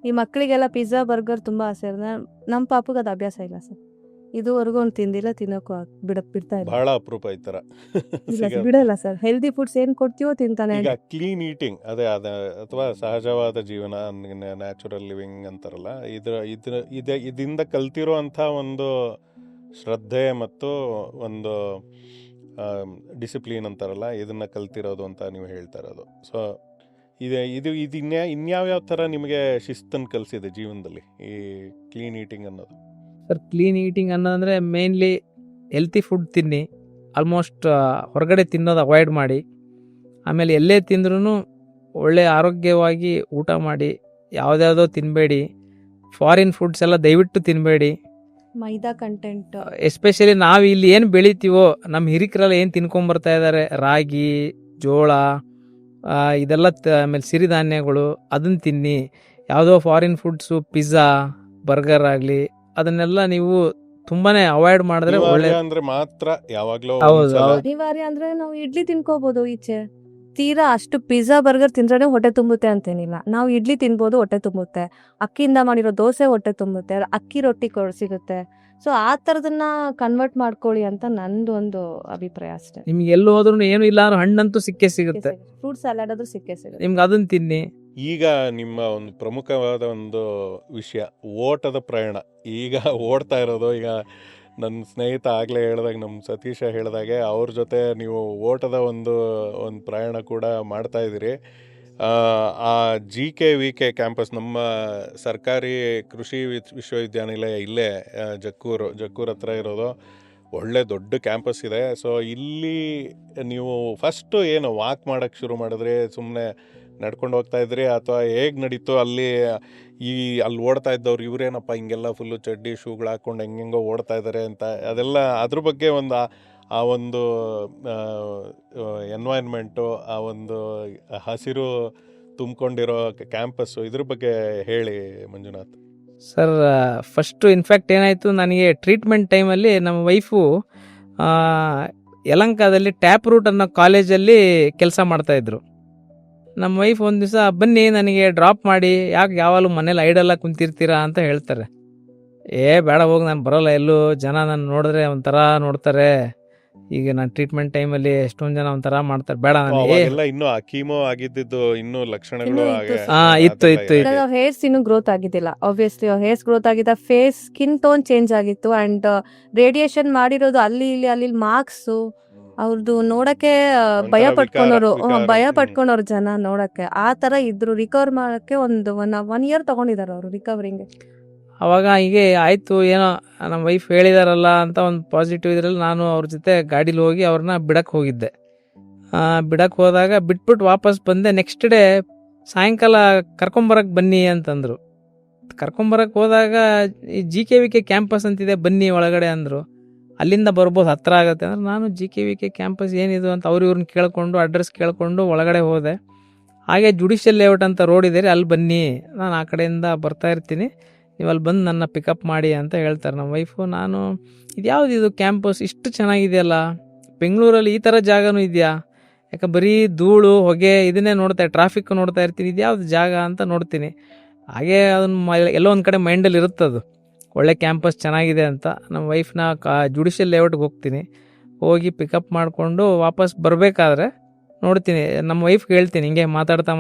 ಈ ಮಕ್ಕಳಿಗೆಲ್ಲ ಪಿಜ್ಜಾ ಬರ್ಗರ್ ತುಂಬ ಆಸೆ ಇರುತ್ತೆ. ನಮ್ಮ ಪಾಪಗೆ ಅದು ಅಭ್ಯಾಸ ಇಲ್ಲ ಸರ್, ಇದುವರೆಗೂ ಅವ್ನು ತಿಂದಿಲ್ಲ, ತಿನ್ನೋಕ್ಕೂ ಬಿಡ್ತಾ ಇಲ್ಲ.
ಬಹಳ ಅಪರೂಪ ಈ ಥರ
ಬಿಡಲ್ಲ ಸರ್. ಹೆಲ್ದಿ ಫುಡ್ಸ್ ಏನು ಕೊಡ್ತೀವೋ ತಿಂತಾನೆ.
ಈಗ ಕ್ಲೀನ್ ಈಟಿಂಗ್ ಅದೇ ಅಥವಾ ಸಹಜವಾದ ಜೀವನ, ನ್ಯಾಚುರಲ್ ಲಿವಿಂಗ್ ಅಂತಾರಲ್ಲ, ಇದರಿಂದ ಕಲ್ತಿರೋ ಅಂಥ ಒಂದು ಶ್ರದ್ಧೆ ಮತ್ತು ಒಂದು ಡಿಸಿಪ್ಲಿನ್ ಅಂತಾರಲ್ಲ, ಇದನ್ನು ಕಲ್ತಿರೋದು ಅಂತ ನೀವು ಹೇಳ್ತಾ ಇರೋದು. ಸೊ ಇದು ಇನ್ಯಾವ್ಯಾವ ಥರ ನಿಮಗೆ ಶಿಸ್ತನ್ನು ಕಲಿಸಿದೆ ಜೀವನದಲ್ಲಿ ಈ ಕ್ಲೀನ್ ಈಟಿಂಗ್ ಅನ್ನೋದು?
ಸರ್ ಕ್ಲೀನ್ ಈಟಿಂಗ್ ಅನ್ನೋದಂದರೆ ಮೇನ್ಲಿ ಹೆಲ್ತಿ ಫುಡ್ ತಿನ್ನಿ, ಆಲ್ಮೋಸ್ಟ್ ಹೊರಗಡೆ ತಿನ್ನೋದು ಅವಾಯ್ಡ್ ಮಾಡಿ. ಆಮೇಲೆ ಎಲ್ಲೇ ತಿಂದ್ರೂ ಒಳ್ಳೆ ಆರೋಗ್ಯವಾಗಿ ಊಟ ಮಾಡಿ, ಯಾವುದ್ಯಾವುದೋ ತಿನ್ನಬೇಡಿ. ಫಾರಿನ್ ಫುಡ್ಸ್ ಎಲ್ಲ ದಯವಿಟ್ಟು ತಿನ್ನಬೇಡಿ.
ಮೈದಾ ಕಂಟೆಂಟ್
ಎಸ್ಪೆಷಲಿ ನಾವು ಇಲ್ಲಿ ಏನು ಬೆಳಿತೀವೋ, ನಮ್ಮ ಹಿರಿಕರೆಲ್ಲ ಏನು ತಿನ್ಕೊಂಬರ್ತಾ ಇದ್ದಾರೆ, ರಾಗಿ, ಜೋಳ, ಇದೆಲ್ಲ ಆಮೇಲೆ ಸಿರಿಧಾನ್ಯಗಳು ಅದನ್ನು ತಿನ್ನಿ. ಯಾವುದೋ ಫಾರಿನ್ ಫುಡ್ಸು, ಪಿಜ್ಜಾ, ಬರ್ಗರ್ ಆಗಲಿ ಅದನ್ನೆಲ್ಲ ನೀವು ತುಂಬಾ ಅವಾಯ್ಡ್ ಮಾಡಿದ್ರೆ ಒಳ್ಳೆ.
ಅಂದ್ರೆ ಮಾತ್ರ ಯಾವಾಗ್ಲೂ
ಹೌದು,
ಒಂದ್ಸಲ.
ಹೌದು.
ಅನಿವಾರ್ಯ ಅಂದ್ರೆ ನಾವು ಇಡ್ಲಿ ತಿನ್ಕೋಬಹುದು ಈಚೆ. ತೀರಾ ಅಷ್ಟು ಪಿಜ್ಜಾ ಬರ್ಗರ್ ತಿಂದ್ರೆ ಹೊಟ್ಟೆ ತುಂಬುತ್ತೆ ಅಂತೇನಿಲ್ಲ. ನಾವು ಇಡ್ಲಿ ತಿನ್ಬೋದು, ಹೊಟ್ಟೆ ತುಂಬುತ್ತೆ. ಅಕ್ಕಿಯಿಂದ ಮಾಡಿರೋ ದೋಸೆ ಹೊಟ್ಟೆ ತುಂಬುತ್ತೆ, ಅಕ್ಕಿ ರೊಟ್ಟಿ ಸಿಗುತ್ತೆ. ಸೊ ಆ ಥರದನ್ನ ಕನ್ವರ್ಟ್ ಮಾಡ್ಕೊಳ್ಳಿ ಅಂತ ನಂದು ಒಂದು ಅಭಿಪ್ರಾಯ ಅಷ್ಟೇ.
ನಿಮ್ಗೆ ಎಲ್ಲೂ ಹೋದ್ರೂ ಏನು ಇಲ್ಲ ಅಂದ್ರೆ ಹಣ್ಣಂತೂ ಸಿಕ್ಕೇ ಸಿಗುತ್ತೆ.
ಫ್ರೂಟ್ ಸಲಾಡ್ ಆದ್ರೂ ಸಿಕ್ಕೇ ಸಿಗುತ್ತೆ.
ನಿಮ್ಗೆ ಅದನ್ನು ತಿನ್ನಿ.
ಈಗ ನಿಮ್ಮ ಒಂದು ಪ್ರಮುಖವಾದ ಒಂದು ವಿಷಯ ಓಟದ ಪ್ರಯಾಣ. ಈಗ ಓಡ್ತಾ ಇರೋದು, ಈಗ ನನ್ನ ಸ್ನೇಹಿತ ಆಗಲೇ ಹೇಳಿದಾಗ, ನಮ್ಮ ಸತೀಶ ಹೇಳಿದಾಗೆ ಅವ್ರ ಜೊತೆ ನೀವು ಓಟದ ಒಂದು ಪ್ರಯಾಣ ಕೂಡ ಮಾಡ್ತಾ ಇದ್ದೀರಿ. ಆ GKVK ಕ್ಯಾಂಪಸ್, ನಮ್ಮ ಸರ್ಕಾರಿ ಕೃಷಿ ವಿಶ್ವವಿದ್ಯಾನಿಲಯ ಇಲ್ಲೇ ಜಕ್ಕೂರ್ ಹತ್ರ ಇರೋದು, ಒಳ್ಳೆ ದೊಡ್ಡ ಕ್ಯಾಂಪಸ್ ಇದೆ. ಸೊ ಇಲ್ಲಿ ನೀವು ಫಸ್ಟು ಏನು ವಾಕ್ ಮಾಡೋಕ್ಕೆ ಶುರು ಮಾಡಿದ್ರಿ, ಸುಮ್ಮನೆ ನಡ್ಕೊಂಡು ಹೋಗ್ತಾ ಇದ್ರಿ, ಅಥವಾ ಹೇಗೆ ನಡೀತು ಅಲ್ಲಿ ಓಡ್ತಾ ಇದ್ದವ್ರು ಇವರೇನಪ್ಪ ಹಿಂಗೆಲ್ಲ ಫುಲ್ಲು ಚಡ್ಡಿ ಶೂಗಳು ಹಾಕ್ಕೊಂಡು ಹೆಂಗೆಂಗೋ ಓಡ್ತಾ ಇದ್ದಾರೆ ಅಂತ, ಅದೆಲ್ಲ ಅದ್ರ ಬಗ್ಗೆ ಆ ಒಂದು ಎನ್ವೈರ್ನ್ಮೆಂಟು, ಆ ಒಂದು ಹಸಿರು ತುಂಬಿಕೊಂಡಿರೋ ಕ್ಯಾಂಪಸ್ಸು, ಇದ್ರ ಬಗ್ಗೆ ಹೇಳಿ ಮಂಜುನಾಥ್.
ಸರ್, ಫಸ್ಟು ಇನ್ಫ್ಯಾಕ್ಟ್ ಏನಾಯಿತು, ನನಗೆ ಟ್ರೀಟ್ಮೆಂಟ್ ಟೈಮಲ್ಲಿ ನಮ್ಮ ವೈಫು ಯಲಹಂಕದಲ್ಲಿ ಟ್ಯಾಪ್ ರೂಟ್ ಅನ್ನೋ ಕಾಲೇಜಲ್ಲಿ ಕೆಲಸ ಮಾಡ್ತಾಯಿದ್ರು. ನಮ್ಮ ವೈಫ್ ಒಂದು ದಿವಸ ಬನ್ನಿ ನನಗೆ ಡ್ರಾಪ್ ಮಾಡಿ, ಯಾಕೆ ಯಾವಾಗಲೂ ಮನೇಲಿ ಐಡಲ್ಲ ಕುಂತಿರ್ತೀರಾ ಅಂತ ಹೇಳ್ತಾರೆ. ಬೇಡ ಹೋಗಿ, ನಾನು ಬರೋಲ್ಲ, ಎಲ್ಲೂ ಜನ ನಾನು ನೋಡಿದ್ರೆ ಒಂಥರ ನೋಡ್ತಾರೆ. ಈಗ ನಾನು ಟ್ರೀಟ್ಮೆಂಟ್ ಟೈಮಲ್ಲಿ ಎಷ್ಟೊಂದು ಜನ ಒಂಥರ ಮಾಡ್ತಾರೆ, ಬೇಡ ನನಗೆ.
ಇನ್ನೂ ಕೀಮೋ ಆಗಿದ್ದು ಇನ್ನೂ ಲಕ್ಷಣಗಳು
ಇತ್ತು.
ಹೇರ್ಸ್ ಇನ್ನೂ ಗ್ರೋತ್ ಆಗಿದ್ದಿಲ್ಲ. ಆಬ್ವಿಯಸ್ಲಿ ಹೇರ್ಸ್ ಗ್ರೋತ್ ಆಗಿದ್ದ, ಫೇಸ್ ಸ್ಕಿನ್ ಟೋನ್ ಚೇಂಜ್ ಆಗಿತ್ತು. ಅಂಡ್ ರೇಡಿಯೇಷನ್ ಮಾಡಿರೋದು ಅಲ್ಲಿ ಮಾರ್ಕ್ಸು ಅವ್ರದ್ದು ನೋಡಕ್ಕೆ ಭಯ ಪಟ್ಕೊಂಡವ್ರು ಜನ ನೋಡಕ್ಕೆ. ಆ ತರ ಇದ್ರು. ರಿಕವರ್ ಮಾಡಕ್ಕೆ ಒಂದು 1 year ತಗೊಂಡಿದ್ದಾರೆ ಅವರು ರಿಕವರಿಂಗ್.
ಅವಾಗ ಹೀಗೆ ಆಯಿತು, ಏನೋ ನಮ್ಮ ವೈಫ್ ಹೇಳಿದಾರಲ್ಲ ಅಂತ ಒಂದು ಪಾಸಿಟಿವ್ ಇದರಲ್ಲಿ ನಾನು ಅವ್ರ ಜೊತೆ ಗಾಡೀಲಿ ಹೋಗಿ ಅವ್ರನ್ನ ಬಿಡಕ್ಕೆ ಹೋಗಿದ್ದೆ. ಬಿಡಕ್ಕೆ ಹೋದಾಗ ಬಿಟ್ಬಿಟ್ಟು ವಾಪಸ್ ಬಂದೆ. ನೆಕ್ಸ್ಟ್ ಡೇ ಸಾಯಂಕಾಲ ಕರ್ಕೊಂಬರಕ್ಕೆ ಬನ್ನಿ ಅಂತಂದರು. ಕರ್ಕೊಂಬರಕ್ಕೆ ಹೋದಾಗ ಈ GKVK ಕ್ಯಾಂಪಸ್ ಅಂತಿದೆ, ಬನ್ನಿ ಒಳಗಡೆ ಅಂದರು. ಅಲ್ಲಿಂದ ಬರ್ಬೋದು, ಹತ್ತಿರ ಆಗುತ್ತೆ ಅಂದ್ರೆ ನಾನು GKVK ಕ್ಯಾಂಪಸ್ ಏನಿದು ಅಂತ ಇವ್ರನ್ನ ಕೇಳಿಕೊಂಡು ಅಡ್ರೆಸ್ ಕೇಳಿಕೊಂಡು ಒಳಗಡೆ ಹೋದೆ. ಹಾಗೆ ಜುಡಿಷಿಯಲ್ ಲೇಔಟ್ ಅಂತ ರೋಡ್ ಇದೆ, ಅಲ್ಲಿ ಬನ್ನಿ, ನಾನು ಆ ಕಡೆಯಿಂದ ಬರ್ತಾ ಇರ್ತೀನಿ, ನೀವು ಅಲ್ಲಿ ಬಂದು ನನ್ನ ಪಿಕಪ್ ಮಾಡಿ ಅಂತ ಹೇಳ್ತಾರೆ ನಮ್ಮ ವೈಫು. ನಾನು ಇದು ಕ್ಯಾಂಪಸ್ ಇಷ್ಟು ಚೆನ್ನಾಗಿದೆಯಲ್ಲ, ಬೆಂಗಳೂರಲ್ಲಿ ಈ ಥರ ಜಾಗನೂ ಇದೆಯಾ? ಯಾಕೆ ಬರೀ ಧೂಳು ಹೊಗೆ ಇದನ್ನೇ ಟ್ರಾಫಿಕ್ ನೋಡ್ತಾ ಇರ್ತೀನಿ, ಇದ್ಯಾವುದು ಜಾಗ ಅಂತ ನೋಡ್ತೀನಿ. ಹಾಗೆ ಅದನ್ನು ಎಲ್ಲೋ ಒಂದು ಕಡೆ ಮೈಂಡಲ್ಲಿ ಇರುತ್ತದು, ಒಳ್ಳೆ ಕ್ಯಾಂಪಸ್ ಚೆನ್ನಾಗಿದೆ ಅಂತ. ನಮ್ಮ ವೈಫ್ನ ಜುಡಿಷಿಯಲ್ ಲೇಔಟ್ಗೆ ಹೋಗ್ತೀನಿ, ಹೋಗಿ ಪಿಕಪ್ ಮಾಡಿಕೊಂಡು ವಾಪಸ್ ಬರಬೇಕಾದ್ರೆ ನೋಡ್ತೀನಿ, ನಮ್ಮ ವೈಫ್ಗೆ ಹೇಳ್ತೀನಿ ಹಿಂಗೆ ಮಾತಾಡ್ತಾ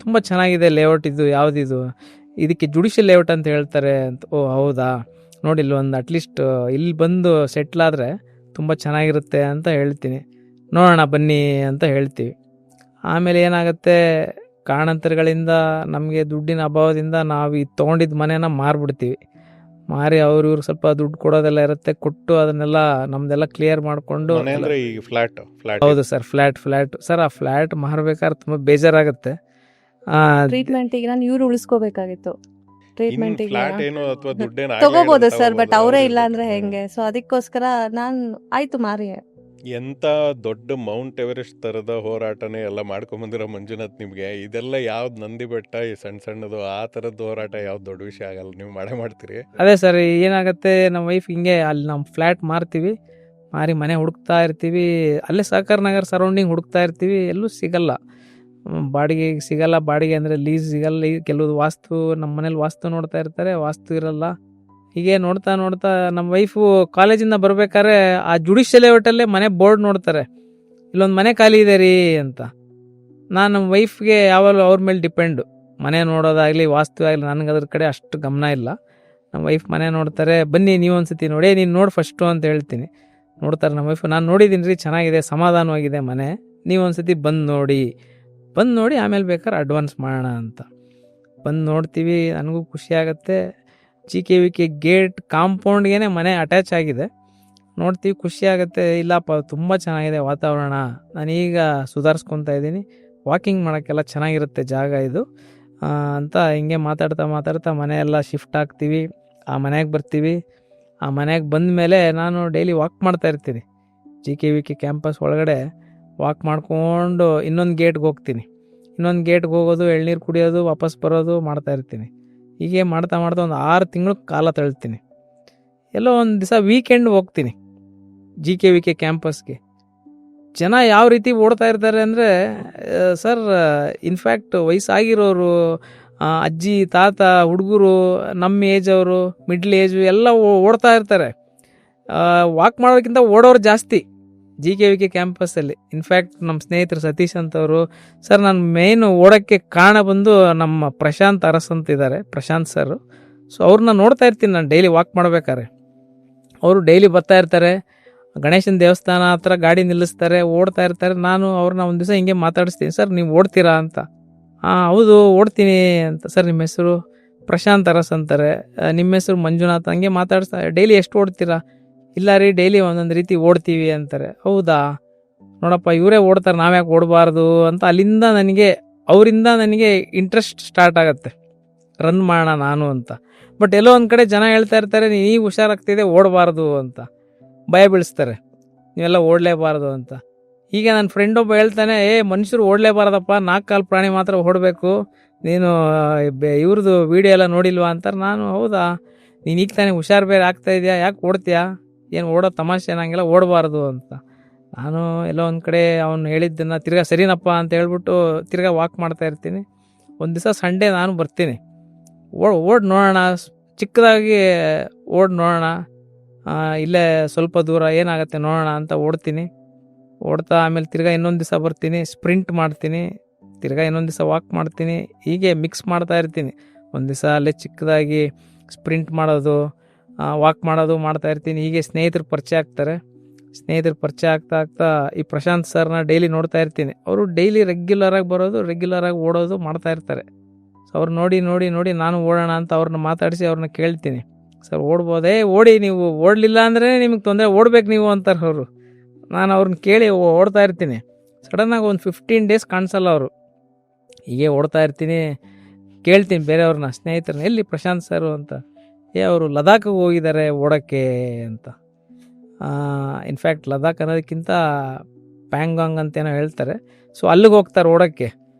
ತುಂಬ ಚೆನ್ನಾಗಿದೆ ಲೇಔಟ್, ಇದು ಯಾವುದಿದು, ಇದಕ್ಕೆ ಜುಡಿಷಿಯಲ್ ಲೇಔಟ್ ಅಂತ ಹೇಳ್ತಾರೆ ಅಂತ. ಓ ಹೌದಾ, ನೋಡಿ ಇಲ್ಲಿ ಒಂದು ಅಟ್ಲೀಸ್ಟ್ ಇಲ್ಲಿ ಬಂದು ಸೆಟ್ಲಾದರೆ ತುಂಬ ಚೆನ್ನಾಗಿರುತ್ತೆ ಅಂತ ಹೇಳ್ತೀನಿ. ನೋಡೋಣ ಬನ್ನಿ ಅಂತ ಹೇಳ್ತೀವಿ. ಆಮೇಲೆ ಏನಾಗುತ್ತೆ, ಕಾರಣಾಂತರಗಳಿಂದ ನಮಗೆ ದುಡ್ಡಿನ ಅಭಾವದಿಂದ ನಾವು ತೊಗೊಂಡಿದ್ದ ಮನೇನ ಮಾರಿಬಿಡ್ತೀವಿ. ಮಾರಿ ಇವ್ರು ಸ್ವಲ್ಪ ದುಡ್ಡು ಕೊಡೋದೆಲ್ಲ ಇರುತ್ತೆ, ಕೊಟ್ಟು ಅದನ್ನೆಲ್ಲ ನಮ್ದೆಲ್ಲ ಕ್ಲಿಯರ್ ಮಾಡಿಕೊಂಡು. ಹೌದು ಸರ್, ಫ್ಲ್ಯಾಟ್ ಸರ್. ಆ ಫ್ಲ್ಯಾಟ್ ಮಾರ್ಬೇಕಾದ್ರೆ ತುಂಬ ಬೇಜಾರಾಗುತ್ತೆ.
ಟ್ರೀಟ್ಮೆಂಟಿಗೆ ನಾನು ಇವ್ರು ಉಳಿಸ್ಕೋಬೇಕಾಗಿತ್ತು. ಟ್ರೀಟ್ಮೆಂಟಿಗೆ ತಗೋಬೋದು ಸರ್, ಬಟ್ ಅವರೇ ಇಲ್ಲ ಅಂದ್ರೆ ಹೆಂಗೆ? ಸೊ ಅದಕ್ಕೋಸ್ಕರ ನಾನು ಆಯ್ತು ಮಾರಿ.
ಎಂತ ದೊಡ್ಡ ಮೌಂಟ್ ಎವರೆಸ್ಟ್ ತರದ ಹೋರಾಟನೇ ಎಲ್ಲ ಮಾಡ್ಕೊಂಬಂದಿರೋ ಮಂಜುನಾಥ್, ನಿಮ್ಗೆ ಇದೆಲ್ಲ ಯಾವ್ದು ನಂದಿ ಬೆಟ್ಟ, ಈ ಸಣ್ಣದು ಆ ತರದ್ದು ಹೋರಾಟ ಯಾವ್ದು ದೊಡ್ಡ ವಿಷಯ ಆಗಲ್ಲ, ನೀವು ಮಾಡ್ತೀರಿ.
ಅದೇ ಸರ್, ಏನಾಗುತ್ತೆ, ನಮ್ಮ ವೈಫ್ ಹಿಂಗೆ ಅಲ್ಲಿ ನಮ್ಮ ಫ್ಲ್ಯಾಟ್ ಮಾರ್ತೀವಿ, ಮಾರಿ ಮನೆ ಹುಡುಕ್ತಾ ಇರ್ತೀವಿ, ಅಲ್ಲೇ ಸಹಕಾರ ನಗರ ಸರೌಂಡಿಂಗ್ ಹುಡುಕ್ತಾ ಇರ್ತೀವಿ, ಎಲ್ಲೂ ಸಿಗಲ್ಲ, ಬಾಡಿಗೆಗೆ ಸಿಗಲ್ಲ. ಬಾಡಿಗೆ ಅಂದರೆ ಲೀಸ್ ಸಿಗಲ್ಲ. ಕೆಲವು ವಾಸ್ತು, ನಮ್ಮ ಮನೇಲಿ ವಾಸ್ತು ನೋಡ್ತಾ ಇರ್ತಾರೆ, ವಾಸ್ತು ಇರಲ್ಲ. ಹೀಗೆ ನೋಡ್ತಾ ನಮ್ಮ ವೈಫು ಕಾಲೇಜಿಂದ ಬರ್ಬೇಕಾದ್ರೆ ಆ ಜುಡಿಷಿಯಲ್ ಲೇಔಟಲ್ಲೇ ಮನೆ ಬೋರ್ಡ್ ನೋಡ್ತಾರೆ, ಇಲ್ಲೊಂದು ಮನೆ ಖಾಲಿ ಇದೆ ರೀ ಅಂತ. ನಾನು ನಮ್ಮ ವೈಫ್ಗೆ ಯಾವಾಗಲೂ ಅವ್ರ ಮೇಲೆ ಡಿಪೆಂಡು, ಮನೆ ನೋಡೋದಾಗಲಿ ವಾಸ್ತು ಆಗಲಿ, ನನಗೆ ಅದ್ರ ಕಡೆ ಅಷ್ಟು ಗಮನ ಇಲ್ಲ. ನಮ್ಮ ವೈಫ್ ಮನೆ ನೋಡ್ತಾರೆ, ಬನ್ನಿ ನೀವು ಒಂದ್ಸತಿ ನೋಡಿ, ನೀನು ನೋಡಿ ಫಸ್ಟು ಅಂತ ಹೇಳ್ತೀನಿ. ನೋಡ್ತಾರೆ ನಮ್ಮ ವೈಫು, ನಾನು ನೋಡಿದ್ದೀನಿ ರೀ, ಚೆನ್ನಾಗಿದೆ, ಸಮಾಧಾನವಾಗಿದೆ ಮನೆ, ನೀವು ಒಂದ್ಸತಿ ಬಂದು ನೋಡಿ ಆಮೇಲೆ ಬೇಕಾದ್ರೆ ಅಡ್ವಾನ್ಸ್ ಮಾಡೋಣ ಅಂತ. ಬಂದು ನೋಡ್ತೀವಿ, ನನಗೂ ಖುಷಿ ಆಗುತ್ತೆ. GKVK ಗೇಟ್ ಕಾಂಪೌಂಡ್ಗೆ ಮನೆ ಅಟ್ಯಾಚ್ ಆಗಿದೆ. ನೋಡ್ತೀವಿ, ಖುಷಿ ಆಗುತ್ತೆ. ಇಲ್ಲಪ್ಪ ತುಂಬ ಚೆನ್ನಾಗಿದೆ ವಾತಾವರಣ, ನಾನೀಗ ಸುಧಾರಿಸ್ಕೊತಾ ಇದ್ದೀನಿ, ವಾಕಿಂಗ್ ಮಾಡೋಕ್ಕೆಲ್ಲ ಚೆನ್ನಾಗಿರುತ್ತೆ ಜಾಗ ಇದು ಅಂತ ಹಿಂಗೆ ಮಾತಾಡ್ತಾ ಮನೆಯೆಲ್ಲ ಶಿಫ್ಟ್ ಆಗ್ತೀವಿ. ಆ ಮನೆಗೆ ಬರ್ತೀವಿ. ಆ ಮನೆಗೆ ಬಂದ ಮೇಲೆ ನಾನು ಡೈಲಿ ವಾಕ್ ಮಾಡ್ತಾ ಇರ್ತೀನಿ. GKVK ಕ್ಯಾಂಪಸ್ ಒಳಗಡೆ ವಾಕ್ ಮಾಡ್ಕೊಂಡು ಇನ್ನೊಂದು ಗೇಟ್ಗೆ ಹೋಗ್ತೀನಿ. ಇನ್ನೊಂದು ಗೇಟ್ಗೆ ಹೋಗೋದು, ಎಳ್ನೀರು ಕುಡಿಯೋದು, ವಾಪಸ್ ಬರೋದು ಮಾಡ್ತಾಯಿರ್ತೀನಿ. ಹೀಗೆ ಮಾಡ್ತಾ ಮಾಡ್ತಾ ಒಂದು 6 ತಿಂಗಳು ಕಾಲ ತಳ್ತೀನಿ. ಎಲ್ಲೋ ಒಂದು ದಿವಸ ವೀಕೆಂಡ್ ಹೋಗ್ತೀನಿ GKVK ಕ್ಯಾಂಪಸ್ಗೆ. ಜನ ಯಾವ ರೀತಿ ಓಡ್ತಾ ಇರ್ತಾರೆ ಅಂದರೆ, ಸರ್ ಇನ್ಫ್ಯಾಕ್ಟ್ ವಯಸ್ಸಾಗಿರೋರು, ಅಜ್ಜಿ ತಾತ ಹುಡುಗರು, ನಮ್ಮ ಏಜ್ ಅವರು, ಮಿಡ್ಲ್ ಏಜು ಎಲ್ಲ ಓಡ್ತಾ ಇರ್ತಾರೆ. ವಾಕ್ ಮಾಡೋದಕ್ಕಿಂತ ಓಡೋರು ಜಾಸ್ತಿ GKVK ಕ್ಯಾಂಪಸ್ಸಲ್ಲಿ. ಇನ್ಫ್ಯಾಕ್ಟ್ ನಮ್ಮ ಸ್ನೇಹಿತರು ಸತೀಶ್ ಅಂತವರು, ಸರ್ ನಾನು ಮೇಯ್ನು ಓಡೋಕ್ಕೆ ಕಾರಣ ಬಂದು ನಮ್ಮ ಪ್ರಶಾಂತ್ ಅರಸ್ ಅಂತ ಇದ್ದಾರೆ, ಪ್ರಶಾಂತ್ ಸರ್. ಸೊ ಅವ್ರನ್ನ ನೋಡ್ತಾ ಇರ್ತೀನಿ ನಾನು ಡೈಲಿ ವಾಕ್ ಮಾಡ್ಬೇಕಾದ್ರೆ. ಅವರು ಡೈಲಿ ಬರ್ತಾ ಇರ್ತಾರೆ, ಗಣೇಶನ ದೇವಸ್ಥಾನ ಹತ್ರ ಗಾಡಿ ನಿಲ್ಲಿಸ್ತಾರೆ, ಓಡ್ತಾ ಇರ್ತಾರೆ. ನಾನು ಅವ್ರನ್ನ ಒಂದು ದಿವಸ ಹಿಂಗೆ ಮಾತಾಡಿಸ್ತೀನಿ, ಸರ್ ನೀವು ಓಡ್ತೀರಾ ಅಂತ. ಹೌದು ಓಡ್ತೀನಿ ಅಂತ. ಸರ್ ನಿಮ್ಮ ಹೆಸರು? ಪ್ರಶಾಂತ್ ಅರಸ್ ಅಂತಾರೆ. ನಿಮ್ಮ ಹೆಸರು ಮಂಜುನಾಥ್. ಹಂಗೆ ಮಾತಾಡಿಸ್ತಾರೆ. ಡೈಲಿ ಎಷ್ಟು ಓಡ್ತೀರಾ? ಇಲ್ಲ ರೀ ಡೈಲಿ ಒಂದೊಂದು ರೀತಿ ಓಡ್ತೀವಿ ಅಂತಾರೆ. ಹೌದಾ, ನೋಡಪ್ಪ ಇವರೇ ಓಡ್ತಾರೆ, ನಾವ್ಯಾಕೆ ಓಡಬಾರ್ದು ಅಂತ ಅಲ್ಲಿಂದ ಅವರಿಂದ ನನಗೆ ಇಂಟ್ರೆಸ್ಟ್ ಸ್ಟಾರ್ಟ್ ಆಗುತ್ತೆ, ರನ್ ಮಾಡೋಣ ನಾನು ಅಂತ. ಬಟ್ ಎಲ್ಲೋ ಒಂದು ಕಡೆ ಜನ ಹೇಳ್ತಾ ಇರ್ತಾರೆ, ನೀವು ಹುಷಾರಾಗ್ತಿದೆ ಓಡಬಾರ್ದು ಅಂತ ಭಯ ಬೀಳಿಸ್ತಾರೆ, ನೀವೆಲ್ಲ ಓಡಲೇಬಾರ್ದು ಅಂತ. ಈಗ ನನ್ನ ಫ್ರೆಂಡ್ ಒಬ್ಬ ಹೇಳ್ತಾನೆ, ಮನುಷ್ಯರು ಓಡಲೇಬಾರ್ದಪ್ಪ, 4 ಕಾಲು ಪ್ರಾಣಿ ಮಾತ್ರ ಓಡಬೇಕು, ನೀನು ಇವ್ರದ್ದು ವೀಡಿಯೋ ಎಲ್ಲ ನೋಡಿಲ್ವಾ ಅಂತಾರೆ. ನಾನು ಹೌದಾ, ನೀನು ಈಗ ತಾನೇ ಹುಷಾರು ಬೇರೆ ಆಗ್ತಾ ಇದೆಯಾ, ಯಾಕೆ ಓಡ್ತೀಯಾ, ಏನು ಓಡೋ ತಮಾಷೆ ಅನ್ನಂಗೆಲ್ಲ ಓಡಬಾರ್ದು ಅಂತ. ನಾನು ಎಲ್ಲೋ ಒಂದು ಕಡೆ ಅವ್ನು ಹೇಳಿದ್ದನ್ನು ತಿರ್ಗಾ ಸರಿನಪ್ಪ ಅಂತ ಹೇಳ್ಬಿಟ್ಟು ತಿರ್ಗಾ ವಾಕ್ ಮಾಡ್ತಾ ಇರ್ತೀನಿ. ಒಂದು ದಿವಸ ಸಂಡೇ ನಾನು ಬರ್ತೀನಿ, ಓಡ್ ನೋಡೋಣ, ಚಿಕ್ಕದಾಗಿ ಓಡ್ ನೋಡೋಣ, ಇಲ್ಲೇ ಸ್ವಲ್ಪ ದೂರ ಏನಾಗುತ್ತೆ ನೋಡೋಣ ಅಂತ ಓಡ್ತೀನಿ. ಓಡ್ತಾ ಆಮೇಲೆ ತಿರ್ಗಾ ಇನ್ನೊಂದು ದಿವಸ ಬರ್ತೀನಿ, ಸ್ಪ್ರಿಂಟ್ ಮಾಡ್ತೀನಿ, ತಿರ್ಗಾ ಇನ್ನೊಂದು ದಿವಸ ವಾಕ್ ಮಾಡ್ತೀನಿ. ಹೀಗೆ ಮಿಕ್ಸ್ ಮಾಡ್ತಾ ಇರ್ತೀನಿ. ಒಂದು ದಿವಸ ಅಲ್ಲೇ ಚಿಕ್ಕದಾಗಿ ಸ್ಪ್ರಿಂಟ್ ಮಾಡೋದು, ವಾಕ್ ಮಾಡೋದು ಮಾಡ್ತಾ ಇರ್ತೀನಿ. ಹೀಗೆ ಸ್ನೇಹಿತರು ಪರಿಚಯ ಆಗ್ತಾರೆ. ಸ್ನೇಹಿತರು ಪರಿಚಯ ಆಗ್ತಾ ಈ ಪ್ರಶಾಂತ್ ಸರ್ನ ಡೈಲಿ ನೋಡ್ತಾ ಇರ್ತೀನಿ. ಅವರು ಡೈಲಿ ರೆಗ್ಯುಲರಾಗಿ ಬರೋದು, ರೆಗ್ಯುಲರಾಗಿ ಓಡೋದು ಮಾಡ್ತಾ ಇರ್ತಾರೆ. ಸೊ ಅವ್ರು ನೋಡಿ ನಾನು ಓಡೋಣ ಅಂತ ಅವ್ರನ್ನ ಮಾತಾಡಿಸಿ ಅವ್ರನ್ನ ಕೇಳ್ತೀನಿ, ಸರ್ ಓಡ್ಬೋದೇ? ಓಡಿ, ನೀವು ಓಡಲಿಲ್ಲ ಅಂದರೆ ನಿಮಗೆ ತೊಂದರೆ, ಓಡ್ಬೇಕು ನೀವು ಅಂತಾರೆ ಅವರು. ನಾನು ಅವ್ರನ್ನ ಕೇಳಿ ಓಡ್ತಾ ಇರ್ತೀನಿ. ಸಡನ್ನಾಗಿ ಒಂದು 15 ಡೇಸ್ ಕಾಣಿಸಲ್ಲ ಅವರು. ಹೀಗೆ ಓಡ್ತಾ ಇರ್ತೀನಿ. ಕೇಳ್ತೀನಿ ಬೇರೆಯವ್ರನ್ನ, ಸ್ನೇಹಿತರನ್ನ, ಎಲ್ಲಿ ಪ್ರಶಾಂತ್ ಸರು ಅಂತ. ಅವರು ಲದಾಖಿಗೆ ಹೋಗಿದ್ದಾರೆ ಓಡೋಕ್ಕೆ ಅಂತ. ಇನ್ಫ್ಯಾಕ್ಟ್ ಲದಾಖ್ ಅನ್ನೋದಕ್ಕಿಂತ ಪ್ಯಾಂಗಾಂಗ್ ಅಂತೇನೋ ಹೇಳ್ತಾರೆ. ಸೊ ಅಲ್ಲಿಗೆ ಹೋಗ್ತಾರೆ ಓಡೋಕ್ಕೆ.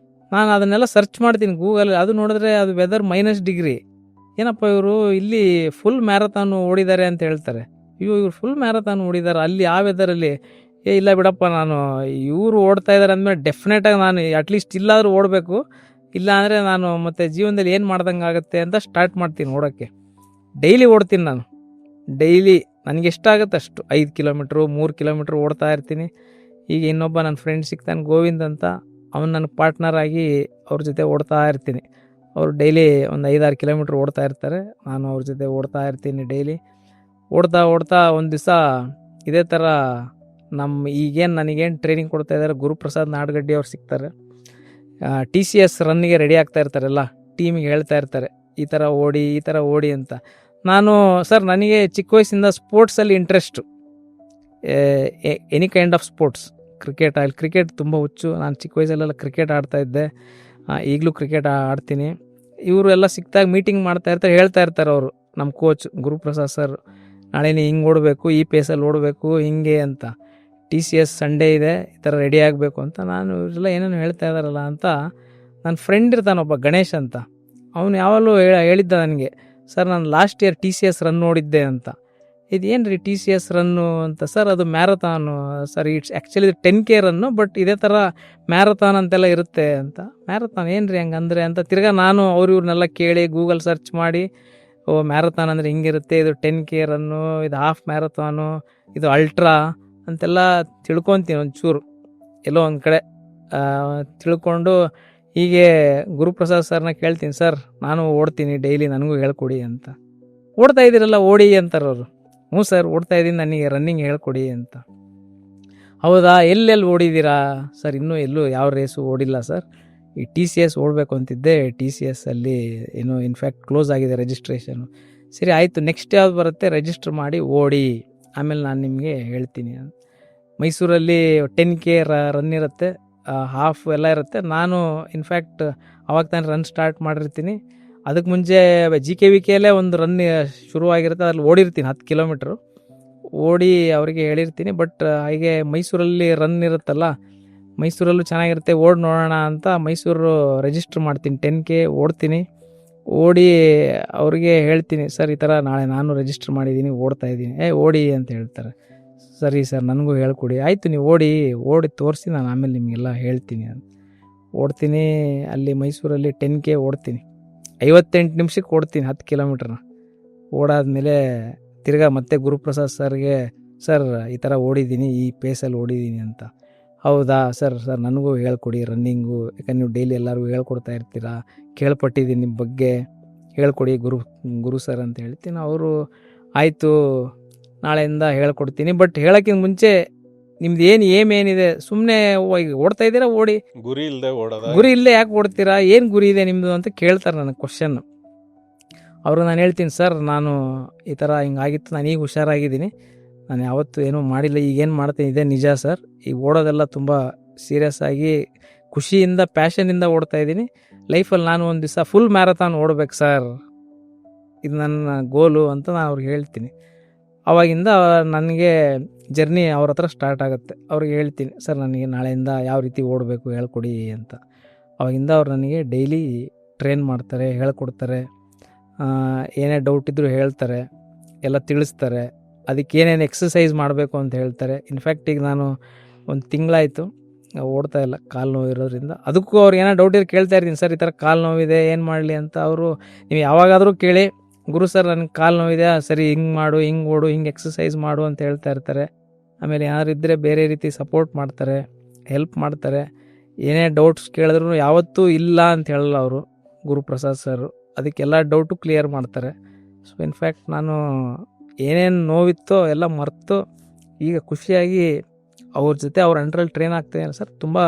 ನಾನು ಅದನ್ನೆಲ್ಲ ಸರ್ಚ್ ಮಾಡ್ತೀನಿ ಗೂಗಲ್. ಅದು ನೋಡಿದ್ರೆ ಅದು ವೆದರ್ -ಡಿಗ್ರಿ. ಏನಪ್ಪ ಇವರು ಇಲ್ಲಿ ಫುಲ್ ಮ್ಯಾರಥಾನ್ ಓಡಿದ್ದಾರೆ ಅಂತ ಹೇಳ್ತಾರೆ. ಇವರು ಫುಲ್ ಮ್ಯಾರಥಾನ್ ಓಡಿದ್ದಾರೆ ಅಲ್ಲಿ ಆ ವೆದರಲ್ಲಿ. ಇಲ್ಲ ಬಿಡಪ್ಪ, ನಾನು ಇವರು ಓಡ್ತಾ ಇದ್ದಾರೆ ಅಂದಮೇಲೆ ಡೆಫಿನೆಟಾಗಿ ನಾನು ಅಟ್ಲೀಸ್ಟ್ ಇಲ್ಲಾದರೂ ಓಡಬೇಕು, ಇಲ್ಲ ಅಂದರೆ ನಾನು ಮತ್ತು ಜೀವನದಲ್ಲಿ ಏನು ಮಾಡ್ದಂಗೆ ಆಗುತ್ತೆ ಅಂತ ಸ್ಟಾರ್ಟ್ ಮಾಡ್ತೀನಿ ಓಡೋಕ್ಕೆ. ಡೈಲಿ ಓಡ್ತೀನಿ ನಾನು. ಡೈಲಿ ನನಗೆ ಎಷ್ಟಾಗುತ್ತೆ ಅಷ್ಟು, 5 ಕಿಲೋಮೀಟ್ರು 3 ಕಿಲೋಮೀಟ್ರ್ ಓಡ್ತಾ ಇರ್ತೀನಿ. ಈಗ ಇನ್ನೊಬ್ಬ ನನ್ನ ಫ್ರೆಂಡ್ ಸಿಗ್ತಾನೆ ಗೋವಿಂದ್ ಅಂತ, ಅವನು ನನ್ನ ಪಾರ್ಟ್ನರ್ ಆಗಿ ಅವ್ರ ಜೊತೆ ಓಡ್ತಾ ಇರ್ತೀನಿ. ಅವರು ಡೈಲಿ ಒಂದು 5-6 ಕಿಲೋಮೀಟ್ರ್ ಓಡ್ತಾ ಇರ್ತಾರೆ, ನಾನು ಅವ್ರ ಜೊತೆ ಓಡ್ತಾ ಇರ್ತೀನಿ ಡೈಲಿ. ಓಡ್ತಾ ಒಂದು ದಿವಸ ಇದೇ ಥರ ನನಗೇನು ಟ್ರೈನಿಂಗ್ ಕೊಡ್ತಾ ಇದ್ದಾರೆ ಗುರುಪ್ರಸಾದ್ ನಾಡಗಡ್ಡಿ ಅವ್ರು ಸಿಗ್ತಾರೆ. TCS ರನ್ನಿಗೆ ರೆಡಿ ಆಗ್ತಾ ಇರ್ತಾರಲ್ಲ, ಟೀಮಿಗೆ ಹೇಳ್ತಾ ಇರ್ತಾರೆ ಈ ಥರ ಓಡಿ ಅಂತ. ನಾನು, ಸರ್ ನನಗೆ ಚಿಕ್ಕ ವಯಸ್ಸಿಂದ ಸ್ಪೋರ್ಟ್ಸಲ್ಲಿ interest, any kind of sports. Cricket ತುಂಬ ಹುಚ್ಚು. ನಾನು ಚಿಕ್ಕ ವಯಸ್ಸಲ್ಲೆಲ್ಲ ಕ್ರಿಕೆಟ್ ಆಡ್ತಾಯಿದ್ದೆ, ಈಗಲೂ ಕ್ರಿಕೆಟ್ ಆಡ್ತೀನಿ. ಇವರು ಎಲ್ಲ ಸಿಕ್ತಾಗ ಮೀಟಿಂಗ್ ಮಾಡ್ತಾ ಇರ್ತಾರೆ, ಹೇಳ್ತಾ ಇರ್ತಾರೆ ಅವರು, ನಮ್ಮ ಕೋಚ್ ಗುರುಪ್ರಸಾದ್ ಸರ್, ನಾಳೆ ನೀ ಹಿಂಗೆ ಓಡಬೇಕು, ಈ ಪೇಸಲ್ಲಿ ಓಡಬೇಕು ಹಿಂಗೆ ಅಂತ. TCS ಸಂಡೇ ಇದೆ, ಈ ಥರ ರೆಡಿ ಆಗಬೇಕು ಅಂತ. ನಾನು ಇವರೆಲ್ಲ ಏನೇನು ಹೇಳ್ತಾ ಇದ್ದಾರಲ್ಲ ಅಂತ. ನನ್ನ ಫ್ರೆಂಡ್ ಇರ್ತಾನೊಬ್ಬ ಗಣೇಶ್ ಅಂತ, ಅವನು ಯಾವಾಗಲೂ ಹೇಳಿದ್ದ ನನಗೆ, ಸರ್ ನಾನು ಲಾಸ್ಟ್ ಇಯರ್ TCS ರನ್ ನೋಡಿದ್ದೆ ಅಂತ. ಇದೇನು ರೀ TCS ರನ್ನು ಅಂತ? ಸರ್ ಅದು marathon sir, it's actually 10K run, but ಇದೇ ಥರ ಮ್ಯಾರಥಾನ್ ಅಂತೆಲ್ಲ ಇರುತ್ತೆ ಅಂತ. ಮ್ಯಾರಥಾನ್ ಏನು ರೀ ಹಂಗಂದರೆ ಅಂತ ತಿರ್ಗಾ ನಾನು ಇವ್ರನ್ನೆಲ್ಲ ಕೇಳಿ ಗೂಗಲ್ ಸರ್ಚ್ ಮಾಡಿ, ಮ್ಯಾರಥಾನ್ ಅಂದರೆ ಹಿಂಗಿರುತ್ತೆ, ಇದು 10K ರನ್ನು, ಇದು ಹಾಫ್ ಮ್ಯಾರಥಾನು, ಇದು ಅಲ್ಟ್ರಾ ಅಂತೆಲ್ಲ ತಿಳ್ಕೊತೀನಿ ಒಂಚೂರು ಎಲ್ಲೋ ಒಂದು ಕಡೆ ತಿಳ್ಕೊಂಡು. ಹೀಗೆ ಗುರುಪ್ರಸಾದ್ ಸರ್ನ ಕೇಳ್ತೀನಿ, ಸರ್ ನಾನು ಓಡ್ತೀನಿ ಡೈಲಿ, ನನಗೂ ಹೇಳ್ಕೊಡಿ ಅಂತ. ಓಡ್ತಾ ಇದ್ದೀರಲ್ಲ ಓಡಿ ಅಂತಾರೆ ಅವರು. ಹ್ಞೂ ಸರ್ ಓಡ್ತಾ ಇದ್ದೀನಿ, ನನಗೆ ರನ್ನಿಂಗ್ ಹೇಳ್ಕೊಡಿ ಅಂತ. ಹೌದಾ, ಎಲ್ಲೆಲ್ಲಿ ಓಡಿದ್ದೀರಾ? ಸರ್ ಇನ್ನೂ ಎಲ್ಲೂ ಯಾವ ರೇಸು ಓಡಿಲ್ಲ ಸರ್, ಈ TCS ಓಡಬೇಕು ಅಂತಿದ್ದೆ, TCS ಅಲ್ಲಿ ಏನೋ ಇನ್ಫ್ಯಾಕ್ಟ್ ಕ್ಲೋಸ್ ಆಗಿದೆ ರಿಜಿಸ್ಟ್ರೇಷನು. ಸರಿ ಆಯಿತು, ನೆಕ್ಸ್ಟ್ ಯಾವ್ದು ಬರುತ್ತೆ ರಿಜಿಸ್ಟ್ರ್ ಮಾಡಿ ಓಡಿ, ಆಮೇಲೆ ನಾನು ನಿಮಗೆ ಹೇಳ್ತೀನಿ. ಮೈಸೂರಲ್ಲಿ 10K ರನ್ ಇರುತ್ತೆ, ಹಾಫ್ ಎಲ್ಲ ಇರುತ್ತೆ. ನಾನು ಇನ್ಫ್ಯಾಕ್ಟ್ ಅವಾಗ ತಾನೇ ರನ್ ಸ್ಟಾರ್ಟ್ ಮಾಡಿರ್ತೀನಿ. ಅದಕ್ಕೆ ಮುಂಚೆ GKVKಯಲ್ಲೇ ಒಂದು ರನ್ ಶುರುವಾಗಿರುತ್ತೆ, ಅದ್ರಲ್ಲಿ ಓಡಿರ್ತೀನಿ 10 ಕಿಲೋಮೀಟ್ರು ಓಡಿ ಅವರಿಗೆ ಹೇಳಿರ್ತೀನಿ. ಬಟ್ ಹಾಗೆ ಮೈಸೂರಲ್ಲಿ ರನ್ ಇರುತ್ತಲ್ಲ, ಮೈಸೂರಲ್ಲೂ ಚೆನ್ನಾಗಿರುತ್ತೆ, ಓಡಿ ನೋಡೋಣ ಅಂತ ಮೈಸೂರು ರಿಜಿಸ್ಟ್ರ್ ಮಾಡ್ತೀನಿ. 10K ಓಡ್ತೀನಿ. ಓಡಿ ಅವ್ರಿಗೆ ಹೇಳ್ತೀನಿ, ಸರ್ ಈ ಥರ ನಾಳೆ ನಾನು ರಿಜಿಸ್ಟ್ರ್ ಮಾಡಿದ್ದೀನಿ, ಓಡ್ತಾಯಿದ್ದೀನಿ. ಓಡಿ ಅಂತ ಹೇಳ್ತಾರೆ. ಸರಿ ಸರ್ ನನಗೂ ಹೇಳ್ಕೊಡಿ. ಆಯಿತು ನೀವು ಓಡಿ ತೋರಿಸಿ, ನಾನು ಆಮೇಲೆ ನಿಮಗೆಲ್ಲ ಹೇಳ್ತೀನಿ ಅಂತ. ಓಡ್ತೀನಿ. ಅಲ್ಲಿ ಮೈಸೂರಲ್ಲಿ 10K ಓಡ್ತೀನಿ. 58 ನಿಮಿಷಕ್ಕೆ ಓಡ್ತೀನಿ 10 ಕಿಲೋಮೀಟ್ರನ್ನ. ಓಡಾದ್ಮೇಲೆ ತಿರ್ಗಾ ಮತ್ತೆ ಗುರುಪ್ರಸಾದ್ ಸರ್ಗೆ, ಸರ್ ಈ ಥರ ಓಡಿದ್ದೀನಿ, ಈ ಪೇಸಲ್ಲಿ ಓಡಿದ್ದೀನಿ ಅಂತ. ಹೌದಾ ಸರ್ ನನಗೂ ಹೇಳ್ಕೊಡಿ ರನ್ನಿಂಗು, ಯಾಕಂದ್ರೆ ನೀವು ಡೈಲಿ ಎಲ್ಲರಿಗೂ ಹೇಳ್ಕೊಡ್ತಾ ಇರ್ತೀರಾ, ಕೇಳ್ಪಟ್ಟಿದ್ದೀನಿ ನಿಮ್ಮ ಬಗ್ಗೆ, ಹೇಳ್ಕೊಡಿ ಗುರು ಸರ್ ಅಂತ ಹೇಳ್ತೀನಿ. ಅವರು ಆಯಿತು ನಾಳೆಯಿಂದ ಹೇಳ್ಕೊಡ್ತೀನಿ, ಬಟ್ ಹೇಳೋಕ್ಕಿಂತ ಮುಂಚೆ ನಿಮ್ದು ಏನಿದೆ, ಸುಮ್ಮನೆ ಓಡ್ತಾ ಇದ್ದೀರಾ ಓಡಿ,
ಗುರಿ ಇಲ್ಲದೆ ಓಡೋದ,
ಗುರಿ ಇಲ್ಲದೆ ಯಾಕೆ ಓಡ್ತೀರಾ, ಏನು ಗುರಿ ಇದೆ ನಿಮ್ಮದು ಅಂತ ಕೇಳ್ತಾರೆ ನನಗೆ ಕ್ವಶನ್. ಅವರು ನಾನು ಹೇಳ್ತೀನಿ, ಸರ್ ನಾನು ಈ ಥರ ಹಿಂಗಾಗಿತ್ತು, ನಾನು ಈಗ ಹುಷಾರಾಗಿದ್ದೀನಿ, ನಾನು ಯಾವತ್ತೂ ಏನೂ ಮಾಡಿಲ್ಲ, ಈಗೇನು ಮಾಡ್ತೀನಿ ಇದೇ ನಿಜ ಸರ್. ಈಗ ಓಡೋದೆಲ್ಲ ತುಂಬ ಸೀರಿಯಸ್ ಆಗಿ ಖುಷಿಯಿಂದ ಪ್ಯಾಷನಿಂದ ಓಡ್ತಾಯಿದ್ದೀನಿ. ಲೈಫಲ್ಲಿ ನಾನು ಒಂದು ದಿವಸ ಫುಲ್ ಮ್ಯಾರಥಾನ್ ಓಡ್ಬೇಕು ಸರ್, ಇದು ನನ್ನ ಗೋಲು ಅಂತ ನಾನು ಅವ್ರಿಗೆ ಹೇಳ್ತೀನಿ. ಆವಾಗಿಂದ ನನಗೆ ಜರ್ನಿ ಅವ್ರ ಹತ್ರ ಸ್ಟಾರ್ಟ್ ಆಗುತ್ತೆ. ಅವ್ರಿಗೆ ಹೇಳ್ತೀನಿ, ಸರ್ ನನಗೆ ನಾಳೆಯಿಂದ ಯಾವ ರೀತಿ ಓಡಬೇಕು ಹೇಳ್ಕೊಡಿ ಅಂತ. ಆವಾಗಿಂದ ಅವ್ರು ನನಗೆ ಡೈಲಿ ಟ್ರೈನ್ ಮಾಡ್ತಾರೆ, ಹೇಳ್ಕೊಡ್ತಾರೆ, ಏನೇ ಡೌಟ್ ಇದ್ದರೂ ಹೇಳ್ತಾರೆ, ಎಲ್ಲ ತಿಳಿಸ್ತಾರೆ, ಅದಕ್ಕೆ ಏನೇನು ಎಕ್ಸಸೈಸ್ ಮಾಡಬೇಕು ಅಂತ ಹೇಳ್ತಾರೆ. ಇನ್ಫ್ಯಾಕ್ಟ್ ಈಗ ನಾನು ಒಂದು ತಿಂಗಳಾಯಿತು ಓಡ್ತಾ ಇಲ್ಲ, ಕಾಲು ನೋವು ಇರೋದ್ರಿಂದ. ಅದಕ್ಕೂ ಅವ್ರು ಏನೋ ಡೌಟ್ ಇದ್ರೆ ಕೇಳ್ತಾ ಇರ್ತೀನಿ, ಸರ್ ಈ ಥರ ಕಾಲು ನೋವಿದೆ ಏನು ಮಾಡಲಿ ಅಂತ. ಅವರು ನೀವು ಯಾವಾಗಾದರೂ ಕೇಳಿ, ಗುರು ಸರ್ ನನಗೆ ಕಾಲು ನೋವಿದೆ, ಸರಿ ಹಿಂಗೆ ಮಾಡು, ಹಿಂಗೆ ಓಡು, ಹಿಂಗೆ ಎಕ್ಸಸೈಸ್ ಮಾಡು ಅಂತ ಹೇಳ್ತಾ ಇರ್ತಾರೆ. ಆಮೇಲೆ ಯಾರು ಇದ್ದರೆ ಬೇರೆ ರೀತಿ ಸಪೋರ್ಟ್ ಮಾಡ್ತಾರೆ, ಹೆಲ್ಪ್ ಮಾಡ್ತಾರೆ. ಏನೇ ಡೌಟ್ಸ್ ಕೇಳಿದ್ರು ಯಾವತ್ತೂ ಇಲ್ಲ ಅಂತ ಹೇಳಲ್ಲ ಅವರು, ಗುರುಪ್ರಸಾದ್ ಸರ್. ಅದಕ್ಕೆಲ್ಲ ಡೌಟು ಕ್ಲಿಯರ್ ಮಾಡ್ತಾರೆ. ಸೊ ಇನ್ಫ್ಯಾಕ್ಟ್ ನಾನು ಏನೇನು ನೋವಿತ್ತೋ ಎಲ್ಲ ಮರೆತು ಈಗ ಖುಷಿಯಾಗಿ ಅವ್ರ ಜೊತೆ ಅವ್ರ ಅಂಡರಲ್ಲಿ ಟ್ರೈನ್ ಆಗ್ತಾಯಿದ್ದೀನಿ ಸರ್. ತುಂಬ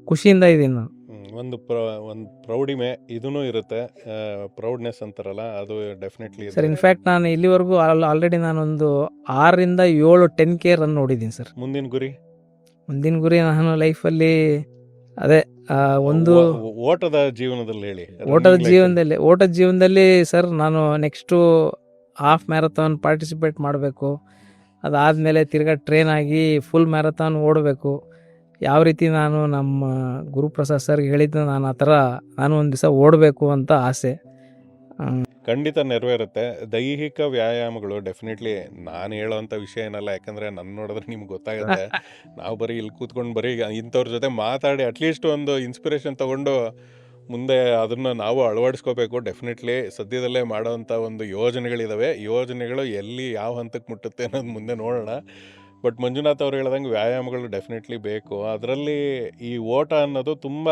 ಖುಷಿಯಿಂದ ಇದ್ದೀನಿ ನಾನು.
ಒಂದು ಪ್ರೌಢಿಮೆ ಇದೂ ಇರುತ್ತೆ, ಪ್ರೌಡ್ನೆಸ್ ಅಂತಾರಲ್ಲ, ಅದು ಡೆಫಿನೆಟ್ಲಿ
ಸರ್. ಇನ್ಫ್ಯಾಕ್ಟ್ ನಾನು ಇಲ್ಲಿವರೆಗೂ ಆಲ್ರೆಡಿ ನಾನೊಂದು 6ರಿಂದ 7 10K ರನ್ ನೋಡಿದ್ದೀನಿ ಸರ್.
ಮುಂದಿನ
ಗುರಿ ನಾನು ಲೈಫಲ್ಲಿ ಅದೇ ಒಂದು
ಓಟದ ಜೀವನದಲ್ಲಿ ಹೇಳಿ.
ಓಟದ ಜೀವನದಲ್ಲಿ ಸರ್ ನಾನು ನೆಕ್ಸ್ಟು ಹಾಫ್ ಮ್ಯಾರಥಾನ್ ಪಾರ್ಟಿಸಿಪೇಟ್ ಮಾಡಬೇಕು. ಅದಾದಮೇಲೆ ತಿರ್ಗಾ ಟ್ರೈನ್ ಆಗಿ ಫುಲ್ ಮ್ಯಾರಥಾನ್ ಓಡಬೇಕು. ಯಾವ ರೀತಿ ನಾನು ನಮ್ಮ ಗುರುಪ್ರಸಾದ್ ಸರ್ಗೆ ಹೇಳಿದ್ದು, ನಾನು ಆ ಥರ ನಾನು ಒಂದು ದಿವಸ ಓಡಬೇಕು ಅಂತ ಆಸೆ.
ಖಂಡಿತ ನೆರವೇರುತ್ತೆ. ದೈಹಿಕ ವ್ಯಾಯಾಮಗಳು ಡೆಫಿನೆಟ್ಲಿ ನಾನು ಹೇಳೋವಂಥ ವಿಷಯ ಏನಲ್ಲ, ಯಾಕಂದರೆ ನನ್ನ ನೋಡಿದ್ರೆ ನಿಮ್ಗೆ ಗೊತ್ತಾಗುತ್ತೆ. ನಾವು ಬರೀ ಇಲ್ಲಿ ಕೂತ್ಕೊಂಡು ಬರೀ ಇಂಥವ್ರ ಜೊತೆ ಮಾತಾಡಿ ಅಟ್ಲೀಸ್ಟ್ ಒಂದು ಇನ್ಸ್ಪಿರೇಷನ್ ತೊಗೊಂಡು ಮುಂದೆ ಅದನ್ನು ನಾವು ಅಳವಡಿಸ್ಕೋಬೇಕು. ಡೆಫಿನೆಟ್ಲಿ ಸದ್ಯದಲ್ಲೇ ಮಾಡೋವಂಥ ಒಂದು ಯೋಜನೆಗಳಿದ್ದಾವೆ. ಯೋಜನೆಗಳು ಎಲ್ಲಿ ಯಾವ ಹಂತಕ್ಕೆ ಮುಟ್ಟುತ್ತೆ ಅನ್ನೋದು ಮುಂದೆ ನೋಡೋಣ. ಬಟ್ ಮಂಜುನಾಥ್ ಅವ್ರು ಹೇಳ್ದಂಗೆ ವ್ಯಾಯಾಮಗಳು ಡೆಫಿನೆಟ್ಲಿ ಬೇಕು. ಅದರಲ್ಲಿ ಈ ಓಟ ಅನ್ನೋದು ತುಂಬ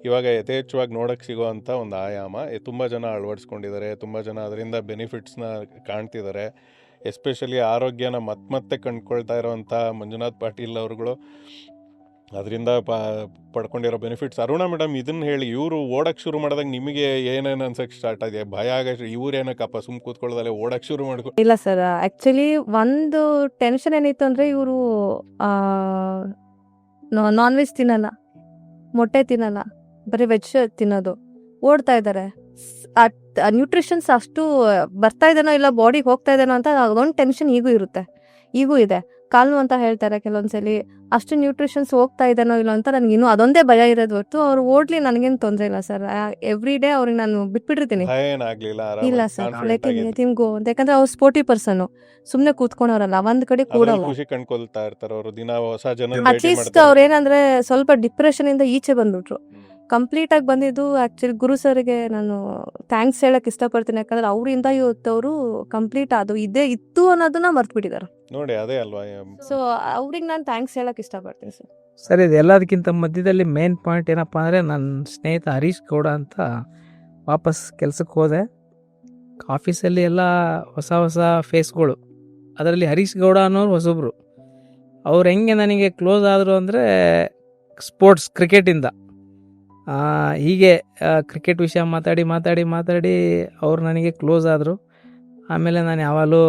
ಇವಾಗ ಯಥೇಚ್ಛವಾಗಿ ನೋಡೋಕ್ಕೆ ಸಿಗೋವಂಥ ಒಂದು ಆಯಾಮ. ತುಂಬ ಜನ ಅಳವಡಿಸ್ಕೊಂಡಿದ್ದಾರೆ, ತುಂಬ ಜನ ಅದರಿಂದ ಬೆನಿಫಿಟ್ಸ್ನ ಕಾಣ್ತಿದ್ದಾರೆ. ಎಸ್ಪೆಷಲಿ ಆರೋಗ್ಯನ ಮತ್ತೆ ಕಂಡುಕೊಳ್ತಾ ಇರೋವಂಥ ಮಂಜುನಾಥ್ ಪಾಟೀಲ್ ಅವ್ರುಗಳು ಅದರಿಂದ ಪಡ್ಕೊಂಡಿರೋ ಬೆನಿಫಿಟ್ಸ್. ಅರುಣಾ ಮೇಡಮ್ ಇದನ್ನು ಹೇಳಿ, ಇವರು ಓಡೋಕ್ಕೆ ಶುರು ಮಾಡಿದಾಗ ನಿಮಗೆ ಏನೇನು ಅನ್ಸೋಕ್ಕೆ ಸ್ಟಾರ್ಟ್ ಆಗಿದೆ? ಭಯ ಆಗಷ್ಟು ಇವ್ರೇನಕ್ಕಪ್ಪ ಸುಮ್ಮ ಕೂತ್ಕೊಳ್ಳೋದಲ್ಲೇ ಓಡೋಕ್ಕೆ ಶುರು ಮಾಡ್ಕೊ?
ಇಲ್ಲ ಸರ್, ಆ್ಯಕ್ಚುಲಿ ಒಂದು ಟೆನ್ಷನ್ ಏನಿತ್ತು ಅಂದರೆ ಇವರು ನಾನ್ ವೆಜ್ ತಿನ್ನಲ್ಲ, ಮೊಟ್ಟೆ ತಿನ್ನಲ್ಲ, ಬರೀ ವೆಜ್ ತಿನ್ನೋದು. ಓಡ್ತಾ ಇದ್ದಾರೆ, ನ್ಯೂಟ್ರಿಷನ್ಸ್ ಅಷ್ಟು ಬರ್ತಾ ಇದೇನೋ ಇಲ್ಲ ಬಾಡಿಗೆ ಹೋಗ್ತಾ ಇದೇನೋ ಅಂತ ಅದೊಂದು ಟೆನ್ಷನ್ ಈಗೂ ಇದೆ. ಕಾಲು ಅಂತ ಹೇಳ್ತಾರೆ ಕೆಲವೊಂದ್ಸಲಿ, ಅಷ್ಟು ನ್ಯೂಟ್ರಿಷನ್ಸ್ ಹೋಗ್ತಾ ಇದೇನೋ ಇಲ್ಲ ಅಂತ ನನಗೆ ಇನ್ನೂ ಅದೊಂದೇ ಭಯ ಇರೋದು ಹೊರತು ಅವ್ರು ಓಡ್ಲಿ ನನಗೇನು ತೊಂದರೆ ಇಲ್ಲ ಸರ್. ಎವ್ರಿ ಡೇ ಅವ್ರಿಗೆ ನಾನು ಬಿಟ್ಬಿಟ್ಟಿರ್ತೀನಿ. ಇಲ್ಲ ಸರ್, ನಿಮ್ಗೂ ಅಂತ, ಯಾಕಂದ್ರೆ ಅವ್ರು ಸ್ಪೋರ್ಟಿ ಪರ್ಸನ್, ಸುಮ್ಮನೆ ಕೂತ್ಕೊಂಡವ್ರಲ್ಲ, ಒಂದ್ ಕಡೆ ಕೂಡಲ್ಲ.
ಖುಷಿ ಕಂಡ್ಕೊಳ್ತಾ ಇರ್ತಾರೆ ಅವರು, ದಿನ ಹೊಸ ಜನ.
ಅಟ್ಲೀಸ್ಟ್ ಅವ್ರು ಏನಂದ್ರೆ ಸ್ವಲ್ಪ ಡಿಪ್ರೆಷನ್ ಇಂದ ಈಚೆ ಬಂದ್ಬಿಟ್ರು, ಕಂಪ್ಲೀಟ್ ಆಗಿ ಬಂದಿದ್ದು. ಆಕ್ಚುಲಿ ಗುರು ಸರ್ಗೆ ನಾನು ಥ್ಯಾಂಕ್ಸ್ ಹೇಳಕ್ ಇಷ್ಟಪಡ್ತೀನಿ, ಯಾಕಂದ್ರೆ ಅವರಿಂದ ಇವತ್ತವರು ಕಂಪ್ಲೀಟ್ ಅದು ಇದೇ ಇತ್ತು ಅನ್ನೋದನ್ನ ಮರ್ತು ಬಿಟ್ಟಿದ್ದಾರೆ
ನೋಡಿ. ಅದೇ ಅಲ್ವಾ,
ಸೊ ಅವ್ರಿಗೆ ನಾನು ಥ್ಯಾಂಕ್ಸ್ ಹೇಳಕ್ ಇಷ್ಟಪಡ್ತೀನಿ ಸರ್.
ಸರ್, ಇದು ಎಲ್ಲದಕ್ಕಿಂತ ಮಧ್ಯದಲ್ಲಿ ಮೇನ್ ಪಾಯಿಂಟ್ ಏನಪ್ಪ ಅಂದರೆ, ನನ್ನ ಸ್ನೇಹಿತ ಹರೀಶ್ ಗೌಡ ಅಂತ ವಾಪಸ್ ಕೆಲಸಕ್ಕೆ ಹೋದೆ. ಆಫೀಸಲ್ಲಿ ಎಲ್ಲ ಹೊಸ ಫೇಸ್ಗಳು, ಅದರಲ್ಲಿ ಹರೀಶ್ ಗೌಡ ಅನ್ನೋರು ಹೊಸೊಬ್ರು. ಅವ್ರು ಹೆಂಗೆ ನನಗೆ ಕ್ಲೋಸ್ ಆದರು ಅಂದರೆ, ಸ್ಪೋರ್ಟ್ಸ್ ಕ್ರಿಕೆಟಿಂದ ಹೀಗೆ ಕ್ರಿಕೆಟ್ ವಿಷಯ ಮಾತಾಡಿ ಅವ್ರು ನನಗೆ ಕ್ಲೋಸ್ ಆದರು. ಆಮೇಲೆ ನಾನು ಯಾವಾಗಲೂ,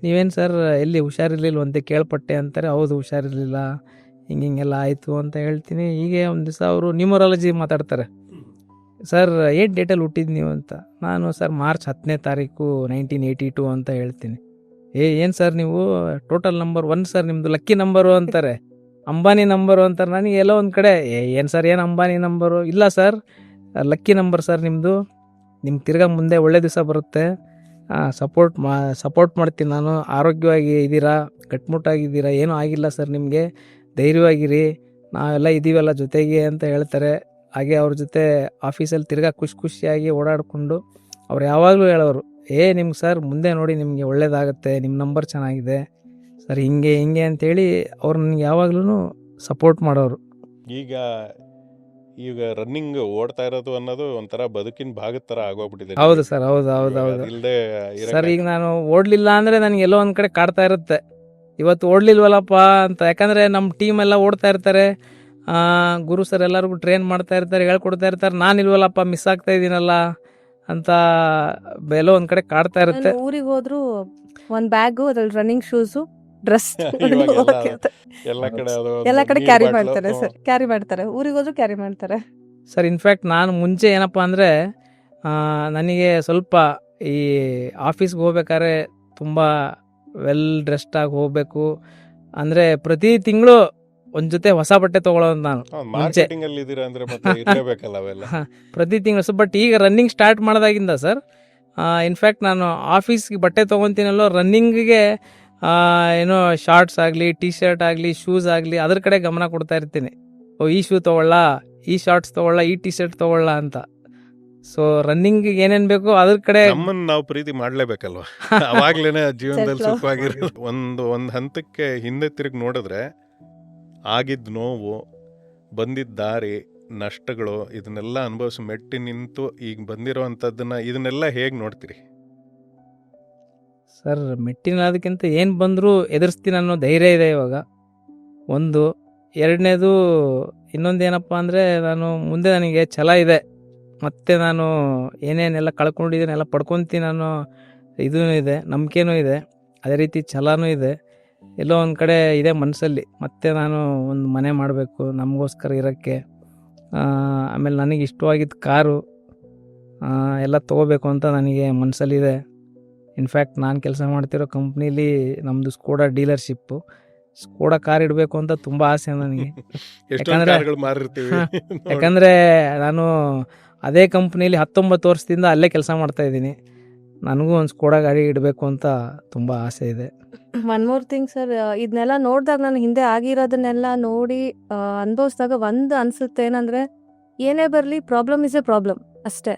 ನೀವೇನು ಸರ್ ಎಲ್ಲಿ ಹುಷಾರಿರ್ಲಿಲ್ಲ ಅಂತ ಕೇಳ್ಪಟ್ಟೆ ಅಂತಾರೆ. ಹೌದು, ಹುಷಾರಿರಲಿಲ್ಲ, ಹಿಂಗೆಲ್ಲ ಆಯಿತು ಅಂತ ಹೇಳ್ತೀನಿ. ಹೀಗೆ ಒಂದು ದಿವಸ ಅವರು ನ್ಯೂಮರಾಲಜಿ ಮಾತಾಡ್ತಾರೆ. ಸರ್ ಏನು ಡೇಟಲ್ಲಿ ಹುಟ್ಟಿದ್ದು ನೀವು ಅಂತ. ನಾನು ಸರ್ ಮಾರ್ಚ್ 10ನೇ ತಾರೀಕು 1982 ಅಂತ ಹೇಳ್ತೀನಿ. ಏನು ಸರ್ ನೀವು ಟೋಟಲ್ ನಂಬರ್ 1 ಸರ್, ನಿಮ್ಮದು ಲಕ್ಕಿ ನಂಬರು ಅಂತಾರೆ. ಅಂಬಾನಿ ನಂಬರು ಅಂತಾರೆ. ನನಗೆ ಎಲ್ಲೋ ಒಂದು ಕಡೆ ಏನು ಸರ್ ಏನು ಅಂಬಾನಿ ನಂಬರು? ಇಲ್ಲ ಸರ್, ಲಕ್ಕಿ ನಂಬರ್ ಸರ್ ನಿಮ್ಮದು. ನಿಮ್ಗೆ ತಿರ್ಗಾ ಮುಂದೆ ಒಳ್ಳೆ ದಿವಸ ಬರುತ್ತೆ. ಸಪೋರ್ಟ್ ಮಾಡ್ತೀನಿ ನಾನು. ಆರೋಗ್ಯವಾಗಿ ಇದ್ದೀರಾ, ಗಟ್ಮುಟ್ಟಾಗಿದ್ದೀರಾ, ಏನೂ ಆಗಿಲ್ಲ ಸರ್ ನಿಮಗೆ, ಧೈರ್ಯವಾಗಿರಿ, ನಾವೆಲ್ಲ ಇದ್ದೀವಲ್ಲ ಜೊತೆಗೆ ಅಂತ ಹೇಳ್ತಾರೆ. ಹಾಗೆ ಅವ್ರ ಜೊತೆ ಆಫೀಸಲ್ಲಿ ತಿರ್ಗಾ ಖುಷಿಯಾಗಿ ಓಡಾಡಿಕೊಂಡು ಅವ್ರು ಯಾವಾಗಲೂ ಹೇಳೋರು, ನಿಮ್ಗೆ ಸರ್ ಮುಂದೆ ನೋಡಿ ನಿಮಗೆ ಒಳ್ಳೇದಾಗುತ್ತೆ, ನಿಮ್ಮ ನಂಬರ್ ಚೆನ್ನಾಗಿದೆ ಸರ್, ಹಿಂಗೆ ಅಂತೇಳಿ ಅವ್ರು ನನಗೆ ಯಾವಾಗ್ಲೂ ಸಪೋರ್ಟ್ ಮಾಡೋರು.
ಈಗ ರನ್ನಿಂಗ್ ಓಡ್ತಾ ಇರೋದು ಅನ್ನೋದು ಒಂಥರ ಬದುಕಿನ ಭಾಗದ ಥರ ಆಗೋಗ್ಬಿಟ್ಟಿದೆ.
ಹೌದು ಸರ್, ಹೌದು.
ಇಲ್ಲದೆ
ಸರ್ ಈಗ ನಾನು ಓಡಲಿಲ್ಲ ಅಂದರೆ ನನಗೆ ಎಲ್ಲೋ ಒಂದು ಕಡೆ ಕಾಡ್ತಾ ಇರುತ್ತೆ, ಇವತ್ತು ಓಡಲಿಲ್ವಲ್ಲಪ್ಪ ಅಂತ. ಯಾಕಂದರೆ ನಮ್ಮ ಟೀಮ್ ಎಲ್ಲ ಓಡ್ತಾ ಇರ್ತಾರೆ, ಗುರು ಸರ್ ಎಲ್ಲರಿಗೂ ಟ್ರೈನ್ ಮಾಡ್ತಾ ಇರ್ತಾರೆ, ಹೇಳ್ಕೊಡ್ತಾ ಇರ್ತಾರೆ, ನಾನಿಲ್ವಲ್ಲಪ್ಪ ಮಿಸ್ ಆಗ್ತಾ ಇದ್ದೀನಲ್ಲ ಅಂತ ಎಲ್ಲೋ ಒಂದು ಕಡೆ ಕಾಡ್ತಾ ಇರುತ್ತೆ.
ಊರಿಗೆ ಹೋದ್ರು ಒಂದು ಬ್ಯಾಗು, ಅದ್ರಲ್ಲಿ ರನ್ನಿಂಗ್ ಶೂಸು, ಡ್ರೆಸ್ ಎಲ್ಲ ಕಡೆ ಕ್ಯಾರಿ ಮಾಡ್ತಾರೆ ಸರ್, ಕ್ಯಾರಿ ಮಾಡ್ತಾರೆ. ಊರಿಗೆ ಹೋದ್ರು ಕ್ಯಾರಿ ಮಾಡ್ತಾರೆ
ಸರ್. ಇನ್ಫ್ಯಾಕ್ಟ್ ನಾನು ಮುಂಚೆ ಏನಪ್ಪ ಅಂದರೆ ನನಗೆ ಸ್ವಲ್ಪ ಈ ಆಫೀಸ್ಗೆ ಹೋಗ್ಬೇಕಾದ್ರೆ ತುಂಬ ವೆಲ್ ಡ್ರೆಸ್ಡಾಗಿ ಹೋಗಬೇಕು ಅಂದರೆ ಪ್ರತಿ ತಿಂಗಳು ಒಂದು ಜೊತೆ ಹೊಸ ಬಟ್ಟೆ ತೊಗೊಳೋದು ನಾನು ಮುಂಚೆ. ಪ್ರತಿ ತಿಂಗಳು. ಬಟ್ ಈಗ ರನ್ನಿಂಗ್ ಸ್ಟಾರ್ಟ್ ಮಾಡೋದಾಗಿಂದ ಸರ್, ಇನ್ಫ್ಯಾಕ್ಟ್ ನಾನು ಆಫೀಸ್ಗೆ ಬಟ್ಟೆ ತೊಗೊತೀನಲ್ಲೋ, ರನ್ನಿಂಗಿಗೆ ಏನೋ ಶಾರ್ಟ್ಸ್ ಆಗಲಿ, ಟಿ ಶರ್ಟ್ ಆಗಲಿ, ಶೂಸ್ ಆಗಲಿ, ಅದ್ರ ಕಡೆ ಗಮನ ಕೊಡ್ತಾ ಇರ್ತೀನಿ. ಈ ಶೂ ತೊಗೊಳ್ಳ, ಈ ಶಾರ್ಟ್ಸ್ ತೊಗೊಳ್ಳ, ಈ ಟಿ ಶರ್ಟ್ ತೊಗೊಳ್ಳ ಅಂತ. ಸೊ ರನ್ನಿಂಗ್ ಏನೇನು ಬೇಕೋ ಅದ್ರ ಕಡೆ
ನಮ್ಮನ್ನು ನಾವು ಪ್ರೀತಿ ಮಾಡಲೇಬೇಕಲ್ವ, ಅವಾಗ್ಲೇನೆ ಜೀವನದಲ್ಲಿ ಸುಖವಾಗಿರೋದು. ಒಂದು ಹಂತಕ್ಕೆ ಹಿಂದೆ ತಿರುಗಿ ನೋಡಿದ್ರೆ ಆಗಿದ್ದ ನೋವು, ಬಂದಿದ್ದ ದಾರಿ, ನಷ್ಟಗಳು, ಇದನ್ನೆಲ್ಲ ಅನುಭವಿಸಿ ಮೆಟ್ಟಿ ನಿಂತು ಈಗ ಬಂದಿರೋವಂಥದ್ದನ್ನ ಇದನ್ನೆಲ್ಲ ಹೇಗೆ ನೋಡ್ತೀರಿ
ಸರ್? ಮೆಟ್ಟಿನದಕ್ಕಿಂತ ಏನು ಬಂದರೂ ಎದುರಿಸ್ತೀನಿ ಅನ್ನೋ ಧೈರ್ಯ ಇದೆ ಇವಾಗ. ಒಂದು. ಎರಡನೇದು ಇನ್ನೊಂದೇನಪ್ಪ ಅಂದರೆ, ಮುಂದೆ ನನಗೆ ಛಲ ಇದೆ, ಮತ್ತು ನಾನು ಏನೇನೆಲ್ಲ ಕಳ್ಕೊಂಡಿದ್ದೀನಿ ಎಲ್ಲ ಪಡ್ಕೊತೀನಿ ಅನ್ನೋ ಇದೂ ಇದೆ, ನಂಬಿಕೆನೂ ಇದೆ, ಅದೇ ರೀತಿ ಛಲನೂ ಇದೆ. ಎಲ್ಲೋ ಒಂದು ಕಡೆ ಇದೆ ಮನಸ್ಸಲ್ಲಿ, ಮತ್ತೆ ನಾನು ಒಂದು ಮನೆ ಮಾಡಬೇಕು ನಮಗೋಸ್ಕರ ಇರೋಕ್ಕೆ. ಆಮೇಲೆ ನನಗೆ ಇಷ್ಟವಾಗಿದ್ದ ಕಾರು ಎಲ್ಲ ತೊಗೋಬೇಕು ಅಂತ ನನಗೆ ಮನಸ್ಸಲ್ಲಿದೆ. ಇನ್ಫ್ಯಾಕ್ಟ್ ನಾನು ಕೆಲಸ ಮಾಡ್ತಿರೋ ಕಂಪ್ನೀಲಿ ನಮ್ಮದು ಸ್ಕೋಡಾ ಡೀಲರ್ಶಿಪ್ಪು, ಸ್ಕೋಡಾ ಕಾರ್ ಇಡಬೇಕು ಅಂತ ತುಂಬ ಆಸೆ ನನಗೆ. ಯಾಕಂದರೆ ನಾನು ಅದೇ ಕಂಪ್ನೀಲಿ 19 ವರ್ಷದಿಂದ ಅಲ್ಲೇ ಕೆಲಸ ಮಾಡ್ತಾಯಿದ್ದೀನಿ. ನನಗೂ ಒಂದು ಸ್ಕೋಡಾ ಗಾಡಿ ಇಡಬೇಕು ಅಂತ ತುಂಬ ಆಸೆ ಇದೆ.
ಒನ್ ಮೋರ್ ಥಿಂಗ್ ಸರ್, ಇದನ್ನೆಲ್ಲ ನೋಡಿದಾಗ, ನಾನು ಹಿಂದೆ ಆಗಿರೋದನ್ನೆಲ್ಲ ನೋಡಿ ಅನುಭವಿಸಿದಾಗ ಒಂದು ಅನಿಸುತ್ತೆ ಏನಂದರೆ, ಏನೇ ಬರಲಿ ಪ್ರಾಬ್ಲಮ್ ಇಸ್ ಎ ಪ್ರಾಬ್ಲಮ್ ಅಷ್ಟೇ.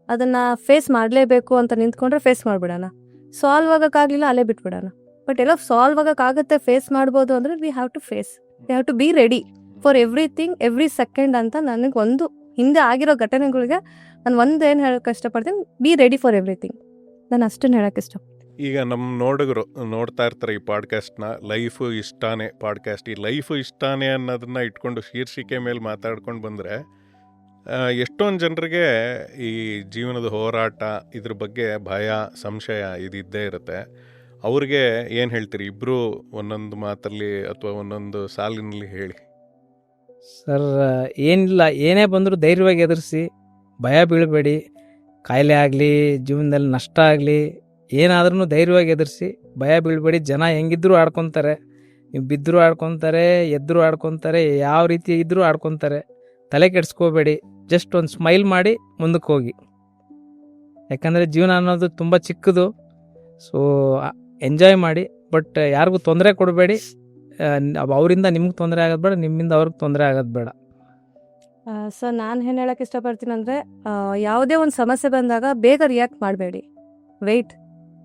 ಅದನ್ನು ಫೇಸ್ ಮಾಡಲೇಬೇಕು ಅಂತ ನಿಂತ್ಕೊಂಡ್ರೆ ಫೇಸ್ ಮಾಡಿಬಿಡೋಣ. ಸಾಲ್ವ್ ಆಗೋಕ್ಕಾಗಲಿಲ್ಲ ಅಲ್ಲೇ ಬಿಟ್ಬಿಡೋಣ. ಬಟ್ ಎಲ್ಲ ಸಾಲ್ವ್ ಆಗೋಕ್ಕಾಗುತ್ತೆ, ಫೇಸ್ ಮಾಡ್ಬೋದು ಅಂದರೆ we have to face, we have to be ready for everything, every second ಅಂತ. ನನಗೆ ಒಂದು ಹಿಂದೆ ಆಗಿರೋ ಘಟನೆಗಳಿಗೆ ನಾನು ಒಂದು ಏನು ಹೇಳೋಕ್ಕೆ ಇಷ್ಟಪಡ್ತೀನಿ, ಬಿ ರೆಡಿ ಫಾರ್ ಎವ್ರಿಥಿಂಗ್. ನಾನು ಅಷ್ಟನ್ನು ಹೇಳೋಕ್ಕೆ ಇಷ್ಟಪಡ್ತೀನಿ.
ಈಗ ನಮ್ಮ ನೋಡುಗರು ನೋಡ್ತಾ ಇರ್ತಾರೆ ಈ ಪಾಡ್ಕಾಸ್ಟ್ನ, ಲೈಫು ಇಷ್ಟಾನೇ ಪಾಡ್ಕಾಸ್ಟ್. ಈ ಲೈಫು ಇಷ್ಟಾನೇ ಅನ್ನೋದನ್ನ ಇಟ್ಕೊಂಡು ಶೀರ್ಷಿಕೆ ಮೇಲೆ ಮಾತಾಡ್ಕೊಂಡು ಬಂದರೆ ಎಷ್ಟೊಂದು ಜನರಿಗೆ ಈ ಜೀವನದ ಹೋರಾಟ, ಇದ್ರ ಬಗ್ಗೆ ಭಯ, ಸಂಶಯ ಇದ್ದೇ ಇರುತ್ತೆ. ಅವ್ರಿಗೆ ಏನು ಹೇಳ್ತೀರಿ? ಇಬ್ಬರು ಒಂದೊಂದು ಮಾತಲ್ಲಿ ಅಥವಾ ಒಂದೊಂದು ಸಾಲಿನಲ್ಲಿ ಹೇಳಿ.
ಸರ್ ಏನಿಲ್ಲ, ಏನೇ ಬಂದರೂ ಧೈರ್ಯವಾಗಿ ಎದುರಿಸಿ, ಭಯ ಬೀಳಬೇಡಿ. ಕಾಯಿಲೆ ಆಗಲಿ, ಜೀವನದಲ್ಲಿ ನಷ್ಟ ಆಗಲಿ, ಏನಾದ್ರೂ ಧೈರ್ಯವಾಗಿ ಎದುರಿಸಿ, ಭಯ ಬೀಳಬೇಡಿ. ಜನ ಹೆಂಗಿದ್ರೂ ಆಡ್ಕೊತಾರೆ, ನೀವು ಬಿದ್ದರೂ ಆಡ್ಕೊತಾರೆ, ಎದ್ದರೂ ಆಡ್ಕೊತಾರೆ, ಯಾವ ರೀತಿ ಇದ್ದರೂ ಆಡ್ಕೊತಾರೆ. ತಲೆ ಕೆಡಿಸ್ಕೋಬೇಡಿ, ಜಸ್ಟ್ ಒಂದು ಸ್ಮೈಲ್ ಮಾಡಿ ಮುಂದಕ್ಕೆ ಹೋಗಿ. ಯಾಕಂದರೆ ಜೀವನ ಅನ್ನೋದು ತುಂಬ ಚಿಕ್ಕದು. ಸೊ ಎಂಜಾಯ್ ಮಾಡಿ, ಬಟ್ ಯಾರಿಗೂ ತೊಂದರೆ ಕೊಡಬೇಡಿ. ಅವರಿಂದ ನಿಮ್ಗೆ ತೊಂದರೆ ಆಗೋದು ಬೇಡ, ನಿಮ್ಮಿಂದ ಅವ್ರಿಗೆ ತೊಂದರೆ ಆಗೋದು ಬೇಡ.
ಸೊ ನಾನು ಏನು ಹೇಳೋಕ್ಕೆ ಇಷ್ಟಪಡ್ತೀನಿ ಅಂದರೆ, ಯಾವುದೇ ಒಂದು ಸಮಸ್ಯೆ ಬಂದಾಗ ಬೇಗ ರಿಯಾಕ್ಟ್ ಮಾಡಬೇಡಿ.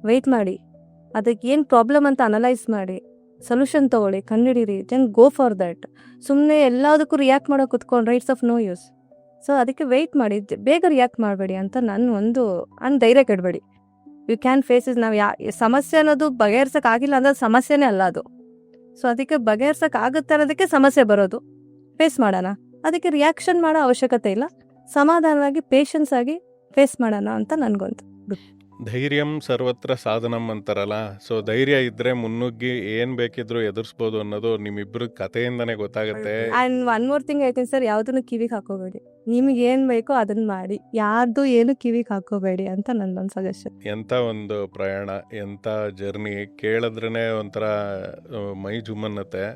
ವೆಯ್ಟ್ ಮಾಡಿ, ಅದಕ್ಕೆ ಏನು ಪ್ರಾಬ್ಲಮ್ ಅಂತ ಅನಲೈಸ್ ಮಾಡಿ, ಸೊಲ್ಯೂಷನ್ ತೊಗೊಳ್ಳಿ, ಕಂಡುಹಿಡೀರಿ, ದೆನ್ ಗೋ ಫಾರ್ ದ್ಯಾಟ್. ಸುಮ್ಮನೆ ಎಲ್ಲದಕ್ಕೂ ರಿಯಾಕ್ಟ್ ಮಾಡೋಕೆ ಕುತ್ಕೊಂಡ್ರೆ it's of no use. So ಅದಕ್ಕೆ ವೆಯ್ಟ್ ಮಾಡಿ, ಬೇಗ ರಿಯಾಕ್ಟ್ ಮಾಡಬೇಡಿ ಅಂತ ನನ್ನ ಧೈರ್ಯ ಕೆಡಬೇಡಿ. You can face is. ನಾವು ಸಮಸ್ಯೆ ಅನ್ನೋದು ಬಗೆಹರ್ಸೋಕ್ಕಾಗಿಲ್ಲ ಅಂದರೆ ಸಮಸ್ಯೆನೇ ಅಲ್ಲ ಅದು. ಸೊ ಅದಕ್ಕೆ ಬಗೆಹರ್ಸೋಕ್ಕಾಗುತ್ತೆ ಅನ್ನೋದಕ್ಕೆ ಸಮಸ್ಯೆ ಬರೋದು. ಫೇಸ್ ಮಾಡೋಣ, ಅದಕ್ಕೆ ರಿಯಾಕ್ಷನ್ ಮಾಡೋ ಅವಶ್ಯಕತೆ ಇಲ್ಲ. ಸಮಾಧಾನವಾಗಿ ಪೇಷನ್ಸ್ ಆಗಿ ಫೇಸ್ ಮಾಡೋಣ ಅಂತ ನನಗೊಂದು.
ಧೈರ್ಯಂ ಸರ್ವತ್ರ ಸಾಧನಂ ಅಂತಾರಲ್ಲ, ಸೊ ಧೈರ್ಯ ಇದ್ರೆ ಮುನ್ನುಗ್ಗಿ ಏನು ಬೇಕಿದ್ರು ಎದುರಿಸ್ಬೋದು ಅನ್ನೋದು ನಿಮ್ಮಿಬ್ಬರ ಕಥೆಯಿಂದನೇ ಗೊತ್ತಾಗುತ್ತೆ.
ಆ್ಯಂಡ್ ಒನ್ ಮೋರ್ ಥಿಂಗ್ ಹೇಳ್ತೀನಿ ಸರ್, ಯಾವುದನ್ನು ಕಿವಿಗೆ ಹಾಕೋಬೇಡಿ. ನಿಮಗೆ ಏನು ಬೇಕೋ ಅದನ್ನು ಮಾಡಿ, ಯಾರ್ದು ಏನು ಕಿವಿಗೆ ಹಾಕೋಬೇಡಿ ಅಂತ ನನ್ನೊಂದು ಸಜೆಷನ್.
ಎಂಥ ಒಂದು ಪ್ರಯಾಣ, ಎಂಥ ಜರ್ನಿ, ಕೇಳಿದ್ರೇ ಒಂಥರ ಮೈ ಜುಮ್ಮನ್ನತ್ತೆ.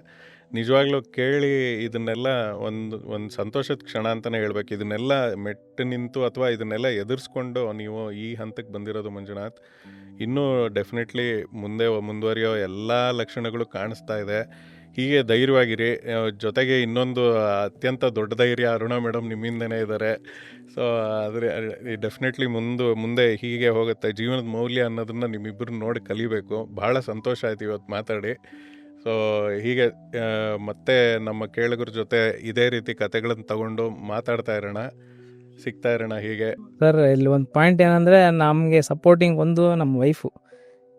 ನಿಜವಾಗ್ಲೂ ಕೇಳಿ ಇದನ್ನೆಲ್ಲ ಒಂದು ಸಂತೋಷದ ಕ್ಷಣ ಅಂತಲೇ ಹೇಳ್ಬೇಕು. ಇದನ್ನೆಲ್ಲ ಮೆಟ್ಟು ನಿಂತು ಅಥವಾ ಇದನ್ನೆಲ್ಲ ಎದುರಿಸ್ಕೊಂಡು ನೀವು ಈ ಹಂತಕ್ಕೆ ಬಂದಿರೋದು ಮಂಜುನಾಥ್. ಇನ್ನೂ ಡೆಫಿನೆಟ್ಲಿ ಮುಂದುವರಿಯೋ ಎಲ್ಲ ಲಕ್ಷಣಗಳು ಕಾಣಿಸ್ತಾ ಇದೆ. ಹೀಗೆ ಧೈರ್ಯವಾಗಿರಿ. ಜೊತೆಗೆ ಇನ್ನೊಂದು ಅತ್ಯಂತ ದೊಡ್ಡ ಧೈರ್ಯ ಅರುಣಾ ಮೇಡಮ್ ನಿಮ್ಮಿಂದನೇ ಇದ್ದಾರೆ. ಸೊ ಆದರೆ ಡೆಫಿನೆಟ್ಲಿ ಮುಂದೆ ಹೀಗೆ ಹೋಗುತ್ತೆ. ಜೀವನದ ಮೌಲ್ಯ ಅನ್ನೋದನ್ನು ನಿಮ್ಮಿಬ್ಬರು ನೋಡಿ ಕಲಿಬೇಕು. ಭಾಳ ಸಂತೋಷ ಆಯ್ತು ಇವತ್ತು ಮಾತಾಡಿ. ಸೊ ಹೀಗೆ ಮತ್ತೆ ನಮ್ಮ ಕೇಳುಗರ ಜೊತೆ ಇದೇ ರೀತಿ ಕತೆಗಳನ್ನು ತಗೊಂಡು ಮಾತಾಡ್ತಾ ಇರೋಣ, ಸಿಗ್ತಾ ಇರೋಣ ಹೀಗೆ.
ಸರ್ ಇಲ್ಲಿ ಒಂದು ಪಾಯಿಂಟ್ ಏನಂದರೆ, ನಮಗೆ ಸಪೋರ್ಟಿಂಗ್ ಒಂದು ನಮ್ಮ ವೈಫು.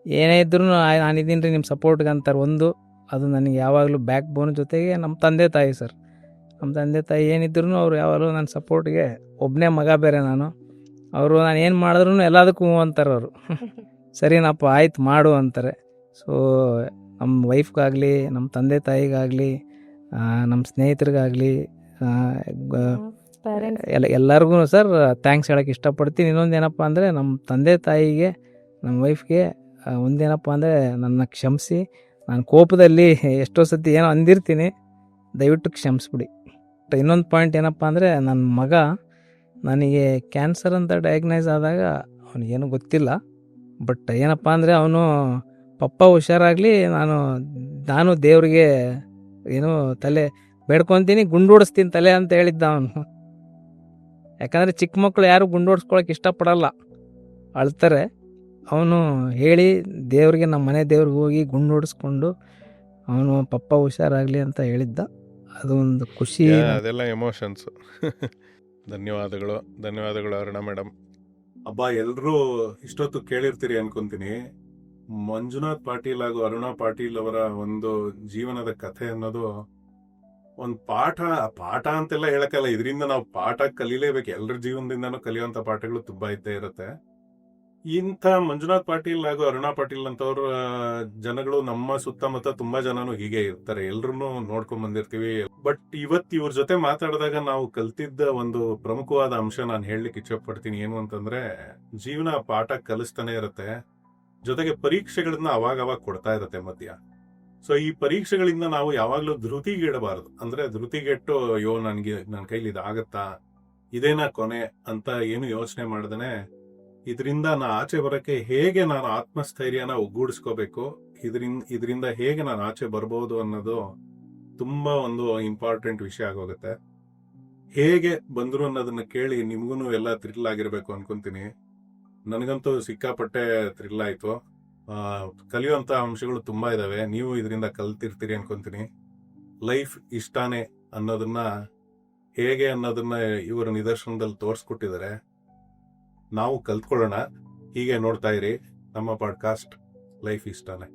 ಏನೇ ಇದ್ರೂ ನಾನಿದ್ದೀನಿ ರೀ ನಿಮ್ಮ ಸಪೋರ್ಟ್ಗೆ ಅಂತಾರೆ. ಅದು ನನಗೆ ಯಾವಾಗಲೂ ಬ್ಯಾಕ್ ಬೋನ್. ಜೊತೆಗೆ ನಮ್ಮ ತಂದೆ ತಾಯಿ ಸರ್, ನಮ್ಮ ತಂದೆ ತಾಯಿ ಏನಿದ್ರು ಅವ್ರು ಯಾವಾಗಲೂ ನನ್ನ ಸಪೋರ್ಟ್ಗೆ. ಒಬ್ಬನೇ ಮಗ ಬೇರೆ ನಾನು. ಅವರು ನಾನು ಏನು ಮಾಡಿದ್ರು ಎಲ್ಲದಕ್ಕೂ ಹ್ಞೂ ಅಂತಾರೆ ಅವರು. ಸರಿನಪ್ಪ ಆಯ್ತು ಮಾಡು ಅಂತಾರೆ. ಸೊ ನಮ್ಮ ವೈಫ್ಗಾಗಲಿ, ನಮ್ಮ ತಂದೆ ತಾಯಿಗಾಗಲಿ, ನಮ್ಮ ಸ್ನೇಹಿತರಿಗಾಗಲಿ, ಎಲ್ಲರಿಗೂ ಸರ್ ಥ್ಯಾಂಕ್ಸ್ ಹೇಳೋಕ್ಕೆ ಇಷ್ಟಪಡ್ತೀನಿ. ಇನ್ನೊಂದು ಏನಪ್ಪ ಅಂದರೆ, ನಮ್ಮ ತಂದೆ ತಾಯಿಗೆ, ನಮ್ಮ ವೈಫ್ಗೆ ಒಂದೇನಪ್ಪ ಅಂದರೆ, ನನ್ನ ಕ್ಷಮಿಸಿ. ನಾನು ಕೋಪದಲ್ಲಿ ಎಷ್ಟೋ ಸತಿ ಏನೋ ಅಂದಿರ್ತೀನಿ, ದಯವಿಟ್ಟು ಕ್ಷಮಿಸ್ಬಿಡಿ. ಇನ್ನೊಂದು ಪಾಯಿಂಟ್ ಏನಪ್ಪ ಅಂದರೆ, ನನ್ನ ಮಗ ನನಗೆ ಕ್ಯಾನ್ಸರ್ ಅಂತ ಡಯಾಗ್ನೈಸ್ ಆದಾಗ ಅವನಿಗೇನು ಗೊತ್ತಿಲ್ಲ. ಬಟ್ ಏನಪ್ಪ ಅಂದರೆ, ಅವನು ಪಪ್ಪ ಹುಷಾರಾಗಲಿ, ನಾನು ದೇವ್ರಿಗೆ ಏನು ತಲೆ ಬೇಡ್ಕೊತೀನಿ, ಗುಂಡೋಡಿಸ್ತೀನಿ ತಲೆ ಅಂತ ಹೇಳಿದ್ದ ಅವನು. ಯಾಕಂದರೆ ಚಿಕ್ಕ ಮಕ್ಕಳು ಯಾರು ಗುಂಡೋಡಿಸ್ಕೊಳಕ್ಕೆ ಇಷ್ಟಪಡಲ್ಲ, ಅಳ್ತಾರೆ. ಅವನು ಹೇಳಿ ದೇವ್ರಿಗೆ, ನಮ್ಮ ಮನೆ ದೇವ್ರಿಗೆ ಹೋಗಿ ಗುಂಡೋಡಿಸ್ಕೊಂಡು ಅವನು ಪಪ್ಪ ಹುಷಾರಾಗಲಿ ಅಂತ ಹೇಳಿದ್ದ. ಅದು ಒಂದು ಖುಷಿ.
ಅದೆಲ್ಲ ಎಮೋಷನ್ಸು. ಧನ್ಯವಾದಗಳು ಅರುಣಾ ಮೇಡಮ್. ಅಬ್ಬಾ, ಎಲ್ಲರೂ ಇಷ್ಟೊತ್ತು ಕೇಳಿರ್ತೀರಿ ಅನ್ಕೊಂತೀನಿ. ಮಂಜುನಾಥ್ ಪಾಟೀಲ್ ಹಾಗೂ ಅರುಣಾ ಪಾಟೀಲ್ ಅವರ ಒಂದು ಜೀವನದ ಕಥೆ ಅನ್ನೋದು ಒಂದು ಪಾಠ ಅಂತೆಲ್ಲ ಹೇಳಕ್ಕಲ್ಲ. ಇದರಿಂದ ನಾವು ಪಾಠ ಕಲೀಲೇಬೇಕು. ಎಲ್ಲರ ಜೀವನದಿಂದನೂ ಕಲಿಯುವಂತ ಪಾಠಗಳು ತುಂಬಾ ಇದ್ದೇ ಇರುತ್ತೆ. ಇಂಥ ಮಂಜುನಾಥ್ ಪಾಟೀಲ್ ಹಾಗೂ ಅರುಣಾ ಪಾಟೀಲ್ ಅಂತವ್ರ ಜನಗಳು ನಮ್ಮ ಸುತ್ತಮುತ್ತ ತುಂಬಾ ಜನನು ಹೀಗೆ ಇರ್ತಾರೆ. ಎಲ್ರು ನೋಡ್ಕೊಂಡ್ ಬಂದಿರ್ತೀವಿ. ಬಟ್ ಇವತ್ತು ಇವ್ರ ಜೊತೆ ಮಾತಾಡಿದಾಗ ನಾವು ಕಲ್ತಿದ್ದ ಒಂದು ಪ್ರಮುಖವಾದ ಅಂಶ ನಾನು ಹೇಳಲಿಕ್ಕೆ ಇಚ್ಛಪಡ್ತೀನಿ. ಏನು ಅಂತಂದ್ರೆ, ಜೀವನ ಪಾಠ ಕಲಿಸ್ತಾನೆ ಇರುತ್ತೆ. ಜೊತೆಗೆ ಪರೀಕ್ಷೆಗಳನ್ನ ಅವಾಗ ಕೊಡ್ತಾ ಇರುತ್ತೆ ಮಧ್ಯ. ಸೊ ಈ ಪರೀಕ್ಷೆಗಳಿಂದ ನಾವು ಯಾವಾಗ್ಲೂ ಧೃತಿಗೆಡಬಾರದು. ಅಂದ್ರೆ ಧೃತಿಗೆಟ್ಟು ಅಯ್ಯೋ ನನ್ನ ಕೈಲಿ ಇದಾಗತ್ತಾ, ಇದೇನಾ ಕೊನೆ ಅಂತ ಏನು ಯೋಚನೆ ಮಾಡ್ದೇನೆ, ಇದರಿಂದ ಆಚೆ ಬರಕ್ಕೆ ಹೇಗೆ ನಾನು ಆತ್ಮಸ್ಥೈರ್ಯನ ಒಗ್ಗೂಡಿಸ್ಕೋಬೇಕು, ಇದರಿಂದ ಹೇಗೆ ನಾನು ಆಚೆ ಬರ್ಬೋದು ಅನ್ನೋದು ತುಂಬಾ ಒಂದು ಇಂಪಾರ್ಟೆಂಟ್ ವಿಷಯ ಆಗೋಗುತ್ತೆ. ಹೇಗೆ ಬಂದ್ರು ಅನ್ನೋದನ್ನ ಕೇಳಿ ನಿಮ್ಗೂ ಎಲ್ಲ ಥ್ರಿಲ್ ಆಗಿರ್ಬೇಕು ಅನ್ಕೊಂತೀನಿ. ನನಗಂತೂ ಸಿಕ್ಕಾಪಟ್ಟೆ ಥ್ರಿಲ್ ಆಯ್ತು. ಕಲಿಯುವಂತ ಅಂಶಗಳು ತುಂಬಾ ಇದಾವೆ. ನೀವು ಇದರಿಂದ ಕಲ್ತಿರ್ತೀರಿ ಅನ್ಕೊಂತೀನಿ. ಲೈಫ್ ಇಷ್ಟಾನೆ ಅನ್ನೋದನ್ನ ಹೇಗೆ ಅನ್ನೋದನ್ನ ಇವರು ನಿದರ್ಶನದಲ್ಲಿ ತೋರಿಸ್ಕೊಟ್ಟಿದ್ದಾರೆ. ನಾವು ಕಲ್ತ್ಕೊಳ್ಳೋಣ. ಹೀಗೆ ನೋಡ್ತಾ ಇರಿ ನಮ್ಮ ಪಾಡ್ಕಾಸ್ಟ್ ಲೈಫ್ ಇಷ್ಟಾನೆ.